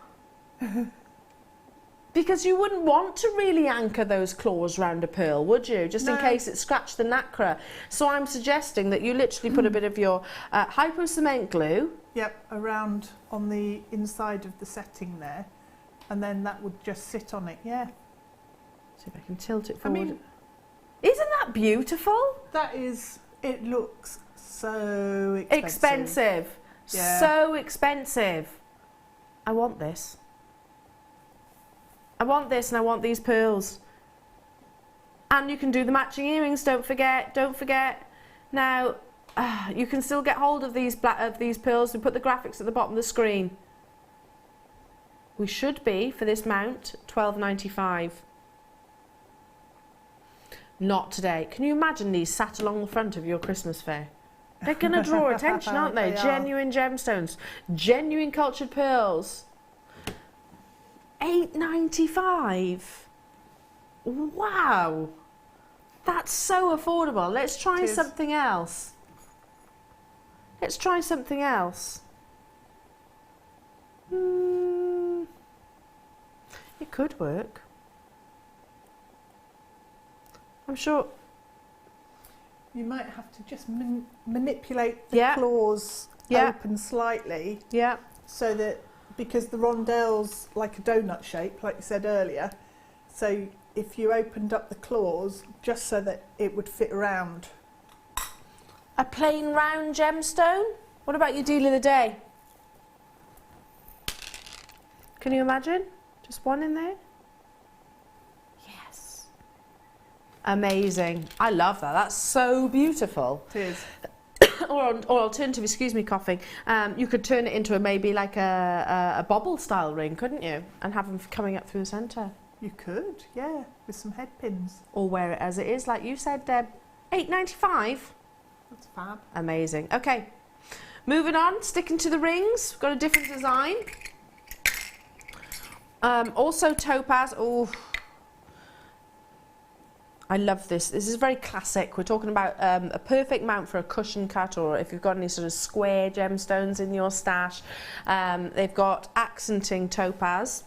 Because you wouldn't want to really anchor those claws round a pearl, would you? Just in case it scratched the nacre. So I'm suggesting that you literally put a bit of your hypo cement glue. Yep, around on the inside of the setting there. And then that would just sit on it, yeah. See if I can tilt it forward. I mean, isn't that beautiful? That is, it looks so expensive. Expensive. Yeah. So expensive. I want this. I want this and I want these pearls. And you can do the matching earrings, don't forget. Now, you can still get hold of these pearls. We put the graphics at the bottom of the screen. We should be, for this mount, $12.95. Not today. Can you imagine these sat along the front of your Christmas fair? They're going to draw attention, aren't they? Genuine gemstones, genuine cultured pearls. $8.95. Wow. That's so affordable. Let's try something else. Let's try something else. It could work. I'm sure. You might have to just manipulate the claws open slightly. Yeah. So that, because the rondell's like a donut shape, like you said earlier, so if you opened up the claws just so that it would fit around. A plain round gemstone? What about your deal of the day? Can you imagine? Just one in there? Yes. Amazing. I love that. That's so beautiful. It is. Or alternative, excuse me, coughing. You could turn it into maybe like a bobble style ring, couldn't you? And have them coming up through the centre. You could, yeah, with some head pins. Or wear it as it is, like you said, Deb. $8.95. That's fab. Amazing. Okay, moving on, sticking to the rings. We've got a different design. Also topaz. Oh, I love this. This is very classic. We're talking about a perfect mount for a cushion cut, or if you've got any sort of square gemstones in your stash. They've got accenting topaz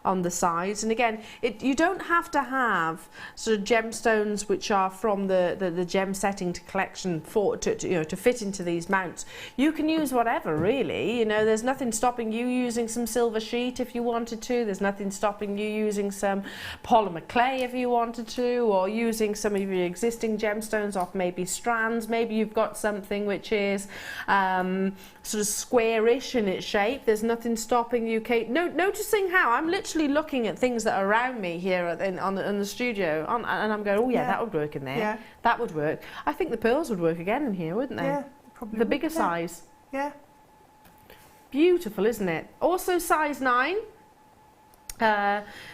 on the sides, and again, you don't have to have sort of gemstones which are from the gem setting to collection to fit into these mounts. You can use whatever, really. You know, there's nothing stopping you using some silver sheet if you wanted to. There's nothing stopping you using some polymer clay if you wanted to, or using some of your existing gemstones off maybe strands. Maybe you've got something which is sort of squarish in its shape. There's nothing stopping you. Noticing how I'm literally looking at things that are around me here in the studio, and I'm going, oh yeah, that would work in there. Yeah. That would work. I think the pearls would work again in here, wouldn't they? Yeah, probably. The bigger size. Yeah. Beautiful, isn't it? Also size 9,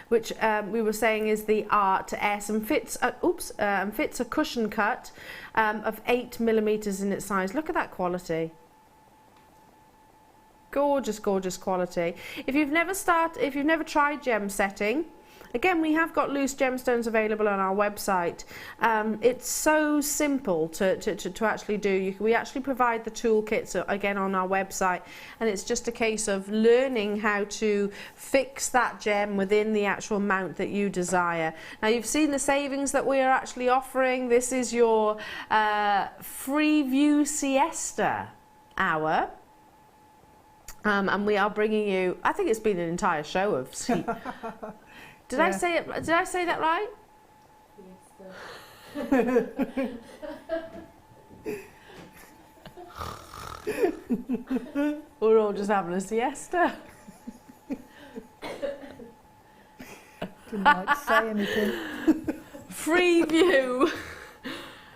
which we were saying is the R to S, and fits a cushion cut of 8mm in its size. Look at that quality. Gorgeous, gorgeous quality. If you've never tried gem setting, again, we have got loose gemstones available on our website. It's so simple to actually do. We actually provide the toolkits again on our website, and it's just a case of learning how to fix that gem within the actual mount that you desire. Now, you've seen the savings that we are actually offering. This is your free view siesta hour. And we are bringing you, I think it's been an entire show of Did I say it? Did I say that right? We're all just having a siesta. Didn't like to say anything. Free view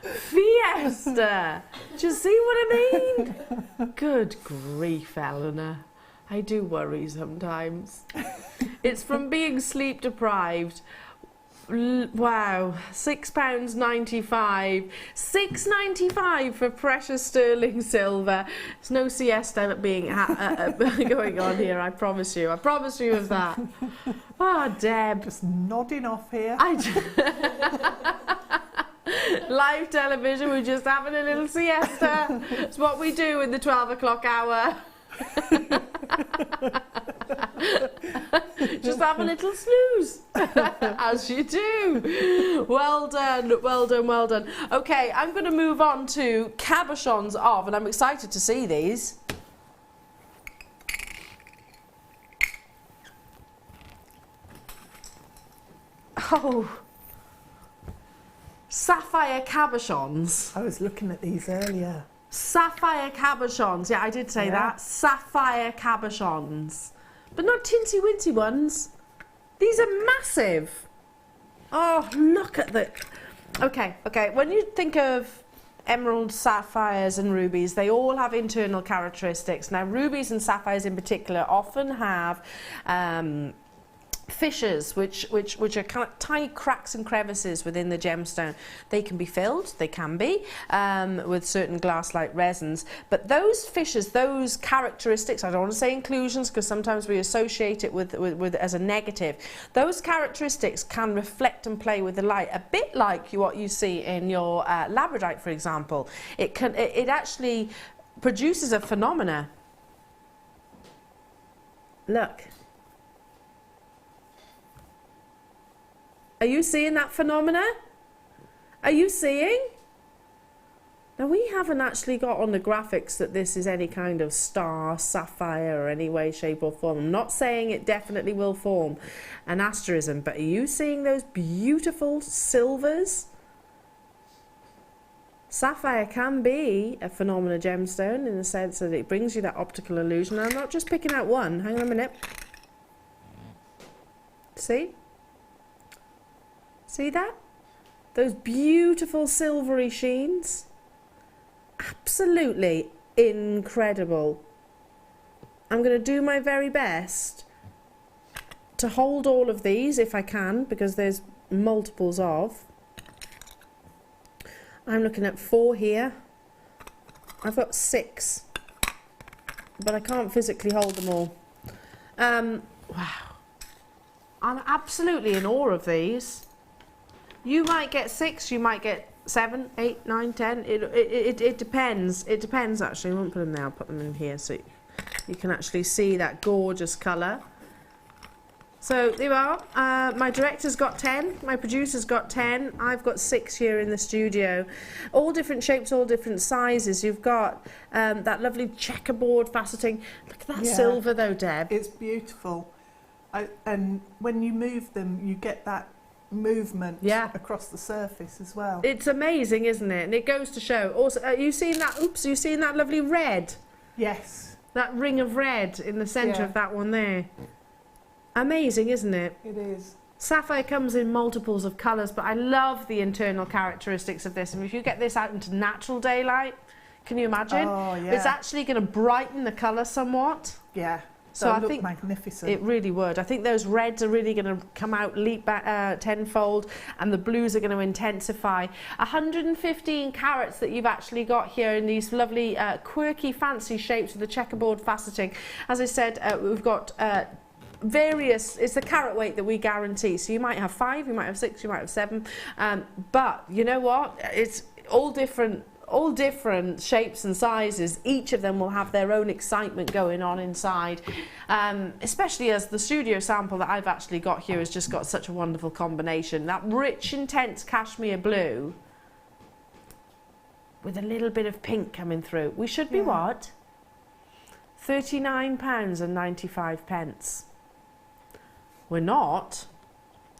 fiesta. Do you see what I mean? Good grief, Eleanor. I do worry sometimes. It's from being sleep deprived. Wow, £6.95. £6.95 for precious sterling silver. There's no siesta being going on here. I promise you. I promise you of that. Oh, Deb, just nodding off here. Live television. We're just having a little siesta. It's what we do in the 12 o'clock hour. Just have a little snooze, as you do. Well done, well done, well done. Okay, I'm going to move on to cabochons of, and I'm excited to see these. Oh, sapphire cabochons. I was looking at these earlier. Sapphire cabochons, yeah, I did say that. Sapphire cabochons. But not tinsy-wincy ones. These are massive. Oh, look at the... Okay, when you think of emeralds, sapphires and rubies, they all have internal characteristics. Now, rubies and sapphires in particular often have... fissures which are kind of tiny cracks and crevices within the gemstone. They can be filled, they can be, with certain glass-like resins, but those fissures, those characteristics, I don't want to say inclusions because sometimes we associate it with as a negative, those characteristics can reflect and play with the light, a bit like what you see in your labradorite, for example. It actually produces a phenomena. Look. Are you seeing that phenomena? Are you seeing? Now, we haven't actually got on the graphics that this is any kind of star, sapphire, or any way, shape or form. I'm not saying it definitely will form an asterism, but are you seeing those beautiful silvers? Sapphire can be a phenomena gemstone in the sense that it brings you that optical illusion. I'm not just picking out one. Hang on a minute. See? See that? Those beautiful silvery sheens. Absolutely incredible. I'm going to do my very best to hold all of these if I can, because there's multiples of. I'm looking at 4 here. I've got 6, but I can't physically hold them all. Wow. I'm absolutely in awe of these. You might get 6, you might get 7, 8, 9, 10. It depends. It depends, actually. I won't put them there. I'll put them in here so you can actually see that gorgeous colour. So there you are. My director's got 10. My producer's got 10. I've got 6 here in the studio. All different shapes, all different sizes. You've got that lovely checkerboard faceting. Look at that silver, though, Deb. It's beautiful. And when you move them, you get that movement across the surface as well. It's amazing, isn't it? And it goes to show. Also, you seen that? Oops, you seen that lovely red? Yes. That ring of red in the centre of that one there. Amazing, isn't it? It is. Sapphire comes in multiples of colours, but I love the internal characteristics of this. And if you get this out into natural daylight, can you imagine? Oh, yeah. It's actually going to brighten the colour somewhat. Yeah. So I look think magnificent. it really would. I think those reds are really going to come out leap back tenfold, and the blues are going to intensify. 115 carats that you've actually got here in these lovely quirky fancy shapes with the checkerboard faceting. As I said, we've got various, it's the carat weight that we guarantee, so you might have 5, you might have 6, you might have 7, but you know what, it's all different shapes and sizes. Each of them will have their own excitement going on inside, especially as the studio sample that I've actually got here has just got such a wonderful combination. That rich, intense cashmere blue with a little bit of pink coming through. We should be what? £39.95. We're not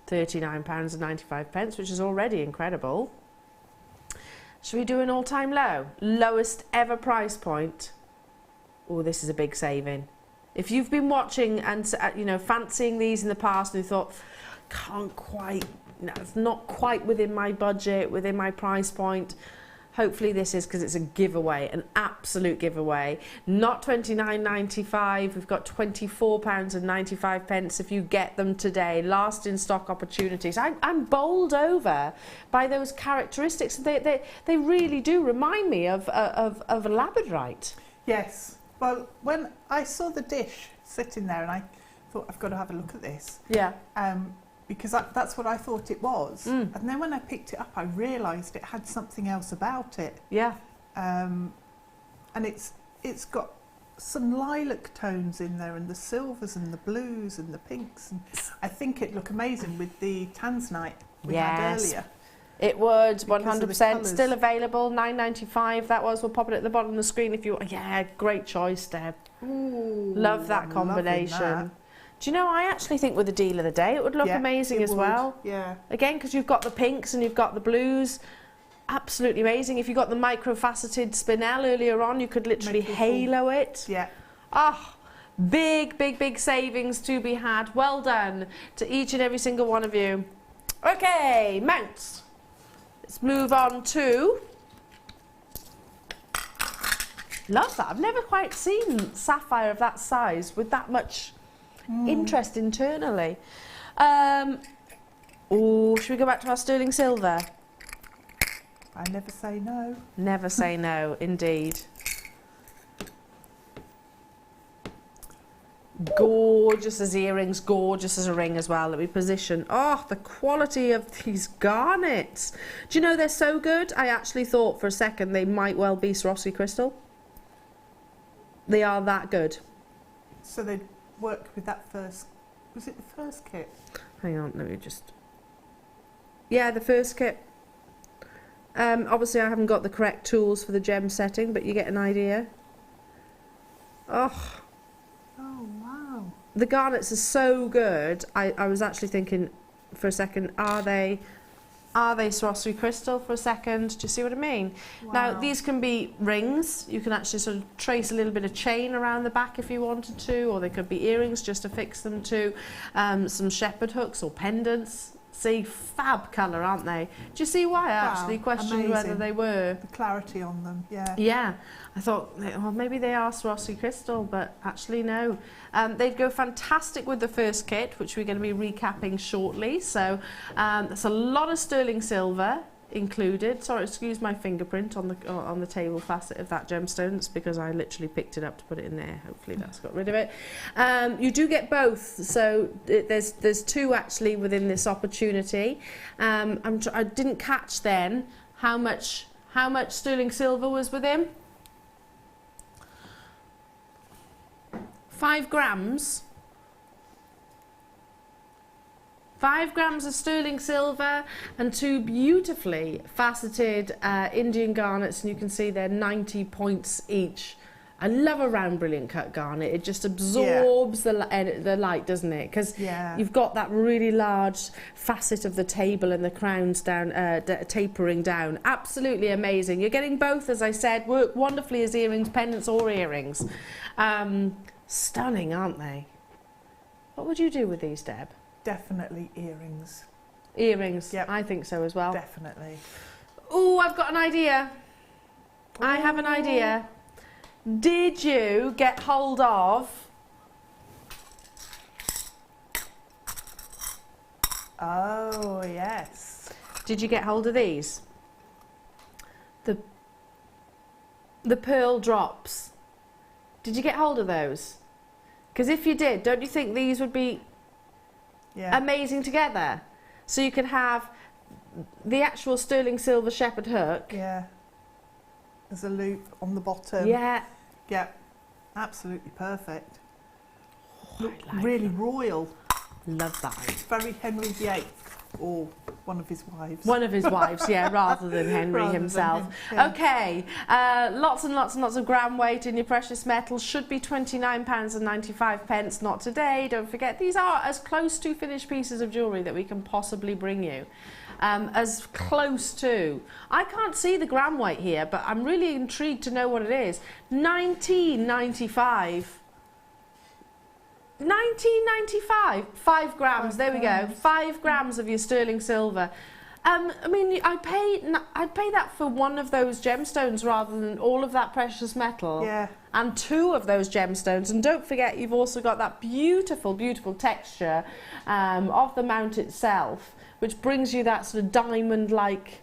£39.95, which is already incredible. Should we do an all-time low? Lowest ever price point. Oh, this is a big saving. If you've been watching and you know, fancying these in the past and you thought, can't quite, no, it's not quite within my budget, within my price point. Hopefully this is, because it's a giveaway, an absolute giveaway. Not £29.95, we've got £24.95 if you get them today. Last in stock opportunities. I'm bowled over by those characteristics. They really do remind me of a labradorite. Yes. Well, when I saw the dish sitting there and I thought, I've got to have a look at this. Yeah. Because that's what I thought it was. And then when I picked it up, I realised it had something else about it. Yeah. And it's got some lilac tones in there, and the silvers and the blues and the pinks. And I think it'd look amazing with the tanzanite we had earlier. It would, 100%. Still available, £9.95. That was. We'll pop it at the bottom of the screen if you want. Yeah, great choice, Deb. Ooh, love that combination. Do you know, I actually think with the deal of the day, it would look amazing as well. Yeah. Again, because you've got the pinks and you've got the blues. Absolutely amazing. If you got the micro-faceted spinel earlier on, you could literally halo it. Yeah. Ah, big, big, big savings to be had. Well done to each and every single one of you. Okay, mounts. Let's move on to... Love that. I've never quite seen sapphire of that size with that much... interest internally. Oh, should we go back to our sterling silver? I never say no. Never say no, indeed. Gorgeous as earrings, gorgeous as a ring as well. Let me position. Oh, the quality of these garnets. Do you know they're so good? I actually thought for a second they might well be Swarovski crystal. They are that good. So they worked with that first, was it the first kit? Hang on, let me just... Yeah, the first kit. Obviously I haven't got the correct tools for the gem setting, but you get an idea. Oh. Oh, wow. The garnets are so good. I was actually thinking for a second, are they Swarovski crystal for a second? Do you see what I mean? Wow. Now, these can be rings. You can actually sort of trace a little bit of chain around the back if you wanted to, or they could be earrings just to fix them to. Some shepherd hooks or pendants. See, fab colour, aren't they? Do you see why I actually questioned whether they were? The clarity on them, yeah. Yeah, I thought, well, maybe they are Swarovski crystal, but actually no. They'd go fantastic with the first kit, which we're going to be recapping shortly. So that's a lot of sterling silver included. Sorry, excuse my fingerprint on the table facet of that gemstone. It's because I literally picked it up to put it in there. Hopefully that's got rid of it. You do get both, so there's two actually within this opportunity. I didn't catch then how much sterling silver was with him. 5 grams. 5 grams of sterling silver and 2 beautifully faceted Indian garnets, and you can see they're 90 points each. I love a round brilliant cut garnet. It just absorbs the light, doesn't it? Because you've got that really large facet of the table and the crowns down, tapering down. Absolutely amazing. You're getting both, as I said, work wonderfully as earrings, pendants or earrings. Stunning, aren't they? What would you do with these, Deb? Definitely earrings. Earrings, yep. I think so as well. Definitely. Oh, I've got an idea. I have an idea. Did you get hold of Oh, yes. Did you get hold of these? The pearl drops. Did you get hold of those? Because if you did, don't you think these would be amazing together? So you could have the actual sterling silver shepherd hook. Yeah. There's a loop on the bottom. Yeah. Yeah. Absolutely perfect. Oh, like really royal. Love that. Very Henry VIII, or one of his wives. One of his wives, yeah, rather than Henry himself. Okay, lots and lots and lots of gram weight in your precious metals. Should be £29.95, not today. Don't forget, these are as close to finished pieces of jewellery that we can possibly bring you. As close to. I can't see the gram weight here, but I'm really intrigued to know what it is. £19.95. 19.95, 5 grams. There we go. 5 grams of your sterling silver. I mean, I'd pay that for one of those gemstones rather than all of that precious metal. Yeah. And 2 of those gemstones. And don't forget, you've also got that beautiful, beautiful texture of the mount itself, which brings you that sort of diamond-like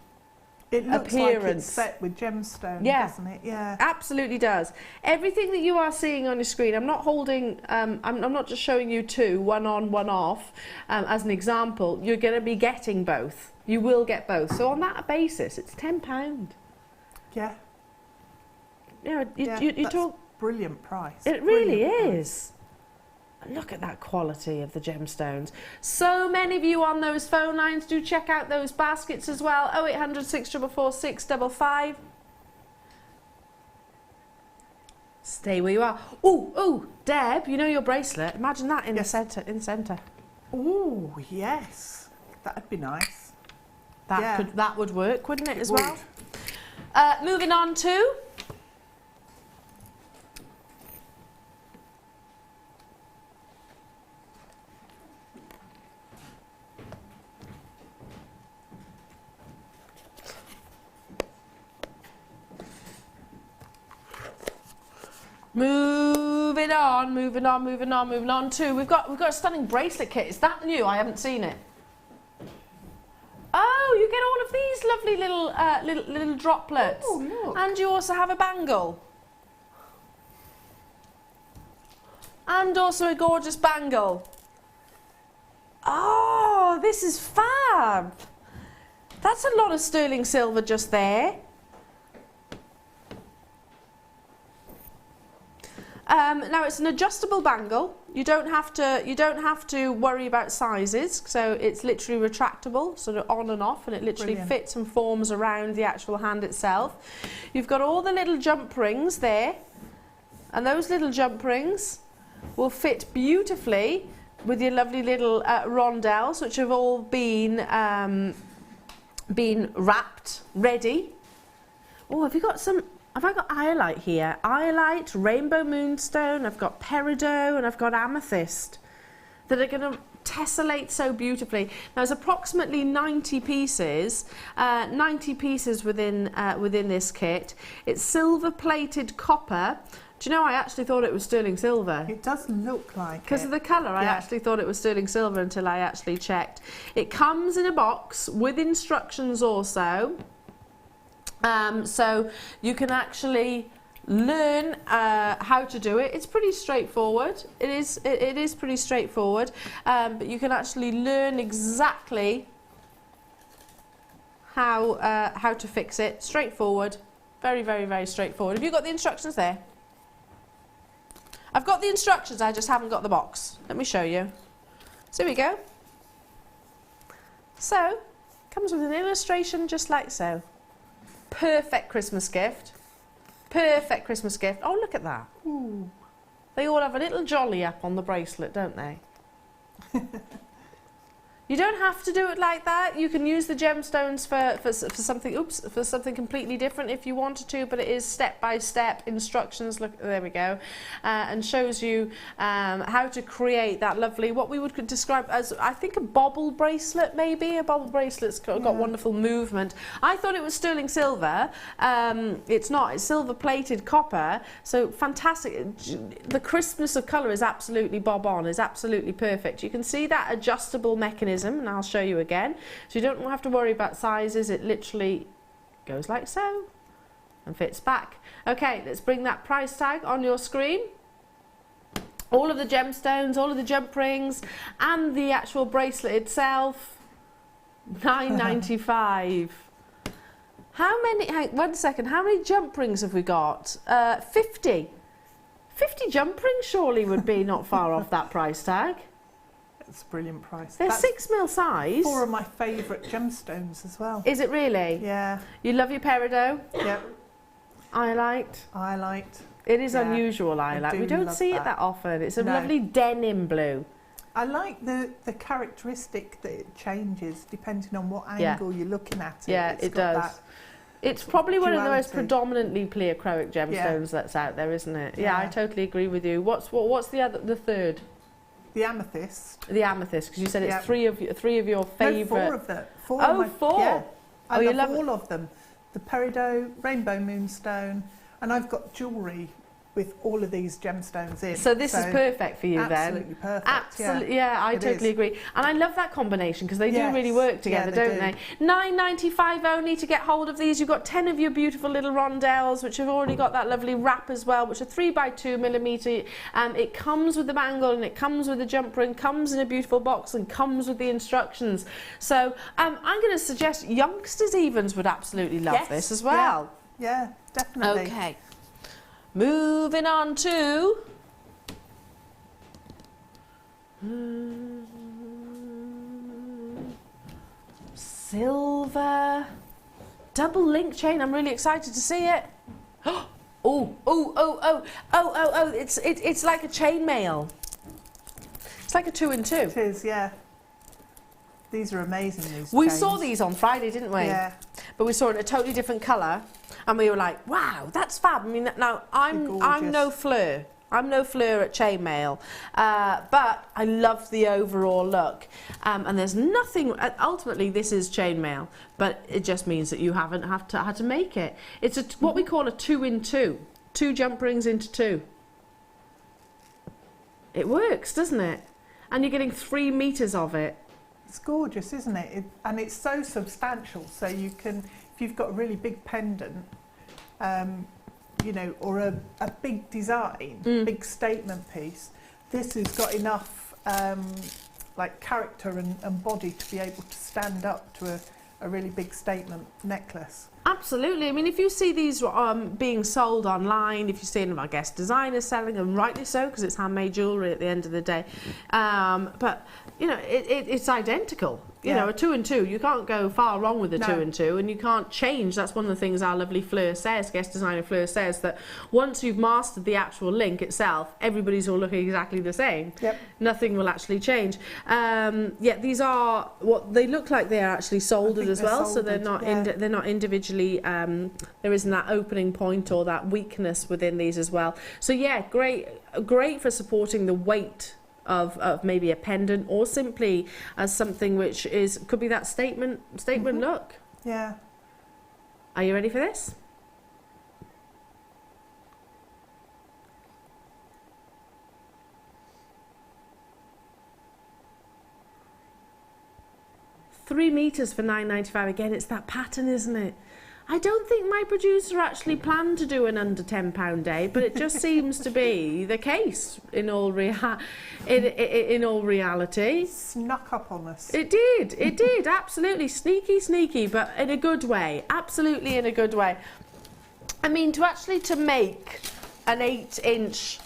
It looks appearance. like it's set with gemstone, doesn't it? Yeah, absolutely does. Everything that you are seeing on your screen, I'm not holding, I'm not just showing you 2, one on, one off, as an example. You're going to be getting both. You will get both. So on that basis, it's £10. Yeah. You know, you that's talk. Brilliant price. It really is. Look at that quality of the gemstones. So many of you on those phone lines. Do check out those baskets as well. 0800 644 655. Stay where you are. Oh, Deb, you know your bracelet. Imagine that in the centre. Oh, yes. That'd be nice. That would work, wouldn't it, as well? Moving on to moving on to we've got a stunning bracelet kit. Is that new? I haven't seen it. Oh, you get all of these lovely little droplets. Oh, look. And you also have a bangle. And also a gorgeous bangle. Oh, this is fab. That's a lot of sterling silver just there. Now it's an adjustable bangle. You don't have to worry about sizes. So it's literally retractable, sort of on and off, and it literally fits and forms around the actual hand itself. You've got all the little jump rings there, and those little jump rings will fit beautifully with your lovely little rondelles, which have all been wrapped, ready. Oh, have I got iolite here? Iolite, rainbow moonstone, I've got peridot, and I've got amethyst that are going to tessellate so beautifully. Now, there's approximately 90 pieces, within this kit. It's silver-plated copper. Do you know, I actually thought it was sterling silver. It does look like it. Because of the colour, I actually thought it was sterling silver until I actually checked. It comes in a box with instructions also. So you can actually learn how to do it. It's pretty straightforward. It is pretty straightforward, but you can actually learn exactly how to fix it. Straightforward, very, very, very straightforward. Have you got the instructions there? I've got the instructions, I just haven't got the box. Let me show you. So here we go. So, comes with an illustration just like so. Perfect Christmas gift. Perfect Christmas gift. Oh, look at that. Ooh. They all have a little jolly up on the bracelet, don't they? You don't have to do it like that. You can use the gemstones for something completely different if you wanted to, but it is step-by-step instructions. Look, there we go, and shows you how to create that lovely, what we would describe as, I think, a bobble bracelet, maybe. A bobble bracelet's got wonderful movement. I thought it was sterling silver. It's not. It's silver-plated copper. So fantastic. The crispness of colour is absolutely bob on. Is absolutely perfect. You can see that adjustable mechanism minimalism, and I'll show you again. So you don't have to worry about sizes. It literally goes like so and fits back. Okay, let's bring that price tag on your screen. All of the gemstones, all of the jump rings, and the actual bracelet itself, $9.95. How many, hang, 1 second, how many jump rings have we got? 50. 50 jump rings surely would be not far off that price tag. It's a brilliant price. They're That's 6mm size. 4 of my favourite gemstones as well. Is it really? Yeah. You love your peridot? Yep. Highlight. It is unusual highlight. We don't see it that often. It's a lovely denim blue. I like the characteristic that it changes depending on what angle you're looking at it. Yeah, it does. It's probably one of the most predominantly pleochroic gemstones that's out there, isn't it? Yeah, I totally agree with you. What's the third? The amethyst. The amethyst, because you said it's three of your favourite. No, 4 of them. 4 Oh, of my, 4. Yeah. I love all it. of them. The peridot, rainbow moonstone, and I've got jewellery with all of these gemstones in. So this is perfect for you then. Absolutely perfect. Absolutely, yeah, I totally agree. And I love that combination because they do really work together, don't they? $9.95 only to get hold of these. You've got 10 of your beautiful little rondelles, which have already got that lovely wrap as well, which are 3x2mm. It comes with the bangle and it comes with the jump ring, comes in a beautiful box and comes with the instructions. So I'm going to suggest youngsters evens would absolutely love this as well. Yeah, definitely. Okay. Moving on to silver double link chain. I'm really excited to see it. Oh! It's like a chainmail. It's like a 2 in 2. It is, yeah. These are amazing. These we chains. saw these on Friday, didn't we? Yeah. But we saw it in a totally different colour, and we were like, "Wow, that's fab." I mean, now I'm no fleur. I'm no fleur at chainmail, but I love the overall look. And there's nothing. Ultimately, this is chainmail, but it just means that you haven't had to make it. It's what we call a 2 in 2. 2 jump rings into 2. It works, doesn't it? And you're getting 3 meters of it. It's gorgeous, isn't it? And it's so substantial, so you can, if you've got a really big pendant, you know, or a big design, big statement piece, this has got enough like character and body to be able to stand up to a really big statement necklace. Absolutely. I mean, if you see these being sold online, if you see them, I guess, designers selling them, rightly so, because it's handmade jewellery at the end of the day. But, you know, it's identical. You know, a 2 in 2, you can't go far wrong with a 2 in 2, and you can't change. That's one of the things our lovely Fleur says, guest designer Fleur says, that once you've mastered the actual link itself, everybody's all looking exactly the same. Yep. Nothing will actually change. Yeah, these are what they look like. They are actually soldered as well, so they're not they're not individually. There isn't that opening point or that weakness within these as well. So yeah, great for supporting the weight of maybe a pendant, or simply as something which could be that statement look. Yeah. Are you ready for this? $3 meters for $9.95. Again, it's that pattern, isn't it? I don't think my producer actually planned to do an under £10 day, but it just seems to be the case in all reality. Snuck up on us. It did, absolutely. Sneaky, but in a good way. Absolutely in a good way. I mean, to make an 8-inch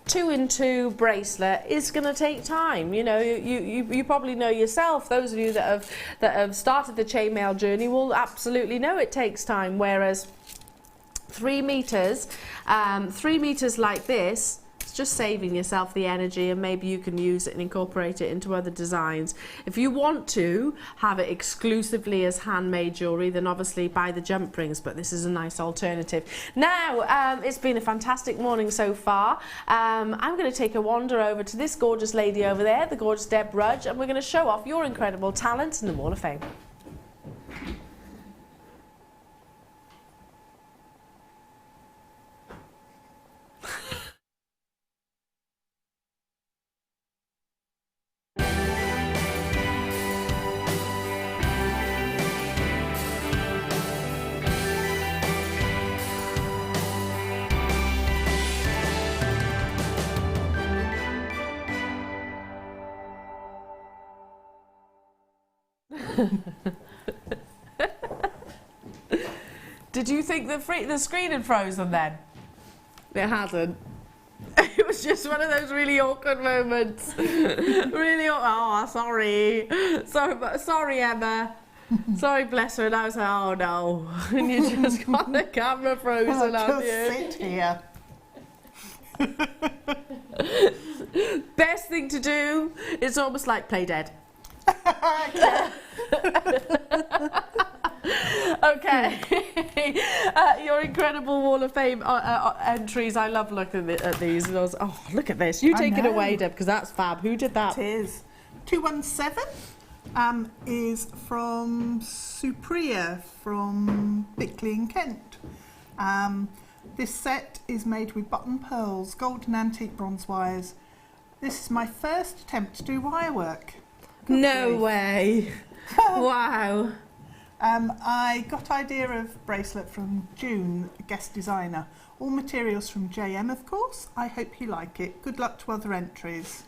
2 in 2 bracelet is going to take time. You know, you probably know yourself. Those of you that have started the chainmail journey will absolutely know it takes time. Whereas 3 meters like this, it's just saving yourself the energy, and maybe you can use it and incorporate it into other designs. If you want to have it exclusively as handmade jewellery, then obviously buy the jump rings, but this is a nice alternative. Now, it's been a fantastic morning so far. I'm going to take a wander over to this gorgeous lady over there, the gorgeous Deb Rudge, and we're going to show off your incredible talents in the Wall of Fame. Did you think the screen had frozen then? It hasn't. It was just one of those really awkward moments. Really oh, sorry. Sorry, Emma. Sorry, bless her. And I was like, oh no. And you just got the camera frozen on you. Just sit here. Best thing to do, it's almost like play dead. Okay. Your incredible Wall of Fame entries. I love looking at these. And oh, look at this. You take it away, Deb, because that's fab. Who did that? It is. 217 is from Supriya from Bickley in Kent. This set is made with button pearls, gold and antique bronze wires. This is my first attempt to do wire work. No way. Wow. I got idea of bracelet from June, guest designer. All materials from JM, of course. I hope you like it. Good luck to other entries.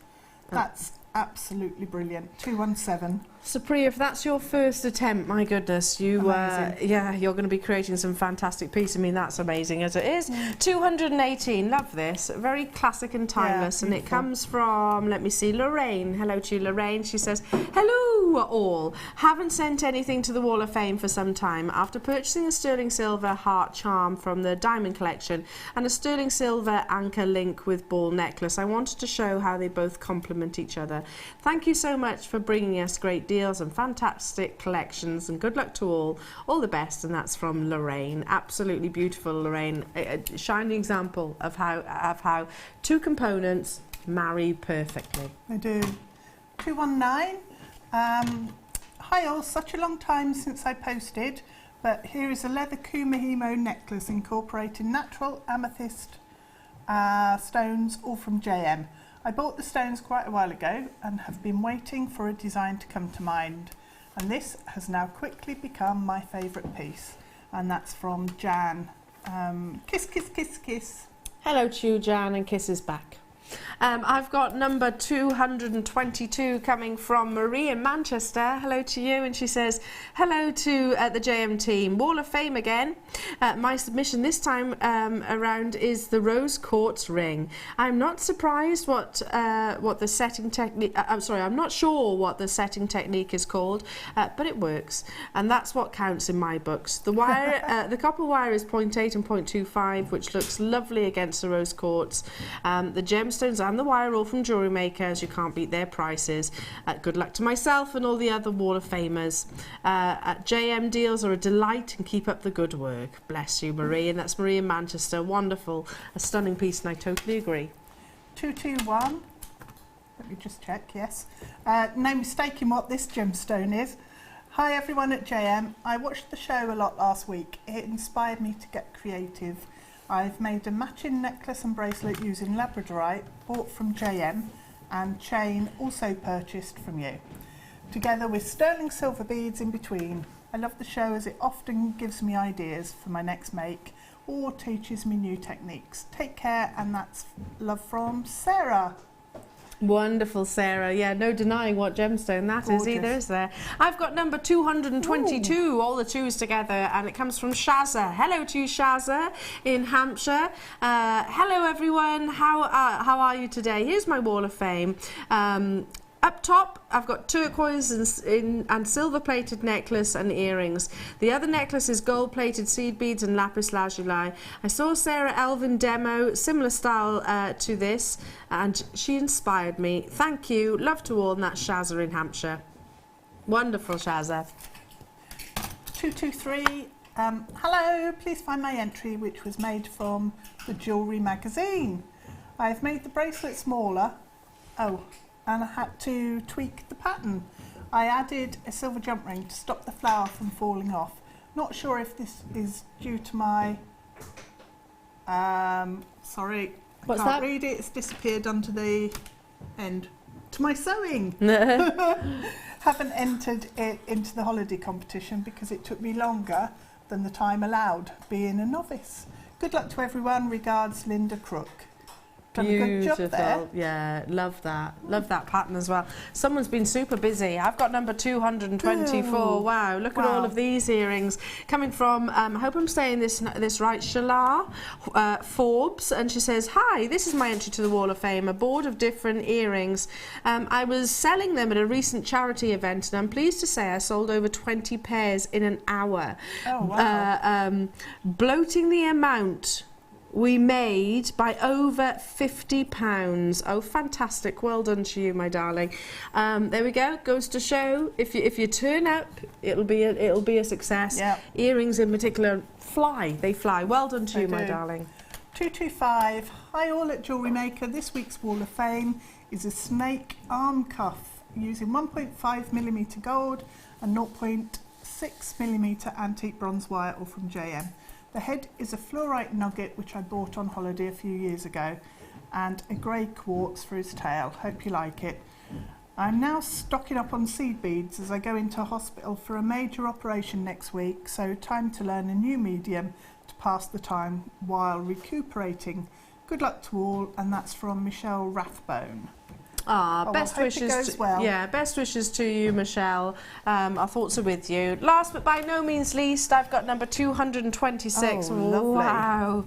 That's absolutely brilliant. 217. Supriya, if that's your first attempt, my goodness, you're going to be creating some fantastic piece. I mean, that's amazing as it is. 218, love this. Very classic and timeless, and it comes from, let me see, Lorraine. Hello to you, Lorraine. She says, hello all. Haven't sent anything to the Wall of Fame for some time. After purchasing a sterling silver heart charm from the diamond collection and a sterling silver anchor link with ball necklace, I wanted to show how they both complement each other. Thank you so much for bringing us great deals and fantastic collections, and good luck to all the best. And that's from Lorraine. Absolutely beautiful, Lorraine. A shining example of how two components marry perfectly. They do. 219. Hi all, such a long time since I posted, but here is a leather Kumihimo necklace incorporating natural amethyst stones, all from JM. I bought the stones quite a while ago and have been waiting for a design to come to mind, and this has now quickly become my favourite piece, and that's from Jan. Kiss, kiss, kiss, kiss. Hello to you, Jan, and kisses back. I've got number 222 coming from Marie in Manchester. Hello to you, and she says, hello to the JM team. Wall of Fame again. My submission this time around is the rose quartz ring. I'm not surprised what the setting technique, I'm not sure what the setting technique is called, but it works, and that's what counts in my books. The wire, the copper wire is 0.8 and 0.25, which looks lovely against the rose quartz. The gemstones and the wire all from Jewellery Maker, as you can't beat their prices. Good luck to myself and all the other Wall of Famers. JM deals are a delight, and keep up the good work. Bless you, Marie. And that's Marie in Manchester. Wonderful. A stunning piece, and I totally agree. 221. Let me just check, yes. No mistake in what this gemstone is. Hi everyone at JM. I watched the show a lot last week. It inspired me to get creative. I've made a matching necklace and bracelet using labradorite, bought from JM, and chain also purchased from you, together with sterling silver beads in between. I love the show as it often gives me ideas for my next make or teaches me new techniques. Take care, and that's love from Sarah. Wonderful, Sarah. Yeah, no denying what gemstone that is either, is there? I've got number 222, ooh, all the twos together, and it comes from Shazza. Hello to you, Shazza, in Hampshire. Hello, everyone. How are you today? Here's my Wall of Fame. Up top, I've got turquoise and silver-plated necklace and earrings. The other necklace is gold-plated seed beads and lapis lazuli. I saw Sarah Elvin demo, similar style to this, and she inspired me. Thank you. Love to all, and that's Shazza in Hampshire. Wonderful, Shazza. 223. Hello, please find my entry, which was made from the Jewellery magazine. I've made the bracelet smaller. And I had to tweak the pattern. I added a silver jump ring to stop the flower from falling off. Not sure if this is due to my, sorry, What's I can't that? read it, it's disappeared onto the end. To my sewing. Haven't entered it into the holiday competition because it took me longer than the time allowed, being a novice. Good luck to everyone. Regards, Linda Crook. done a good job there. Yeah, love that pattern as well. Someone's been super busy. I've got number 224. Ooh. Wow, look at all of these earrings coming from, I hope I'm saying this right, Shala Forbes, and she says, hi, this is my entry to the Wall of Fame, a board of different earrings. I was selling them at a recent charity event, and I'm pleased to say I sold over 20 pairs in an hour. Oh, wow. Bloating the amount we made by over £50. Oh, fantastic! Well done to you, my darling. There we go. Goes to show if you turn up, it'll be a success. Yep. Earrings in particular fly. They fly. Well done to you, my darling. 225. Hi all at Jewellery Maker. This week's Wall of Fame is a snake arm cuff using 1.5mm gold and 0.6mm antique bronze wire, all from JM. The head is a fluorite nugget, which I bought on holiday a few years ago, and a grey quartz for his tail. Hope you like it. I'm now stocking up on seed beads as I go into hospital for a major operation next week, so time to learn a new medium to pass the time while recuperating. Good luck to all, and that's from Michelle Rathbone. Best wishes. Best wishes to you, Michelle. Our thoughts are with you. Last but by no means least, I've got number 226. Oh, lovely. Wow.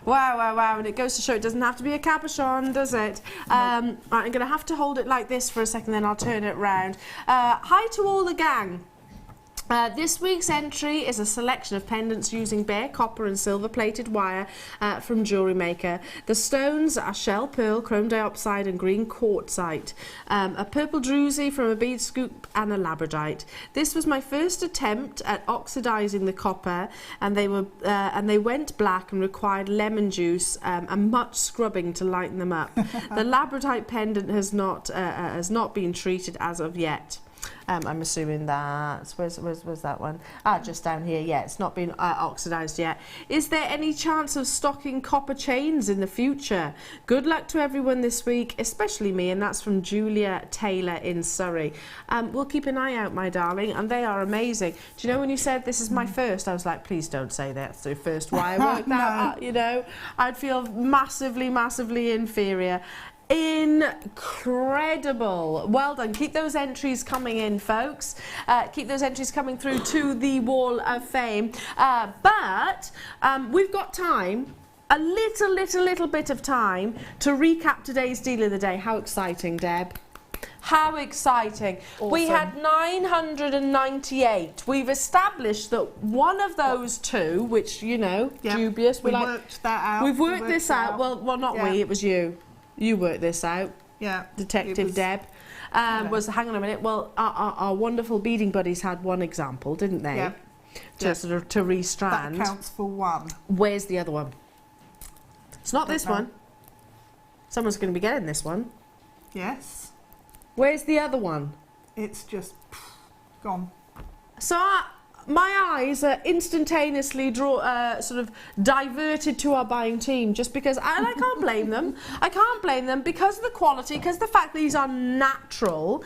Wow. And it goes to show it doesn't have to be a cabochon, does it? Right, I'm going to have to hold it like this for a second, then I'll turn it round. Hi to all the gang. This week's entry is a selection of pendants using bare copper and silver plated wire from Jewellery Maker. The stones are shell pearl, chrome diopside and green quartzite, a purple druzy from a bead scoop and a labradorite. This was my first attempt at oxidising the copper, and they went black and required lemon juice and much scrubbing to lighten them up. The labradorite pendant has not been treated as of yet. I'm assuming that's, where's that one? Just down here. Yeah, it's not been oxidised yet. Is there any chance of stocking copper chains in the future? Good luck to everyone this week, especially me, and that's from Julia Taylor in Surrey. We'll keep an eye out, my darling, and they are amazing. Do you know when you said this is my first, I was like, please don't say that's the first wire work. That, you know, I'd feel massively inferior. Incredible. Well done. Keep those entries coming in, folks. Keep those entries coming through to the Wall of Fame. But we've got time, a little bit of time to recap today's deal of the day. How exciting, Deb. How exciting. Awesome. We had 998. We've established that one of those two, which, you know, dubious. We worked that out. We've worked this out. Well, not we, it was you. You worked this out. Yeah. Detective Deb. Hang on a minute. Well, our wonderful beading buddies had one example, didn't they? Yeah. Sort of to restrand. That counts for one. Where's the other one? It's not this one. Someone's going to be getting this one. Yes. Where's the other one? It's just gone. So my eyes are instantaneously sort of diverted to our buying team, just because, and I can't blame them. I can't blame them because of the quality, because of the fact these are naturally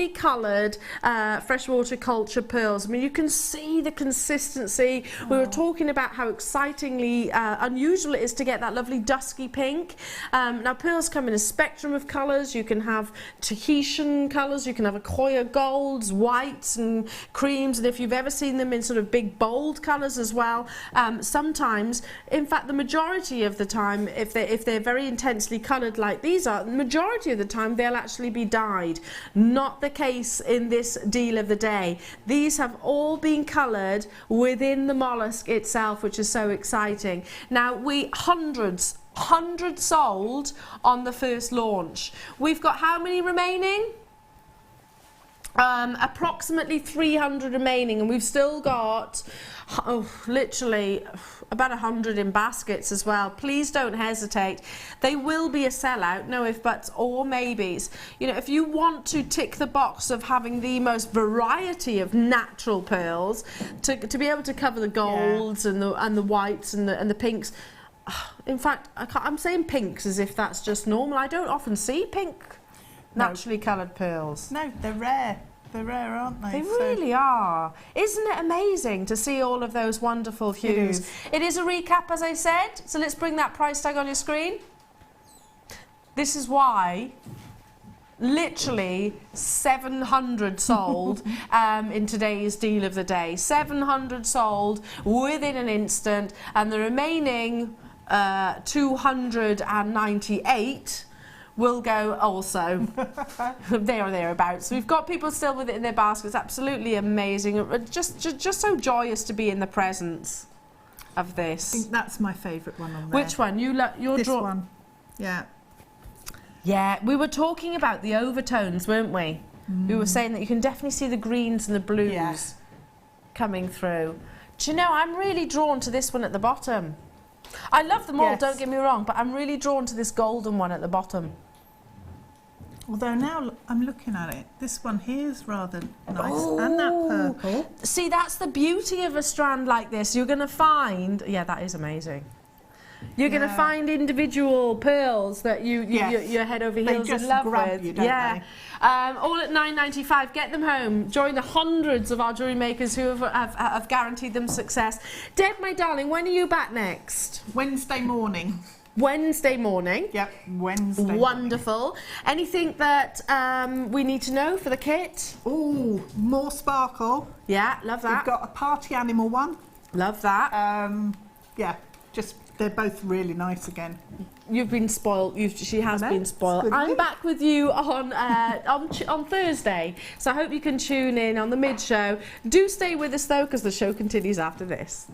coloured freshwater culture pearls. I mean, you can see the consistency. We were talking about how excitingly unusual it is to get that lovely dusky pink. Now, pearls come in a spectrum of colours. You can have Tahitian colours, you can have Akoya golds, whites and creams, and if you've ever seen them in sort of big bold colours as well, sometimes, in fact the majority of the time, if they're very intensely coloured like these are, the majority of the time they'll actually be dyed. Not the case in this deal of the day. These have all been coloured within the mollusk itself, which is so exciting. Now, hundreds sold on the first launch. We've got how many remaining? Approximately 300 remaining, and we've still got literally about 100 in baskets as well. Please don't hesitate. They will be a sellout, no if buts or maybes. You know, if you want to tick the box of having the most variety of natural pearls, to be able to cover the golds and the whites and the pinks. In fact, I'm saying pinks as if that's just normal. I don't often see pink naturally coloured pearls. No, they're rare. They're rare, aren't they? They really are. Isn't it amazing to see all of those wonderful hues? It is a recap, as I said, so let's bring that price tag on your screen. This is why literally 700 sold in today's deal of the day. 700 sold within an instant, and the remaining 298 will go also there or thereabouts. So we've got people still with it in their baskets. Absolutely amazing. Just so joyous to be in the presence of this. I think that's my favourite one on there. Which one? Your this one. Yeah. Yeah, we were talking about the overtones, weren't we? We were saying that you can definitely see the greens and the blues coming through. Do you know, I'm really drawn to this one at the bottom. I love them all, don't get me wrong, but I'm really drawn to this golden one at the bottom. Although now I'm looking at it, this one here is rather nice, and that purple. See, that's the beauty of a strand like this. You're going to find, yeah, that is amazing. You're going to find individual pearls that you're head over heels in love with. You, don't they? All at £9.95. Get them home. Join the hundreds of our jewellery makers who have guaranteed them success. Deb, my darling, when are you back next? Wednesday morning. Wednesday morning. Yep, Wednesday. Wonderful. Morning. Anything that we need to know for the kit? Oh, more sparkle. Yeah, love that. We've got a party animal one. Love that. Yeah, just they're both really nice again. You've been spoiled. She has been spoiled. I'm back with you on Thursday, so I hope you can tune in on the mid-show. Do stay with us though, because the show continues after this.